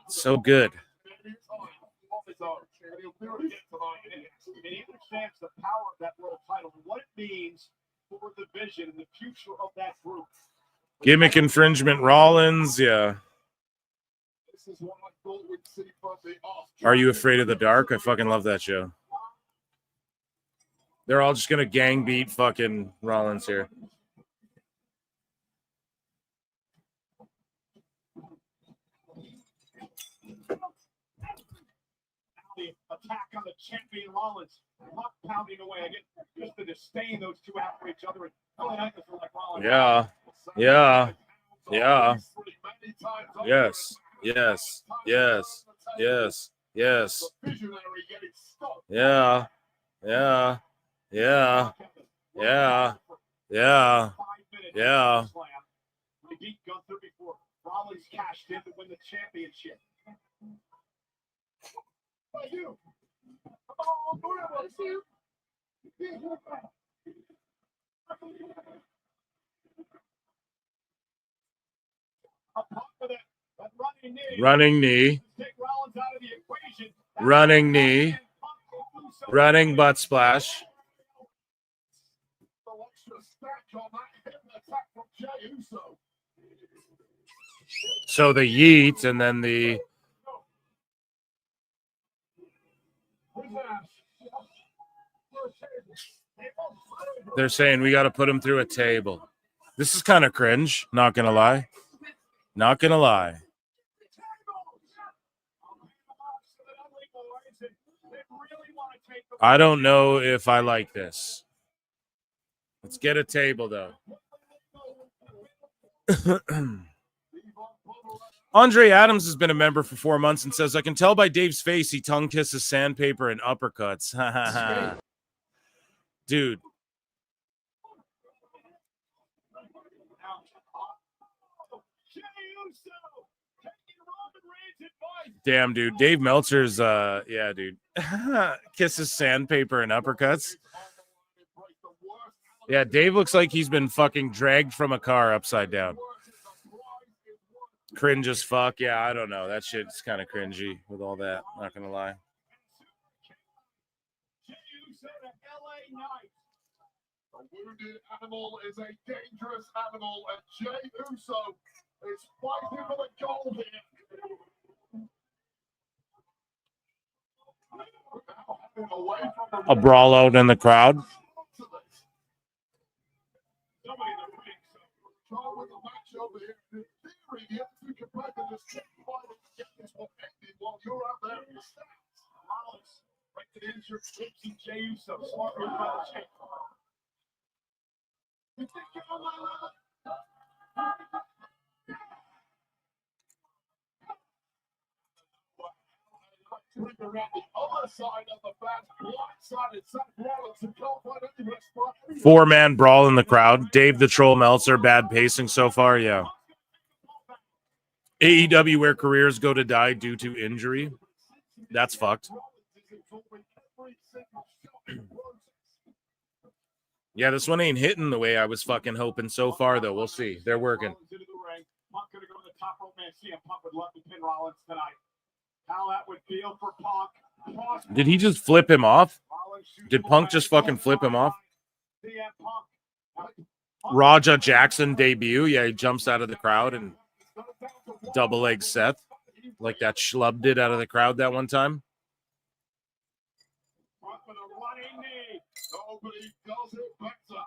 So good. He understands the power of that world title and what it means for the vision and the future of that group. Gimmick infringement, Rollins. Yeah. Are You Afraid of the Dark? I fucking love that show. They're all just gonna gang beat fucking Rollins here. Attack on the champion Rollins, not pounding away again, just to disdain those two after each other. Yeah. Yeah. Yeah. Yes. Yes. Yes. Yes. Yes. Yeah. Yeah. Yeah. Yeah. Yeah. Yeah. They beat Gunther before Rollins cashed in to win the championship. You. Oh, you. Running knee. Running knee. Running butt splash. So the yeet and then the... They're saying we got to put him through a table. This is kind of cringe, not going to lie. Not going to lie. I don't know if I like this. Let's get a table, though. Andre Adams has been a member for 4 months and says, I can tell by Dave's face he tongue kisses sandpaper and uppercuts. Dude. Damn, dude. Dave Meltzer's, yeah, dude. Kisses sandpaper and uppercuts. Yeah, Dave looks like he's been fucking dragged from a car upside down. Cringe as fuck. Yeah, I don't know. That shit's kind of cringy with all that. Not gonna lie. A wounded animal is a dangerous animal, and Jey Uso is fighting for the gold here. A brawl out in the crowd. Four-man brawl in the crowd. Dave the Troll Meltzer, bad pacing so far, yeah. AEW where careers go to die due to injury. That's fucked. Yeah, this one ain't hitting the way I was fucking hoping so far, though. We'll see. They're working. top rope man CM Punk would love to pin Rollins tonight. How that would feel for Punk. Did he just flip him off? Did Punk just fucking flip him off? Raja Jackson debut. Yeah, he jumps out of the crowd and double leg Seth. Like that schlub did out of the crowd that one time. Nobody does it better.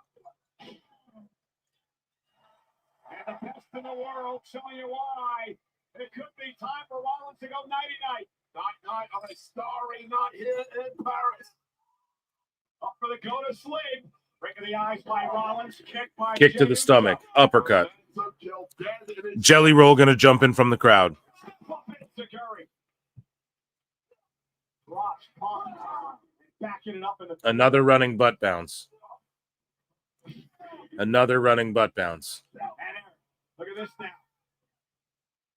And the best in the world showing you why. It could be time for Rollins to go nighty-night. Night-night on a starry night here in Paris. Up for the go to sleep. Break of the eyes by Rollins. Kick to the stomach. Uppercut. Jelly Roll going to jump in from the crowd. Another running butt bounce. Another running butt bounce. Look at this now.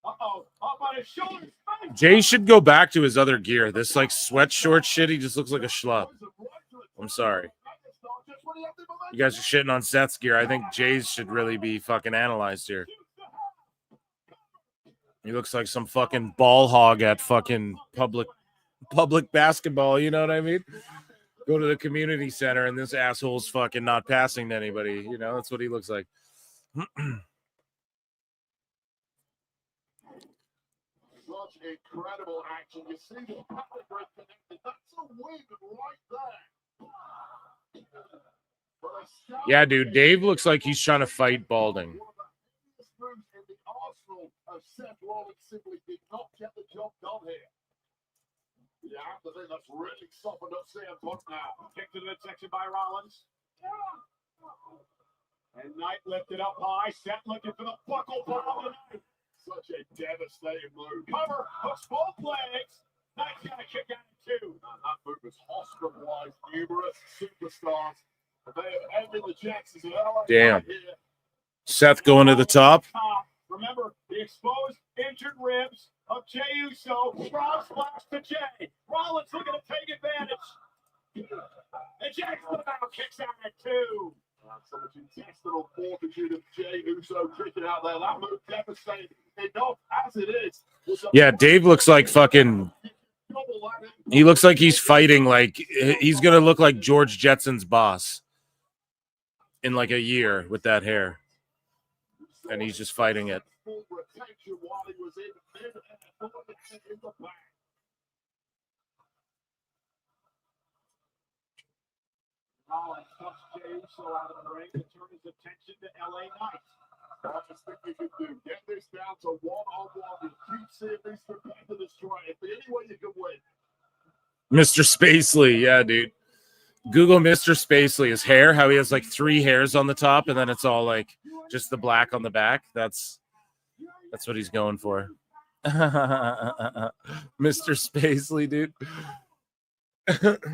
Uh-oh. Up on his shoulders. Jay should go back to his other gear. This like sweat short shit, he just looks like a schlub. I'm sorry. You guys are shitting on Seth's gear. I think Jay's should really be fucking analyzed here. He looks like some fucking ball hog at fucking public basketball, you know what I mean? Go to the community center and this asshole's fucking not passing to anybody. You know, that's what he looks like. Such incredible action. You see the public connected. That's a win right there. Yeah, dude, Dave looks like he's trying to fight Balding. In the arsenal of Seth Rollins simply did not get the job done here. Yeah, I think that's really softened up CM Punk now. Kick to the midsection by Rollins. And Knight lifted up high. Seth looking for the buckle bomb of the night. Such a devastating move. Cover, hooks both legs. Knight's got a kick out of two. And that move was hospitalized numerous superstars. They have ended the Jacksons in LA. Damn. Seth going to the top. Remember the exposed injured ribs of Jey Uso. Frog splash to Jey. Rollins looking to take advantage. And Jackson now kicks out at two. So much intestinal fortitude of Jey Uso kicking out there. That move devastating enough as it is. Yeah, Dave looks like fucking... He looks like he's fighting like... He's going to look like George Jetson's boss in like a year with that hair. And he's just fighting it. Rollins tucks Jey Uso out of the ring to turn his attention to LA Knight. I just think you can do. Get this down to one-on-one and keep seeing these to destroy. If any way you can win. Mr. Spacely, yeah, dude. Google Mr. Spacely. His hair, how he has like 3 hairs on the top, and then it's all like just the black on the back. That's what he's going for. Mr. Spacely, dude. Yesterday's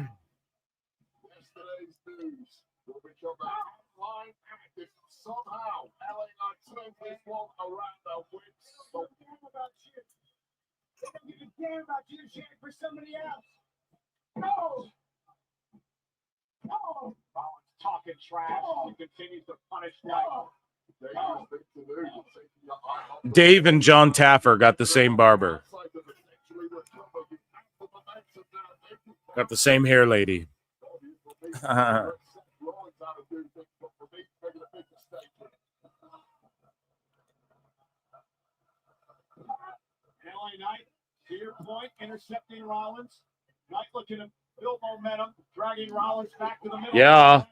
news will be your line active somehow. LA Knight turns this one around the win. So About you. They don't give a damn about you cheering for somebody else. No. No. Rollins talking trash. He continues to punish Knight. Dave and John Taffer got the same barber. Got the same hair lady. LA Knight, to your point, intercepting Rollins. Knight looking to build momentum, dragging Rollins back to the middle. Yeah.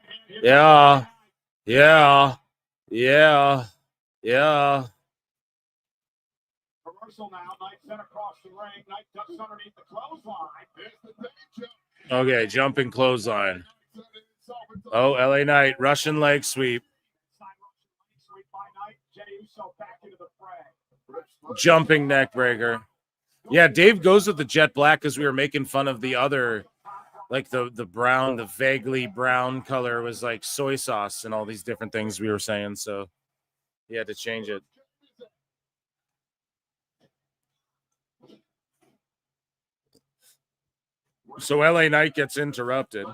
Reversal now. Knight sent across the ring. Knight ducks underneath the clothesline. There's the danger. Okay, jumping clothesline. Oh, LA Knight, Russian leg sweep. Sweep by Knight. Jey Uso back into the fray. Jumping neck breaker. Yeah, Dave goes with the jet black because we were making fun of the other, like the brown, the vaguely brown color was like soy sauce and all these different things we were saying. So he had to change it. So LA Knight gets interrupted.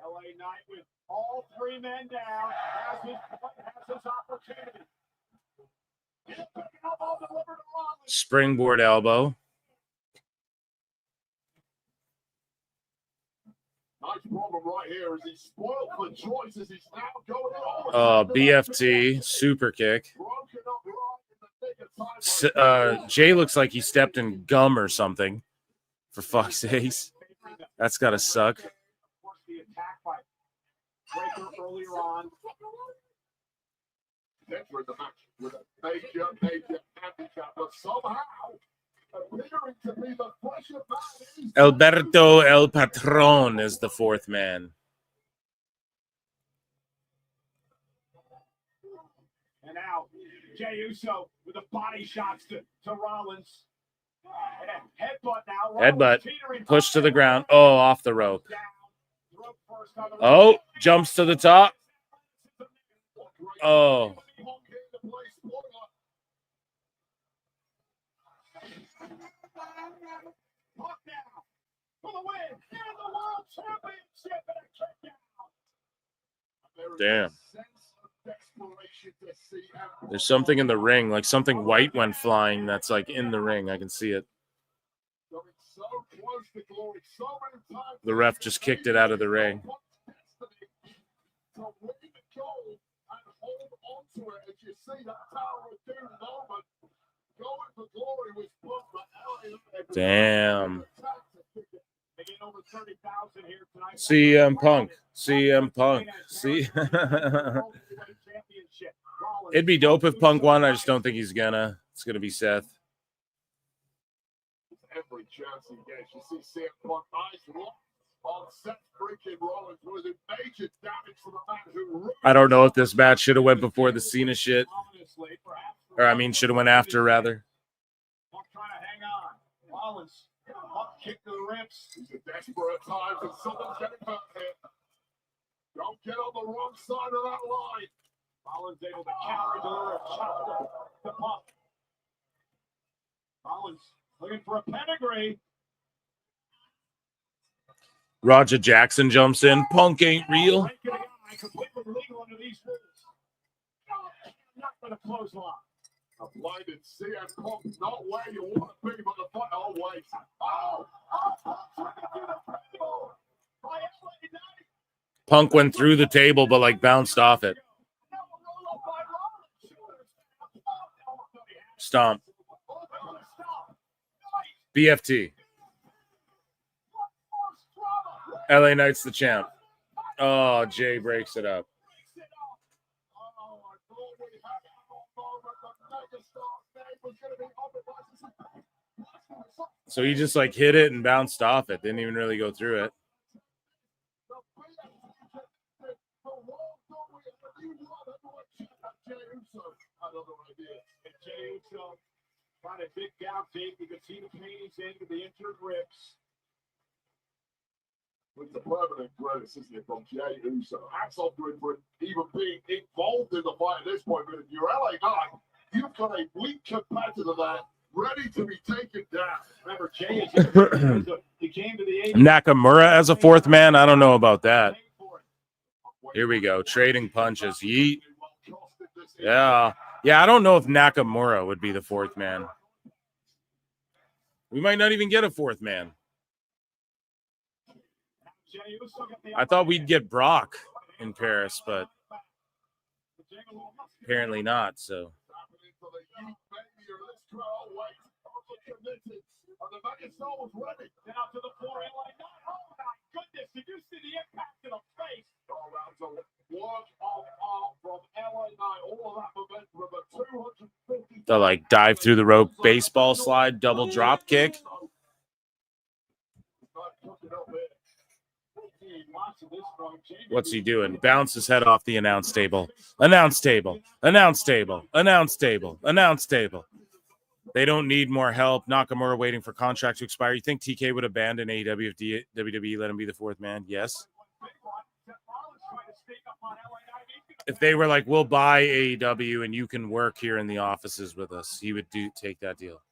LA Knight with all three men down has his opportunity. Springboard elbow. Nice problem right here is he's spoiled for choices. He's now going BFT super kick. Jay looks like he stepped in gum or something. For fuck's sakes, that's gotta suck. Earlier on. The match with a major handicap, but somehow appearing to be the fresher man. Alberto El Patron is the fourth man. And now Jey Uso with the body shots to Rollins. And a headbutt now. Headbutt. Push to the ground. Oh, off the rope. Oh, jumps to the top. Oh. Damn. There's something in the ring, like something white went flying that's like in the ring. I can see it. The ref just kicked it out of the ring. Damn. CM Punk. CM Punk. See? It'd be dope if Punk won. I just don't think he's gonna. It's gonna be Seth. Every chance he gets, you see CM Punk eyes locked on Seth freaking Rollins with major damage to the man who. I don't know if this match should have went before the Cena shit, or I mean, should have went after rather. Punk trying to hang on. Rollins, Punk kick to the ribs. He's a desperate at times, and someone's getting hurt here. Don't get on the wrong side of that line. Rollins able to counter, deliver a shot to Punk. Rollins looking for a pedigree. Roger Jackson jumps in. Punk ain't real. Completely legal under these rules. Not for the clothesline. A blinded CM Punk, not where you want to be, but the fight always. Punk went through the table, but like bounced off it. Stomp. BFT. LA Knight's the champ. Oh, Jay breaks it up. So he just like hit it and bounced off it. Didn't even really go through it. Got a big down tape. You can see the pain he's in with the injured ribs. With the permanent credits, isn't it, from Jey Uso? Hats off to him for even being involved in the fight at this point. But if you're LA Knight, you've got a weak competitor there, ready to be taken down. Remember, Jey he came to the Nakamura as a fourth man? I don't know about that. Here we go. Trading punches. Yeet. Yeah. Yeah, I don't know if Nakamura would be the fourth man. We might not even get a fourth man. I thought we'd get Brock in Paris, but apparently not, so. The like dive through the rope baseball slide, double drop kick. What's he doing? Bounce his head off the announce table. Announce table. Announce table. Announce table. Announce table. They don't need more help. Nakamura waiting for contract to expire. You think TK would abandon AEW if WWE let him be the fourth man? Yes. If they were like, we'll buy AEW and you can work here in the offices with us, he would take that deal.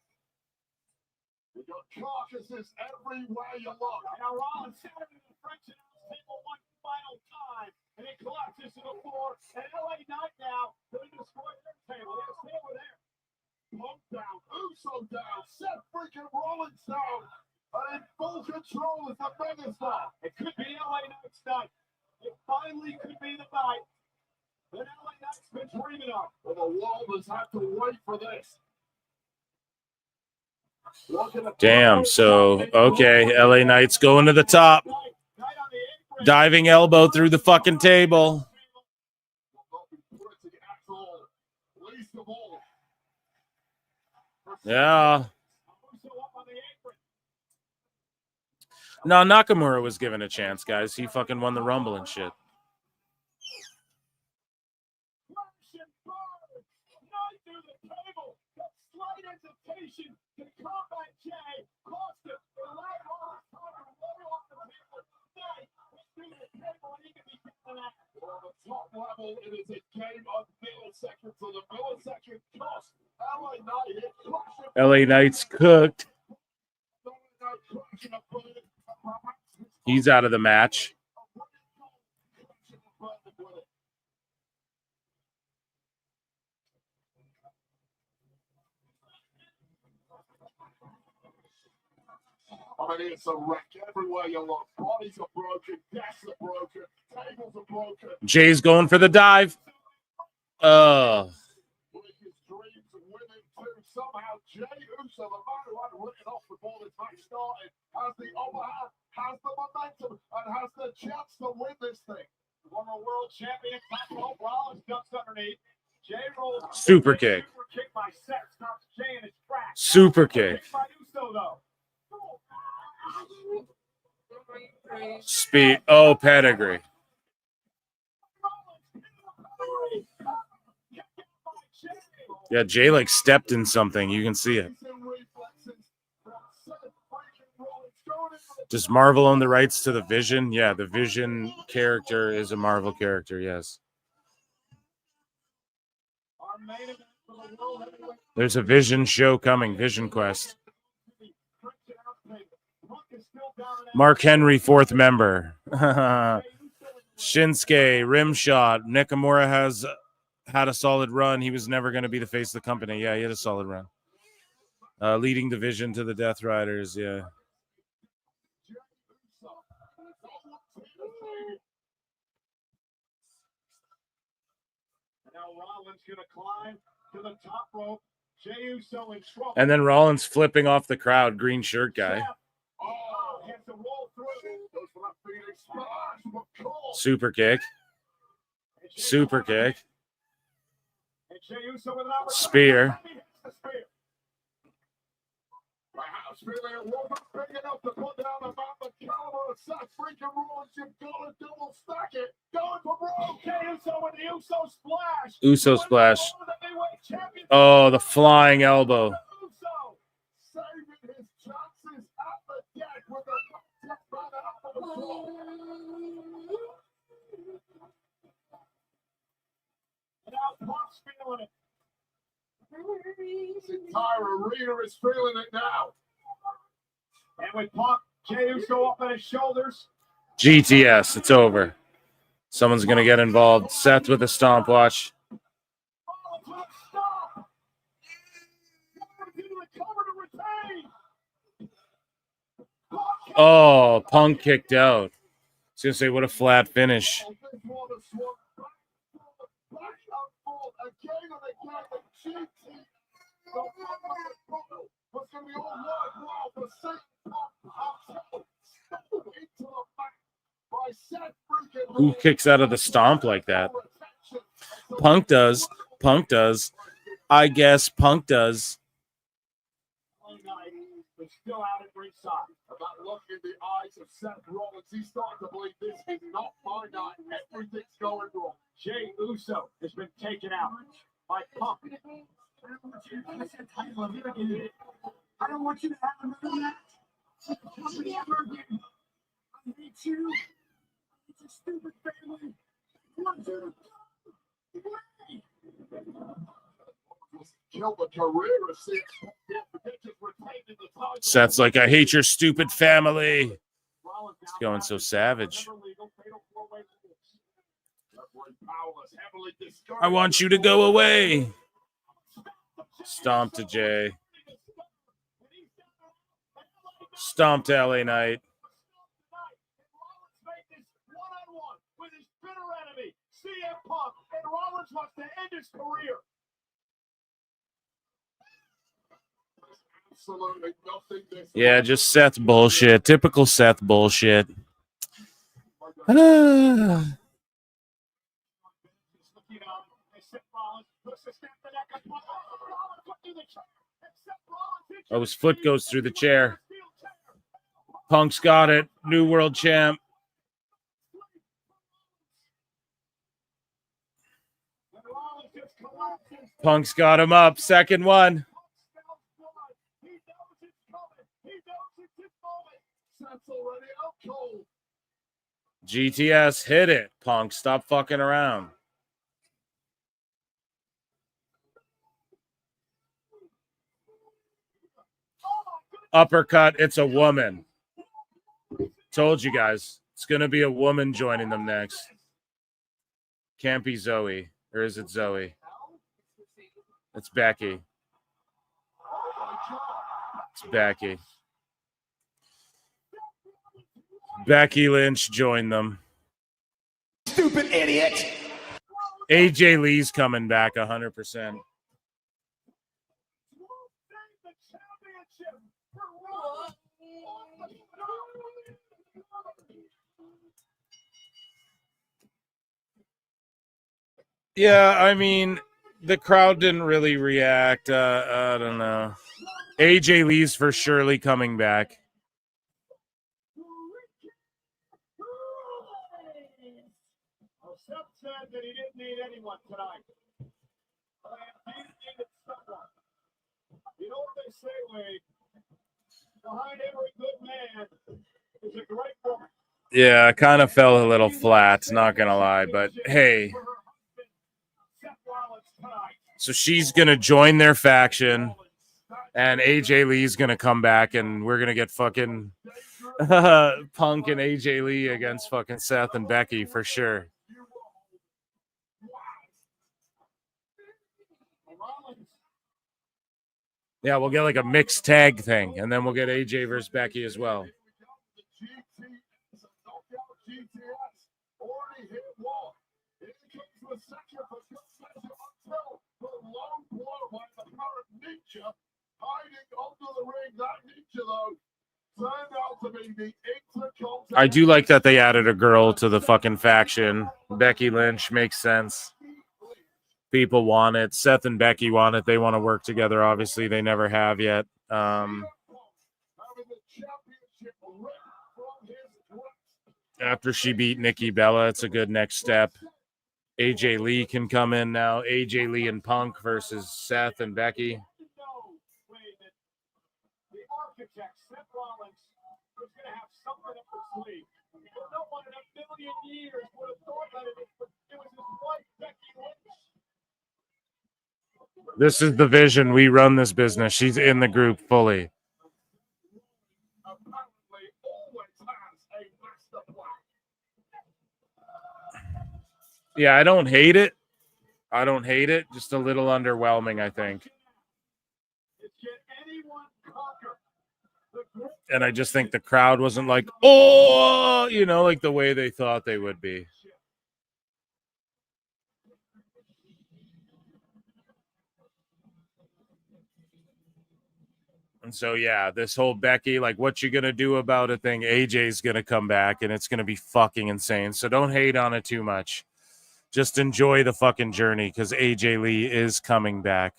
We got carcasses everywhere you look. Now Rollins sat in the French announce table final time, and it collapses to the floor. And LA Knight now going to destroy their table. They'll stay over there. Punk down, Uso down, Seth freaking Rollins down, and in full control is the megastar. It could be LA Knight's night. It finally could be the night that LA Knight's been dreaming of. Well, the world has had to wait for this. Damn. So, okay. LA Knight's going to the top. Diving elbow through the fucking table. Yeah. No, Nakamura was given a chance, guys. He fucking won the Rumble and shit. Top level, it is a game of milliseconds, so the millisecond cost. LA Knight hit LA Knight's cooked. He's out of the match. I mean, it's a wreck everywhere you look. Bodies are broken, desks are broken, tables are broken. Jay's going for the dive. His dreams of winning too. Somehow Jey Uso, the man who had written off before this match started, has the upper hand, has the momentum, and has the chance to win this thing. Former world champion, top rope, Rollins ducks underneath. Jey rolls. Super kick. Super kick by Seth stops Jey in his tracks. Super kick. Kick by Uso, though. Speed. Oh, pedigree. Yeah, Jay like stepped in something. You can see it. Does Marvel own the rights to the Vision? Yeah, the Vision character is a Marvel character, yes. There's a Vision show coming, Vision Quest. Mark Henry, fourth member. Shinsuke, Rimshot. Nakamura has had a solid run. He was never going to be the face of the company. Yeah, he had a solid run. Leading Division to the Death Riders, yeah. Now Rollins going to climb to the top rope. Jey Uso in trouble. And then Rollins flipping off the crowd, green shirt guy. Super kick. Super kick. Spear. Uso splash. Oh, the flying elbow. This entire arena is feeling it now. And with Punk, Jey Uso up on his shoulders. GTS, it's over. Someone's going to get involved. Seth with a stomp watch. Oh, Punk kicked out. I was going to say, what a flat finish. Who kicks out of the stomp like that? Punk does. Punk does. I guess Punk does. Still out at ringside. About looking in the eyes of Seth Rollins, he's starting to believe this is not my night. Everything's going wrong. Jey Uso has been taken out by Punk. I don't want you to have another match. Nobody ever again. I hate you. It's a stupid family. I want you to kill the career of Seth. Seth's like, I hate your stupid family. It's going so savage. I want you to go away. Stomp to Jay. Stomp to LA Knight. Yeah, just Seth bullshit. Typical Seth bullshit. Oh, his foot goes through the chair. Punk's got it. New world champ. Punk's got him up. Second one. GTS, hit it. Punk, stop fucking around. Uppercut, it's a woman. Told you guys. It's going to be a woman joining them next. Can't be Zoe. Or is it Zoe? It's Becky. It's Becky. Becky Lynch joined them. Stupid idiot. AJ Lee's coming back 100%. Yeah, I mean, the crowd didn't really react. I don't know. AJ Lee's for surely coming back. Seth said that he didn't need anyone tonight. He needed someone. You know what they say, Wade? Behind every good man is a great woman. Yeah, kind of fell a little flat, not going to lie. But, hey. So she's going to join their faction. And AJ Lee's going to come back. And we're going to get fucking Punk and AJ Lee against fucking Seth and Becky for sure. Yeah, we'll get like a mixed tag thing, and then we'll get AJ versus Becky as well. I do like that they added a girl to the fucking faction. Becky Lynch makes sense. People want it. Seth and Becky want it. They want to work together. Obviously, they never have yet. After she beat Nikki Bella, it's a good next step. AJ Lee can come in now. AJ Lee and Punk versus Seth and Becky. This is the vision. We run this business. She's in the group fully. Yeah, I don't hate it. Just a little underwhelming, I think. And I just think the crowd wasn't like, oh, like the way they thought they would be. And so, yeah, this whole Becky, like, what you going to do about it thing, AJ's going to come back, and it's going to be fucking insane. So don't hate on it too much. Just enjoy the fucking journey, because AJ Lee is coming back.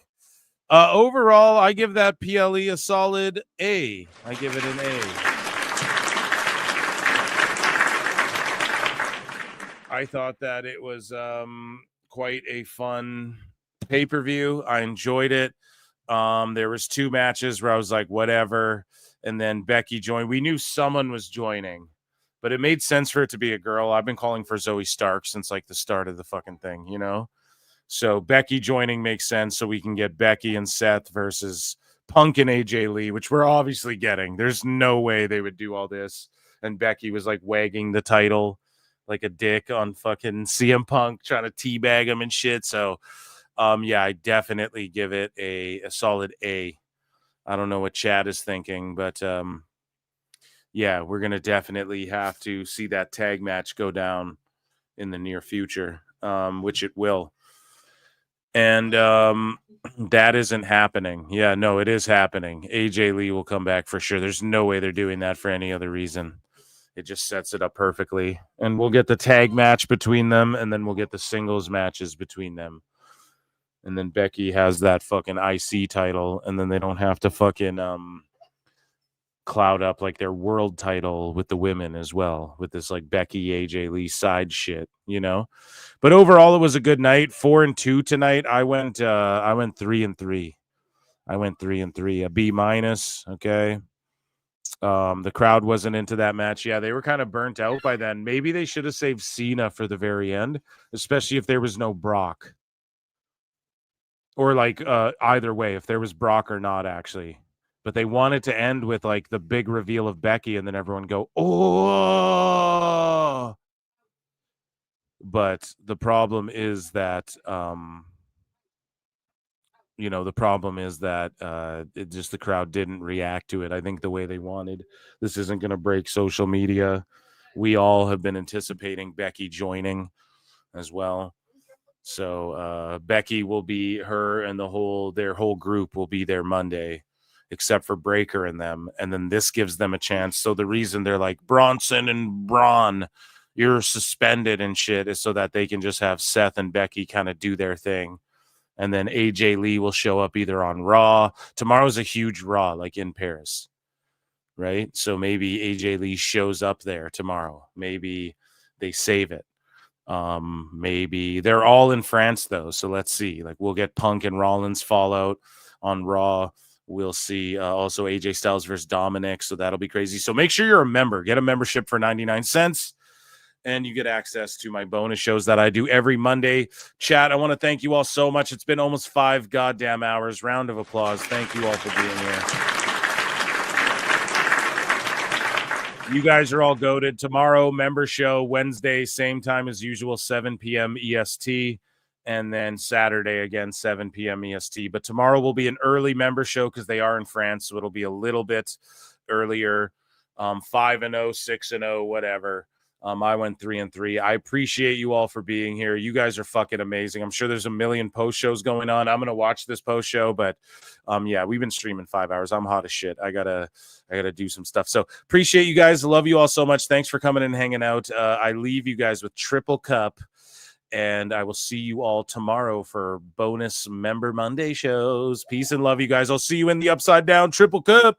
Overall, I give that PLE a solid A. I give it an A. I thought that it was quite a fun pay-per-view. I enjoyed it. There was 2 matches where I was like, whatever. And then Becky joined. We knew someone was joining, but it made sense for it to be a girl. I've been calling for Zoe Stark since like the start of the fucking thing, So Becky joining makes sense. So we can get Becky and Seth versus Punk and AJ Lee, which we're obviously getting. There's no way they would do all this. And Becky was like wagging the title like a dick on fucking CM Punk, trying to teabag him and shit. So, yeah, I definitely give it a solid A. I don't know what Chad is thinking, but yeah, we're going to definitely have to see that tag match go down in the near future, which it will. And that isn't happening. Yeah, no, it is happening. AJ Lee will come back for sure. There's no way they're doing that for any other reason. It just sets it up perfectly. And we'll get the tag match between them, and then we'll get the singles matches between them. And then Becky has that fucking IC title, and then they don't have to fucking cloud up like their world title with the women as well, with this like Becky AJ Lee side shit, you know. But overall, it was a good night. 4-2 tonight. I went 3-3. I went 3-3, a B-. Okay. The crowd wasn't into that match. Yeah, they were kind of burnt out by then. Maybe they should have saved Cena for the very end, especially if there was no Brock. Or like either way, if there was Brock or not, actually. But they wanted to end with like the big reveal of Becky and then everyone go, oh. But the problem is that, you know, the problem is that it just the crowd didn't react to it, I think, the way they wanted. This isn't going to break social media. We all have been anticipating Becky joining as well. So Becky will be her and their whole group will be there Monday, except for Breaker and them. And then this gives them a chance. So the reason they're like Bronson and Braun, you're suspended and shit, is so that they can just have Seth and Becky kind of do their thing. And then AJ Lee will show up either on Raw. Tomorrow's a huge Raw, like in Paris, right? So maybe AJ Lee shows up there tomorrow. Maybe they save it. Maybe they're all in France though, so let's see. Like we'll get Punk and Rollins fallout on Raw. We'll see also AJ Styles versus Dominic, so that'll be crazy. So make sure you're a member. Get a membership for 99 cents, and you get access to my bonus shows that I do every Monday. Chat, I want to thank you all so much. It's been almost 5 goddamn hours. Round of applause. Thank you all for being here. You guys are all goated. Tomorrow, member show. Wednesday, same time as usual, 7 p.m. EST. And then Saturday, again, 7 p.m. EST. But tomorrow will be an early member show because they are in France, so it'll be a little bit earlier. 5-0, 6-0, whatever. I went 3-3. I appreciate you all for being here. You guys are fucking amazing. I'm sure there's a million post shows going on. I'm going to watch this post show, but yeah, we've been streaming 5 hours. I'm hot as shit. I gotta do some stuff. So appreciate you guys. Love you all so much. Thanks for coming and hanging out. I leave you guys with Triple Cup, and I will see you all tomorrow for bonus Member Monday shows. Peace and love, you guys. I'll see you in the Upside Down Triple Cup.